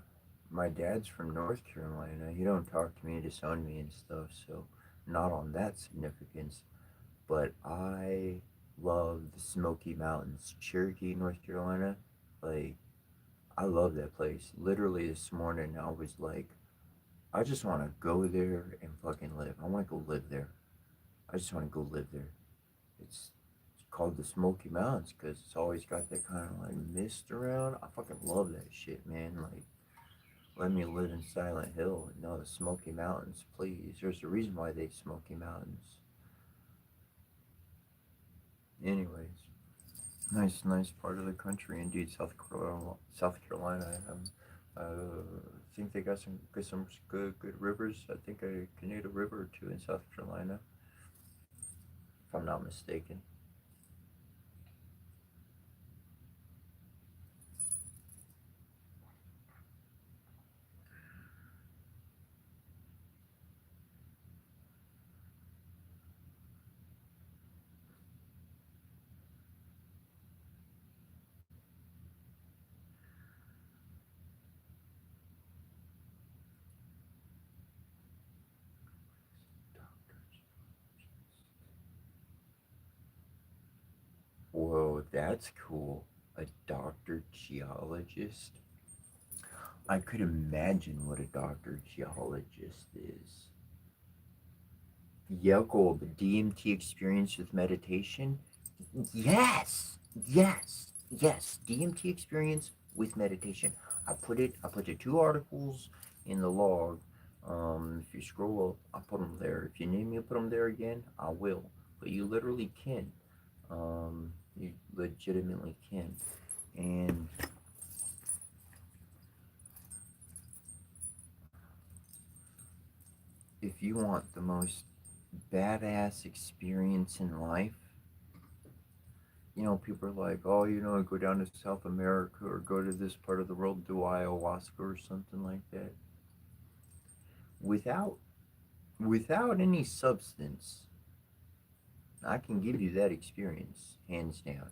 my dad's from North Carolina. He don't talk to me, disown me and stuff, so not on that significance. But I love the Smoky Mountains, Cherokee, North Carolina. Like, I love that place. Literally this morning, I was like, I just want to go there and fucking live. I want to go live there. I just want to go live there. It's called the Smoky Mountains because it's always got that kind of like mist around. I fucking love that shit, man. Like, let me live in Silent Hill. No, the Smoky Mountains, please. There's a reason why they Smoky Mountains. Anyways, nice part of the country indeed. South Carolina. I think they got some good rivers. I think a Canada River or two in South Carolina, if I'm not mistaken. Whoa, that's cool. A doctor geologist. I could imagine what a doctor geologist is. Yacob, DMT experience with meditation? Yes, yes. DMT experience with meditation. I put the two articles in the log. If you scroll up, I put them there. If you need me to put them there again, I will. But you literally can. You legitimately can. And if you want the most badass experience in life, people are like, oh, go down to South America or go to this part of the world, do ayahuasca or something like that. Without without any substance, I can give you that experience, hands down.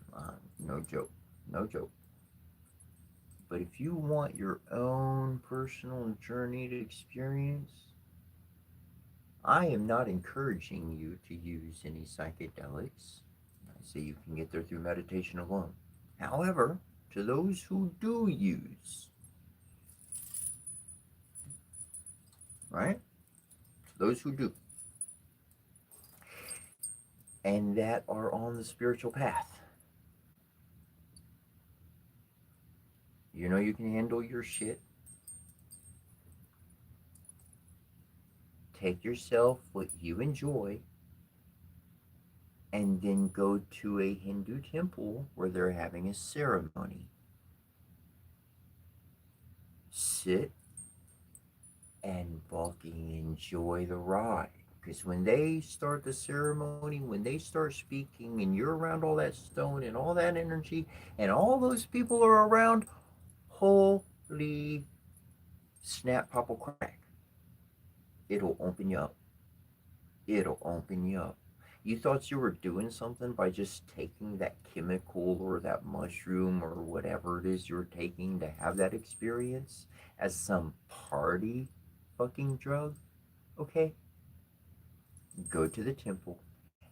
No joke, no joke. But if you want your own personal journey to experience, I am not encouraging you to use any psychedelics. I say you can get there through meditation alone. However, to those who do use, right? Those who do, and that are on the spiritual path, you can handle your shit. Take yourself what you enjoy and then go to a Hindu temple where they're having a ceremony. Sit and fucking enjoy the ride. Because when they start the ceremony, when they start speaking, and you're around all that stone and all that energy, and all those people are around, holy snap, popple, crack. It'll open you up. It'll open you up. You thought you were doing something by just taking that chemical or that mushroom or whatever it is you're taking to have that experience as some party fucking drug? Okay? Go to the temple,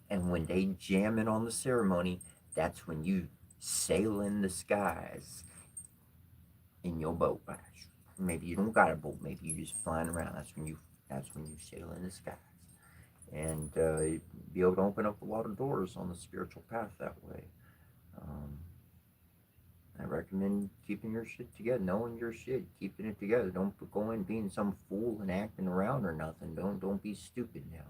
and when they jam in on the ceremony, that's when you sail in the skies in your boat. Maybe you don't got a boat, maybe you just flying around. That's when you sail in the skies. And be able to open up a lot of doors on the spiritual path that way. Um, I recommend keeping your shit together, knowing your shit, keeping it together. Don't go in being some fool and acting around or nothing. Don't be stupid now.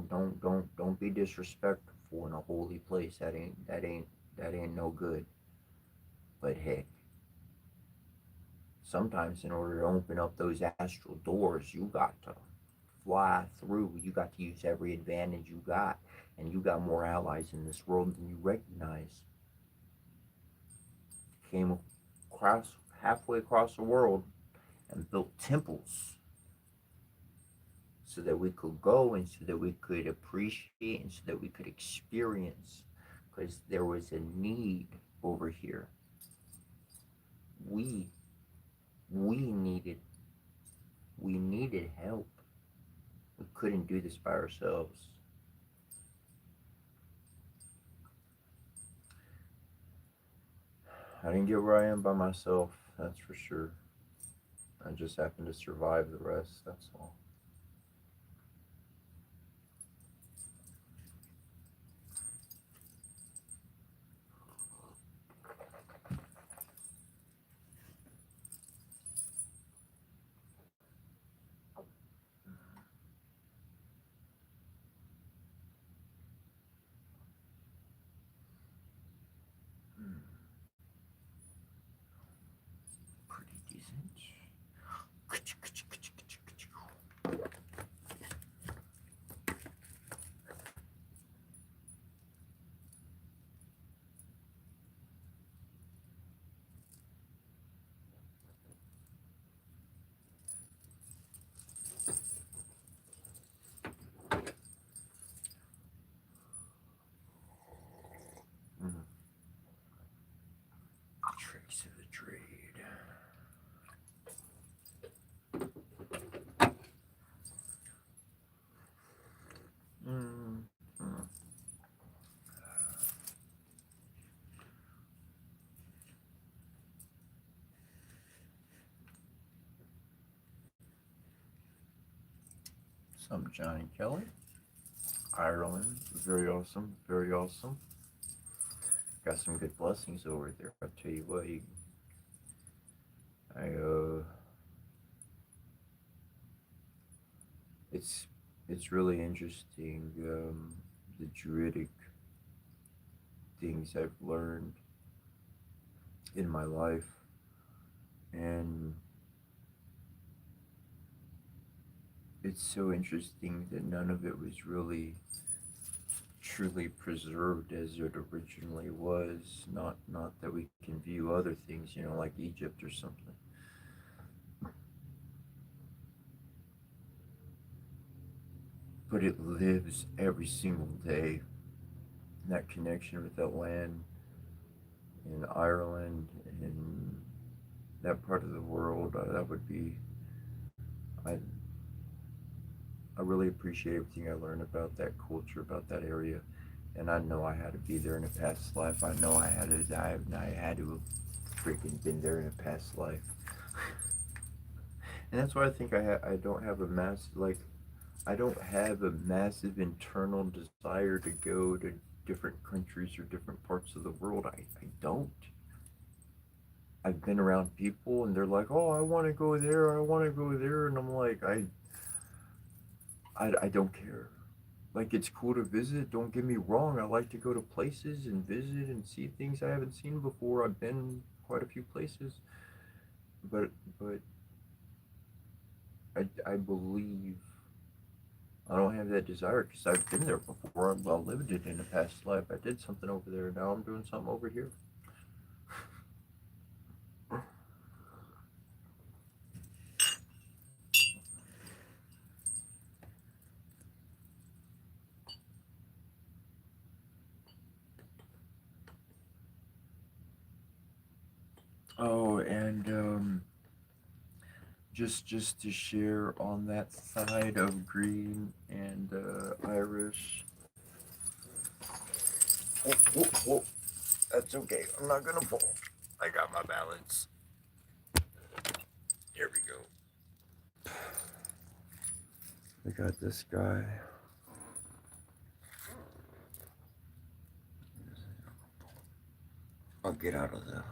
Don't be disrespectful in a holy place. That ain't no good. But heck, sometimes in order to open up those astral doors, you got to fly through. You got to use every advantage you got, and you got more allies in this world than you recognize. Came across halfway across the world and built temples so that we could go and so that we could appreciate and so that we could experience, because there was a need over here. We we needed we needed help. We couldn't do this by ourselves. I didn't get where I am by myself, that's for sure. I just happened to survive the rest, that's all. Hmm, pretty decent. Mm, tricks of the trade. Mm, mm. Some Johnny Kelly, Ireland, very awesome, very awesome. Got some good blessings over there. I'll tell you what, I it's it's really interesting, the druidic things I've learned in my life, and it's so interesting that none of it was really truly preserved as it originally was. Not that we can view other things, like Egypt or something. But it lives every single day. That connection with that land in Ireland and that part of the world, that would be. I I really appreciate everything I learned about that culture, about that area, and I know I had to be there in a past life. I know I had to. I had to have freaking been there in a past life, and that's why I think I don't have a I don't have a massive internal desire to go to different countries or different parts of the world. I don't. I've been around people and they're like, "Oh, I want to go there. I want to go there," and I'm like, I don't care. Like, it's cool to visit. Don't get me wrong. I like to go to places and visit and see things I haven't seen before. I've been quite a few places, but I believe I don't have that desire because I've been there before. I lived it in a past life. I did something over there. Now I'm doing something over here. Oh, and just to share on that side of green and Irish. Whoa, whoa, whoa. That's okay. I'm not gonna fall. I got my balance. Here we go. We got this guy. I'll get out of the.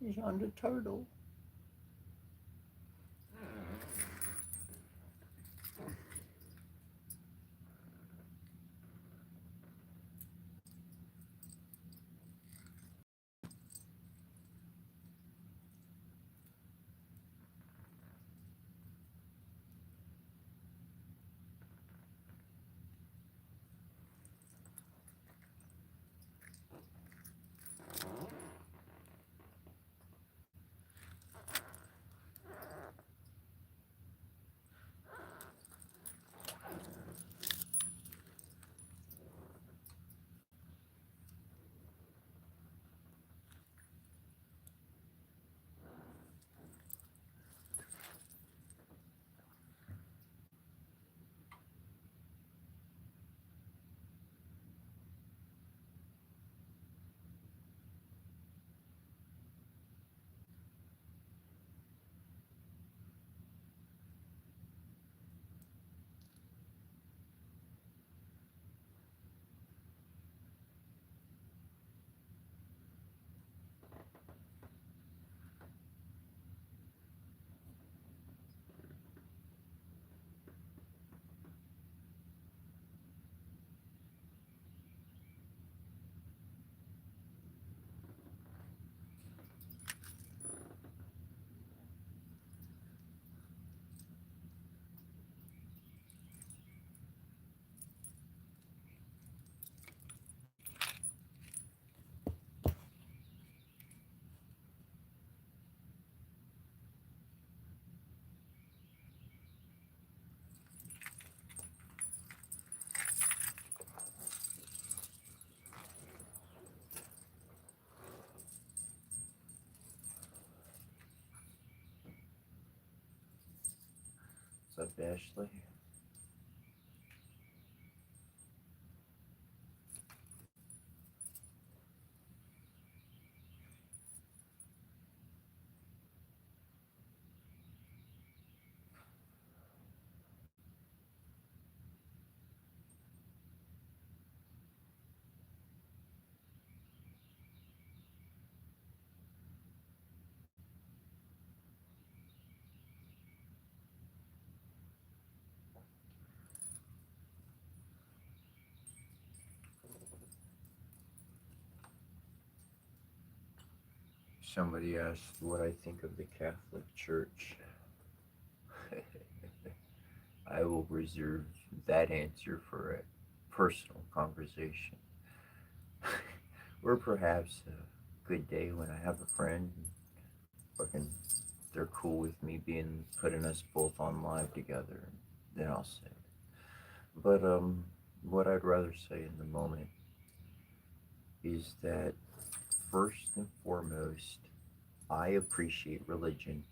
He's on the turtle. What's up, Ashley? Somebody asked what I think of the Catholic Church. I will reserve that answer for a personal conversation. Or perhaps a good day when I have a friend and fucking they're cool with me being putting us both on live together, and then I'll say it. But what I'd rather say in the moment is that first and foremost, I appreciate religion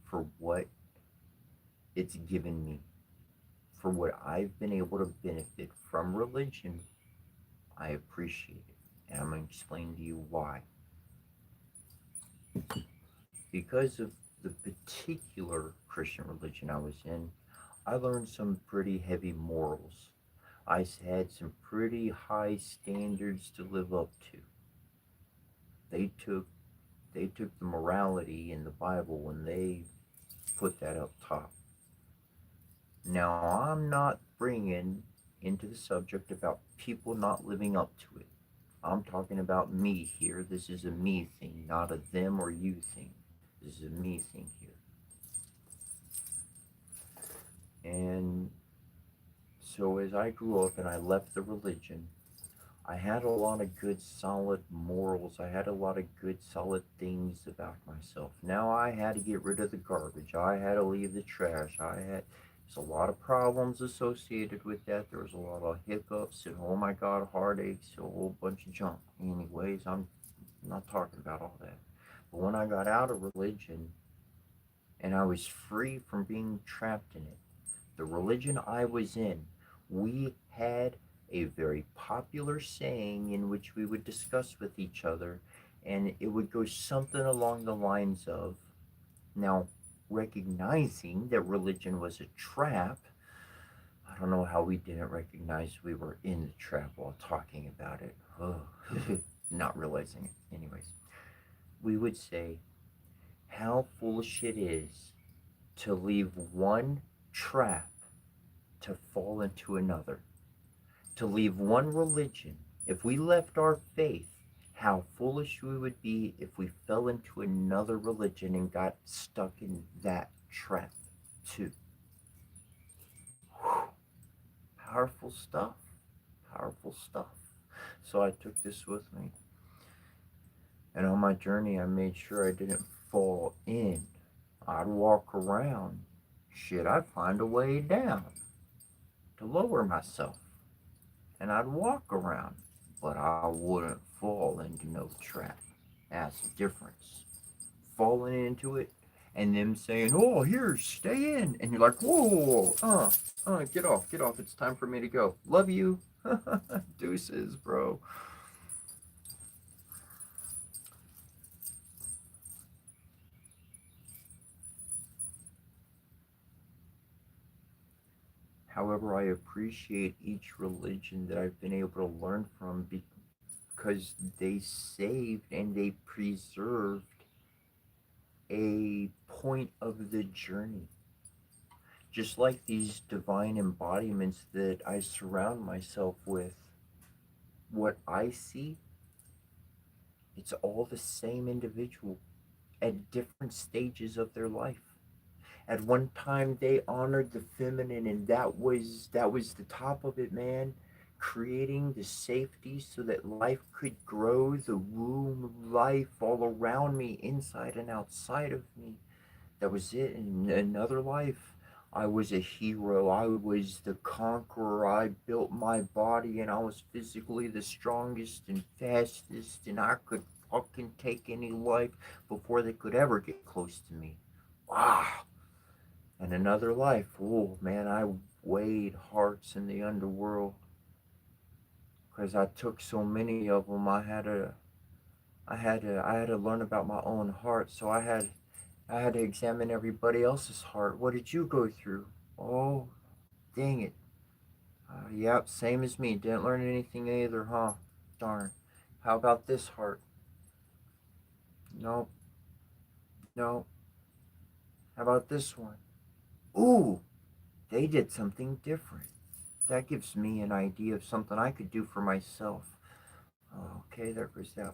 for what it's given me, for what I've been able to benefit from religion. I appreciate it. And I'm going to explain to you why. Because of the particular Christian religion I was in, I learned some pretty heavy morals. I had some pretty high standards to live up to. They took the morality in the Bible and they put that up top. Now, I'm not bringing into the subject about people not living up to it. I'm talking about me here. This is a me thing, not a them or you thing. This is a me thing here. And so as I grew up and I left the religion, I had a lot of good solid morals. I had a lot of good solid things about myself. Now I had to get rid of the garbage. I had to leave the trash. There's a lot of problems associated with that. There was a lot of hiccups and oh my God, heartaches, a whole bunch of junk. Anyways, I'm not talking about all that. But when I got out of religion and I was free from being trapped in it, the religion I was in, we had a very popular saying in which we would discuss with each other, and it would go something along the lines of, now, recognizing that religion was a trap, I don't know how we didn't recognize we were in the trap while talking about it. Oh, not realizing it. Anyways, we would say how foolish it is to leave one trap to fall into another. To leave one religion, if we left our faith, how foolish we would be if we fell into another religion and got stuck in that trap too. Whew. Powerful stuff. Powerful stuff. So I took this with me. And on my journey, I made sure I didn't fall in. I'd walk around. Shit, I'd find a way down to lower myself. And I'd walk around, but I wouldn't fall into no trap. That's the difference. Falling into it and them saying, oh, here, stay in. And you're like, whoa, get off, it's time for me to go. Love you. Deuces, bro. However, I appreciate each religion that I've been able to learn from because they saved and they preserved a point of the journey. Just like these divine embodiments that I surround myself with, what I see, it's all the same individual at different stages of their life. At one time they honored the feminine, and that was the top of it, man. Creating the safety so that life could grow, the womb of life all around me, inside and outside of me. That was it. In another life, I was a hero. I was the conqueror. I built my body and I was physically the strongest and fastest, and I could fucking take any life before they could ever get close to me. Wow. And another life, oh man, I weighed hearts in the underworld because I took so many of them. I had to learn about my own heart. So I had to examine everybody else's heart. What did you go through? Oh, dang it. Yep, same as me. Didn't learn anything either, huh? Darn. How about this heart? Nope. Nope. How about this one? Ooh, they did something different. That gives me an idea of something I could do for myself. Okay, there goes that one.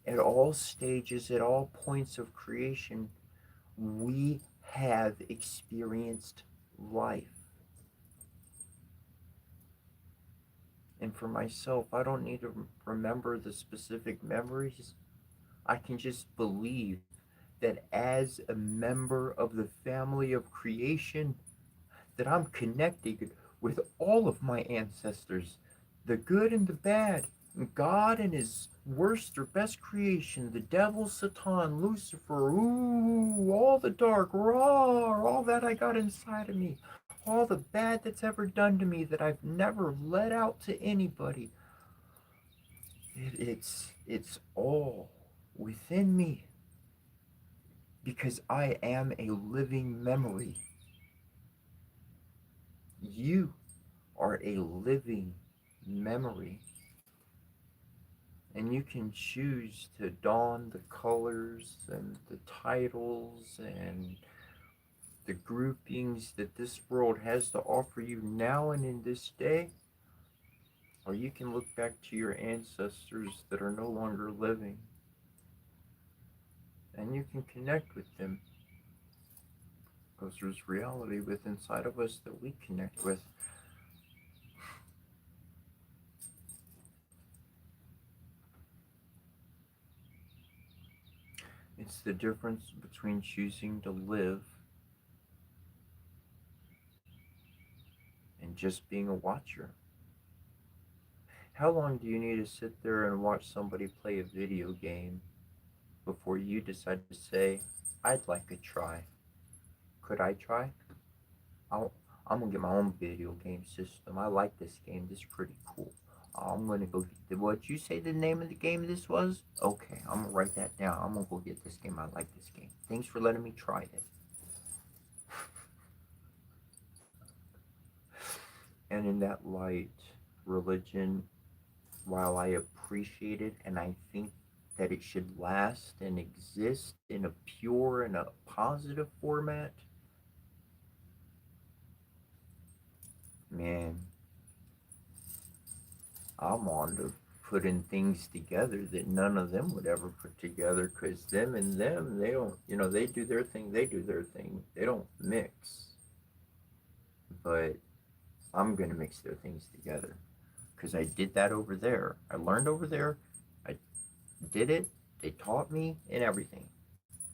At all stages, at all points of creation, we have experienced life. And for myself, I don't need to remember the specific memories. I can just believe that as a member of the family of creation, that I'm connected with all of my ancestors, the good and the bad, God and his worst or best creation, the devil, Satan, Lucifer, ooh, all the dark, raw, all that I got inside of me, all the bad that's ever done to me that I've never let out to anybody. It's all within me because I am a living memory. You are a living memory. And you can choose to don the colors and the titles and the groupings that this world has to offer you now and in this day, or you can look back to your ancestors that are no longer living and you can connect with them because there's reality within inside of us that we connect with. It's the difference between choosing to live and just being a watcher. How long do you need to sit there and watch somebody play a video game before you decide to say, I'd like a try? Could I try? I'll, I'm gonna get my own video game system. I like this game. This is pretty cool. I'm gonna go get what you say the name of the game this was? Okay, I'm gonna write that down. I'm gonna go get this game. I like this game. Thanks for letting me try it. And in that light, religion, while I appreciate it and I think that it should last and exist in a pure and a positive format, man, I'm on to putting things together that none of them would ever put together because them and them, they don't, they do their thing, they do their thing. They don't mix. But I'm going to mix their things together because I did that over there. I learned over there. I did it. They taught me and everything.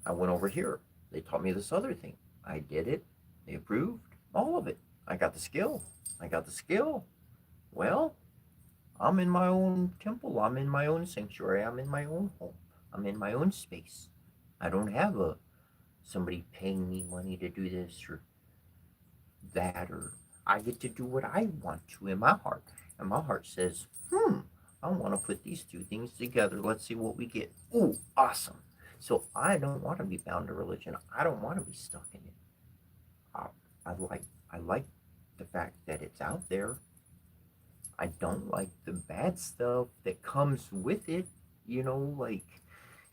I went over here. They taught me this other thing. I did it. They approved all of it. I got the skill. I got the skill. Well, I'm in my own temple. I'm in my own sanctuary. I'm in my own home. I'm in my own space. I don't have somebody paying me money to do this or that, or I get to do what I want to in my heart. And my heart says, I want to put these two things together. Let's see what we get. Ooh, awesome. So I don't want to be bound to religion. I don't want to be stuck in it. I, I like the fact that it's out there. I don't like the bad stuff that comes with it. Like,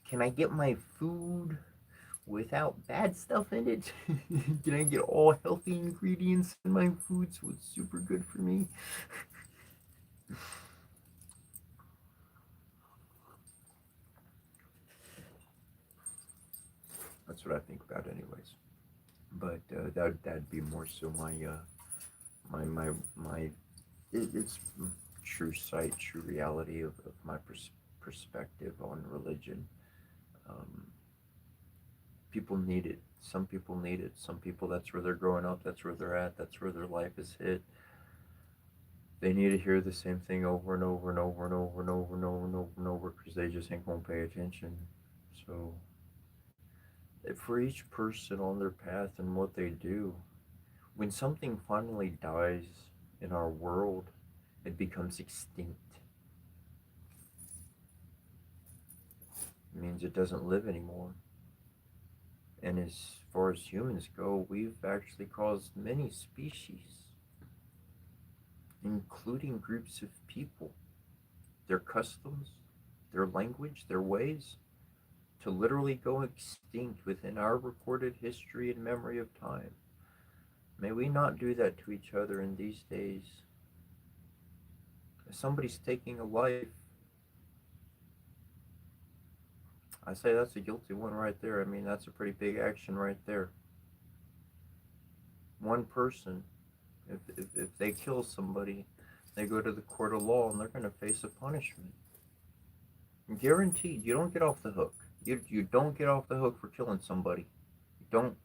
can I get my food without bad stuff in it? Can I get all healthy ingredients in my food so it's super good for me? That's what I think about, anyways. But that'd be more so my it's true sight, true reality of my perspective on religion. Um, People need it. Some people need it. Some people, that's where they're growing up. That's where they're at. That's where their life is hit. They need to hear the same thing over and over and over and over and over and over and over and over because they just ain't gonna pay attention. So for each person on their path and what they do, when something finally dies in our world, it becomes extinct. It means it doesn't live anymore. And as far as humans go, we've actually caused many species, including groups of people, their customs, their language, their ways, to literally go extinct within our recorded history and memory of time. May we not do that to each other in these days. If somebody's taking a life, I say that's a guilty one right there. I mean, that's a pretty big action right there. One person, if they kill somebody, they go to the court of law and they're going to face a punishment. Guaranteed, you don't get off the hook. You don't get off the hook for killing somebody. You don't.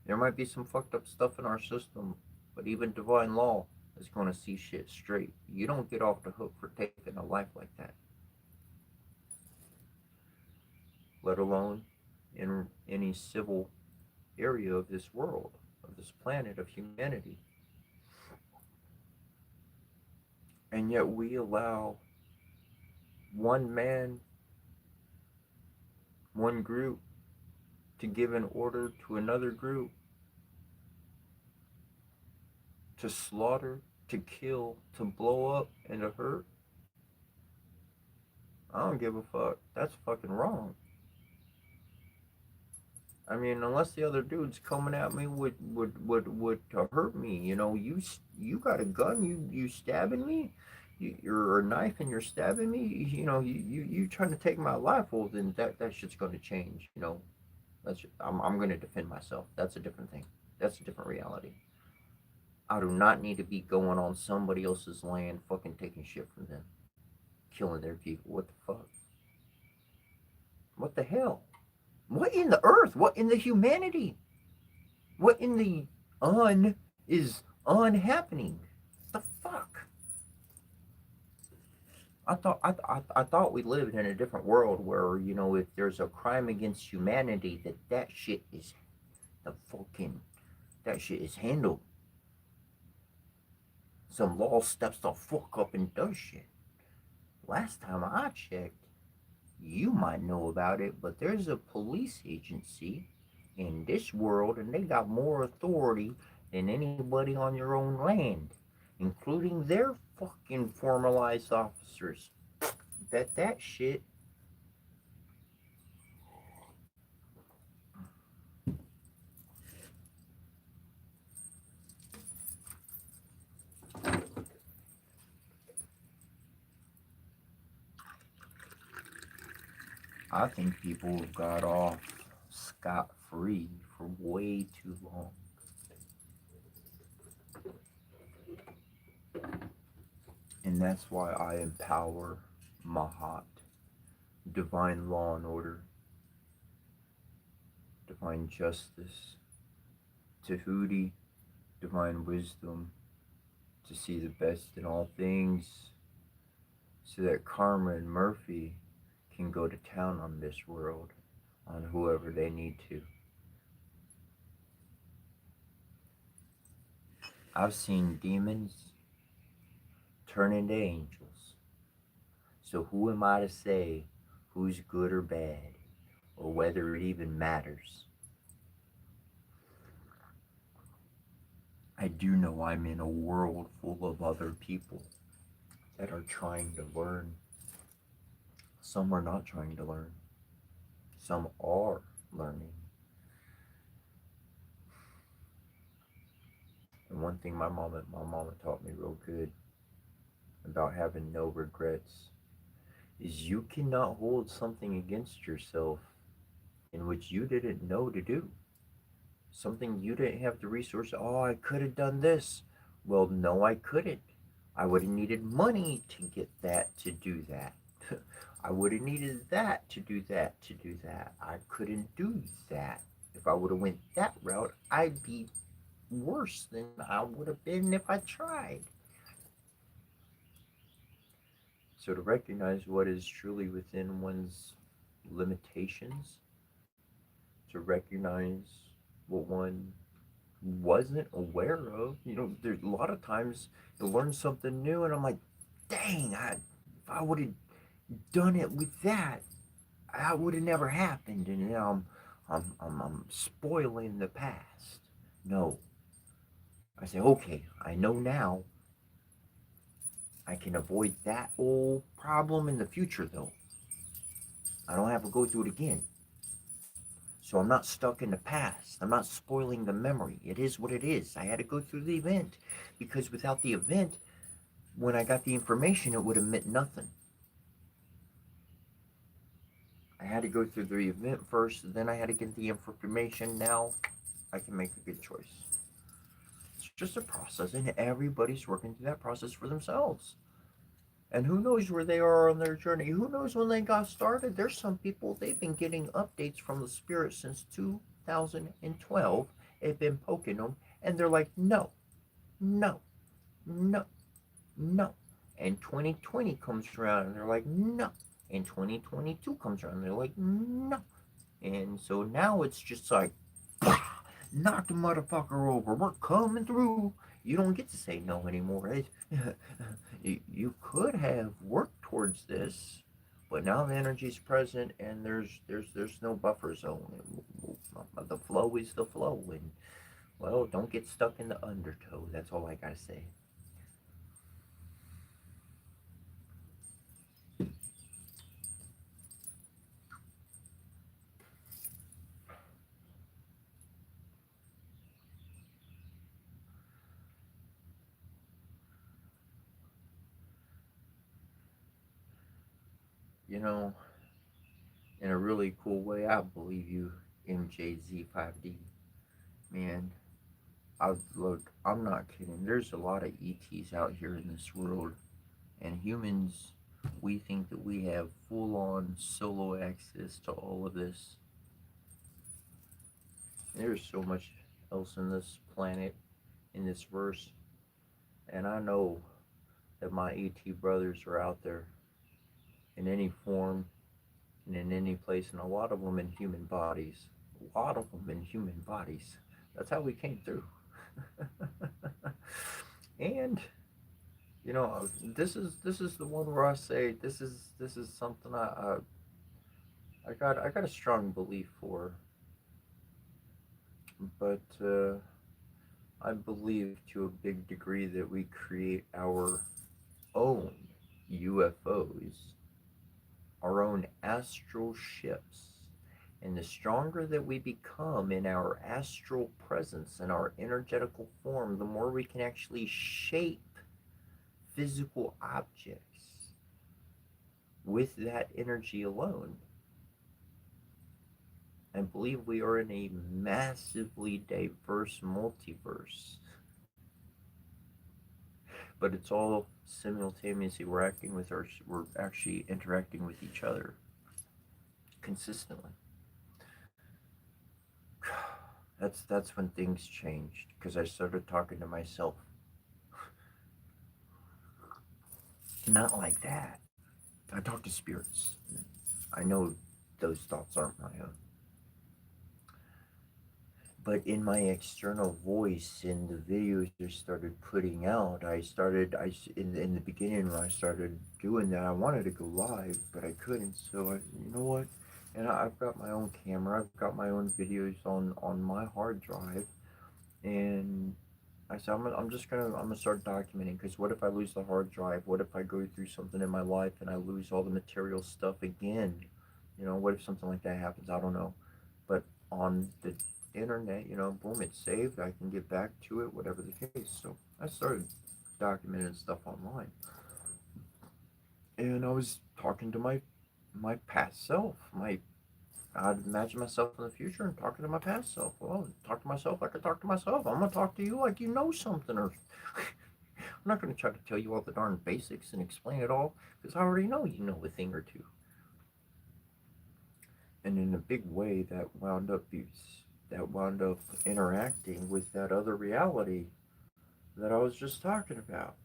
There might be some fucked up stuff in our system, but even divine law is going to see shit straight. You don't get off the hook for taking a life like that. Let alone in any civil area of this world, of this planet, of humanity. And yet we allow one man, one group, to give an order to another group to slaughter, to kill, to blow up, and to hurt. I don't give a fuck. That's fucking wrong. I mean, unless the other dude's coming at me would to hurt me, you got a gun, you stabbing me, you're a knife and you're stabbing me, you trying to take my life. Well, then that shit's going to change. I'm going to defend myself. That's a different thing. That's a different reality. I do not need to be going on somebody else's land, fucking taking shit from them, killing their people. What the fuck? What the hell? What in the earth? What in the humanity? What in the is unhappening? The fuck? I thought we lived in a different world where, if there's a crime against humanity, that shit is that shit is handled. Some law steps the fuck up and does shit. Last time I checked, you might know about it, but there's a police agency in this world and they got more authority than anybody on your own land, including their fucking formalized officers. That shit. I think people have got off scot-free for way too long. And that's why I empower Mahat, divine law and order, divine justice, Tahuti, divine wisdom, to see the best in all things, so that Karma and Murphy can go to town on this world, on whoever they need to. I've seen demons turn into angels. So who am I to say who's good or bad, or whether it even matters? I do know I'm in a world full of other people that are trying to learn. Some are not trying to learn. Some are learning. And one thing my mama taught me real good about having no regrets is you cannot hold something against yourself in which you didn't know to do. Something you didn't have the resource. Oh, I could have done this. Well, no, I couldn't. I would have needed money to get that, to do that. I would have needed that to do that, to do that. I couldn't do that. If I would have went that route, I'd be worse than I would have been if I tried. So to recognize what is truly within one's limitations, to recognize what one wasn't aware of. There's a lot of times you learn something new and I'm like, dang, if I would have done it with that, would have never happened, and now I'm spoiling the past. No. I say, okay, I know now. I can avoid that old problem in the future, though. I don't have to go through it again. So I'm not stuck in the past. I'm not spoiling the memory. It is what it is. I had to go through the event, because without the event, when I got the information, it would have meant nothing. I had to go through the event first, then I had to get the information. Now I can make a good choice. It's just a process, and everybody's working through that process for themselves. And who knows where they are on their journey? Who knows when they got started? There's some people, they've been getting updates from the spirit since 2012. They've been poking them, and they're like, no, no, no, no. And 2020 comes around, and they're like, no. And 2022 comes around, and they're like, no. And so now it's just like, knock the motherfucker over. We're coming through. You don't get to say no anymore. You could have worked towards this, but now the energy's present, and there's no buffer zone. The flow is the flow, and well, don't get stuck in the undertow. That's all I gotta say. You know, in a really cool way, I believe you, MJZ5D. Man, I'm not kidding. There's a lot of ETs out here in this world, and humans, we think that we have full on solo access to all of this. There's so much else in this planet, in this verse, and I know that my ET brothers are out there in any form and in any place, and a lot of them in human bodies. A lot of them in human bodies. That's how we came through. And this is the one where I say this is something I got a strong belief for, but I believe to a big degree that we create our own UFOs, our own astral ships. And the stronger that we become in our astral presence and our energetical form, the more we can actually shape physical objects with that energy alone. I believe we are in a massively diverse multiverse. But it's all simultaneously we're actually interacting with each other consistently. That's when things changed, because I started talking to myself. Not like that. I talk to spirits. I know those thoughts aren't my own. But in my external voice, in the videos I started putting out, in the beginning when I started doing that, I wanted to go live, but I couldn't. So you know what? And I've got my own camera. I've got my own videos on my hard drive, and I said I'm gonna start documenting, because what if I lose the hard drive? What if I go through something in my life and I lose all the material stuff again? What if something like that happens? I don't know. But on the internet, boom, it's saved. I can get back to it, whatever the case. So I started documenting stuff online, and I was talking to my past self. I'd imagine myself in the future and talking to my past self. Well, talk to myself like I talk to myself. I'm gonna talk to you like you know something, or I'm not gonna try to tell you all the darn basics and explain it all, because I already know you know a thing or two. And in a big way, that wound up interacting with that other reality that I was just talking about.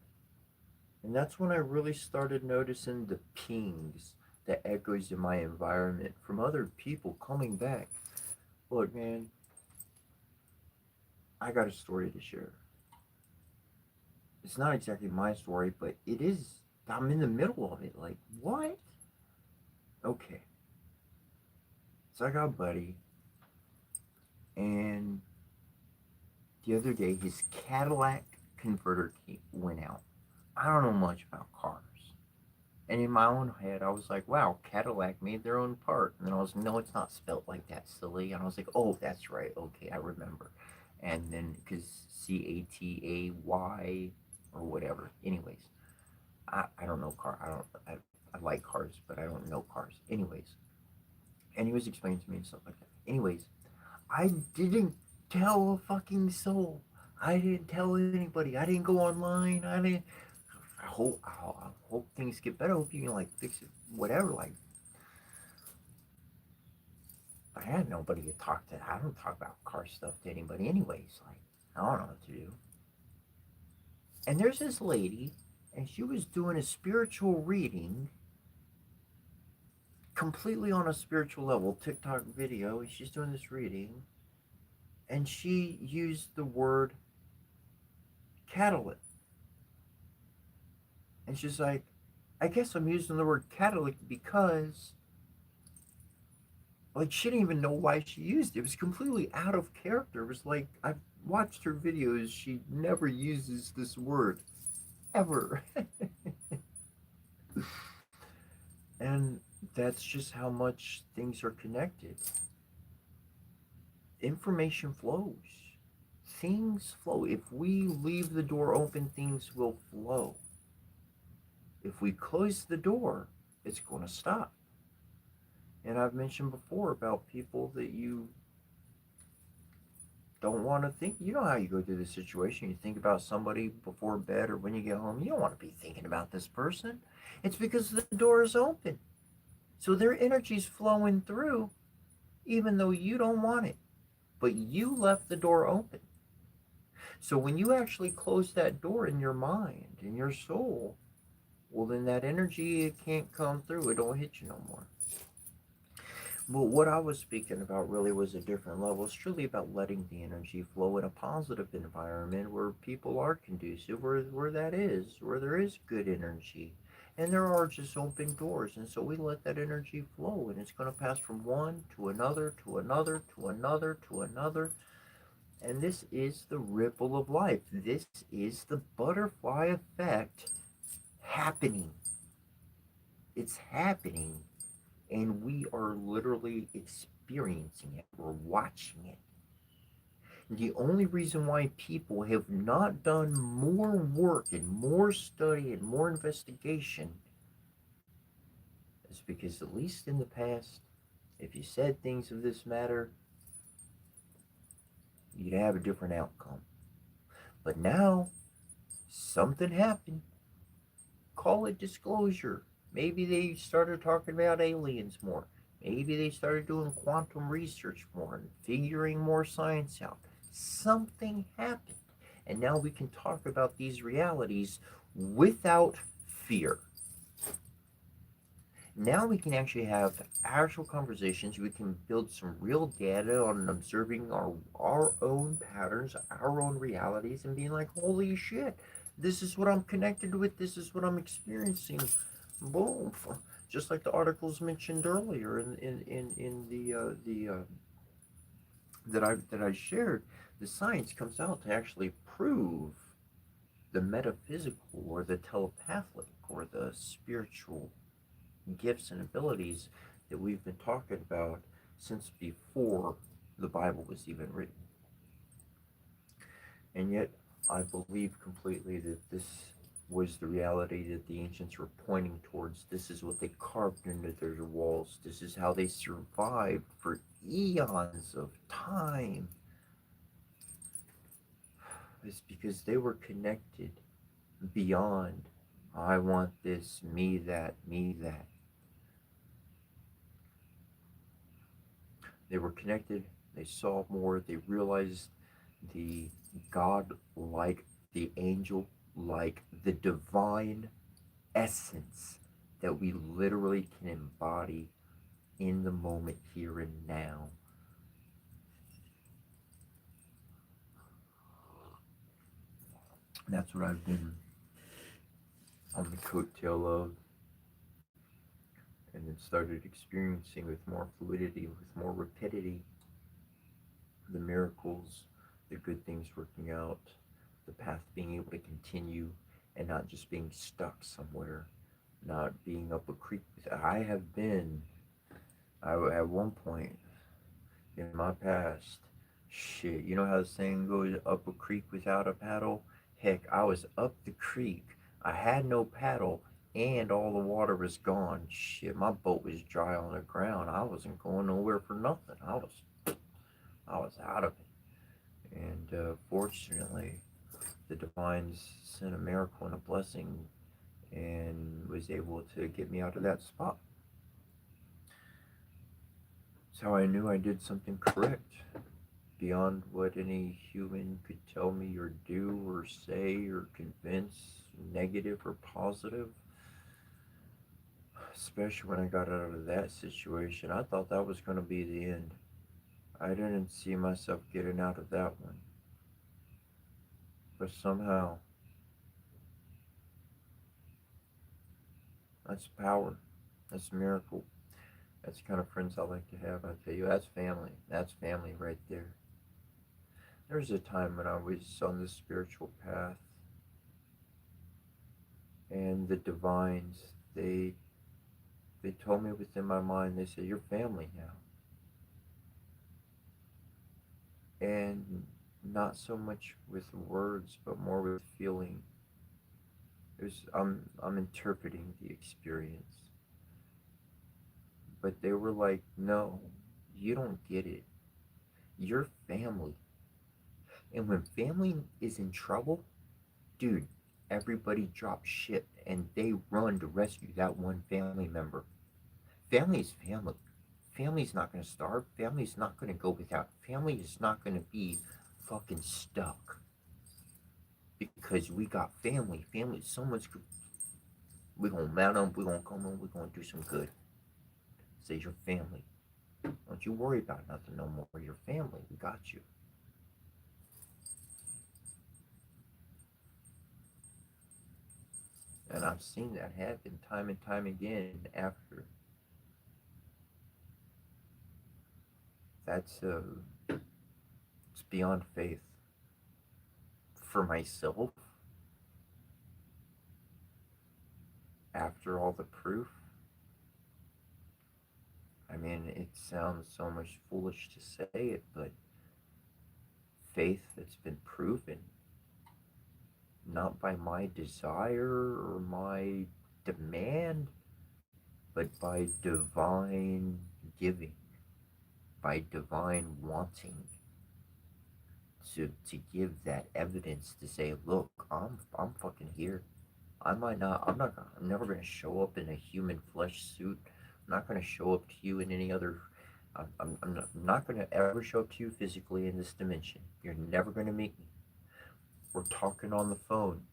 And that's when I really started noticing the pings, the echoes in my environment from other people coming back. Look, man, I got a story to share. It's not exactly my story, but it is. I'm in the middle of it. Like, what? Okay. So I got a buddy, and the other day his Cadillac converter went out. I don't know much about cars. And in my own head, I was like, wow, Cadillac made their own part. And then I was, no, it's not spelt like that, silly. And I was like, oh, that's right. Okay, I remember. And then, because Catay or whatever. Anyways, I don't know car. I like cars, but I don't know cars. Anyways, And he was explaining to me and stuff like that. Anyways, I didn't tell a fucking soul. I didn't tell anybody. I didn't go online. I didn't. I hope things get better. I hope you can like fix it, whatever. Like I had nobody to talk to. I don't talk about car stuff to anybody, anyways. Like I don't know what to do. And there's this lady, and she was doing a spiritual reading, completely on a spiritual level, TikTok video. And she's doing this reading, and she used the word catalyst. And she's like, I guess I'm using the word catalytic because, like, she didn't even know why she used it. It was completely out of character. It was like, I've watched her videos. She never uses this word, ever. And that's just how much things are connected. Information flows. Things flow. If we leave the door open, things will flow. If we close the door, it's going to stop. And I've mentioned before about people that you don't want to think. You know how you go through this situation. You think about somebody before bed or when you get home. You don't want to be thinking about this person. It's because the door is open. So their energy's flowing through, even though you don't want it. But you left the door open. So when you actually close that door in your mind, in your soul, well, then that energy, it can't come through. It don't hit you no more. But what I was speaking about really was a different level. It's truly about letting the energy flow in a positive environment where people are conducive, where that is, where there is good energy. And there are just open doors. And so we let that energy flow, and it's going to pass from one to another, to another, to another, to another. And this is the ripple of life. This is the butterfly effect happening. It's happening, and we are literally experiencing it. We're watching it. The only reason why people have not done more work and more study and more investigation is because, at least in the past, if you said things of this matter, you'd have a different outcome. But now, something happened. Call it disclosure. Maybe they started talking about aliens more. Maybe they started doing quantum research more and figuring more science out. Something happened. And now we can talk about these realities without fear. Now we can actually have actual conversations. We can build some real data on observing our own patterns, our own realities, and being like, holy shit, this is what I'm connected with, this is what I'm experiencing. Boom. Just like the articles mentioned earlier in the that I shared, the science comes out to actually prove the metaphysical or the telepathic or the spiritual gifts and abilities that we've been talking about since before the Bible was even written. And yet, I believe completely that this was the reality that the ancients were pointing towards. This is what they carved into their walls. This is how they survived for eons of time. It's because they were connected beyond, I want this, me that, me that. They were connected, they saw more, they realized the God-like, the angel-like, the divine essence that we literally can embody in the moment, here and now. That's what I've been on the coattail of, and then started experiencing with more fluidity, with more rapidity, the miracles, the good things working out, the path being able to continue and not just being stuck somewhere, not being up a creek. I have been, at one point in my past, shit, you know how the saying goes, up a creek without a paddle? Heck, I was up the creek. I had no paddle, and all the water was gone. Shit, my boat was dry on the ground. I wasn't going nowhere for nothing. I was out of it. And fortunately, the divines sent a miracle and a blessing and was able to get me out of that spot. That's how I knew I did something correct, beyond what any human could tell me or do or say or convince, negative or positive. Especially when I got out of that situation, I thought that was going to be the end. I didn't see myself getting out of that one. But somehow, that's power. That's a miracle. That's the kind of friends I like to have. I tell you, that's family. That's family right there. There was a time when I was on this spiritual path, and the divines, they told me within my mind, they said, "You're family now." And not so much with words, but more with feeling. I'm interpreting the experience, but they were like, "No, you don't get it. You're family, and when family is in trouble, dude, everybody drops shit and they run to rescue that one family member. Family is family. Family's not gonna starve. Family's not gonna go without. Family is not gonna be fucking stuck because we got family. Family is so much. We're gonna mount them. We're gonna come on. We're gonna do some good. Say your family. Don't you worry about nothing no more. Your family. We got you." And I've seen that happen time and time again after. That's it's beyond faith. For myself, after all the proof, I mean, it sounds so much foolish to say it, but faith that's been proven, not by my desire or my demand, but by divine giving, by divine wanting to give that evidence to say, "Look, I'm fucking here. I might not. I'm never gonna show up in a human flesh suit. I'm not gonna show up to you in any other. I'm not gonna ever show up to you physically in this dimension. You're never gonna meet me. We're talking on the phone.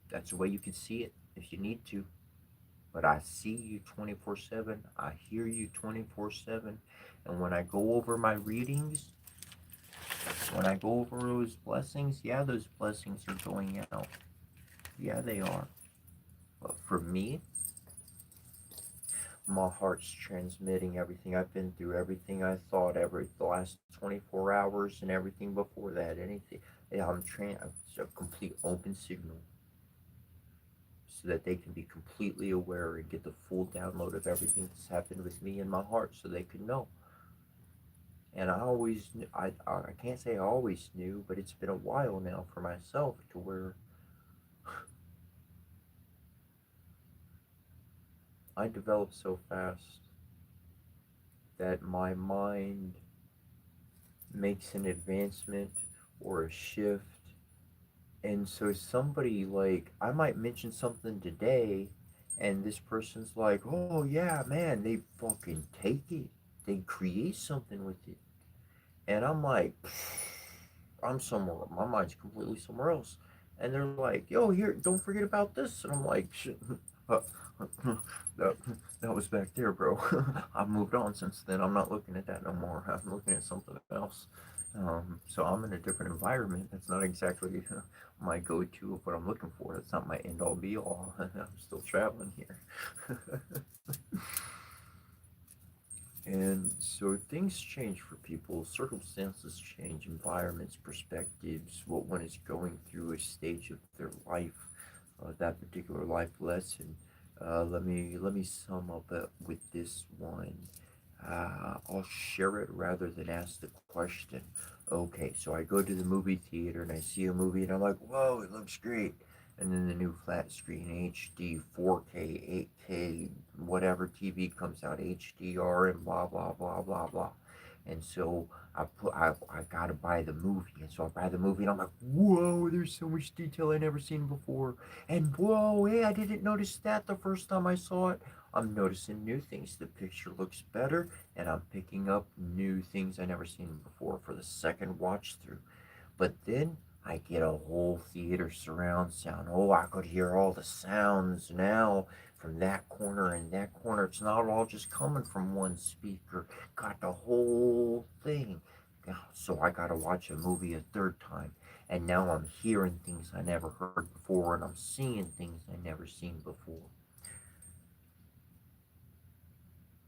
That's the way you can see it if you need to. But I see you 24/7. I hear you 24/7. And when I go over my readings, when I go over those blessings, yeah, those blessings are going out. Yeah, they are. But for me, my heart's transmitting everything I've been through, everything I thought, the last 24 hours and everything before that, anything. Yeah, it's a complete open signal so that they can be completely aware and get the full download of everything that's happened with me in my heart so they can know. And I always, I can't say I always knew, but it's been a while now for myself to where I developed so fast that my mind makes an advancement or a shift. And so somebody, like, I might mention something today and this person's like, "Oh yeah, man," they fucking take it. They create something with it. And I'm like, I'm somewhere, my mind's completely somewhere else. And they're like, "Yo, here, don't forget about this." And I'm like, "Shit, uh, that, that was back there, bro." I've moved on since then. I'm not looking at that no more. I'm looking at something else. So I'm in a different environment. That's not exactly my go-to of what I'm looking for. That's not my end-all be-all. I'm still traveling here. And so things change for people, circumstances change, environments, perspectives, what one is going through, a stage of their life, that particular life lesson. Let me sum up with this one. I'll share it rather than ask the question. Okay, so I go to the movie theater and I see a movie and I'm like, "Whoa, it looks great." and then the new flat screen HD 4K 8K whatever TV comes out, HDR and blah blah blah blah blah. And so I gotta buy the movie, and so I buy the movie, and I'm like, whoa, there's so much detail I never seen before, and whoa, hey, I didn't notice that the first time I saw it. I'm noticing new things. The picture looks better, and I'm picking up new things I never seen before for the second watch through. But then I get a whole theater surround sound. Oh, I could hear all the sounds now from that corner and that corner. It's not all just coming from one speaker. Got the whole thing. So I got to watch a movie a third time. And now I'm hearing things I never heard before, and I'm seeing things I never seen before.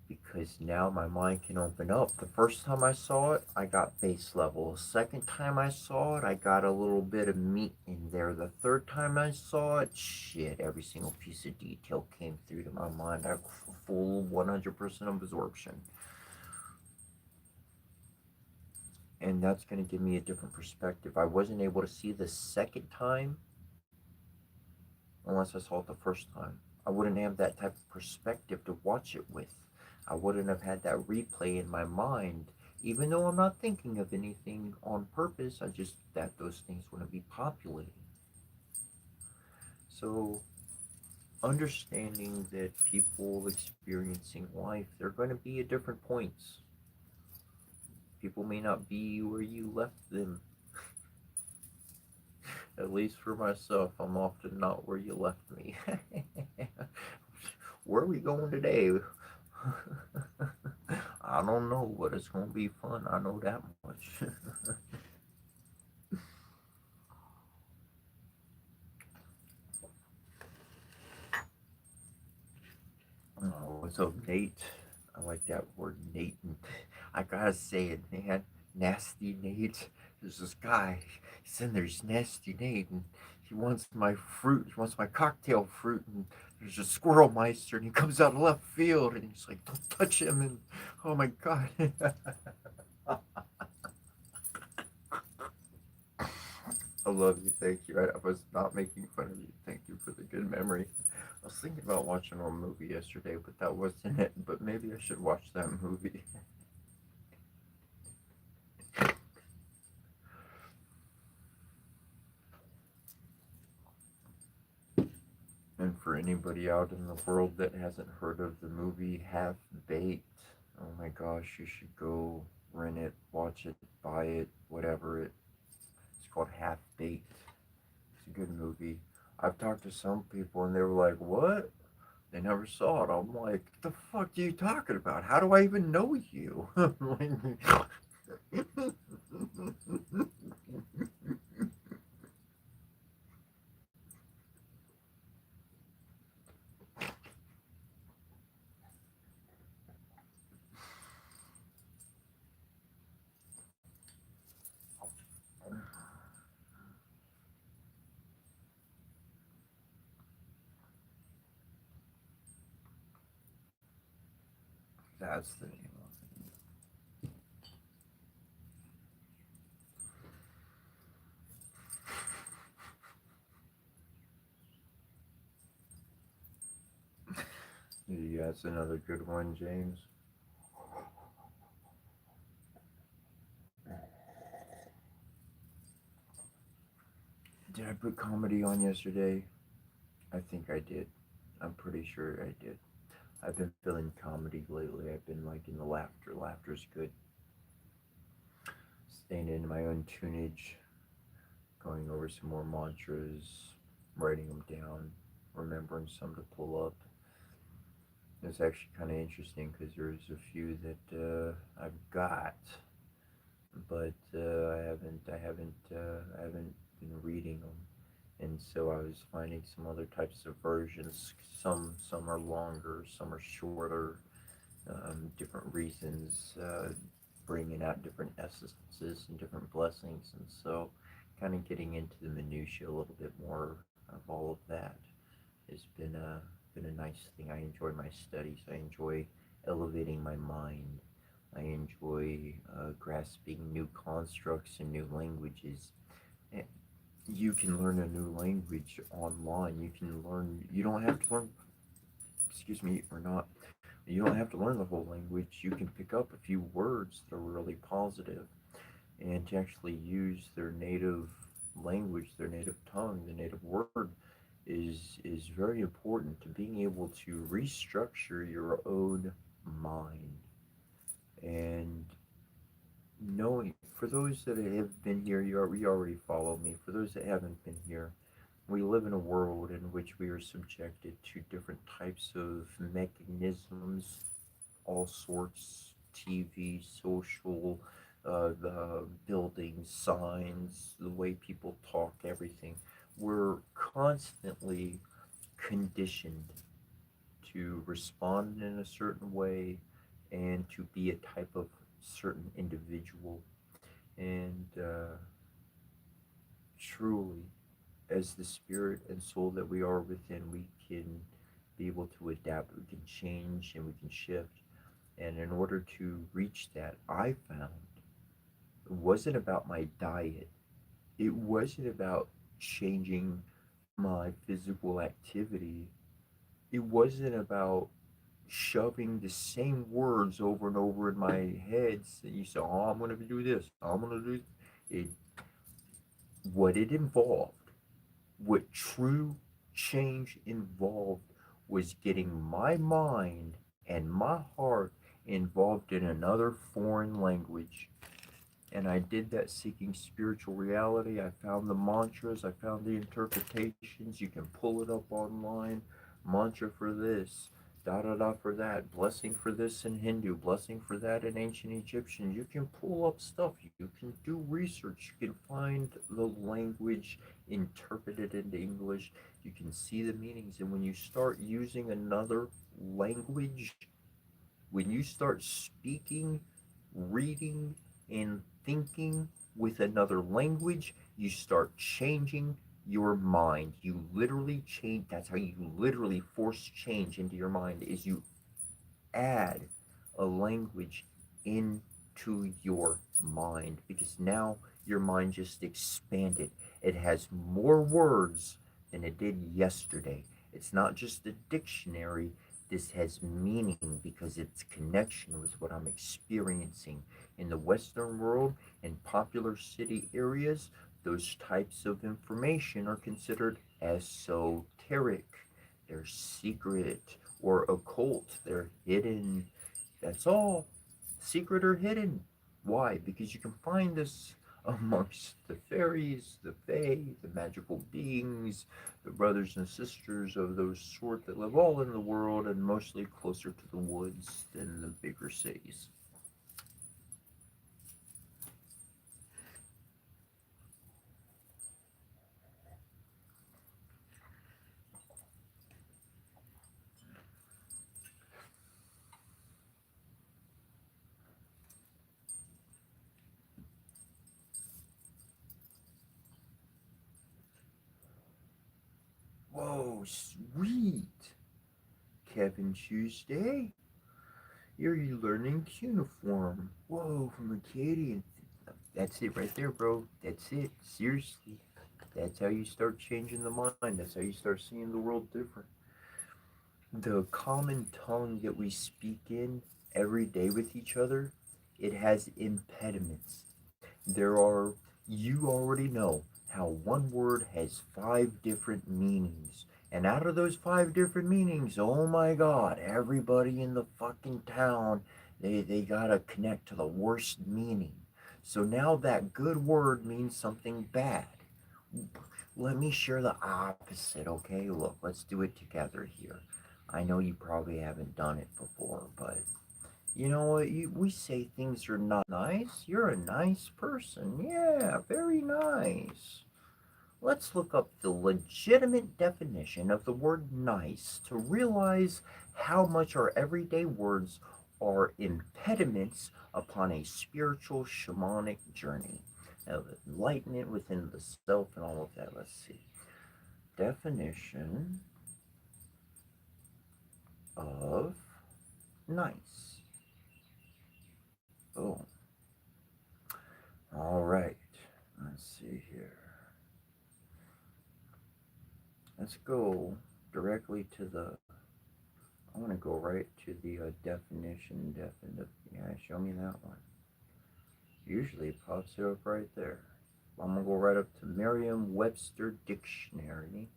Because now my mind can open up. The first time I saw it, I got base level. The second time I saw it, I got a little bit of meat in there. The third time I saw it, shit, every single piece of detail came through to my mind. I full 100% absorption. And that's going to give me a different perspective. I wasn't able to see the second time unless I saw it the first time. I wouldn't have that type of perspective to watch it with. I wouldn't have had that replay in my mind, even though I'm not thinking of anything on purpose. I just that those things wouldn't be populating. So understanding that people experiencing life, they're going to be at different points. People may not be where you left them. At least for myself, I'm often not where you left me. Where are we going today? I don't know, but it's gonna be fun. I know that much. Oh, what's up, Nate? I like that word, Nate. And I gotta say it, man. Nasty Nate. There's this guy. He's in there. He's Nasty Nate, and he wants my fruit. He wants my cocktail fruit. And there's a squirrel meister, and he comes out of left field, and he's like, "Don't touch him!" And oh my god. I love you. Thank you. I was not making fun of you. Thank you for the good memory. I was thinking about watching a movie yesterday, but that wasn't it. But maybe I should watch that movie. And for anybody out in the world that hasn't heard of the movie Half Baked, oh my gosh, you should go rent it, watch it, buy it, whatever it. It's called Half Baked. It's a good movie. I've talked to some people and they were like, "What?" They never saw it. I'm like, "The fuck are you talking about? How do I even know you?" That's the name of it. Yeah, that's another good one, James. Did I put comedy on yesterday? I think I did. I'm pretty sure I did. I've been feeling comedy lately. I've been like in the laughter. Laughter's good. Staying in my own tunage, going over some more mantras, writing them down, remembering some to pull up. It's actually kind of interesting because there's a few that I've got, but I haven't been reading them, and so I was finding some other types of versions. Some are longer, some are shorter, different reasons, bringing out different essences and different blessings, and so kind of getting into the minutia a little bit more of all of that has been a nice thing. I enjoy my studies. I enjoy elevating my mind. I enjoy grasping new constructs and new languages. you can learn a new language online. You don't have to learn, excuse me, or not, you don't have to learn the whole language. You can pick up a few words that are really positive and to actually use their native language, their native tongue, the native word is very important to being able to restructure your own mind. And knowing, for those that have been here, you already follow me. For those that haven't been here, we live in a world in which we are subjected to different types of mechanisms, all sorts, TV, social, the buildings, signs, the way people talk, everything. We're constantly conditioned to respond in a certain way and to be a type of certain individual. And truly, as the spirit and soul that we are within, we can be able to adapt, we can change, and we can shift. And in order to reach that, I found it wasn't about my diet, it wasn't about changing my physical activity, it wasn't about shoving the same words over and over in my head. So you say, "Oh, I'm going to do this. I'm going to do it." What it involved, what true change involved, was getting my mind and my heart involved in another foreign language. And I did that seeking spiritual reality. I found the mantras, I found the interpretations. You can pull it up online. Mantra for this, da da da for that, blessing for this in Hindu, blessing for that in ancient Egyptian. You can pull up stuff, you can do research, you can find the language interpreted into English, you can see the meanings. And when you start using another language, when you start speaking, reading, and thinking with another language, you start changing your mind. You literally change. That's how you literally force change into your mind, is you add a language into your mind, because now your mind just expanded. It has more words than it did yesterday. It's not just a dictionary. This has meaning because it's connection with what I'm experiencing in the Western world. In popular city areas, those types of information are considered esoteric. They're secret or occult. They're hidden. That's all. Secret or hidden. Why? Because you can find this amongst the fairies, the fae, the magical beings, the brothers and sisters of those sort that live all in the world and mostly closer to the woods than the bigger cities. Whoa, sweet! Kevin Tuesday, you're learning cuneiform. Whoa, from Acadian. That's it right there, bro. That's it. Seriously. That's how you start changing the mind. That's how you start seeing the world different. The common tongue that we speak in every day with each other, it has impediments. There are, you already know how one word has five different meanings. And out of those five different meanings, oh my god, everybody in the fucking town, they gotta connect to the worst meaning. So now that good word means something bad. Let me share the opposite, okay? Look, let's do it together here. I know you probably haven't done it before, but you know what? We say things are not nice. You're a nice person. Yeah, very nice. Let's look up the legitimate definition of the word nice to realize how much our everyday words are impediments upon a spiritual shamanic journey of enlightenment within the self and all of that. Let's see. Definition of nice. Oh, all right. Let's see here. let's go directly to the. I want to go right to the definition. Yeah, show me that one. Usually it pops it up right there. I'm gonna go right up to Merriam-Webster Dictionary.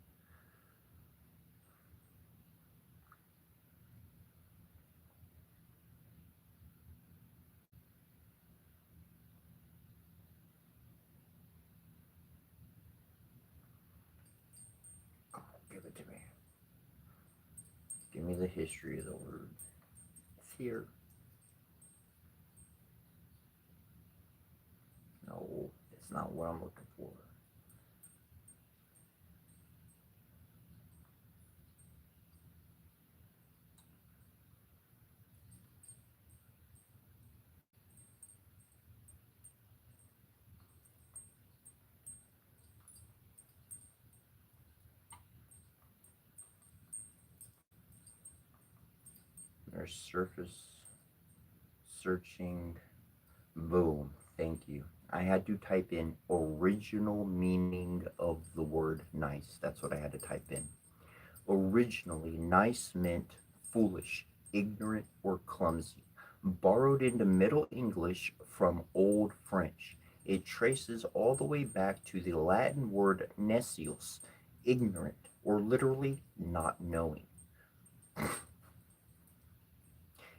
Oh, give it to me. Give me the history of the word. It's here. No, it's not what I'm looking for. There's surface searching. Boom. Thank you. I had to type in original meaning of the word nice. That's what I had to type in. Originally, nice meant foolish, ignorant, or clumsy. Borrowed into Middle English from Old French. It traces all the way back to the Latin word necius, ignorant, or literally not knowing.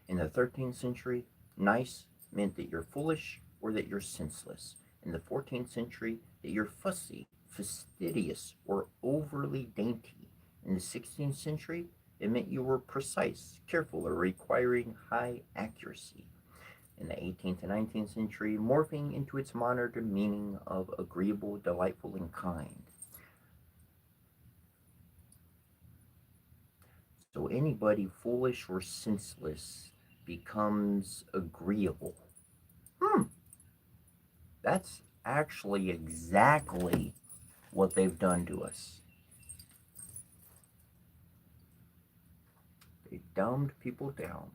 In the 13th century, nice meant that you're foolish or that you're senseless. In the 14th century, that you're fussy, fastidious, or overly dainty. In the 16th century, it meant you were precise, careful, or requiring high accuracy. In the 18th and 19th century, morphing into its modern meaning of agreeable, delightful, and kind. So anybody foolish or senseless becomes agreeable. That's actually exactly what they've done to us. They dumbed people down.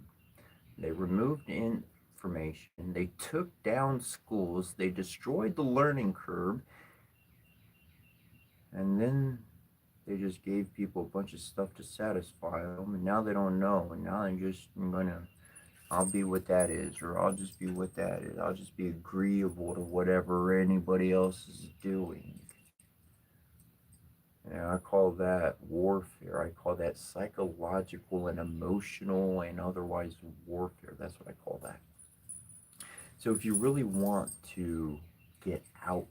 They removed information. They took down schools. They destroyed the learning curve. And then they just gave people a bunch of stuff to satisfy them. And now they don't know. And now they're just gonna, I'll be what that is, or I'll just be what that is. I'll just be agreeable to whatever anybody else is doing. And I call that warfare. I call that psychological and emotional and otherwise warfare. That's what I call that. So if you really want to get out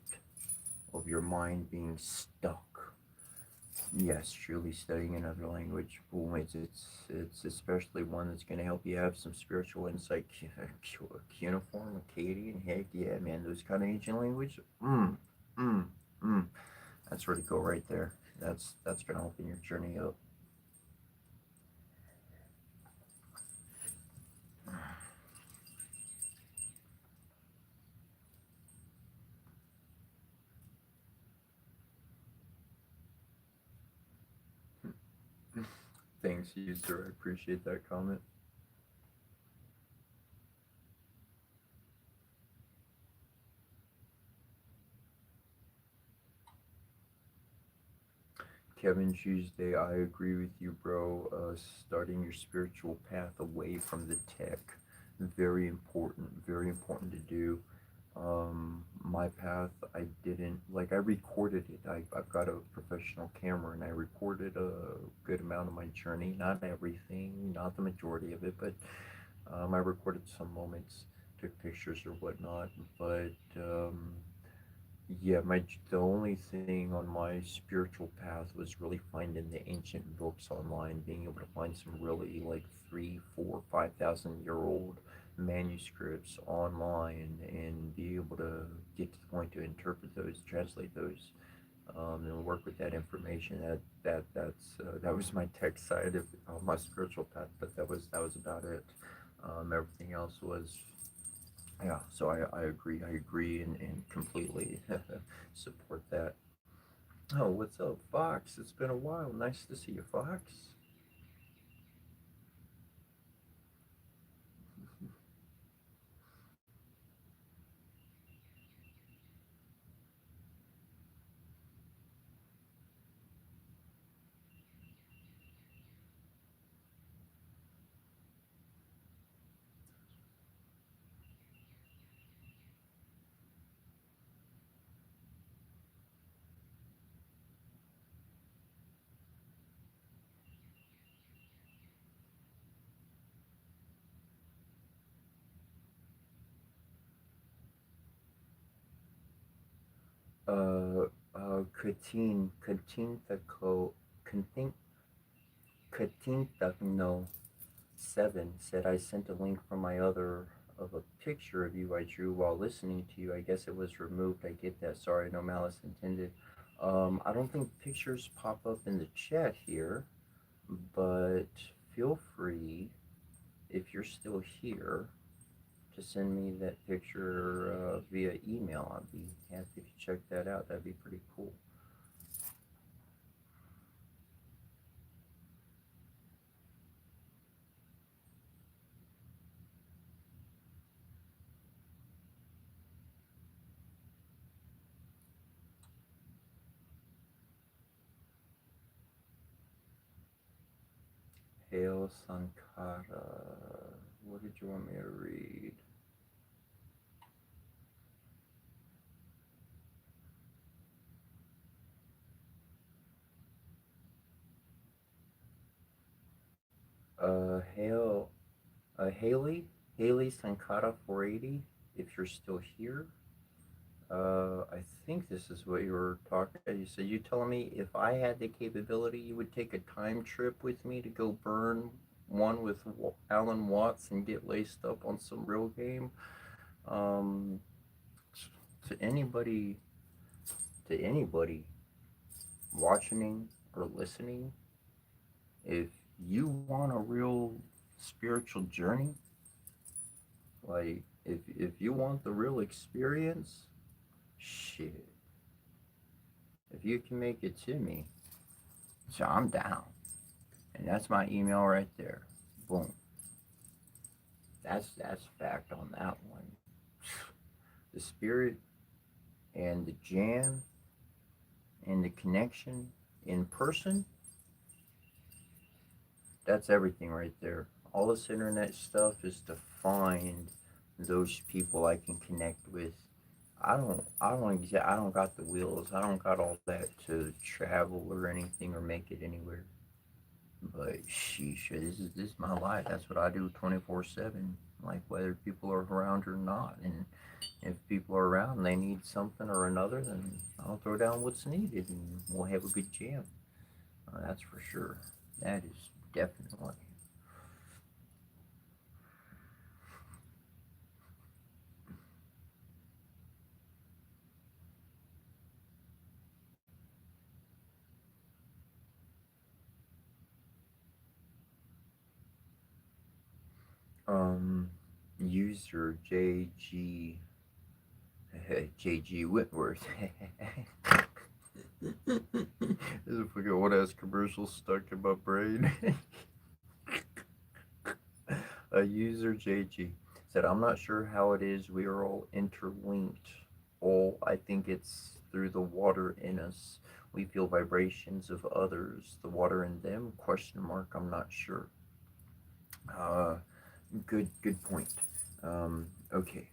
of your mind being stuck, yes, truly studying another language, boom, it's especially one that's going to help you have some spiritual insight. Cuneiform, Akkadian, heck yeah, man, those kind of ancient language, mm. That's where to go right there. That's gonna open your journey up. Thanks, user. I appreciate that comment. Kevin Tuesday, I agree with you, bro. Starting your spiritual path away from the tech, very important to do. My path, I didn't like. I recorded it. I've got a professional camera, and I recorded a good amount of my journey. Not everything, not the majority of it, but I recorded some moments, took pictures or whatnot. But yeah, the only thing on my spiritual path was really finding the ancient books online, being able to find some really like 3, 4, 5,000 year old manuscripts online, and be able to get to the point to interpret those, translate those, and work with that information. That was my tech side of my spiritual path, but that was about it. Everything else was, yeah, so I agree and completely support that. Oh, what's up, Fox? It's been a while. Nice to see you, Fox. Uh, Katintako, Katin, Katintano 7 said I sent a link from my other of a picture of you I drew while listening to you. I guess it was removed. I get that. Sorry, no malice intended. I don't think pictures pop up in the chat here, but feel free if you're still here to send me that picture via email. I'd be happy to check that out. That'd be pretty cool. Hail Sankara. What did you want me to read? Hail, Haley Sankara 480. If you're still here, I think this is what you were talking. You said you telling me if I had the capability, you would take a time trip with me to go burn one with Alan Watts and get laced up on some real game. Um, to anybody, to anybody watching or listening, if you want a real spiritual journey, like if you want the real experience, shit. If you can make it to me, so I'm down. And that's my email right there. Boom. That's fact on that one. The spirit and the jam and the connection in person, that's everything right there. All this internet stuff is to find those people I can connect with. I don't got the wheels. I don't got all that to travel or anything or make it anywhere. But sheesh, this is my life. That's what I do 24/7. Like whether people are around or not, and if people are around and they need something or another, then I'll throw down what's needed, and we'll have a good jam. That's for sure. That is definitely. Um, User JG JG Whitworth. There's a fucking old ass commercial stuck in my brain. A user JG said, I'm not sure how it is we are all interlinked. All I think it's through the water in us. We feel vibrations of others. The water in them? Question mark. I'm not sure. Uh, good point. Okay.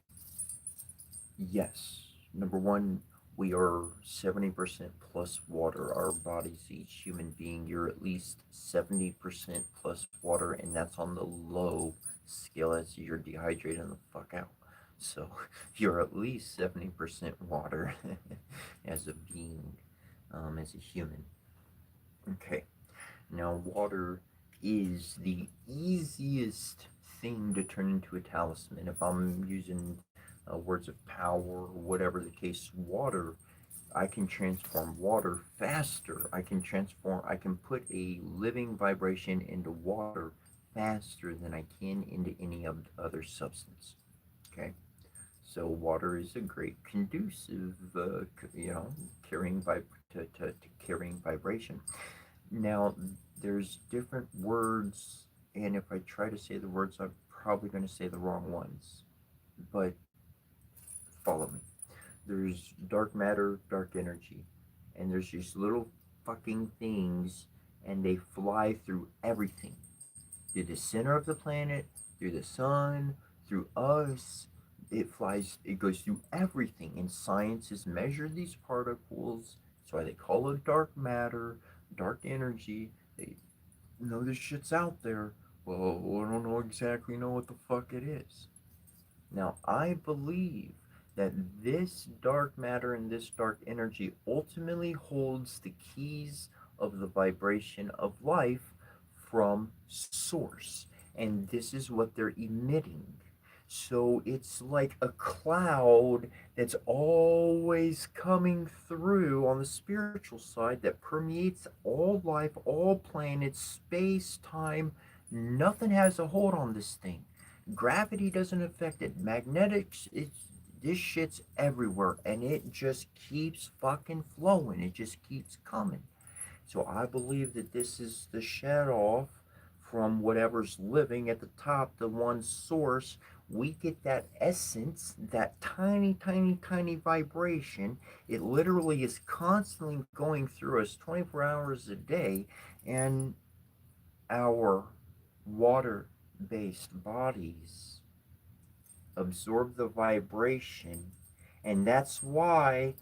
Yes. Number one, we are 70% plus water. Our bodies, each human being, you're at least 70% plus water, and that's on the low scale as you're dehydrating the fuck out. So you're at least 70% water as a being, as a human. Okay. Now, water is the easiest thing to turn into a talisman. If I'm using words of power or whatever the case, water, I can transform water faster. I can put a living vibration into water faster than I can into any other substance. Okay. So water is a great conducive, carrying to carrying vibration. Now, there's different words, and if I try to say the words, I'm probably going to say the wrong ones. But follow me. There's dark matter, dark energy, and there's these little fucking things, and they fly through everything, through the center of the planet, through the sun, through us. It flies, it goes through everything, and science has measured these particles. That's why they call it dark matter, dark energy. They know this shit's out there. Well, I don't know exactly know what the fuck it is. Now, I believe that this dark matter and this dark energy ultimately holds the keys of the vibration of life from source. And this is what they're emitting. So it's like a cloud that's always coming through on the spiritual side that permeates all life, all planets, space, time. Nothing has a hold on this thing. Gravity doesn't affect it. Magnetics, this shit's everywhere and it just keeps fucking flowing. It just keeps coming. So I believe that this is the shed off from whatever's living at the top, the one source. We get that essence, that tiny, tiny, tiny vibration. It literally is constantly going through us 24 hours a day, and our water based bodies absorb the vibration. And that's why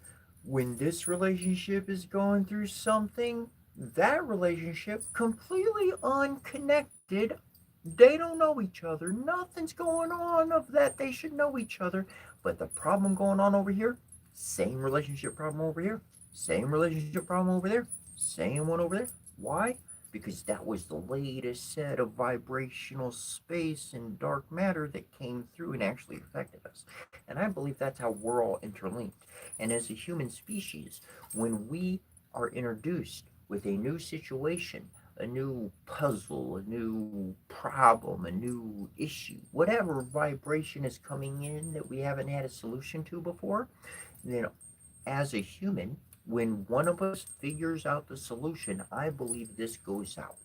when this relationship is going through something, that relationship completely unconnected, they don't know each other, nothing's going on of that they should know each other, but the problem going on over here, same relationship problem over here, same relationship problem over there, same one over there. Why? Because that was the latest set of vibrational space and dark matter that came through and actually affected us. And I believe that's how we're all interlinked. And as a human species, when we are introduced with a new situation, a new puzzle, a new problem, a new issue, whatever vibration is coming in that we haven't had a solution to before, then as a human, when one of us figures out the solution, I believe this goes out.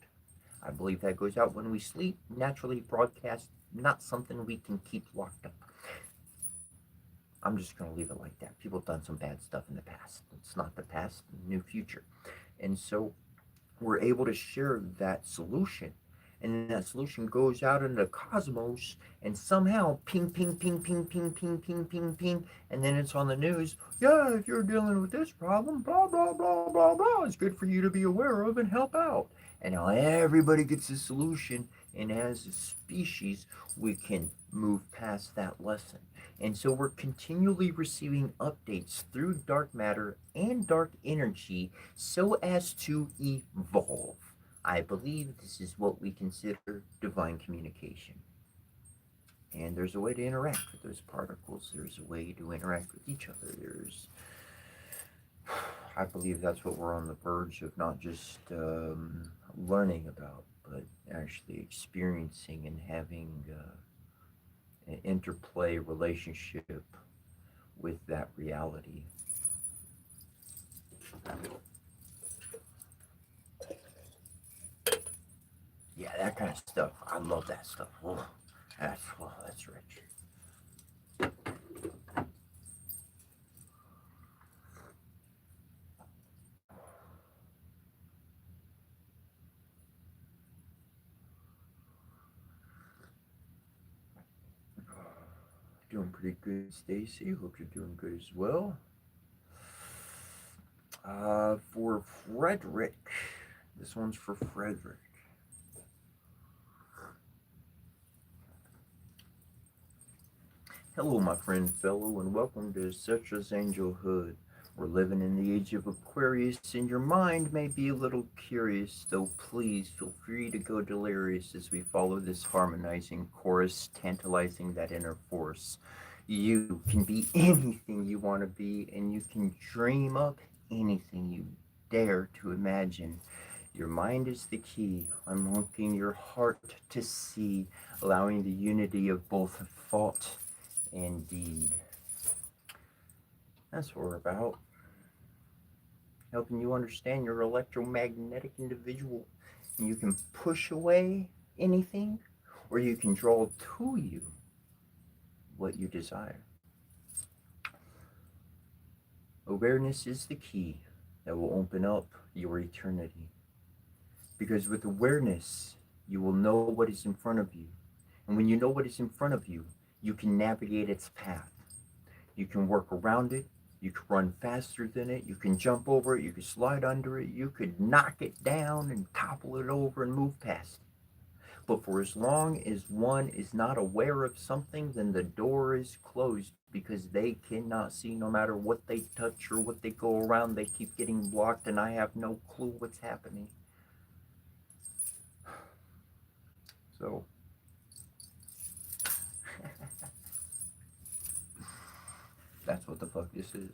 I believe that goes out when we sleep, naturally broadcast, not something we can keep locked up. I'm just going to leave it like that. People have done some bad stuff in the past. It's not the past, new future. And so we're able to share that solution. And that solution goes out into the cosmos and somehow ping, ping, ping, ping, ping, ping, ping, ping, ping. And then it's on the news. Yeah, if you're dealing with this problem, blah, blah, blah, blah, blah. It's good for you to be aware of and help out. And now everybody gets a solution. And as a species, we can move past that lesson. And so we're continually receiving updates through dark matter and dark energy so as to evolve. I believe this is what we consider divine communication. And there's a way to interact with those particles. There's a way to interact with each other. I believe that's what we're on the verge of not just learning about, but actually experiencing and having an interplay relationship with that reality. Yeah, that kind of stuff. I love that stuff. Oh, that's rich. Doing pretty good, Stacy. Hope you're doing good as well. For Frederick, this one's for Frederick. Hello, my friend, fellow, and welcome to Such as Angelhood. We're living in the age of Aquarius, and your mind may be a little curious, though please feel free to go delirious as we follow this harmonizing chorus, tantalizing that inner force. You can be anything you want to be, and you can dream up anything you dare to imagine. Your mind is the key, unlocking your heart to see, allowing the unity of both thought and deed. That's what we're about. Helping you understand your electromagnetic individual. And you can push away anything, or you can draw to you what you desire. Awareness is the key that will open up your eternity. Because with awareness, you will know what is in front of you. And when you know what is in front of you, you can navigate its path. You can work around it. You can run faster than it. You can jump over it. You can slide under it. You could knock it down and topple it over and move past it. But for as long as one is not aware of something, then the door is closed because they cannot see no matter what they touch or what they go around. They keep getting blocked, and I have no clue what's happening. So, that's what the fuck this is.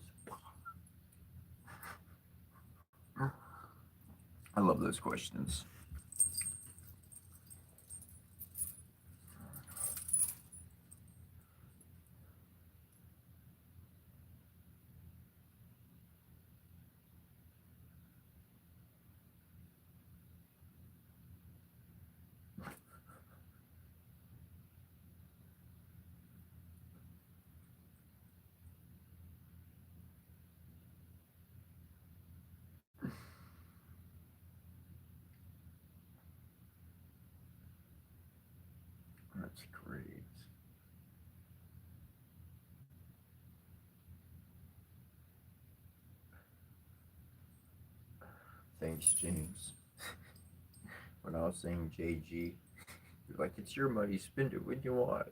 I love those questions. That's great. Thanks, James. When I was saying JG, you're like, it's your money, spend it when you want.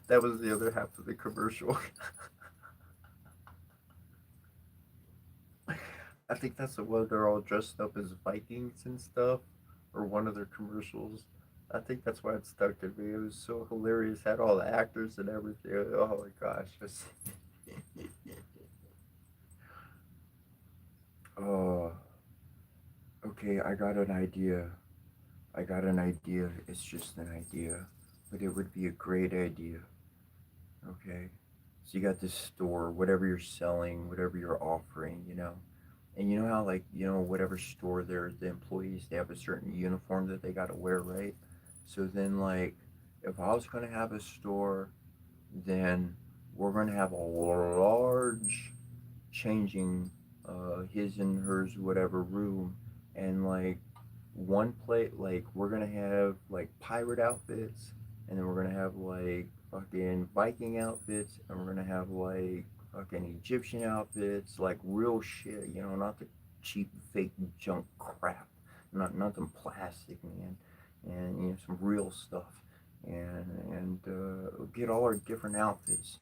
That was the other half of the commercial. I think that's the one they're all dressed up as Vikings and stuff, or one of their commercials. I think that's why it stuck to me. It was so hilarious. Had all the actors and everything. Oh my gosh. Oh, okay. I got an idea. I got an idea. It's just an idea, but it would be a great idea. Okay. So you got this store, whatever you're selling, whatever you're offering, and you know how, like, whatever store there, the employees, they have a certain uniform that they got to wear, right? So then, like, if I was going to have a store, then we're going to have a large changing his and hers whatever room, and like one plate, like we're going to have like pirate outfits, and then we're going to have like fucking Viking outfits, and we're going to have like fucking Egyptian outfits, like real shit, not the cheap fake junk crap, not nothing plastic, man, and some real stuff, and get all our different outfits,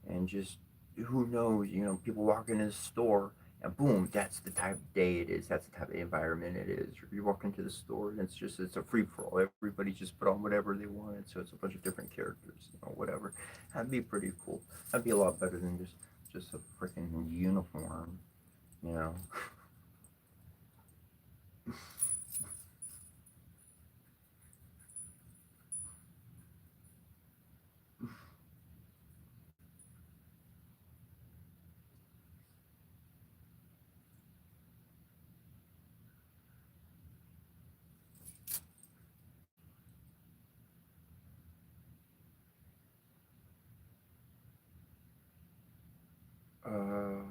and just who knows, people walk into the store and boom, that's the type of day it is. That's the type of environment it is. You walk into the store and it's a free for all. Everybody just put on whatever they wanted. So it's a bunch of different characters, whatever. That'd be pretty cool. That'd be a lot better than just a freaking uniform, you know. Uh,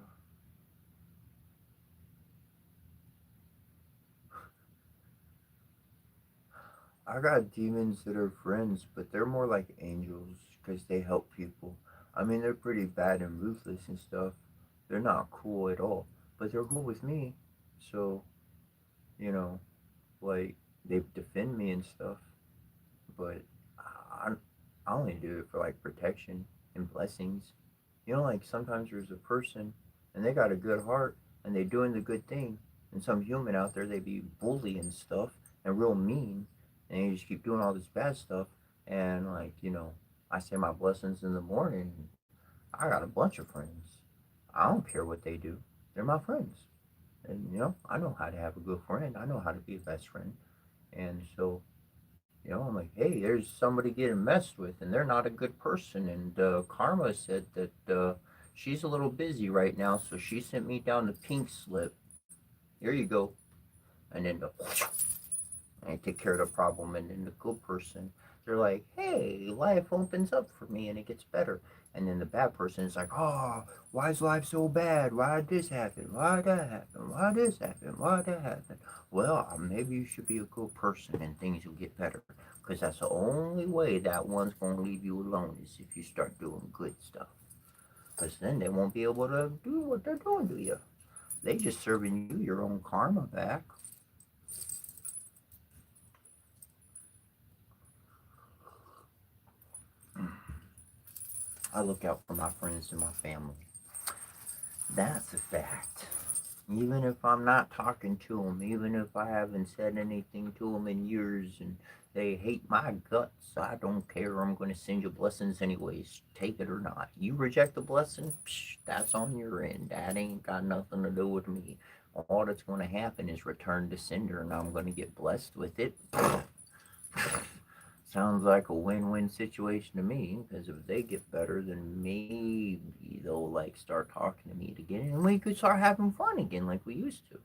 I got demons that are friends, but they're more like angels because they help people. I mean, they're pretty bad and ruthless and stuff. They're not cool at all, but they're cool with me. So, you know, like they defend me and stuff, but I, I only do it for like protection and blessings. Like sometimes there's a person and they got a good heart and they doing the good thing, and some human out there they be bullying stuff and real mean, and you just keep doing all this bad stuff, and like I say my blessings in the morning. I got a bunch of friends. I don't care what they do. They're my friends, and I know how to have a good friend. I know how to be a best friend, and so I'm like, hey, there's somebody getting messed with, and they're not a good person. And Karma said that she's a little busy right now, so she sent me down the pink slip. Here you go. And then I take care of the problem. And then the good person, they're like, hey, life opens up for me and it gets better. And then the bad person is like, oh, why is life so bad? Why did this happen? Why did that happen? Why did this happen? Why did that happen? Well, maybe you should be a good person and things will get better. Because that's the only way that one's going to leave you alone is if you start doing good stuff. Because then they won't be able to do what they're doing to you. They just serving you your own karma back. I look out for my friends and my family. That's a fact. Even if I'm not talking to them, even if I haven't said anything to them in years and they hate my guts, I don't care. I'm going to send you blessings anyways. Take it or not. You reject the blessing, psh, that's on your end. That ain't got nothing to do with me. All that's going to happen is return to sender and I'm going to get blessed with it. Sounds like a win-win situation to me, because if they get better, then maybe they'll like start talking to me again and we could start having fun again like we used to.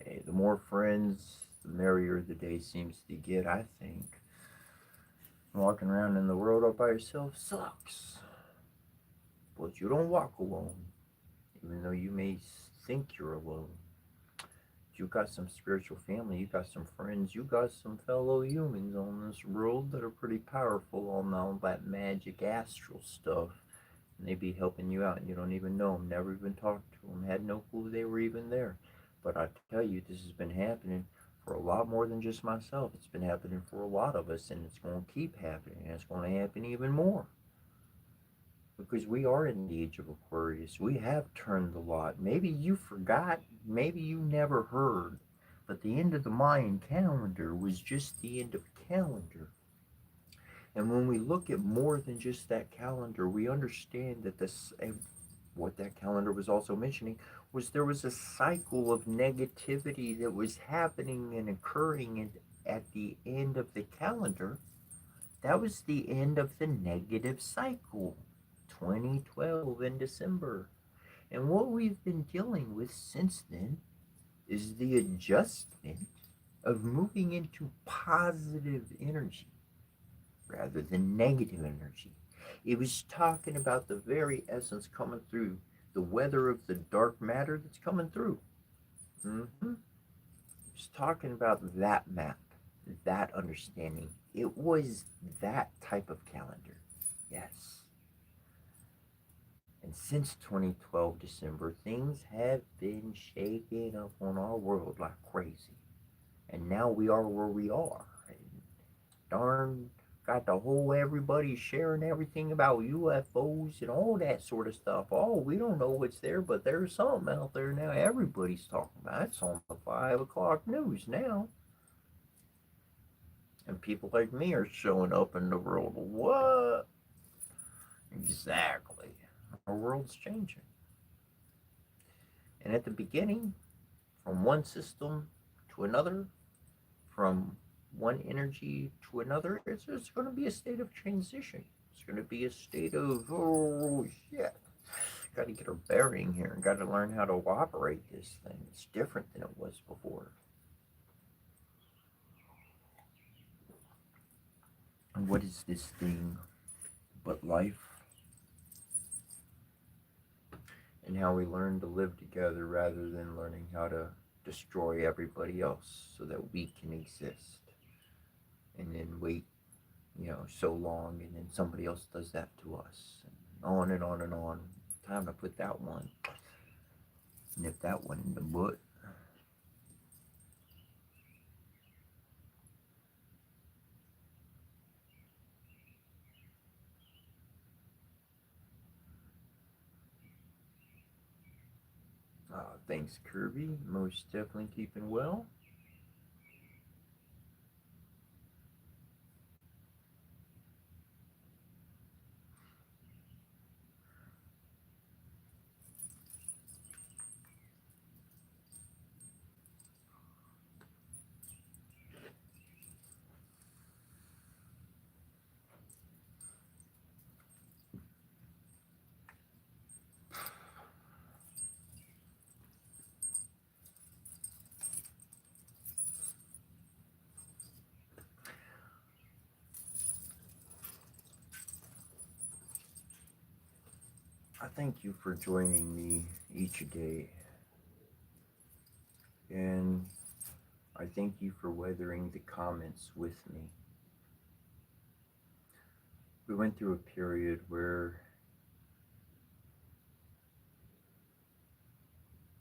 Hey, the more friends, the merrier the day seems to get, I think. Walking around in the world all by yourself sucks. But you don't walk alone, even though you may think you're alone. You got some spiritual family, you got some friends, you got some fellow humans on this world that are pretty powerful on all that magic astral stuff. And they be helping you out and you don't even know them, never even talked to them, had no clue they were even there. But I tell you, this has been happening for a lot more than just myself. It's been happening for a lot of us and it's going to keep happening and it's going to happen even more. Because we are in the age of Aquarius. We have turned the lot. Maybe you forgot, maybe you never heard, but the end of the Mayan calendar was just the end of a calendar. And when we look at more than just that calendar, we understand that this, and what that calendar was also mentioning, was there was a cycle of negativity that was happening and occurring at the end of the calendar. That was the end of the negative cycle. 2012 in December. And what we've been dealing with since then is the adjustment of moving into positive energy rather than negative energy. It was talking about the very essence coming through, the weather of the dark matter that's coming through. Mm-hmm. It's talking about that map, that understanding. It was that type of calendar. Yes. And since 2012 December, things have been shaking up on our world like crazy. And now we are where we are. And darn, got the whole everybody sharing everything about UFOs and all that sort of stuff. Oh, we don't know what's there, but there's something out there now. Everybody's talking about it. It's on the 5 o'clock news now. And people like me are showing up in the world. What? Exactly. Our world's changing. And at the beginning, from one system to another, from one energy to another, it's going to be a state of transition. It's going to be a state of, oh, shit. Got to get our bearing here and got to learn how to operate this thing. It's different than it was before. And what is this thing but life? And how we learn to live together rather than learning how to destroy everybody else so that we can exist and then wait, so long and then somebody else does that to us and on and on and on. Time to put that one, nip that one in the butt. Thanks, Kirby. Most definitely keeping well. I thank you for joining me each day, and I thank you for weathering the comments with me. We went through a period where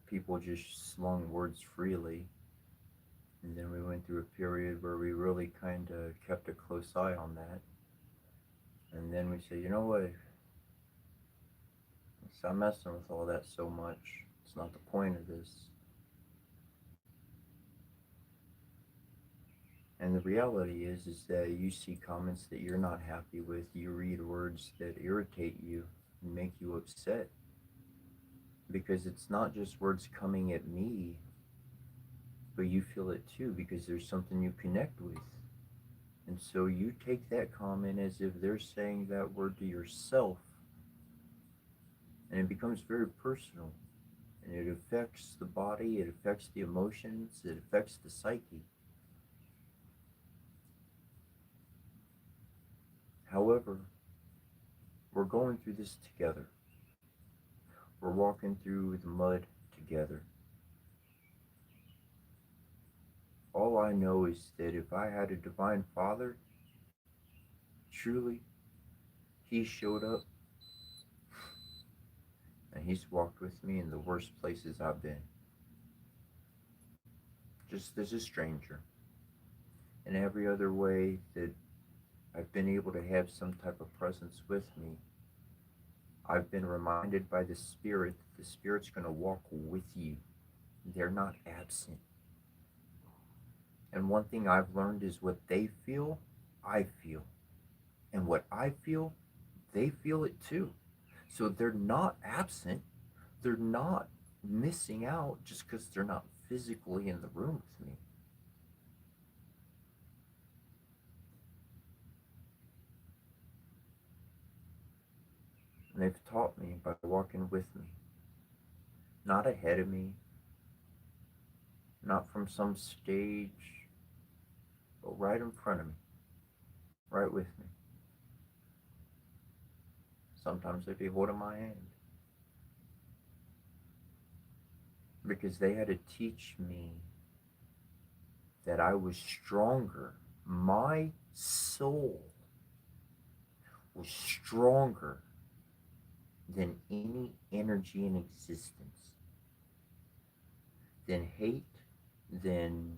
people just slung words freely, And then we went through a period where we really kind of kept a close eye on that. And then we said, you know what? Stop messing with all that so much. It's not the point of this. And the reality is that you see comments that you're not happy with. You read words that irritate you and make you upset. Because it's not just words coming at me, but you feel it too because there's something you connect with. And so you take that comment as if they're saying that word to yourself, and it becomes very personal. And it affects the body, it affects the emotions, it affects the psyche. However, we're going through this together. We're walking through the mud together. All I know is that if I had a divine father, truly, he showed up and he's walked with me in the worst places I've been. Just as a stranger. In every other way that I've been able to have some type of presence with me, I've been reminded by the Spirit that the Spirit's going to walk with you. They're not absent. And one thing I've learned is what they feel, I feel. And what I feel, they feel it too. So they're not absent. They're not missing out just because they're not physically in the room with me. And they've taught me by walking with me, not ahead of me, not from some stage, but right in front of me, right with me. Sometimes they'd be holding my hand because they had to teach me that I was stronger. My soul was stronger than any energy in existence, than hate, than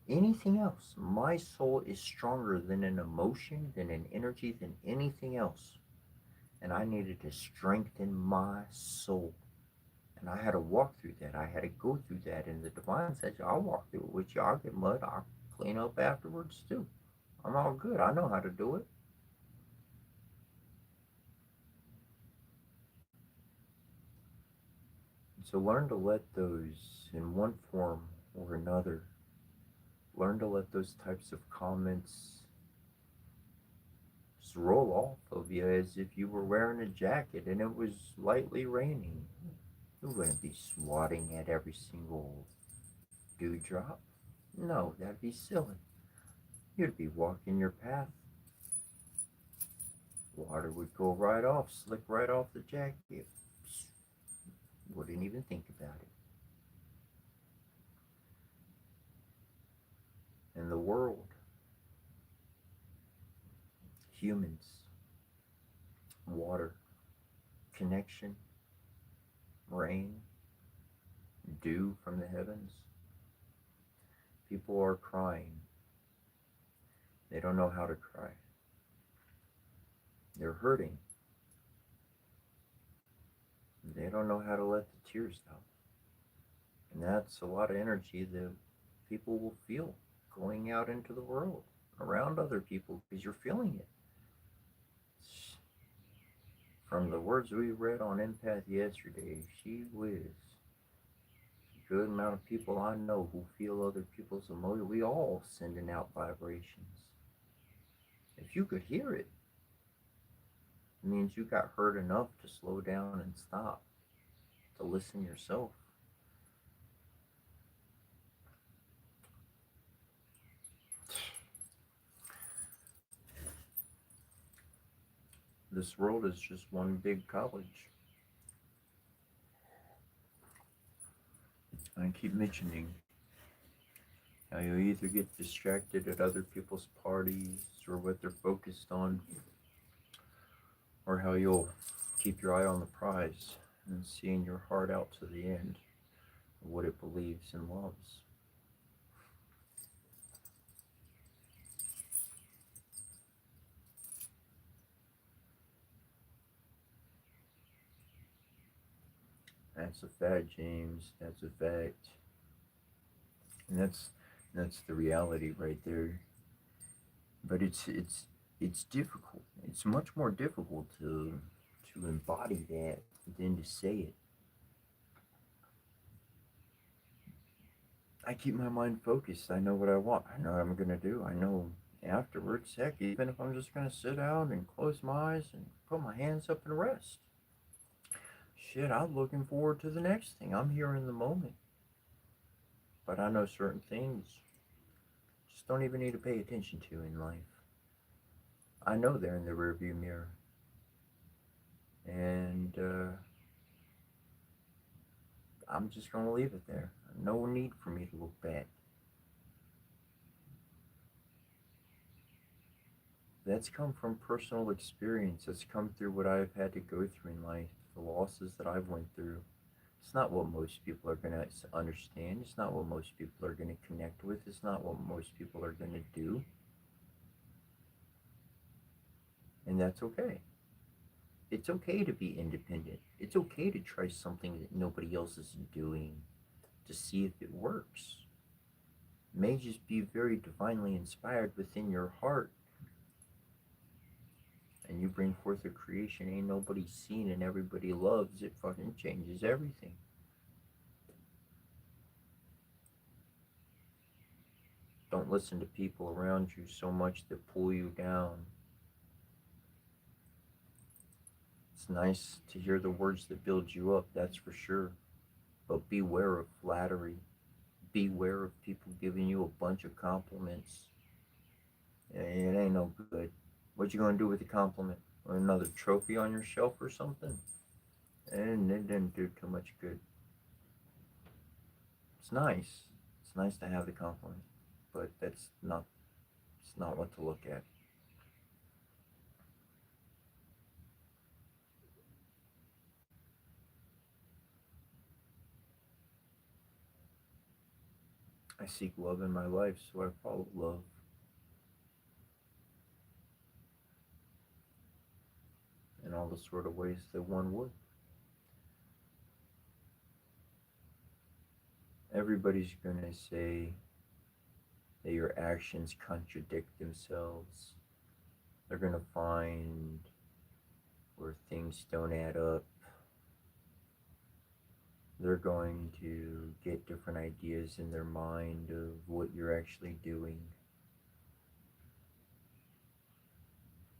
anything else. My soul is stronger than an emotion, than an energy, than anything else. And I needed to strengthen my soul. And I had to walk through that. I had to go through that. And the divine says, I'll walk through it with you. I'll get mud. I'll clean up afterwards too. I'm all good. I know how to do it. So learn to let those, in one form or another, learn to let those types of comments just roll off of you as if you were wearing a jacket and it was lightly raining. You wouldn't be swatting at every single dewdrop. No, that'd be silly. You'd be walking your path. Water would go right off, slick right off the jacket. Wouldn't even think about it. In the world, humans, water, connection, rain, dew from the heavens. People are crying. They don't know how to cry. They're hurting. They don't know how to let the tears out. And that's a lot of energy that people will feel going out into the world, around other people, because you're feeling it. From the words we read on Empath yesterday, she whiz. A good amount of people I know who feel other people's emotions. We all sending out vibrations. If you could hear it, it means you got hurt enough to slow down and stop, to listen yourself. This world is just one big college. I keep mentioning how you either get distracted at other people's parties or what they're focused on, or how you'll keep your eye on the prize and seeing your heart out to the end of what it believes and loves. That's a fact, James. That's a fact. And that's the reality right there. But it's difficult. It's much more difficult to embody that than to say it. I keep my mind focused. I know what I want. I know what I'm gonna do. I know afterwards, heck, even if I'm just gonna sit down and close my eyes and put my hands up and rest. Shit, I'm looking forward to the next thing. I'm here in the moment. But I know certain things just don't even need to pay attention to in life. I know they're in the rearview mirror. And I'm just gonna leave it there. No need for me to look back. That's come from personal experience. That's come through what I've had to go through in life, the losses that I've went through. It's not what most people are going to understand. It's not what most people are going to connect with. It's not what most people are going to do. And that's okay. It's okay to be independent. It's okay to try something that nobody else is doing to see if it works. It may just be very divinely inspired within your heart, and you bring forth a creation ain't nobody seen and everybody loves. It fucking changes everything. Don't listen to people around you so much that pull you down. It's nice to hear the words that build you up, that's for sure. But beware of flattery. Beware of people giving you a bunch of compliments. It ain't no good. What you gonna do with the compliment? Another trophy on your shelf or something? And it didn't do too much good. It's nice. It's nice to have the compliment, but that's not. It's not what to look at. I seek love in my life, so I follow love in all the sort of ways that one would. Everybody's gonna say that your actions contradict themselves. They're gonna find where things don't add up. They're going to get different ideas in their mind of what you're actually doing.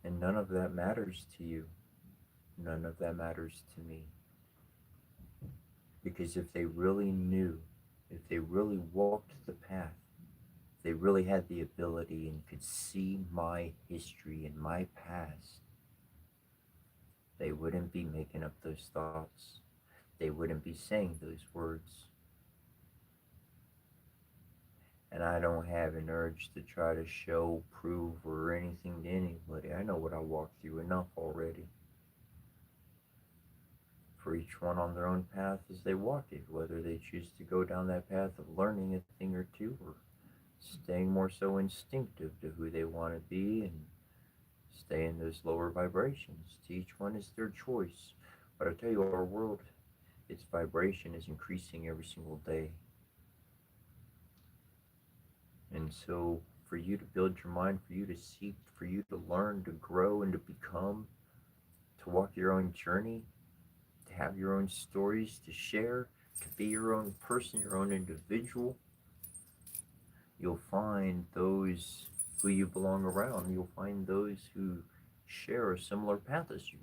And none of that matters to you. None of that matters to me. Because if they really knew, if they really walked the path, if they really had the ability and could see my history and my past, they wouldn't be making up those thoughts. They wouldn't be saying those words. And I don't have an urge to try to show, prove, or anything to anybody. I know what I walked through enough already. For each one on their own path as they walk it, whether they choose to go down that path of learning a thing or two, or staying more so instinctive to who they want to be and stay in those lower vibrations. To each one is their choice. But I tell you, our world, its vibration is increasing every single day. And so, for you to build your mind, for you to seek, for you to learn, to grow, and to become, to walk your own journey, to have your own stories to share, to be your own person, your own individual, you'll find those who you belong around. You'll find those who share a similar path as you.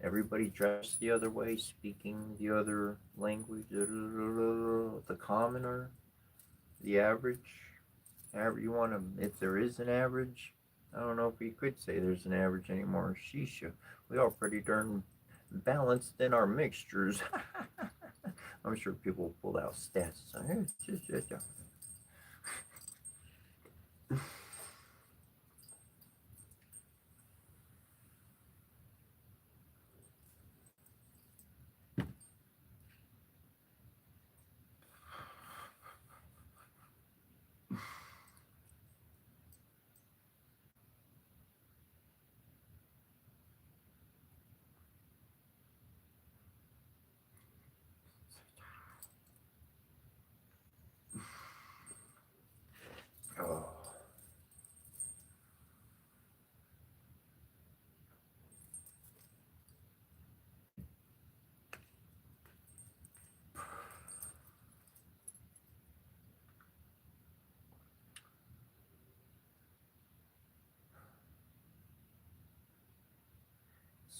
Everybody dressed the other way, speaking the other language, the commoner, the average. You want to, if there is an average, I don't know if we could say there's an average anymore. Shisha, we all pretty darn balanced in our mixtures. I'm sure people pulled out stats.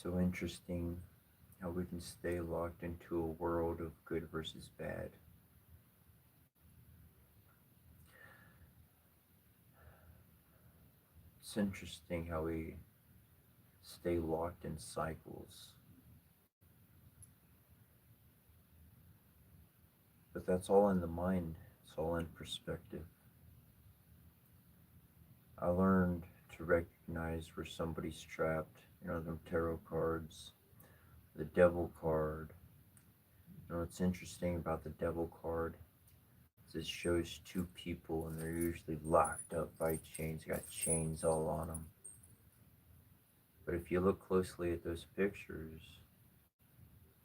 So interesting how we can stay locked into a world of good versus bad. It's interesting how we stay locked in cycles. But that's all in the mind, it's all in perspective. I learned to recognize where somebody's trapped. Them tarot cards, the devil card. What's interesting about the devil card is it shows two people and they're usually locked up by chains, got chains all on them. But if you look closely at those pictures,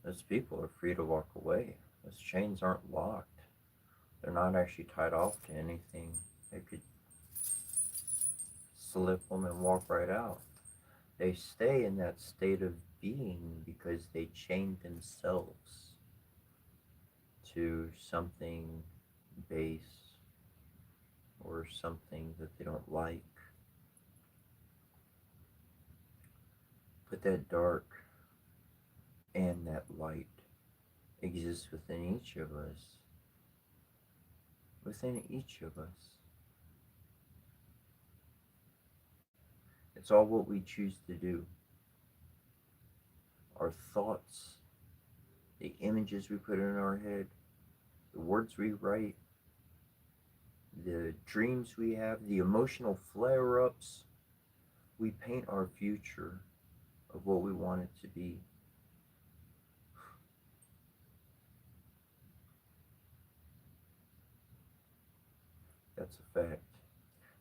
those people are free to walk away. Those chains aren't locked. They're not actually tied off to anything. They could slip them and walk right out. They stay in that state of being because they chained themselves to something base or something that they don't like. But that dark and that light exists within each of us. Within each of us. It's all what we choose to do. Our thoughts, the images we put in our head, the words we write, the dreams we have, the emotional flare-ups, we paint our future of what we want it to be. That's a fact.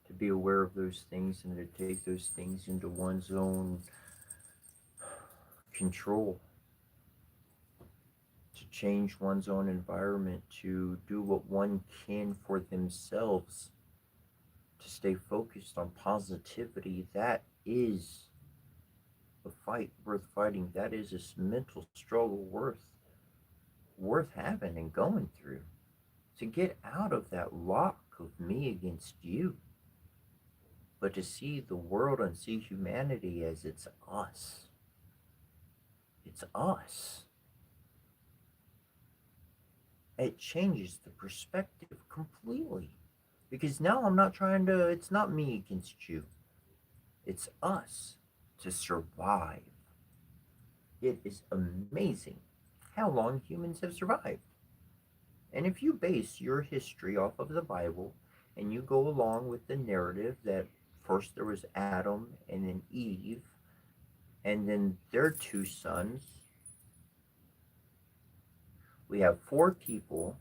To be aware of those things and to take those things into one's own control, to change one's own environment, to do what one can for themselves, to stay focused on positivity, that is a fight worth fighting. That is a mental struggle worth having and going through. To get out of that lock of me against you, but to see the world and see humanity as it's us. It's us. It changes the perspective completely. Because now I'm not trying to, it's not me against you. It's us to survive. It is amazing how long humans have survived. And if you base your history off of the Bible and you go along with the narrative that first there was Adam and then Eve and then their two sons, we have four people.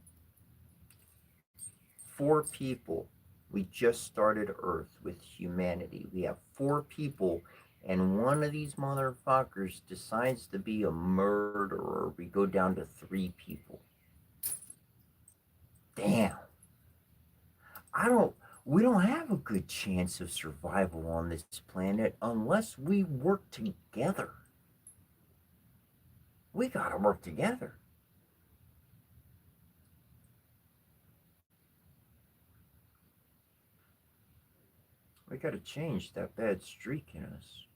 We just started Earth with humanity. We have four people, and one of these motherfuckers decides to be a murderer. We go down to 3 people. Damn. We don't have a good chance of survival on this planet unless we work together. We gotta work together. We gotta change that bad streak in us.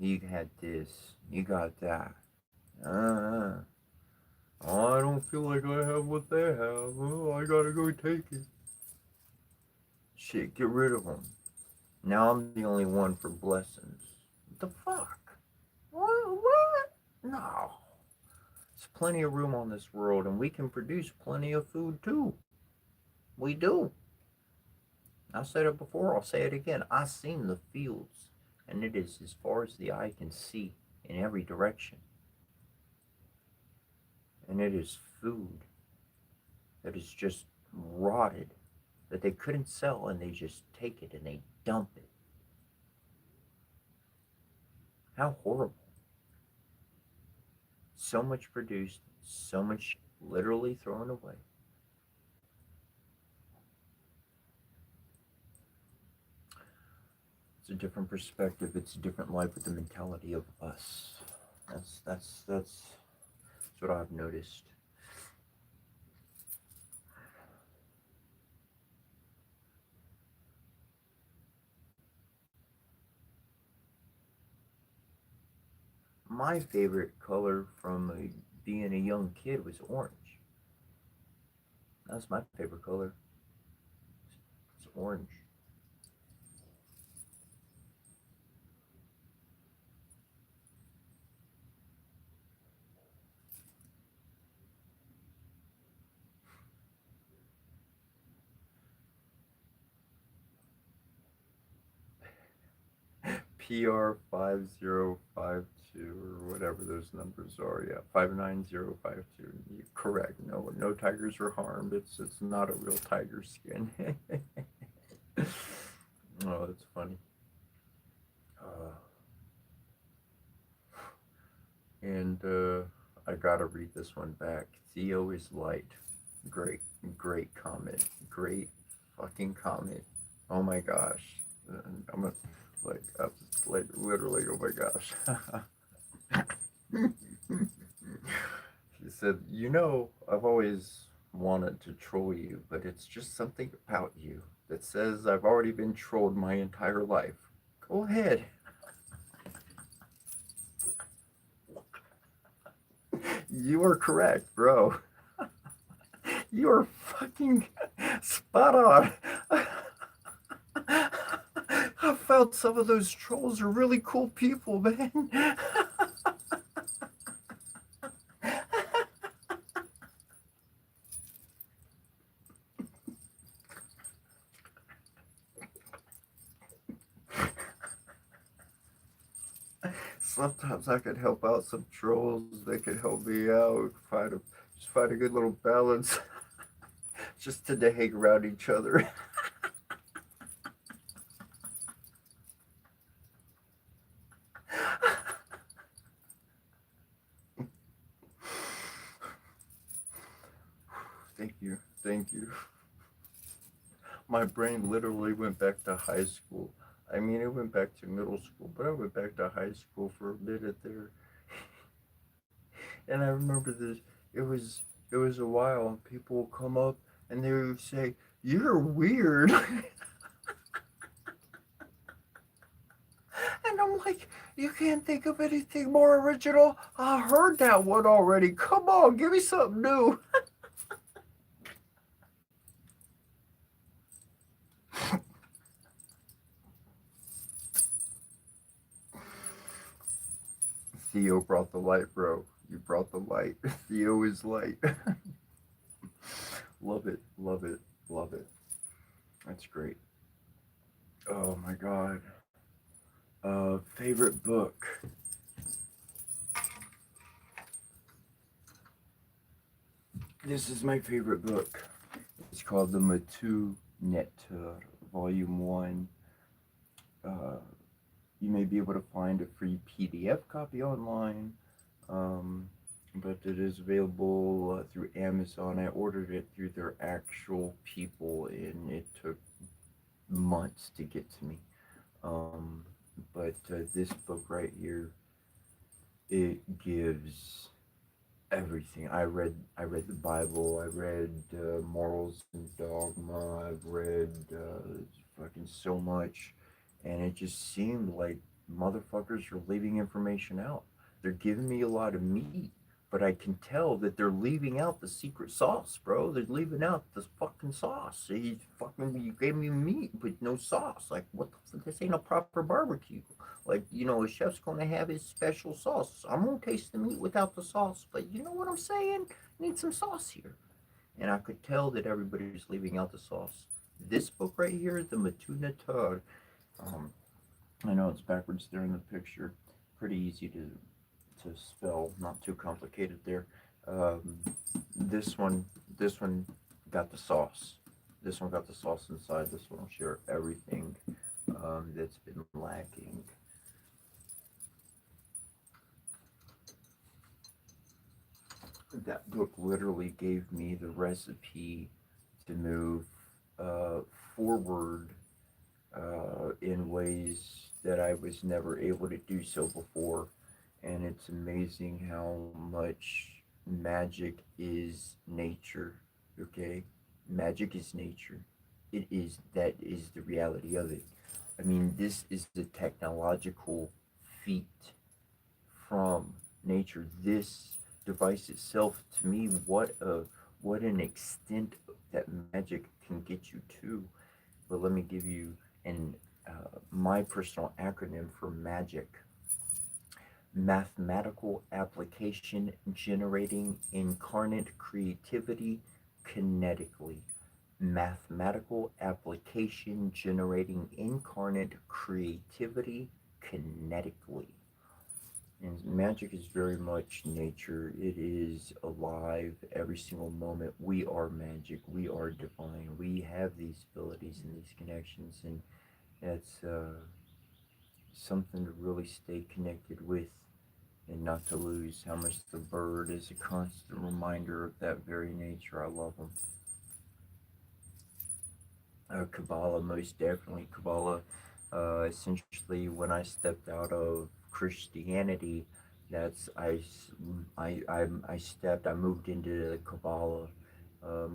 You had this, you got that. I don't feel like I have what they have. Oh, I gotta go take it. Shit, get rid of them. Now I'm the only one for blessings. What the fuck? What? No. There's plenty of room on this world, and we can produce plenty of food too. We do. I said it before, I'll say it again. I've seen the fields, and it is as far as the eye can see in every direction. And it is food that is just rotted, that they couldn't sell, and they just take it and they dump it. How horrible. So much produced, so much literally thrown away. It's a different perspective. It's a different life with the mentality of us. That's what I've noticed. my favorite color from being a young kid was orange. That's my favorite color. It's orange. PR5052 or whatever those numbers are. Yeah, 59052. You're correct. No, no tigers were harmed. It's not a real tiger skin. Oh, that's funny. Uh, and I gotta read this one back. Theo is light. Great, great comment. Great fucking comment. Oh my gosh. I'm a, like literally. Oh my gosh. He said, I've always wanted to troll you, but it's just something about you that says I've already been trolled my entire life. Go ahead. You are correct, bro. You are fucking spot on. I felt some of those trolls are really cool people, man. Sometimes I could help out some trolls. They could help me out. Find a good little balance, just to hang around each other. Thank you, thank you. My brain literally went back to high school. I mean, it went back to middle school, but I went back to high school for a minute there. And I remember this. It was it was a while, and people would come up and they would say, "You're weird," and I'm like, "You can't think of anything more original? I heard that one already. Come on, give me something new." Theo brought the light, bro. You brought the light. Theo is light. Love it, love it, love it. That's great. Oh my god. Favorite book. This is my favorite book. It's called The Matu Netter, Volume 1. Uh, you may be able to find a free PDF copy online, um, but it is available through Amazon. I ordered it through their actual people, and it took months to get to me. Um, but this book right here, it gives everything. I read the Bible. I read morals and dogma. I've read fucking so much, and it just seemed like motherfuckers are leaving information out. They're giving me a lot of meat, but I can tell that they're leaving out the secret sauce, bro. They're leaving out the fucking sauce. You gave me meat but no sauce. Like what the fuck? This ain't a proper barbecue. Like, a chef's gonna have his special sauce. I'm gonna taste the meat without the sauce, but you know what I'm saying? Need some sauce here. And I could tell that everybody's leaving out the sauce. This book right here, the Matuna Tar, um, I know it's backwards there in the picture. Pretty easy to spell, not too complicated there. Um, this one, this one got the sauce. This one got the sauce inside. This one will share everything that's been lacking. That book literally gave me the recipe to move uh, forward in ways that I was never able to do so before. And it's amazing how much magic is nature. Okay? Magic is nature. That is the reality of it. I mean, this is the technological feat from nature. This device itself, to me, what an extent that magic can get you to. But let me give you an my personal acronym for magic: mathematical application generating incarnate creativity kinetically. Mathematical application generating incarnate creativity kinetically. And magic is very much nature. It is alive every single moment. We are magic. We are divine. We have these abilities and these connections, and that's something to really stay connected with and not to lose. How much the bird is a constant reminder of that very nature. I love them. Kabbalah, most definitely. Kabbalah, essentially, when I stepped out of Christianity, that's I moved into the Kabbalah,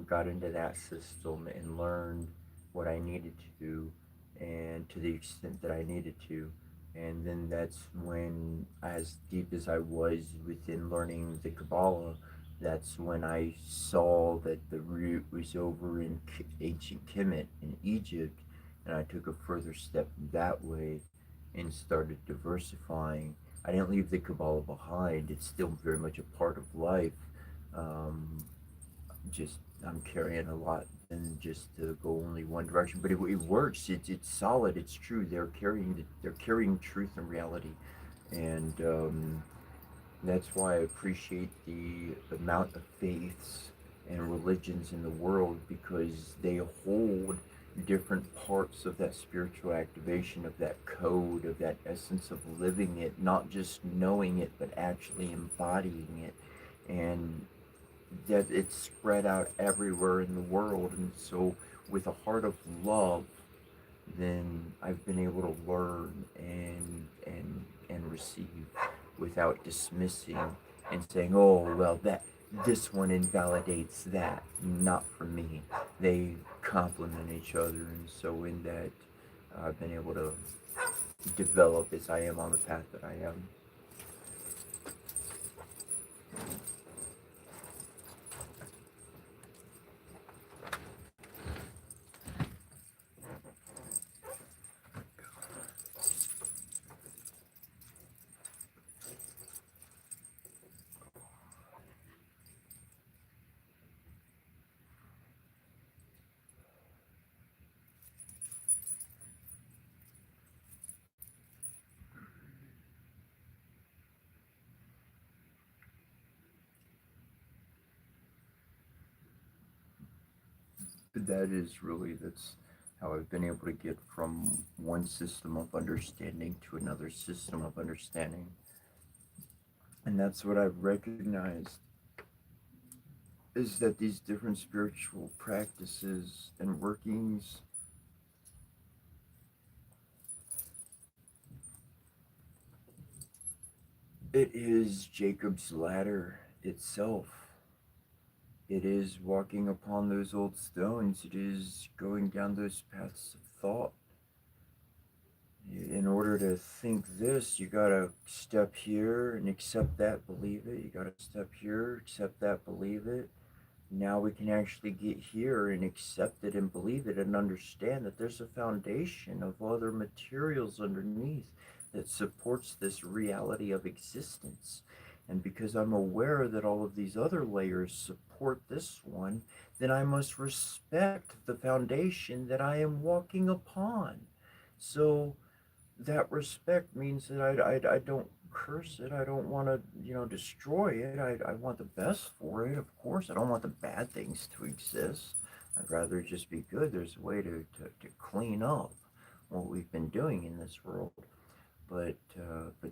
got into that system and learned what I needed to do, and to the extent that I needed to. And then that's when, as deep as I was within learning the Kabbalah, that's when I saw that the root was over in ancient Kemet in Egypt, and I took a further step that way and started diversifying. I didn't leave the Kabbalah behind, it's still very much a part of life. Um, just I'm carrying a lot than just to go only one direction, but it works. It's solid. It's true. They're carrying truth and reality, and that's why I appreciate the amount of faiths and religions in the world, because they hold different parts of that spiritual activation, of that code, of that essence of living it, not just knowing it, but actually embodying it. And that it's spread out everywhere in the world. And so, with a heart of love, then I've been able to learn and receive without dismissing and saying, "Oh, well, that this one invalidates that." Not for me. They complement each other, and so in that, I've been able to develop as I am on the path that I am. But that's how I've been able to get from one system of understanding to another system of understanding. And that's what I've recognized, is that these different spiritual practices and workings, it is Jacob's ladder itself. It is walking upon those old stones. It is going down those paths of thought. In order to think this, you gotta step here and accept that, believe it. You gotta step here, accept that, believe it. Now we can actually get here and accept it and believe it and understand that there's a foundation of other materials underneath that supports this reality of existence. And because I'm aware that all of these other layers support this one, then I must respect the foundation that I am walking upon. So that respect means that I don't curse it. I don't want to, destroy it. I want the best for it, of course. I don't want the bad things to exist. I'd rather just be good. There's a way to clean up what we've been doing in this world. But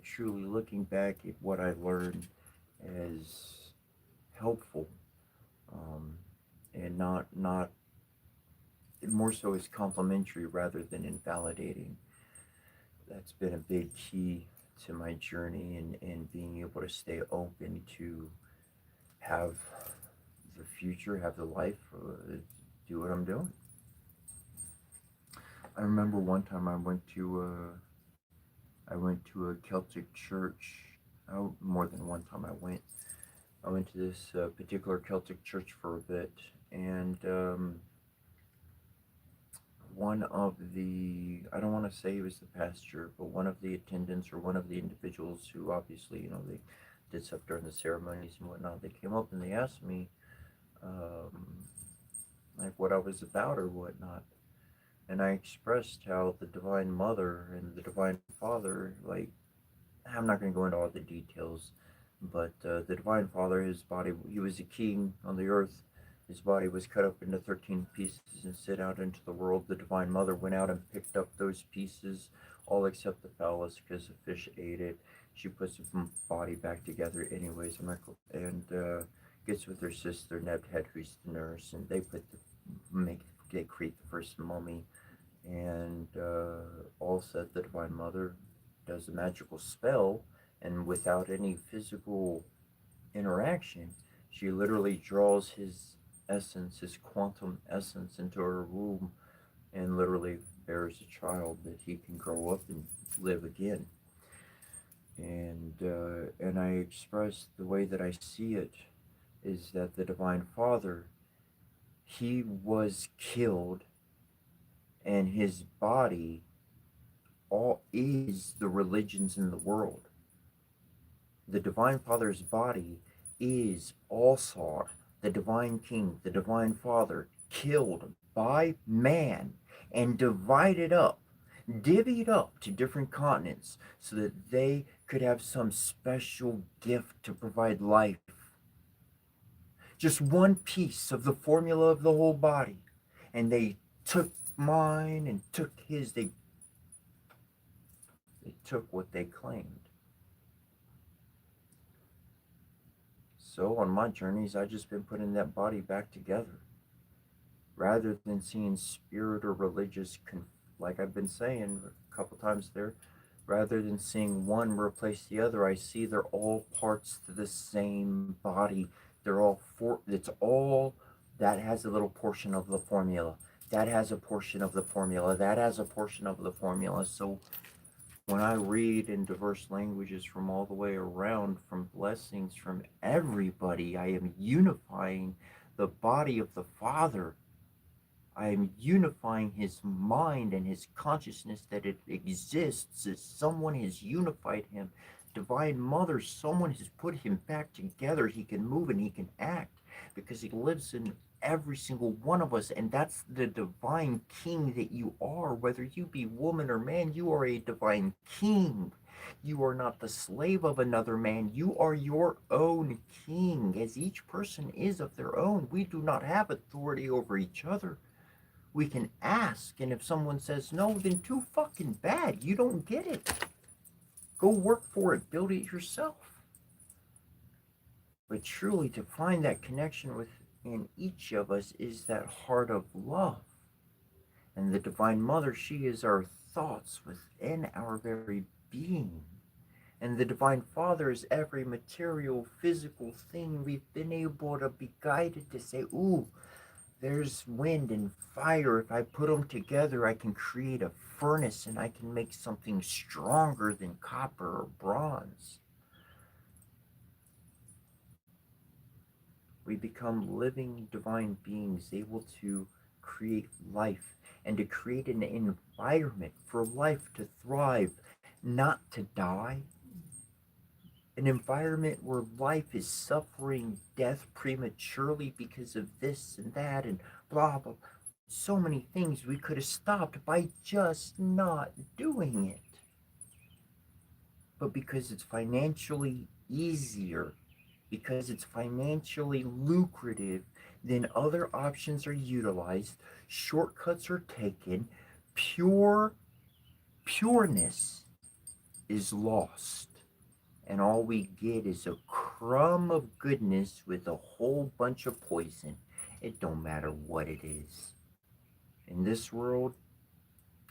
truly looking back at what I learned as helpful, um, and not more so as complimentary rather than invalidating. That's been a big key to my journey, and being able to stay open to have the future, have the life, do what I'm doing. I remember one time I went to a Celtic church more than one time I went to this particular Celtic church for a bit, and one of the, I don't want to say it was the pastor, but one of the attendants or one of the individuals who obviously, they did stuff during the ceremonies and whatnot, they came up and they asked me, um, like, what I was about or whatnot. And I expressed how the Divine Mother and the Divine Father, like, I'm not going to go into all the details, but the Divine Father, his body, he was a king on the earth. His body was cut up into 13 pieces and sent out into the world. The Divine Mother went out and picked up those pieces, all except the phallus, because the fish ate it. She puts the body back together, anyways, and gets with her sister Nebhed, who's the nurse, and they create the first mummy, and all said the Divine Mother does a magical spell, and without any physical interaction, she literally draws his essence, his quantum essence, into her womb, and literally bears a child that he can grow up and live again. And I express the way that I see it is that the Divine Father, he was killed, and his body all is the religions in the world. The Divine Father's body is Allsar, the Divine King, the Divine Father, killed by man and divided up, divvied up to different continents so that they could have some special gift to provide life. Just one piece of the formula of the whole body. And they took mine and took his. They took what they claimed. So on my journeys, I've just been putting that body back together. Rather than seeing spirit or religious, like I've been saying a couple times there, rather than seeing one replace the other, I see they're all parts to the same body. It's all, that has a little portion of the formula. That has a portion of the formula. That has a portion of the formula. So when I read in diverse languages from all the way around, from blessings from everybody, I am unifying the body of the Father. I am unifying his mind and his consciousness that it exists as someone has unified him. Divine Mother, someone has put him back together. He can move and he can act because he lives in every single one of us, and that's the divine king that you are. Whether you be woman or man, you are a divine king. You are not the slave of another man. You are your own king, as each person is of their own. We do not have authority over each other. We can ask, and if someone says no, then too fucking bad. You don't get it. Go work for it. Build it yourself. But truly, to find that connection within each of us is that heart of love. And the Divine Mother, she is our thoughts within our very being. And the Divine Father is every material, physical thing we've been able to be guided to say, ooh, there's wind and fire. If I put them together, I can create a furnace and I can make something stronger than copper or bronze. We become living divine beings able to create life and to create an environment for life to thrive, not to die. An environment where life is suffering death prematurely because of this and that and blah, blah. So many things we could have stopped by just not doing it. But because it's financially easier, because it's financially lucrative, then other options are utilized, shortcuts are taken, pureness is lost. And all we get is a crumb of goodness with a whole bunch of poison. It don't matter what it is. In this world,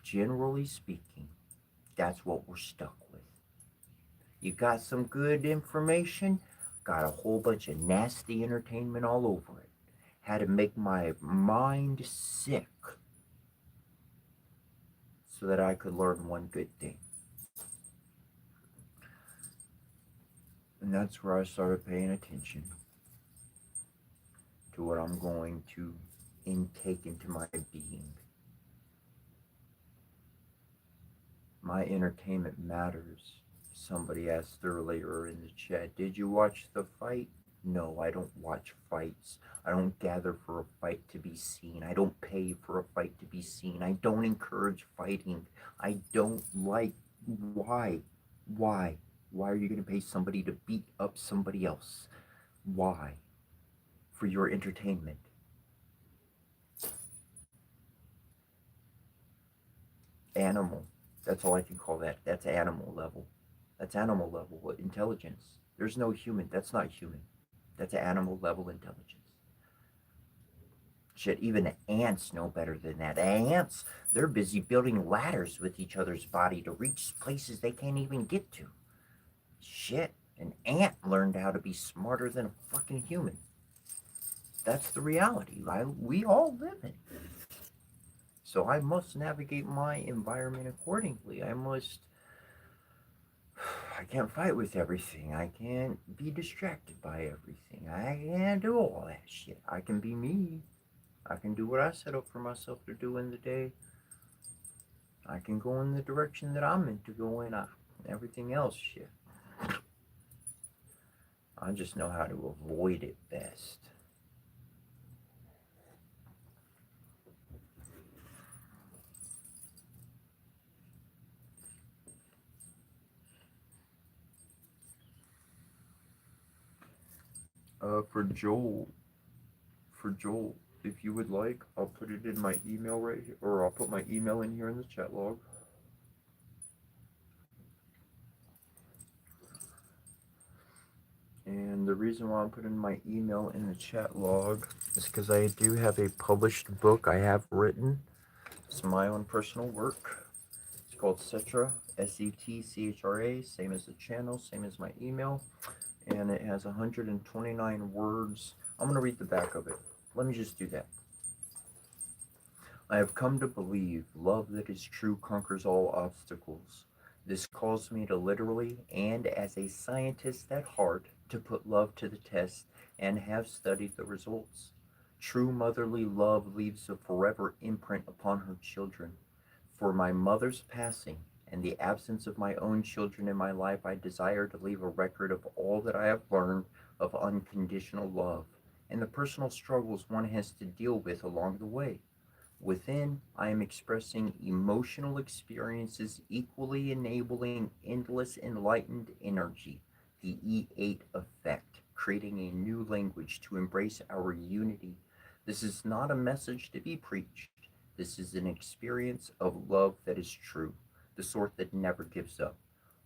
generally speaking, that's what we're stuck with. You got some good information, got a whole bunch of nasty entertainment all over it. Had to make my mind sick so that I could learn one good thing. And that's where I started paying attention to what I'm going to intake into my being. My entertainment matters. Somebody asked earlier in the chat, did you watch the fight? No, I don't watch fights. I don't gather for a fight to be seen. I don't pay for a fight to be seen. I don't encourage fighting. I don't like. Why? Why? Why are you going to pay somebody to beat up somebody else? Why? For your entertainment. Animal. That's all I can call that. That's animal level. That's animal level intelligence. There's no human. That's not human. That's animal level intelligence. Shit, even the ants know better than that. The ants, they're busy building ladders with each other's body to reach places they can't even get to. Shit, an ant learned how to be smarter than a fucking human. That's the reality we all live in. So I must navigate my environment accordingly. I can't fight with everything. I can't be distracted by everything. I can't do all that shit. I can be me. I can do what I set up for myself to do in the day. I can go in the direction that I'm meant to go in. Everything else, shit. I just know how to avoid it best. For Joel, if you would like, I'll put it in my email right here, or I'll put my email in here in the chat log. And the reason why I'm putting my email in the chat log is because I do have a published book I have written. It's my own personal work. It's called Setchra, Setchra, same as the channel, same as my email. And it has 129 words. I'm going to read the back of it. Let me just do that. I have come to believe love that is true conquers all obstacles. This calls me to literally, and as a scientist at heart, to put love to the test and have studied the results. True motherly love leaves a forever imprint upon her children. For my mother's passing and the absence of my own children in my life, I desire to leave a record of all that I have learned of unconditional love and the personal struggles one has to deal with along the way. Within, I am expressing emotional experiences equally enabling endless enlightened energy, the E8 effect, creating a new language to embrace our unity. This is not a message to be preached. This is an experience of love that is true, the sort that never gives up.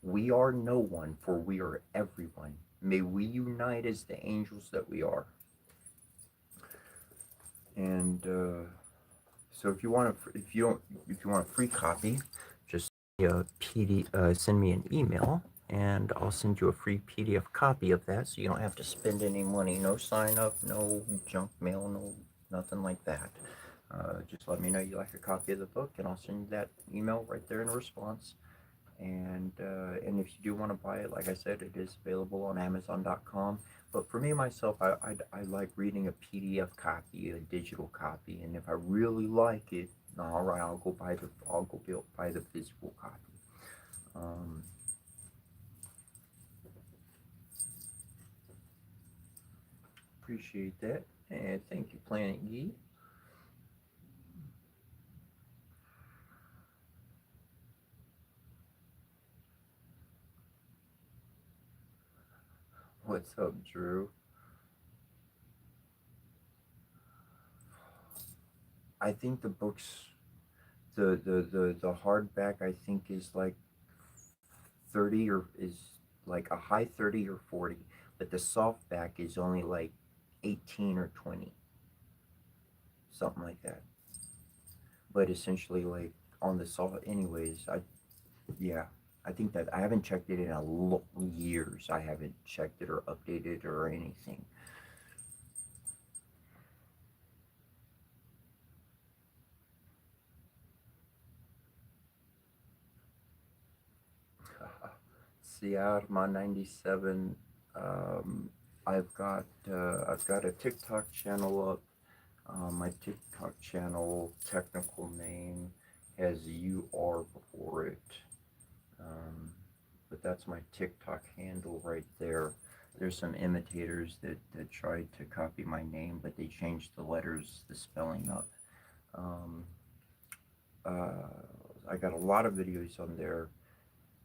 We are no one, for we are everyone. May we unite as the angels that we are. And so if you want a free copy, just send me an email, and I'll send you a free PDF copy of that, so you don't have to spend any money. No sign up, no junk mail, no nothing like that. Just let me know you like a copy of the book, and I'll send you that email right there in response. And if you do want to buy it, like I said, it is available on Amazon.com. But for me myself, I like reading a PDF copy, a digital copy, and if I really like it, all right, I'll go buy the physical copy. Appreciate that, and thank you, Planet Geek. What's up, Drew? I think the books, the hardback, I think is like 30 or is like a high 30 or 40, but the softback is only like 18 or 20, something like that. But essentially, like on the soft, anyways, yeah, I think that I haven't checked it in years. I haven't checked it or updated or anything. CR my 97 I've got a TikTok channel up. My TikTok channel technical name has UR before it. Um, but that's my TikTok handle right there. There's some imitators that tried to copy my name, but they changed the letters, the spelling up. Um, uh, I got a lot of videos on there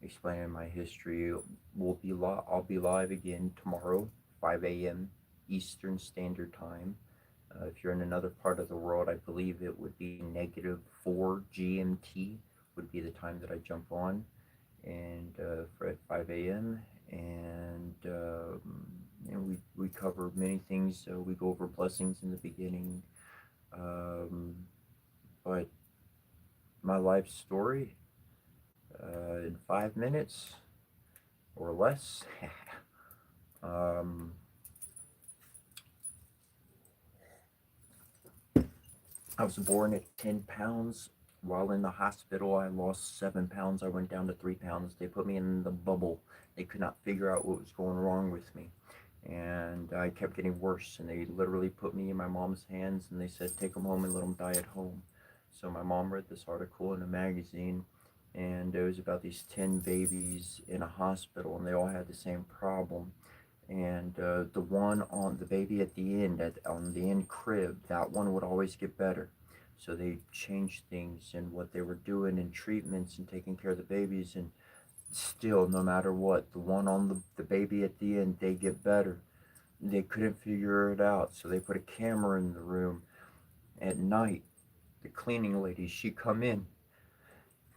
explaining my history. I'll be live again tomorrow, 5 a.m. Eastern Standard Time. If you're in another part of the world, I believe it would be -4 GMT would be the time that I jump on, and for at 5 a.m. And we cover many things. We go over blessings in the beginning, um, but my life story in 5 minutes or less. um, I was born at 10 pounds. While in the hospital, I lost 7 pounds. I went down to 3 pounds. They put me in the bubble. They could not figure out what was going wrong with me. And I kept getting worse. And they literally put me in my mom's hands and they said, take him home and let him die at home. So my mom read this article in a magazine, and it was about these 10 babies in a hospital, and they all had the same problem. And the one on the baby at the end, on the end crib, that one would always get better. So they changed things and what they were doing in treatments and taking care of the babies, and still, no matter what, the one on the baby at the end, they get better. They couldn't figure it out, so they put a camera in the room at night. The cleaning lady, she'd come in.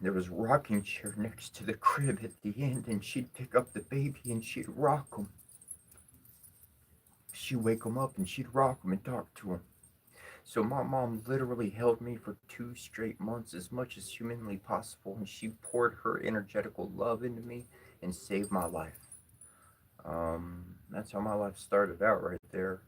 There was a rocking chair next to the crib at the end, and she'd pick up the baby and she'd rock him. She'd wake him up and she'd rock him and talk to him. So my mom literally held me for 2 straight months, as much as humanly possible, and she poured her energetical love into me and saved my life. That's how my life started out right there.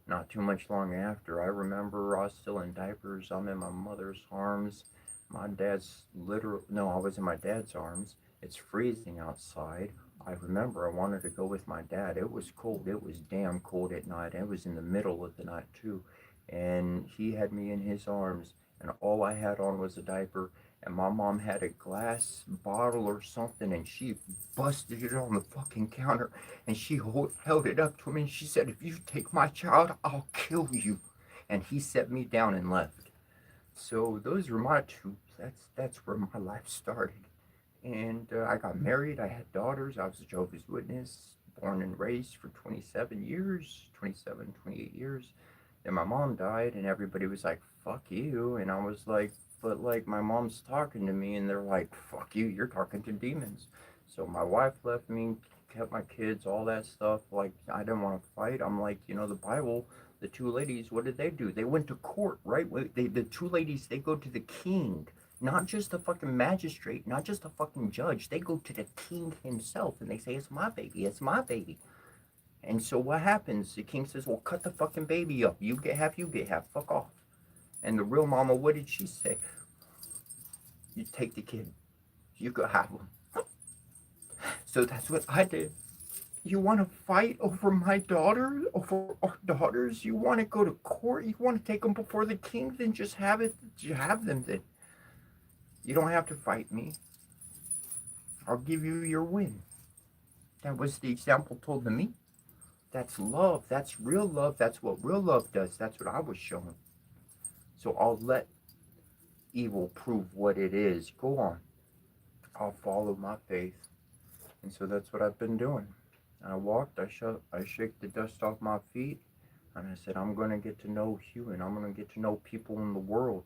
Not too much long after, I remember I was still in diapers. I'm in my mother's arms. My dad's literal. No, I was in my dad's arms. It's freezing outside. I remember I wanted to go with my dad. It was cold. It was damn cold at night. It was in the middle of the night too. And he had me in his arms, and all I had on was a diaper. And my mom had a glass bottle or something, and she busted it on the fucking counter, and she held it up to me, and she said, if you take my child, I'll kill you. And he set me down and left. So those were my two. That's where my life started. And I got married. I had daughters. I was a Jehovah's Witness, born and raised for 27 years, 27, 28 years. Then my mom died, and everybody was like, fuck you. And I was like, but like my mom's talking to me, and they're like, fuck you, you're talking to demons. So my wife left me, kept my kids, all that stuff. Like, I didn't want to fight. I'm like, the Bible, the two ladies, what did they do? They went to court, right? The two ladies, they go to the king, not just a fucking magistrate, not just a fucking judge. They go to the king himself, and they say, it's my baby, it's my baby. And so what happens? The king says, well, cut the fucking baby up. You get half, fuck off. And the real mama, what did she say? You take the kid. You go have him. So that's what I did. You want to fight over my daughter? Over our daughters? You want to go to court? You want to take them before the king? Then just have it. You have them then. You don't have to fight me. I'll give you your win. That was the example told to me. That's love. That's real love. That's what real love does. That's what I was shown. So I'll let evil prove what it is. Go on. I'll follow my faith. And so that's what I've been doing. I walked, I shake the dust off my feet, and I said, I'm going to get to know human. I'm going to get to know people in the world.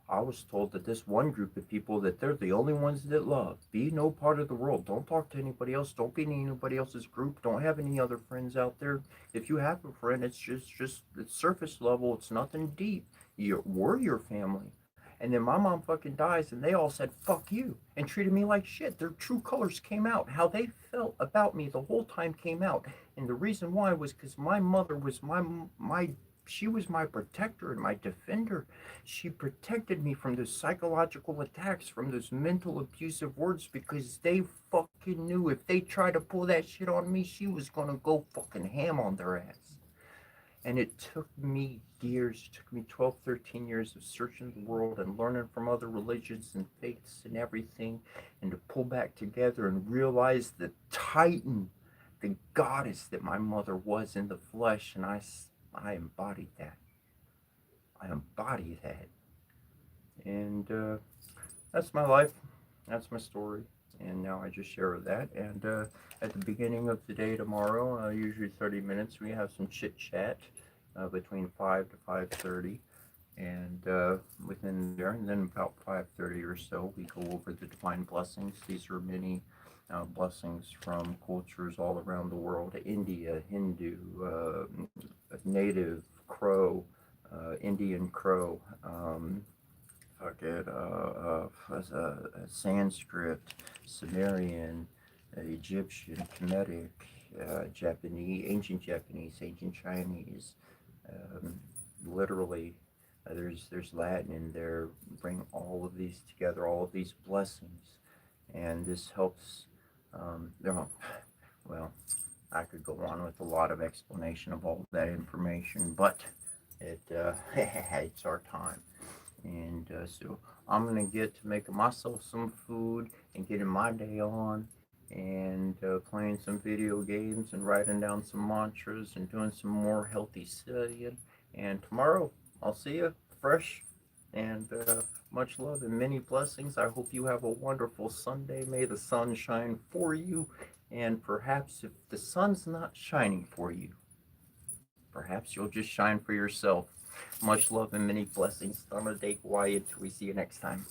I was told that this one group of people, that they're the only ones that love. Be no part of the world. Don't talk to anybody else. Don't be in anybody else's group. Don't have any other friends out there. If you have a friend, it's just it's surface level. It's nothing deep. We're your family. And then my mom fucking dies, and they all said, fuck you, and treated me like shit. Their true colors came out. How they felt about me the whole time came out. And the reason why was because my mother was she was my protector and my defender. She protected me from those psychological attacks, from those mental abusive words, because they fucked fucking knew if they tried to pull that shit on me, she was gonna go fucking ham on their ass. And it took me years, it took me 12, 13 years of searching the world and learning from other religions and faiths and everything, and to pull back together and realize the titan, the goddess that my mother was in the flesh, and I embodied that. I embody that. And that's my life. That's my story. And now I just share that. And at the beginning of the day tomorrow, usually 30 minutes, we have some chit chat between 5 to 5:30. And within there, and then about 5:30 or so, we go over the divine blessings. These are many blessings from cultures all around the world: India, Hindu, Native, Crow, Indian Crow, Sanskrit, Sumerian, Egyptian, Kemetic, Japanese, ancient Chinese. Literally, there's Latin in there. Bring all of these together, all of these blessings, and this helps. Well, I could go on with a lot of explanation of all that information, but it's our time. And so I'm gonna get to making myself some food and getting my day on, and playing some video games and writing down some mantras and doing some more healthy studying. And tomorrow I'll see you fresh, and much love and many blessings. I hope you have a wonderful Sunday. May the sun shine for you, and perhaps if the sun's not shining for you, perhaps you'll just shine for yourself. Much love and many blessings. Dharma Dek Wai until we see you next time.